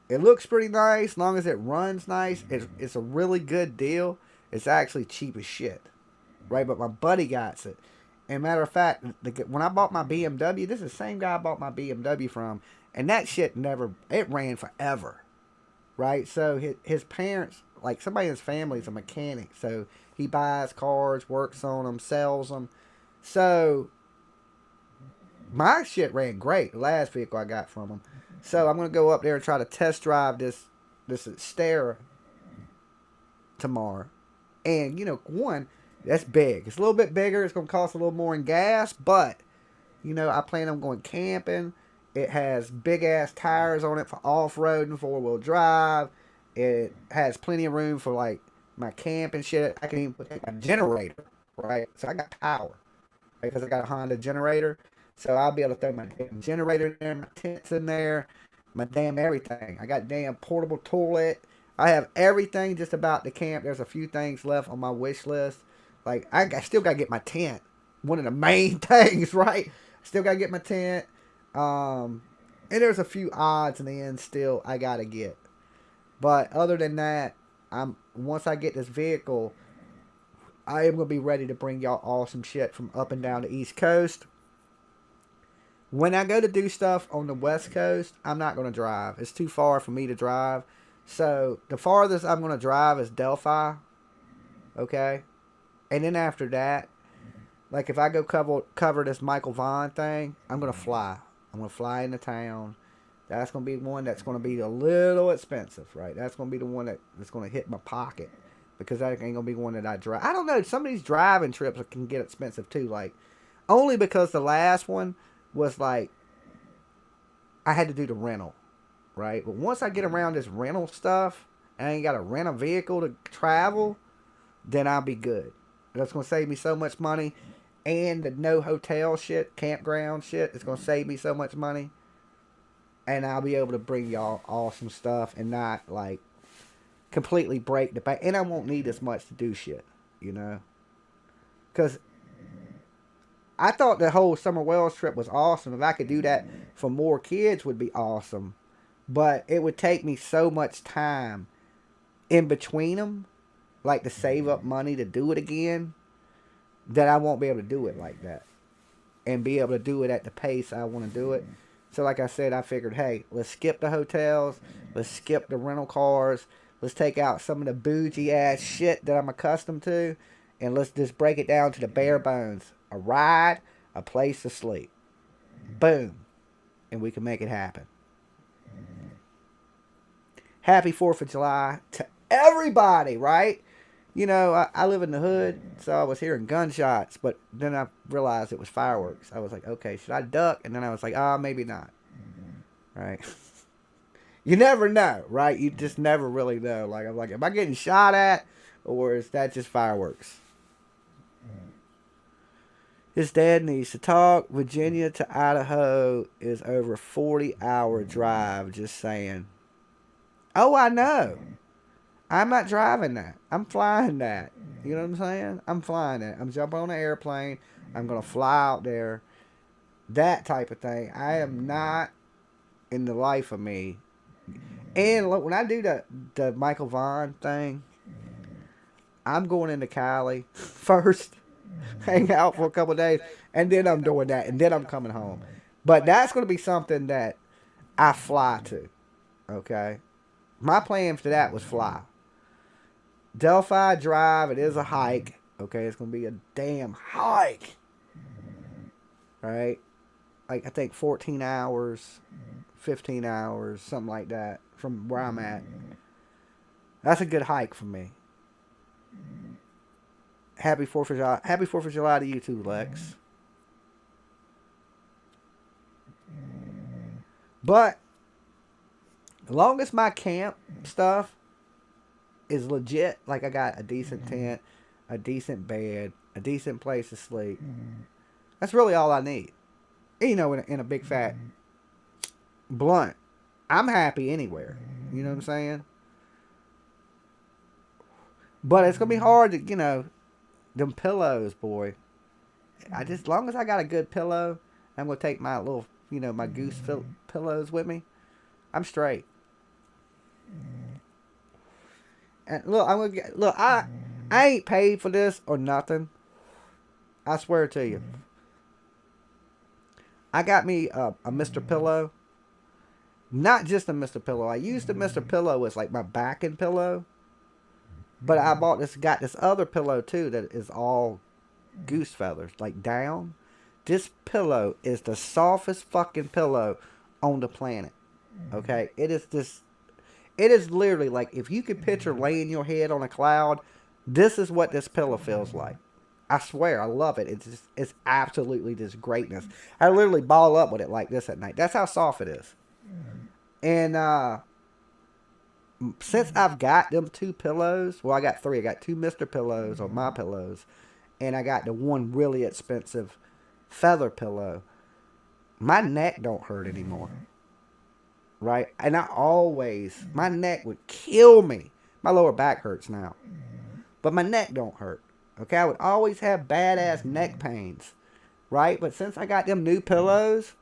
It looks pretty nice, as long as it runs nice. It's a really good deal. It's actually cheap as shit, right? But my buddy got it. And matter of fact, when I bought my BMW, this is the same guy I bought my BMW from, and that shit it ran forever, right? So his parents, like somebody in his family is a mechanic, so he buys cars, works on them, sells them. So my shit ran great, the last vehicle I got from him. So I'm going to go up there and try to test drive this Xterra tomorrow. And, one, that's big. It's a little bit bigger. It's going to cost a little more in gas. But, I plan on going camping. It has big-ass tires on it for off-road and four-wheel drive. It has plenty of room for, like, my camp and shit. I can even put a generator, right? So I got power. Because I got a Honda generator. So I'll be able to throw my damn generator in there, my tents in there, my damn everything. I got damn portable toilet. I have everything just about to camp. There's a few things left on my wish list. Like, I still got to get my tent. One of the main things, right? Still got to get my tent. And there's a few odds and ends still I got to get. But other than that, once I get this vehicle, I am going to be ready to bring y'all awesome shit from up and down the East Coast. When I go to do stuff on the West Coast, I'm not going to drive. It's too far for me to drive. So, the farthest I'm going to drive is Delphi. Okay? And then after that, like if I go cover this Michael Vaughn thing, I'm going to fly. I'm going to fly into town. That's going to be one that's going to be a little expensive, right? That's going to be the one that's going to hit my pocket. Because that ain't going to be one that I drive. I don't know. Some of these driving trips can get expensive too. Like, only because the last one was like, I had to do the rental, right? But once I get around this rental stuff, and I ain't got to rent a vehicle to travel, then I'll be good. That's going to save me so much money. and the no hotel shit, campground shit, it's gonna save me so much money. And I'll be able to bring y'all awesome stuff and not like completely break the bank. And I won't need as much to do shit, you know? Because I thought the whole Summer Wells trip was awesome. If I could do that for more kids would be awesome. But it would take me so much time in between them, like to save up money to do it again, that I won't be able to do it like that. And be able to do it at the pace I want to do it. So like I said, I figured, hey, let's skip the hotels. Let's skip the rental cars. Let's take out some of the bougie ass shit that I'm accustomed to. And let's just break it down to the bare bones. A ride, a place to sleep. Boom. And we can make it happen. Happy 4th of July to everybody, right? You know, I live in the hood, so I was hearing gunshots, but then I realized it was fireworks. I was like, okay, should I duck? And then I was like, maybe not. Right? You never know, right? You just never really know. Like, I'm like, am I getting shot at, or is that just fireworks? His dad needs to talk. Virginia to Idaho is over a 40-hour drive, just saying. Oh, I know. I'm not driving that. I'm flying that. You know what I'm saying? I'm flying it. I'm jumping on an airplane. I'm going to fly out there. That type of thing. I am not in the life of me. And look, when I do the Michael Vaughn thing, I'm going into Cali first, hang out for a couple of days, and then I'm doing that, and then I'm coming home. But that's going to be something that I fly to. Okay? My plan for that was fly. Delphi Drive, it is a hike. Okay, it's going to be a damn hike. Right? Like, I think 14 hours, 15 hours, something like that from where I'm at. That's a good hike for me. Happy 4th of July. Happy 4th of July to you too, Lex. But, as long as my camp stuff is legit, like I got a decent tent, a decent bed, a decent place to sleep. That's really all I need. You know, in a big fat blunt, I'm happy anywhere. You know what I'm saying? But it's going to be hard to, you know, them pillows, boy. As long as I got a good pillow, I'm going to take my little, you know, my goose pillows with me. I'm straight. And look, I ain't paid for this or nothing. I swear to you. I got me a Mr. Pillow. Not just a Mr. Pillow. I used the Mr. Pillow as like my backing pillow. But I got this other pillow too that is all goose feathers, like down. This pillow is the softest fucking pillow on the planet. Okay? It is literally like, if you could picture laying your head on a cloud, this is what this pillow feels like. I swear, I love it. It's absolutely just greatness. I literally ball up with it like this at night. That's how soft it is. And since I've got them 2 pillows, well, I got 3. I got 2 Mr. Pillows, or my pillows, and I got the one really expensive feather pillow. My neck don't hurt anymore. Right? And my neck would kill me. My lower back hurts now. But my neck don't hurt. Okay? I would always have badass neck pains. Right? But since I got them new pillows,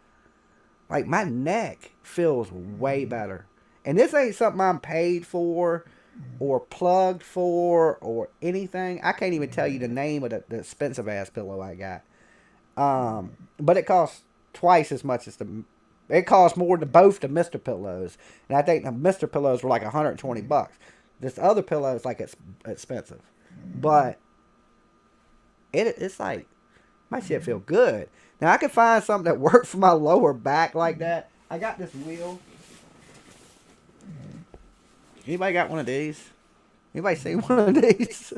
like, my neck feels way better. And this ain't something I'm paid for or plugged for or anything. I can't even tell you the name of the expensive ass pillow I got. But it costs twice as much as it costs more than both the Mr. Pillows. And I think the Mr. Pillows were like $120. This other pillow is like it's expensive. But it's like, my shit feel good. Now I can find something that works for my lower back like that. I got this wheel. Anybody got one of these? Anybody seen one of these?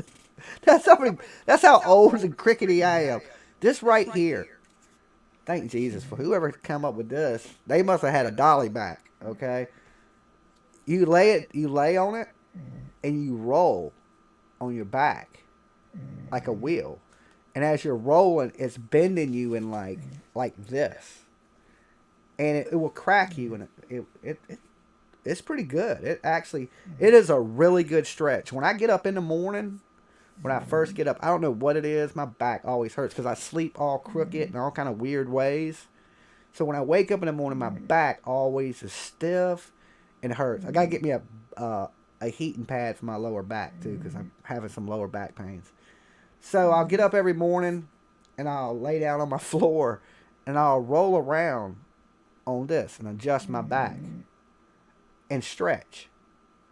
That's how old and crickety I am. This right here. Thank Jesus for whoever come up with this. They must have had a dolly back, okay? You lay on it, and you roll on your back like a wheel. and as you're rolling, it's bending you in like this, and it will crack you, and it's pretty good. It is a really good stretch. When I get up in the morning, when I first get up, I don't know what it is. My back always hurts because I sleep all crooked in all kind of weird ways. So when I wake up in the morning, my back always is stiff and hurts. I gotta get me a heating pad for my lower back too, because I'm having some lower back pains. So I'll get up every morning and I'll lay down on my floor and I'll roll around on this and adjust my back and stretch.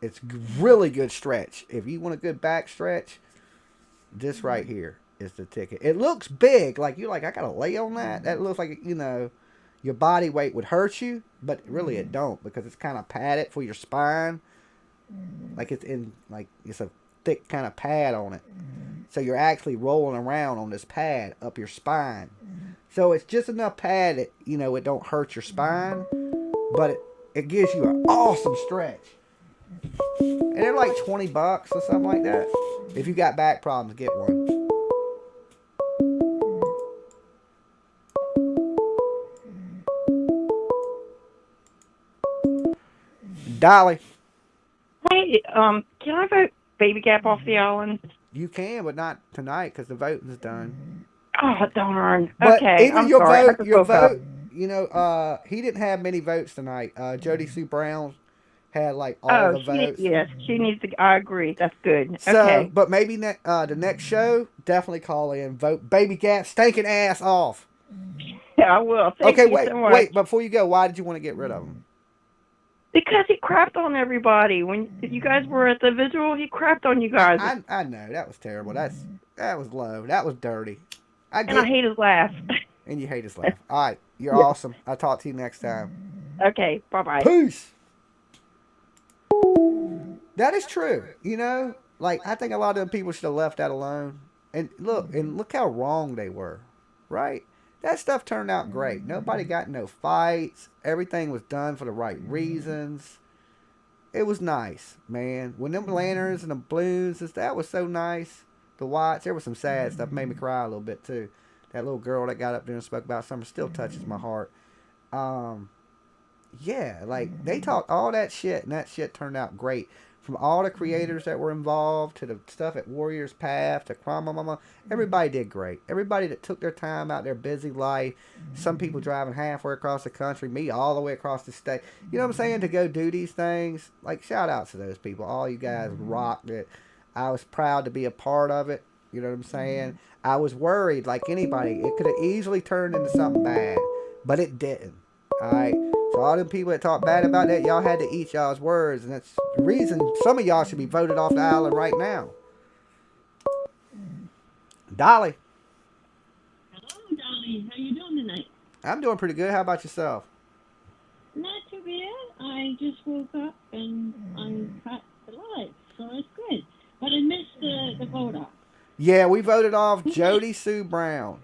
It's really good stretch. If you want a good back stretch, this right here is the ticket. It looks big, like you're like, I gotta lay on that. That looks like, you know, your body weight would hurt you, but really it don't, because it's kind of padded for your spine. Like it's a thick kind of pad on it. So you're actually rolling around on this pad up your spine. So it's just enough pad that, you know, it don't hurt your spine, but it gives you an awesome stretch. And they're like $20 or something like that. If you got back problems, get one. Dolly. Hey, can I vote Baby Gap off the island? You can, but not tonight because the voting's done. Oh, darn. But Okay, even I'm your sorry. vote, you know, he didn't have many votes tonight. Jody Sue Brown had like all the votes. Yes, she needs to. I agree. That's good. So, Okay. but maybe the next show, definitely call in, vote Baby Gap stinking ass off. Yeah, I will. Thank you so much. Wait, before you go, why did you want to get rid of him? Because he crapped on everybody. When you guys were at the visual, he crapped on you guys. I know, that was terrible. That was low. That was dirty. I hate his laugh. And you hate his laugh. All right, you're awesome. I'll talk to you next time. Okay, bye-bye. Peace. That is true. You know, like, I think a lot of them people should have left that alone. And look how wrong they were, right? That stuff turned out great. Nobody got in no fights. Everything was done for the right reasons. It was nice, man. When them lanterns and the balloons, that was so nice to watch. There was some sad stuff. Made me cry a little bit, too. That little girl that got up there and spoke about something still touches my heart. Yeah, like, they talked all that shit, and that shit turned out great. From all the creators that were involved, to the stuff at Warriors Path, to Mama, everybody did great. Everybody that took their time out their busy life, some people driving halfway across the country, me all the way across the state, you know what I'm saying, to go do these things. Like, shout out to those people. All you guys rocked it. I was proud to be a part of it. You know what I'm saying? I was worried, like anybody, it could have easily turned into something bad, but it didn't. Alright? So all them people that talk bad about that, y'all had to eat y'all's words, and that's the reason some of y'all should be voted off the island right now. Dolly. Hello, Dolly. How you doing tonight? I'm doing pretty good. How about yourself? Not too bad. I just woke up and I caught the live, so it's good. But I missed the vote off. Yeah, we voted off Jody Sue Brown.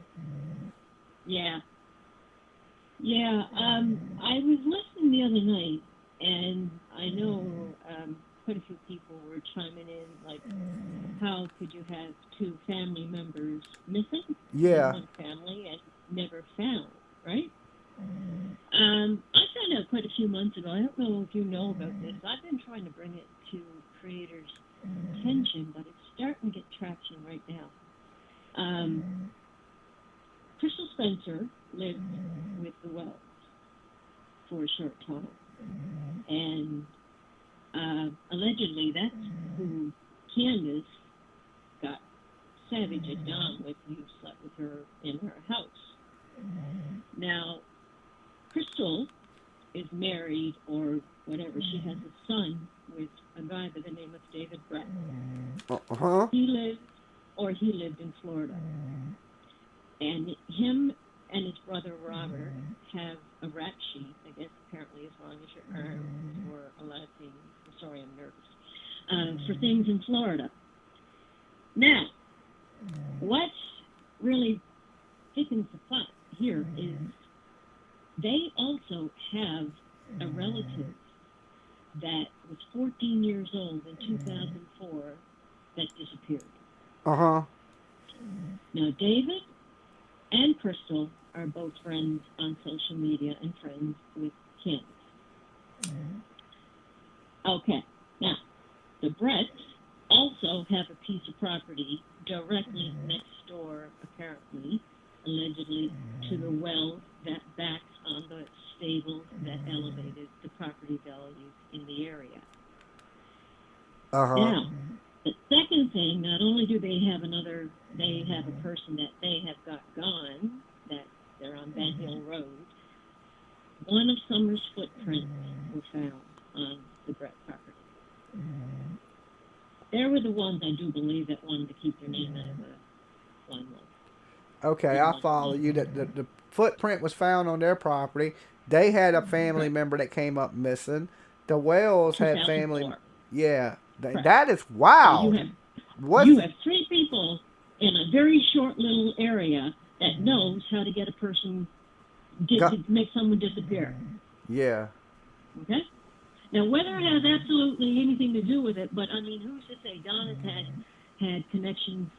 Yeah. Yeah, I was listening the other night, and I know quite a few people were chiming in, like, how could you have two family members missing? Yeah. One family and never found, right? I found out quite a few months ago. I don't know if you know about this. I've been trying to bring it to creators' attention, but it's starting to get traction right now. Crystal Spencer lived with the Wells for a short time. And allegedly that's who Candace got savaged down with, who slept with her in her house. Now, Crystal is married or whatever. She has a son with a guy by the name of David Brett. Uh-huh. He lived in Florida. And him and his brother Robert have a rap sheet, I guess apparently as long as your arms for a lot of things. I'm sorry, I'm nervous. For things in Florida. Now, what's really thickens the pot here is they also have a relative that was 14 years old in 2004 that disappeared. Uh-huh. Now, David and Crystal are both friends on social media and friends with Kim. Okay. Now, the Bretts also have a piece of property directly next door, apparently, allegedly, to the well that backs on the stable that elevated the property values in the area. Uh-huh. Now, the second thing, not only do they have a person that they have got gone, that they're on Ben Hill Road, one of Summer's footprints were found on the Brett property. They were the ones, I do believe, that wanted to keep their name out of the limelight. Okay, I follow you. The footprint was found on their property. They had a family member that came up missing. The Wells had family. 2004. Yeah, Correct. that is wow. So you have three people in a very short little area that knows how to get a person, to make someone disappear. Yeah. Okay? Now, whether it has absolutely anything to do with it, but I mean, who's to say? Donna's had connections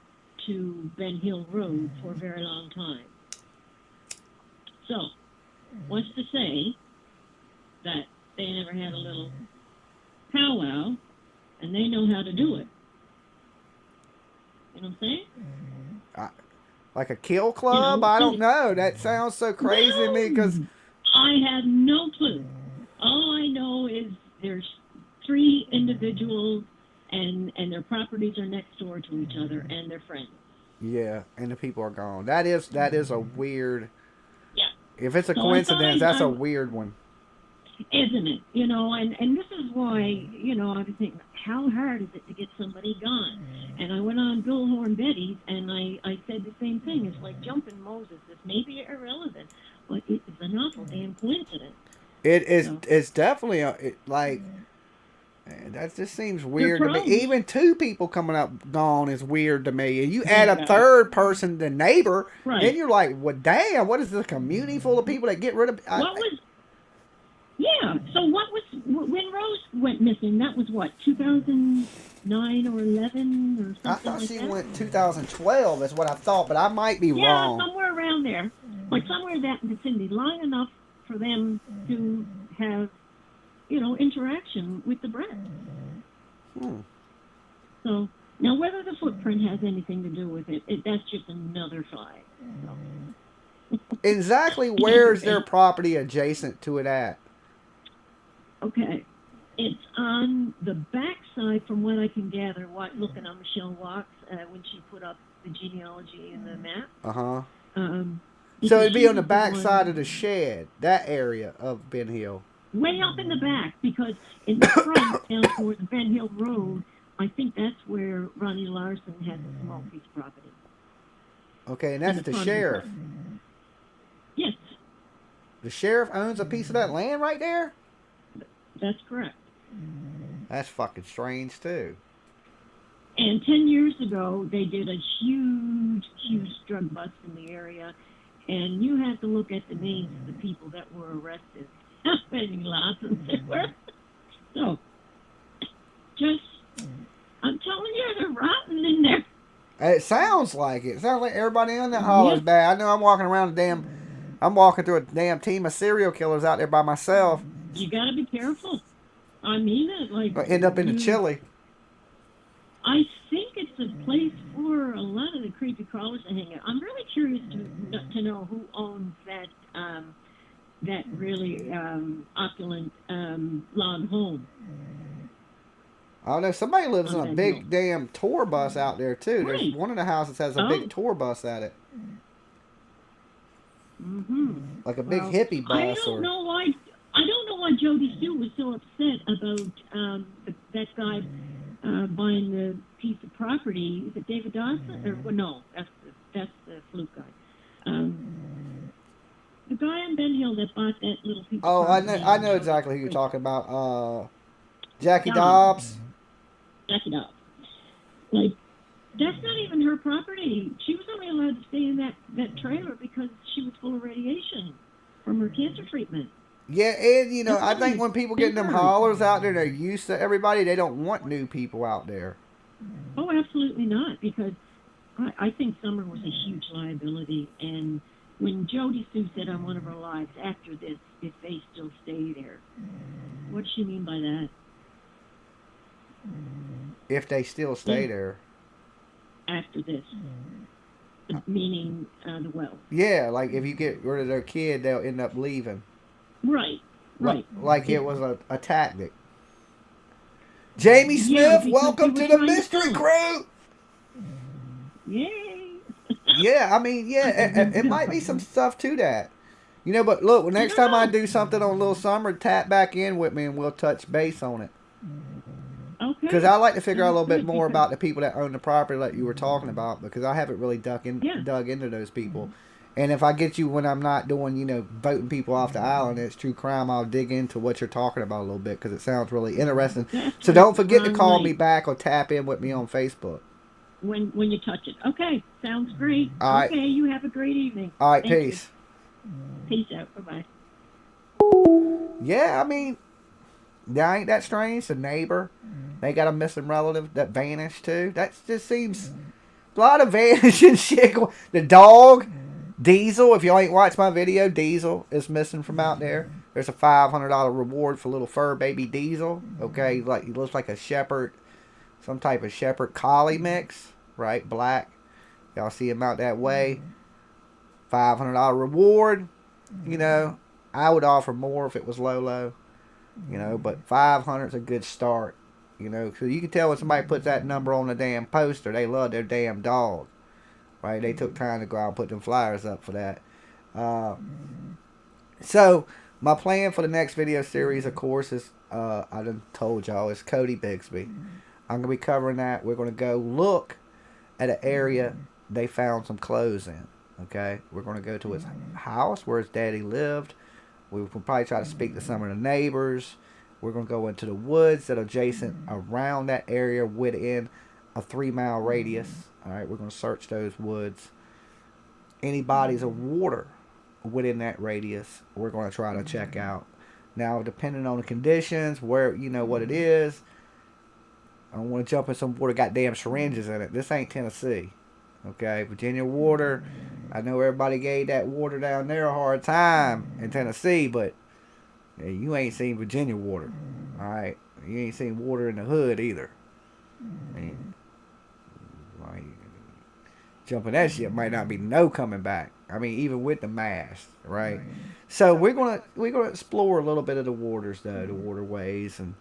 to Ben Hill Road for a very long time. So, what's to say that they never had a little powwow and they know how to do it? You know what I'm saying? Like a kill club? I don't know. That sounds so crazy to me because I have no clue. All I know is there's three individuals and their properties are next door to each other and they're friends. yeah, and the people are gone. That is a weird. Yeah. If it's a So coincidence, that's a weird one. Isn't it? You know, and this is why, you know, I was thinking, how hard is it to get somebody gone? And I went on Bill Horn Betty's, and I said the same thing. It's like jumping Moses. It's maybe irrelevant, but it's an awful damn coincidence. It is. It's definitely that just seems weird to me. Even two people coming up gone is weird to me. And you add a third person, the neighbor, then you're like, well, damn, what is this community full of people that get rid of? Yeah. So when Rose went missing? That was what, 2009 or 11 or something I thought like she that? went 2012 is what I thought, but I might be Yeah, wrong. somewhere around there, but somewhere in that vicinity, long enough for them to have, you know, interaction with the Brett. So now, whether the footprint has anything to do with it, that's just another flag. So. Exactly where is their property adjacent to it at? Okay. It's on the backside, from what I can gather, looking on Michelle Walks when she put up the genealogy in the map. Uh-huh. Because So it'd be she on the was back one- side of the shed, that area of Ben Hill. Way up in the back, because in the front, down towards Ben Hill Road, I think that's where Ronnie Larson has a small piece of property. Okay, and that's In the the front of the sheriff. Yes, The sheriff owns a piece of that land right there? that's correct. That's fucking strange, too. And 10 years ago, they did a huge drug bust in the area, and you have to look at the names of the people that were arrested. How many Larsons there were? So, I'm telling you, they're rotten in there. It sounds like it. It sounds like everybody in that hall is bad. I know I'm walking through a damn team of serial killers out there by myself. You gotta be careful. I mean it. Like, I end up in the chili. I think it's a place for a lot of the creepy crawlers to hang out. I'm really curious to know who owns that really opulent log home. I don't know. Somebody lives in a big damn tour bus out there, too. There's Right. one of the houses has a big tour bus at it. Mm-hmm. Like a big hippie bus. I don't know why Jody Steele was so upset about that guy buying the piece of property. Is it David Dawson? Or well, no, that's the fluke guy. The guy on Ben Hill that bought that little piece. Oh, of I property. know exactly who you're talking about. Jackie Dobbs. Dobbs. Jackie Dobbs. Like, that's not even her property. She was only allowed to stay in that trailer because she was full of radiation from her cancer treatment. Yeah, and you know, I think when people get in them hollers out there, they're used to everybody. They don't want new people out there. Oh, absolutely not, because I think Summer was a huge liability, and when Jody Sue said on one of her lives, after this, if they still stay there, what does she mean by that? If they still stay there. After this. Meaning the well. Yeah, like if you get rid of their kid, they'll end up leaving. Right, right. Like it was a tactic. Jamie Smith, welcome to the mystery crew. Yay. Yeah, I mean, yeah, it might be some stuff to that. You know, but look, next time I do something on Little Summer, tap back in with me and we'll touch base on it. Okay. Because I like to figure out a little bit more about the people that own the property that you were talking about, because I haven't really dug into those people. And if I get you when I'm not doing, you know, voting people off the island, it's true crime, I'll dig into what you're talking about a little bit, because it sounds really interesting. So don't forget to call me back or tap in with me on Facebook. When you touch it. Okay, sounds great. All right. Okay, you have a great evening. All right, Thank peace. You. Peace out. Bye-bye. Yeah, I mean, that ain't that strange. The neighbor, they got a missing relative that vanished too. That just seems a lot of vanishing shit. The dog, Diesel, if y'all ain't watched my video, Diesel is missing from out there. There's a $500 reward for little fur baby Diesel. Okay, like he looks like a shepherd, some type of shepherd collie mix, right? Black. Y'all see him out that way. $500 reward. You know, I would offer more if it was Lolo. You know, but 500 is a good start. You know, so you can tell when somebody puts that number on the damn poster, they love their damn dog. Right? They took time to go out and put them flyers up for that. So, my plan for the next video series, of course, is, I done told y'all, is Cody Bigsby. I'm going to be covering that. We're going to go look at an area they found some clothes in. Okay? We're going to go to his house where his daddy lived. We will probably try to speak to some of the neighbors. We're going to go into the woods that are adjacent around that area within a 3-mile radius. All right, we're going to search those woods. Any bodies of water within that radius, we're going to try to check out. Now, depending on the conditions, where, you know, what it is, I don't want to jump in some water, goddamn syringes in it. This ain't Tennessee. Okay, Virginia water. I know everybody gave that water down there a hard time in Tennessee, but yeah, you ain't seen Virginia water. Alright, you ain't seen water in the hood either. And, like, jumping that shit might not be no coming back. I mean, even with the mask, right? So we're gonna explore a little bit of the waters, though, the waterways and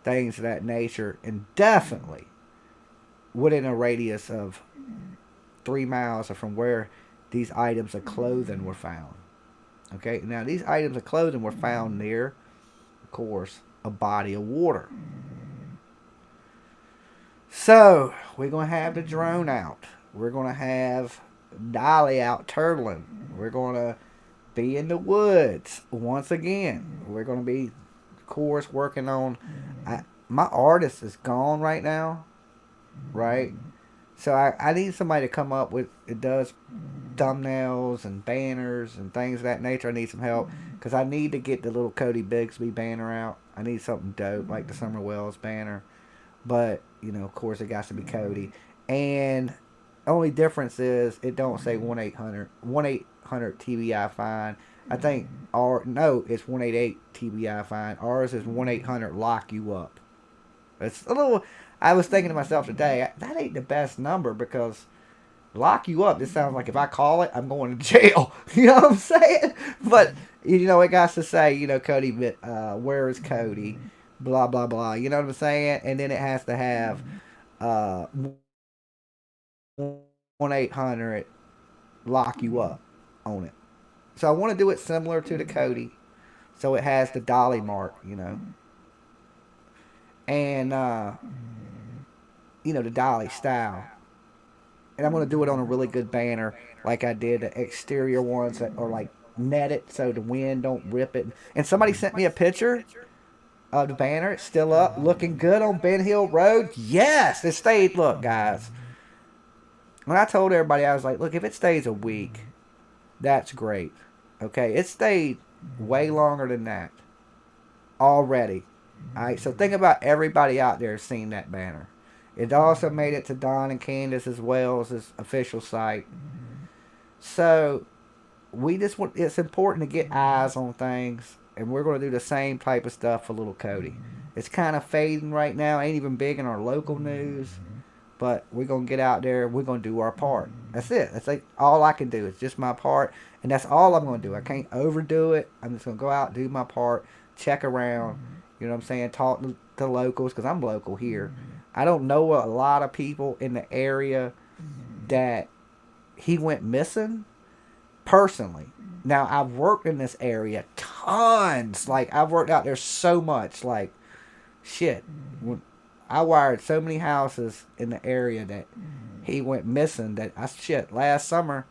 things of that nature, and definitely within a radius of 3 miles from where these items of clothing were found. Okay, now these items of clothing were found near, of course, a body of water. So, we're going to have the drone out. We're going to have Dolly out turtling. We're going to be in the woods once again. We're going to be, of course, working on... my artist is gone right now, right? So I need somebody to come up with, it does thumbnails and banners and things of that nature. I need some help because I need to get the little Cody Bigsby banner out. I need something dope like the Summer Wells banner. But, you know, of course, it got to be Cody. And only difference is it don't say 1-800 TBI fine. I think, it's 188 TBI fine. Ours is 1-800 lock you up. It's a little... I was thinking to myself today, that ain't the best number because lock you up, this sounds like if I call it, I'm going to jail. You know what I'm saying? But, you know, it got to say, you know, Cody, where is Cody? Blah, blah, blah. You know what I'm saying? And then it has to have 1-800 lock you up on it. So I want to do it similar to the Cody. So it has the dolly mark, you know. And, you know, the dolly style. And I'm going to do it on a really good banner like I did the exterior ones that are like netted so the wind don't rip it. And somebody sent me a picture of the banner. It's still up, looking good on Ben Hill Road. Yes, it stayed. Look, guys. When I told everybody, I was like, look, if it stays a week, that's great. Okay, it stayed way longer than that already. All right, so think about everybody out there seeing that banner. It also made it to Don and Candace as well as his official site. So we just want, it's important to get eyes on things, and we're going to do the same type of stuff for little Cody. It's kind of fading right now, ain't even big in our local news, but we're going to get out there, we're going to do our part. That's it. That's like all I can do. It's just my part, and that's all I'm going to do. I can't overdo it. I'm just going to go out, do my part, check around, you know what I'm saying, talk to locals, because I'm local here. I don't know a lot of people in the area that he went missing personally. Now, I've worked in this area tons. Like, I've worked out there so much. Like, shit. When I wired so many houses in the area that he went missing that last summer,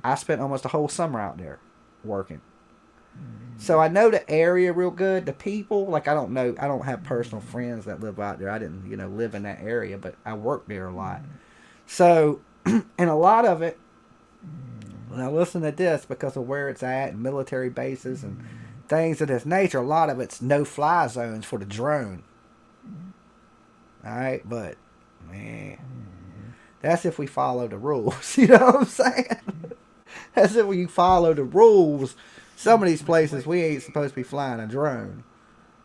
I spent almost the whole summer out there working. So I know the area real good. The people, like, I don't have personal friends that live out there. I didn't, live in that area, but I worked there a lot. So, and a lot of it, now listen to this, because of where it's at and military bases and things of this nature, a lot of it's no-fly zones for the drone. Alright, but, man, that's if we follow the rules, you know what I'm saying? That's if we follow the rules. Some of these places we ain't supposed to be flying a drone.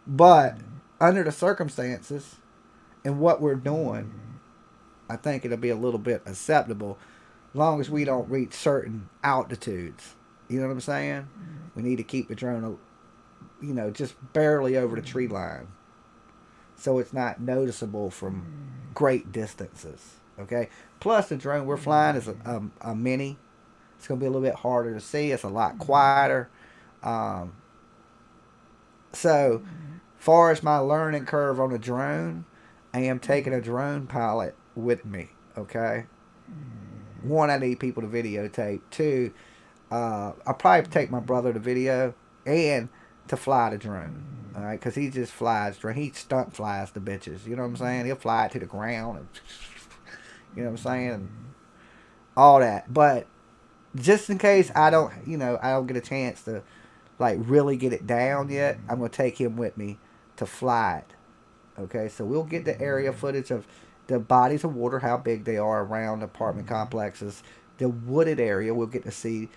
But, under the circumstances and what we're doing, I think it'll be a little bit acceptable. As long as we don't reach certain altitudes. You know what I'm saying? We need to keep the drone, just barely over the tree line. So it's not noticeable from great distances. Okay? Plus, the drone we're flying is a mini. It's going to be a little bit harder to see. It's a lot quieter. So, far as my learning curve on a drone, I am taking a drone pilot with me. Okay? One, I need people to videotape. Two, I'll probably take my brother to video and to fly the drone. All right, because he just flies drone. He stunt flies the bitches. You know what I'm saying? He'll fly it to the ground. And, you know what I'm saying? And all that. But just in case I don't get a chance to like really get it down yet, I'm going to take him with me to fly it. Okay, so we'll get the area footage of the bodies of water, how big they are around apartment complexes. The wooded area, we'll get to see,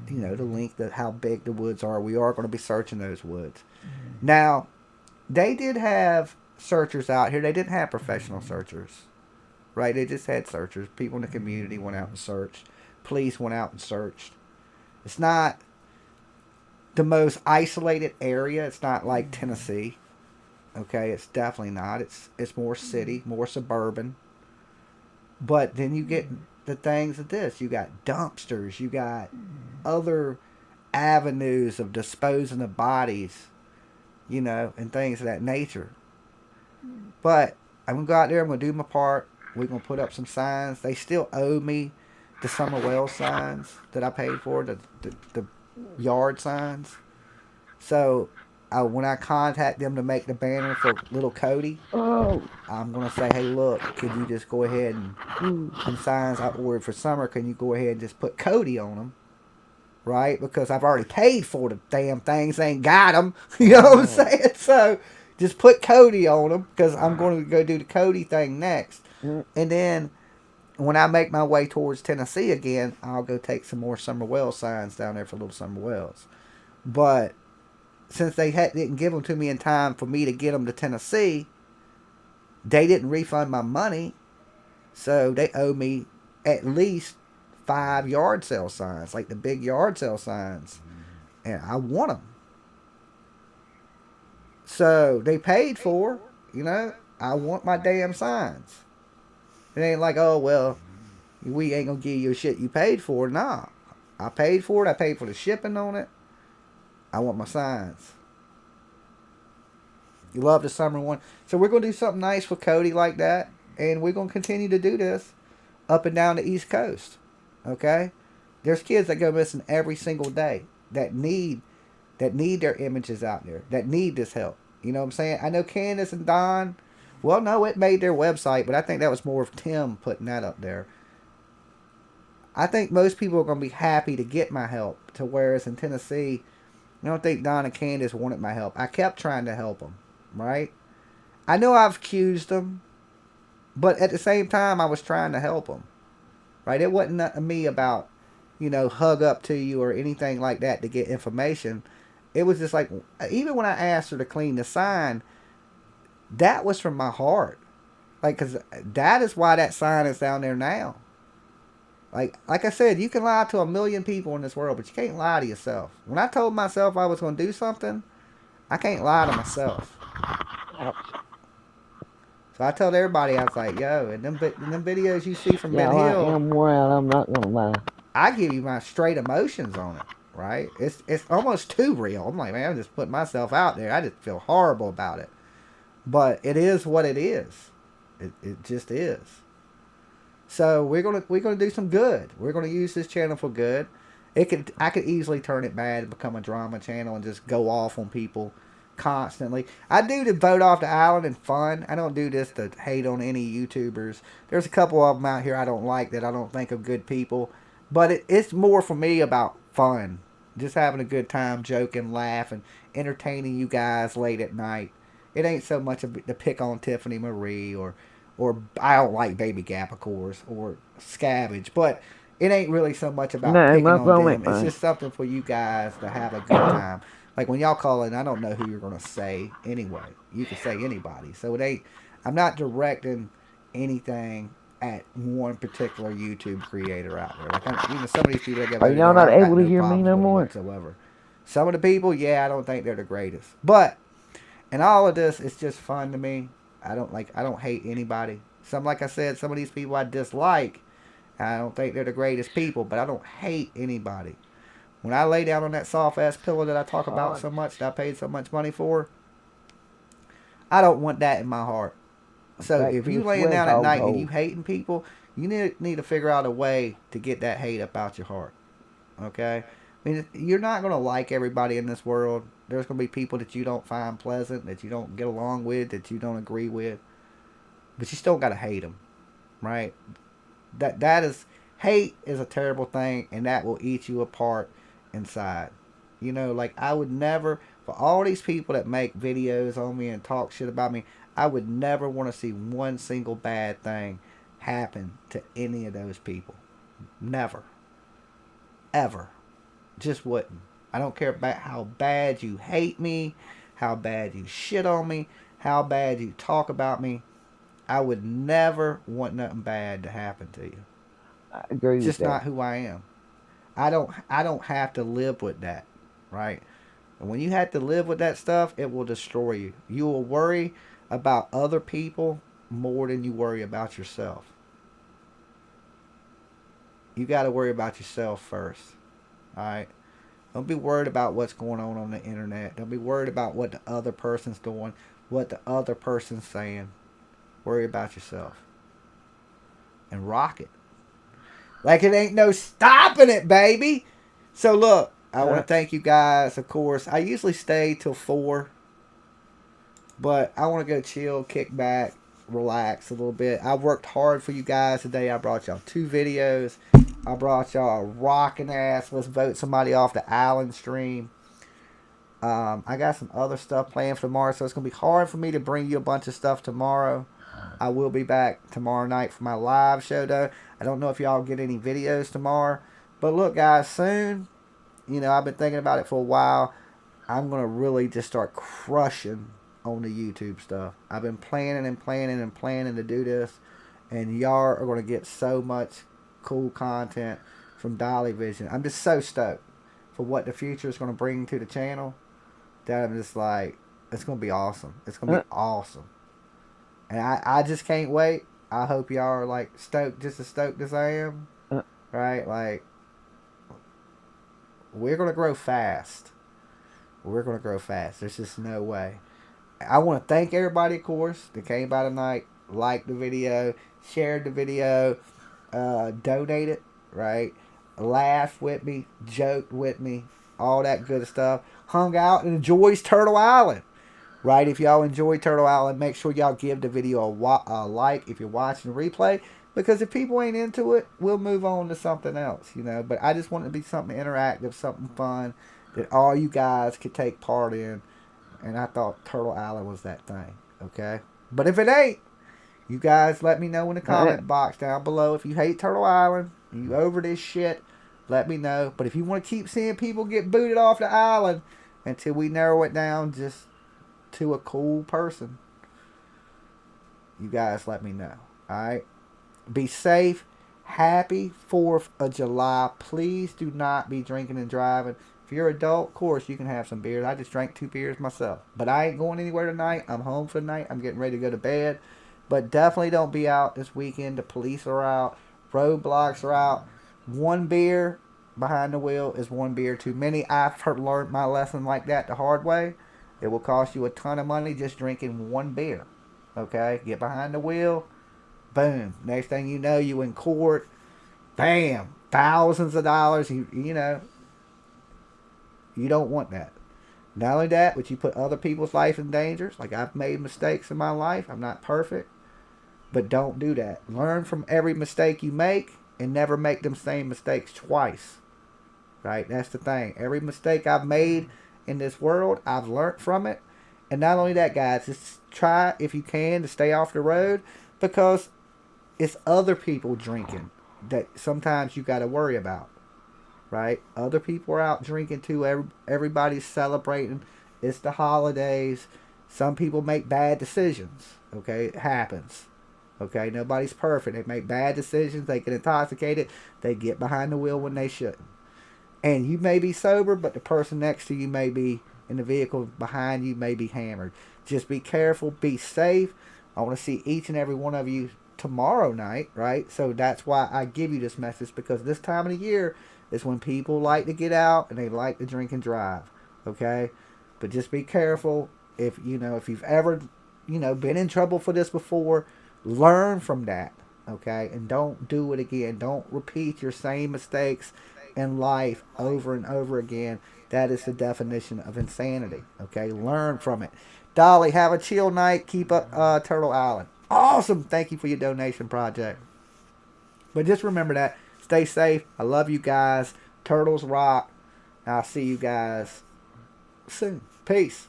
the length of how big the woods are. We are going to be searching those woods. Now, they did have searchers out here. They didn't have professional searchers, right? They just had searchers. People in the community went out and searched. Police went out and searched. It's not the most isolated area. It's not like Tennessee. Okay, it's definitely not. It's more city, more suburban. But then you get the things of this. You got dumpsters. You got other avenues of disposing of bodies, and things of that nature. But I'm going to go out there. I'm going to do my part. We're going to put up some signs. They still owe me the Summer Wells signs that I paid for, the yard signs. So when I contact them to make the banner for little Cody, I'm going to say, hey, look, could you just go ahead and some signs I ordered for summer, can you go ahead and just put Cody on them? Right? Because I've already paid for the damn things. They ain't got them. You know what I'm saying? So just put Cody on them, because I'm going to go do the Cody thing next. And then when I make my way towards Tennessee again, I'll go take some more Summer Wells signs down there for little Summer Wells. But since they didn't give them to me in time for me to get them to Tennessee, they didn't refund my money. So they owe me at least 5 yard sale signs, like the big yard sale signs. And I want them. So they paid for, I want my damn signs. It ain't like, oh, well, we ain't going to give you shit you paid for. Nah. I paid for it. I paid for the shipping on it. I want my signs. You love the summer one. So we're going to do something nice with Cody like that. And we're going to continue to do this up and down the East Coast. Okay? There's kids that go missing every single day that need their images out there, that need this help. You know what I'm saying? I know Candace and Don, well, no, it made their website, but I think that was more of Tim putting that up there. I think most people are going to be happy to get my help, to whereas in Tennessee, I don't think Don and Candace wanted my help. I kept trying to help them, right? I know I've accused them But at the same time, I was trying to help them, right? It wasn't nothing me about, hug up to you or anything like that to get information. It was just like, even when I asked her to clean the sign, that was from my heart. Like, because that is why that sign is down there now. Like I said, you can lie to a million people in this world, but you can't lie to yourself. When I told myself I was going to do something, I can't lie to myself. So I told everybody, I was like, yo, and them videos you see from Ben Yeah, I Hill, am wild. I'm not gonna lie. I give you my straight emotions on it, right? It's almost too real. I'm like, man, I'm just putting myself out there. I just feel horrible about it. But it is what it is. It just is. So we're gonna do some good. We're gonna use this channel for good. I could easily turn it bad and become a drama channel and just go off on people constantly. I do to vote off the island and fun. I don't do this to hate on any YouTubers. There's a couple of them out here I don't like that I don't think are good people. But it's more for me about fun. Just having a good time, joking, laughing, entertaining you guys late at night. It ain't so much to pick on Tiffany Marie or I don't like Baby Gap, of course, or Scabbage. But it ain't really so much about No, picking my on phone them. ain't It's mine. just something for you guys to have a good time. Like when y'all call in, I don't know who you're gonna say anyway. You can say anybody. So it ain't. I'm not directing anything at one particular YouTube creator out there. Like even some of these people that get Are voted y'all on, I not don't got able to no hear me problems no with them more? whatsoever. Some of the people, yeah, I don't think they're the greatest. But in all of this, it's just fun to me. I don't hate anybody. Like I said, some of these people I dislike. I don't think they're the greatest people, but I don't hate anybody. When I lay down on that soft ass pillow that I talk about so much, that I paid so much money for, I don't want that in my heart. So Back if to you the laying Swift down at night and household. you hating people, you need to figure out a way to get that hate up out your heart. Okay? I mean, you're not going to like everybody in this world. There's going to be people that you don't find pleasant, that you don't get along with, that you don't agree with. But you still got to hate them, right? Hate is a terrible thing, and that will eat you apart inside. Like I would never, for all these people that make videos on me and talk shit about me, I would never want to see one single bad thing happen to any of those people. Never. Ever. Just wouldn't. I don't care about how bad you hate me, how bad you shit on me, how bad you talk about me. I would never want nothing bad to happen to you. I agree with Just that. not who I am. I don't have to live with that, right? And when you have to live with that stuff, it will destroy you. You will worry about other people more than you worry about yourself. You got to worry about yourself first, all right? Don't be worried about what's going on the internet. Don't be worried about what the other person's doing, what the other person's saying. Worry about yourself. And rock it. Like it ain't no stopping it, baby. So look, I want to thank you guys, of course. I usually stay till 4. But I want to go chill, kick back, relax a little bit. I worked hard for you guys today. I brought y'all 2 videos. I brought y'all a rocking ass Let's Vote Somebody Off the Island stream. I got some other stuff planned for tomorrow, so it's going to be hard for me to bring you a bunch of stuff tomorrow. I will be back tomorrow night for my live show, though. I don't know if y'all get any videos tomorrow. But look, guys, soon, I've been thinking about it for a while. I'm going to really just start crushing on the YouTube stuff. I've been planning to do this. And y'all are going to get so much cool content from Dolly Vision. I'm just so stoked for what the future is going to bring to the channel that I'm just like, it's going to be awesome. It's going to be awesome. And I just can't wait. I hope y'all are like stoked, just as stoked as I am. Right? Like, we're going to grow fast. We're going to grow fast. There's just no way. I want to thank everybody, of course, that came by tonight, liked the video, shared the video, donated, right? Laughed with me, joked with me, all that good stuff. Hung out and enjoys Turtle Island. Right, if y'all enjoy Turtle Island, make sure y'all give the video a like if you're watching the replay. Because if people ain't into it, we'll move on to something else, But I just want it to be something interactive, something fun that all you guys could take part in. And I thought Turtle Island was that thing, okay? But if it ain't, You guys let me know in the comment box down below if you hate Turtle Island, you over this shit, let me know. But if you want to keep seeing people get booted off the island until we narrow it down just to a cool person, you guys let me know. Alright? Be safe. Happy 4th of July. Please do not be drinking and driving. If you're an adult, of course, you can have some beers. I just drank 2 beers myself. But I ain't going anywhere tonight. I'm home for the night. I'm getting ready to go to bed. But definitely don't be out this weekend. The police are out. Roadblocks are out. 1 beer behind the wheel is 1 beer too many. I've learned my lesson like that the hard way. It will cost you a ton of money just drinking 1 beer. Okay? Get behind the wheel. Boom. Next thing you know, you in court. Bam. Thousands of dollars. You know, you don't want that. Not only that, but you put other people's life in danger. Like, I've made mistakes in my life. I'm not perfect. But don't do that. Learn from every mistake you make and never make them same mistakes twice. Right? That's the thing. Every mistake I've made in this world, I've learned from it. And not only that, guys, just try, if you can, to stay off the road, because it's other people drinking that sometimes you got to worry about, right? Other people are out drinking too. Everybody's celebrating. It's the holidays. Some people make bad decisions, okay? It happens, okay? Nobody's perfect. They make bad decisions. They get intoxicated. They get behind the wheel when they shouldn't. And you may be sober, but the person next to you may be in the vehicle behind you may be hammered. Just be careful. Be safe. I want to see each and every one of you tomorrow night, right? So that's why I give you this message, because this time of the year is when people like to get out and they like to drink and drive, okay? But just be careful. If you've ever been in trouble for this before, learn from that, okay? And don't do it again. Don't repeat your same mistakes in life over and over again. That is the definition of insanity, okay? Learn from it. Dolly, have a chill night. Keep up Turtle Island. Awesome. Thank you for your donation project. But just remember that. Stay safe. I love you guys. Turtles rock. I'll see you guys soon. Peace.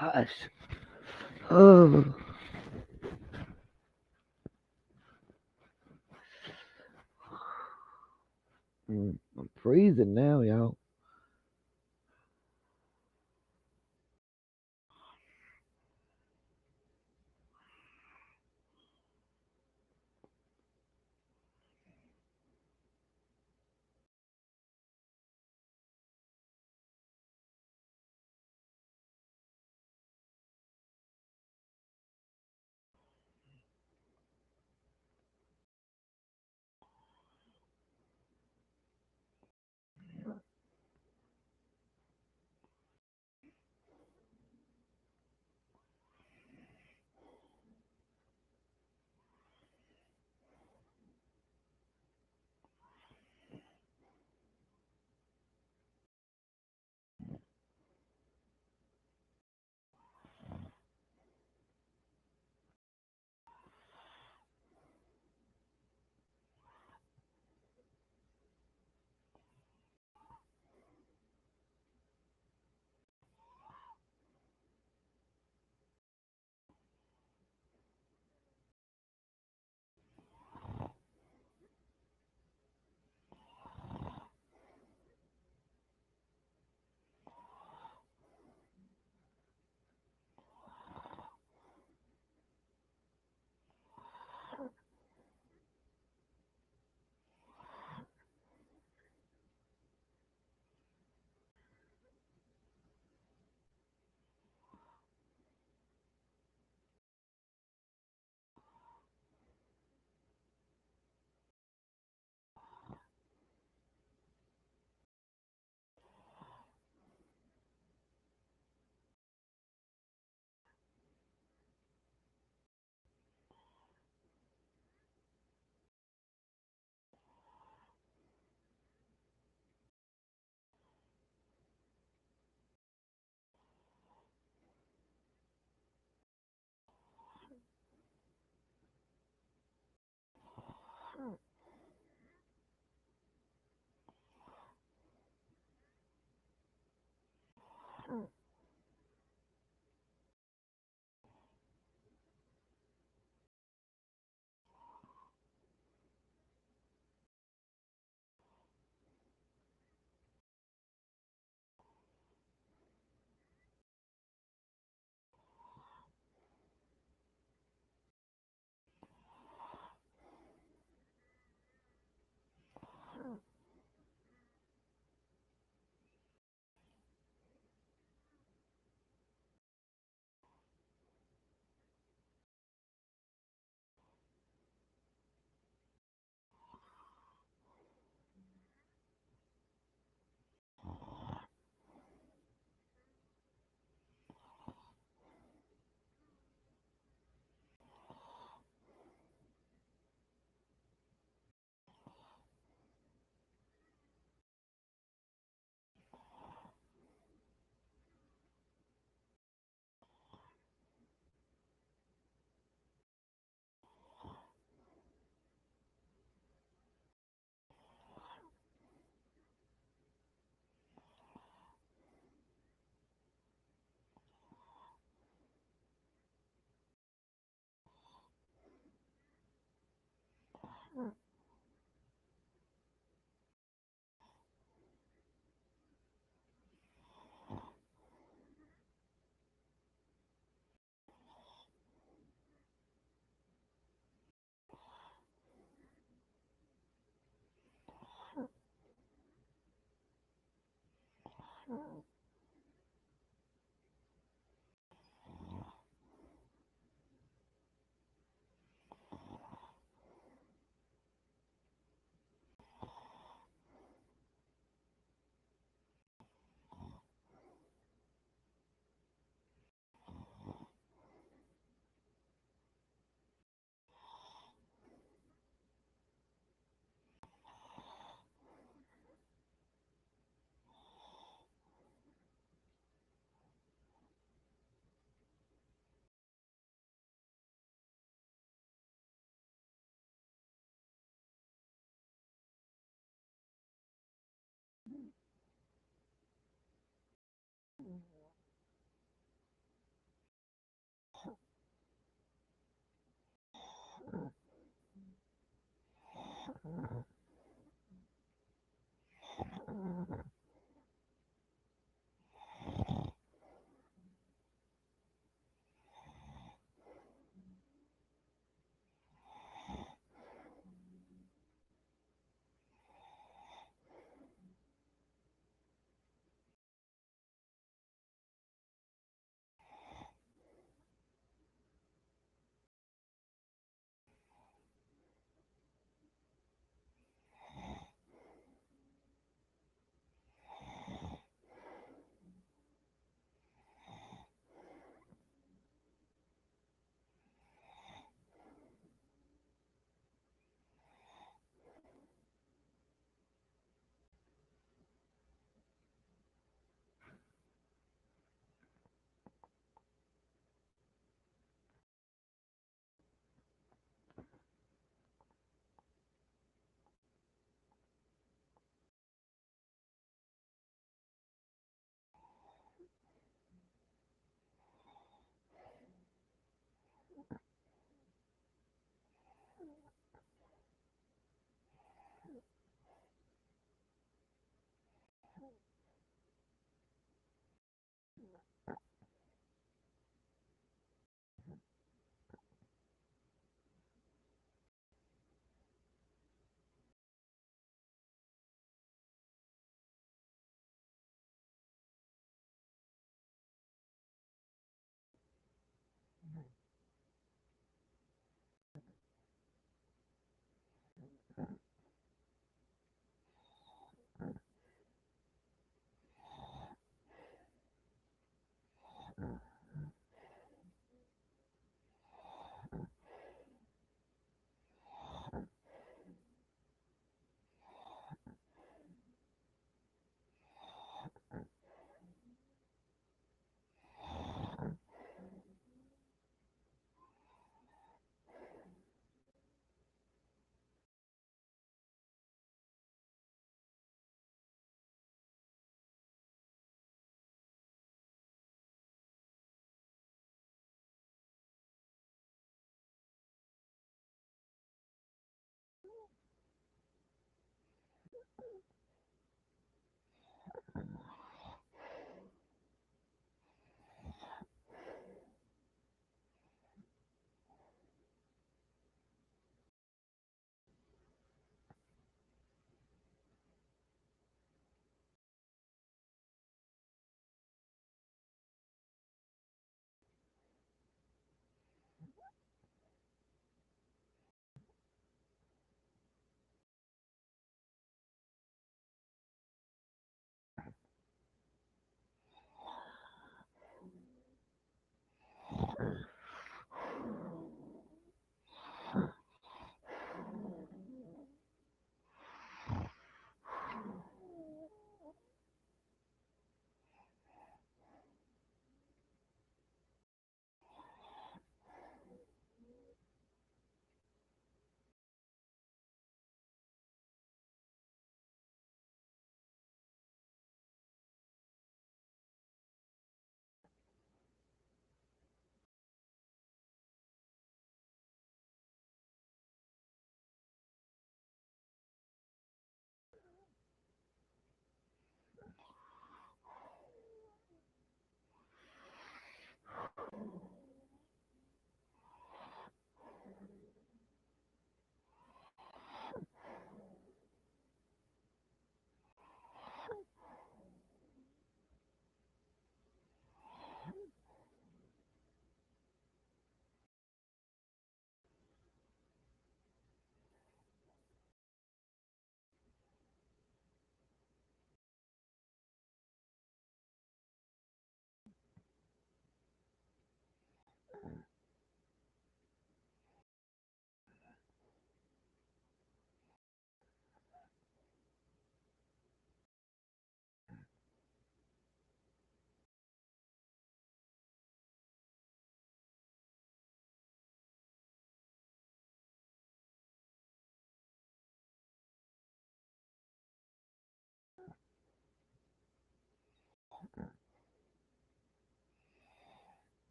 gosh. Oh. I'm freezing now, y'all.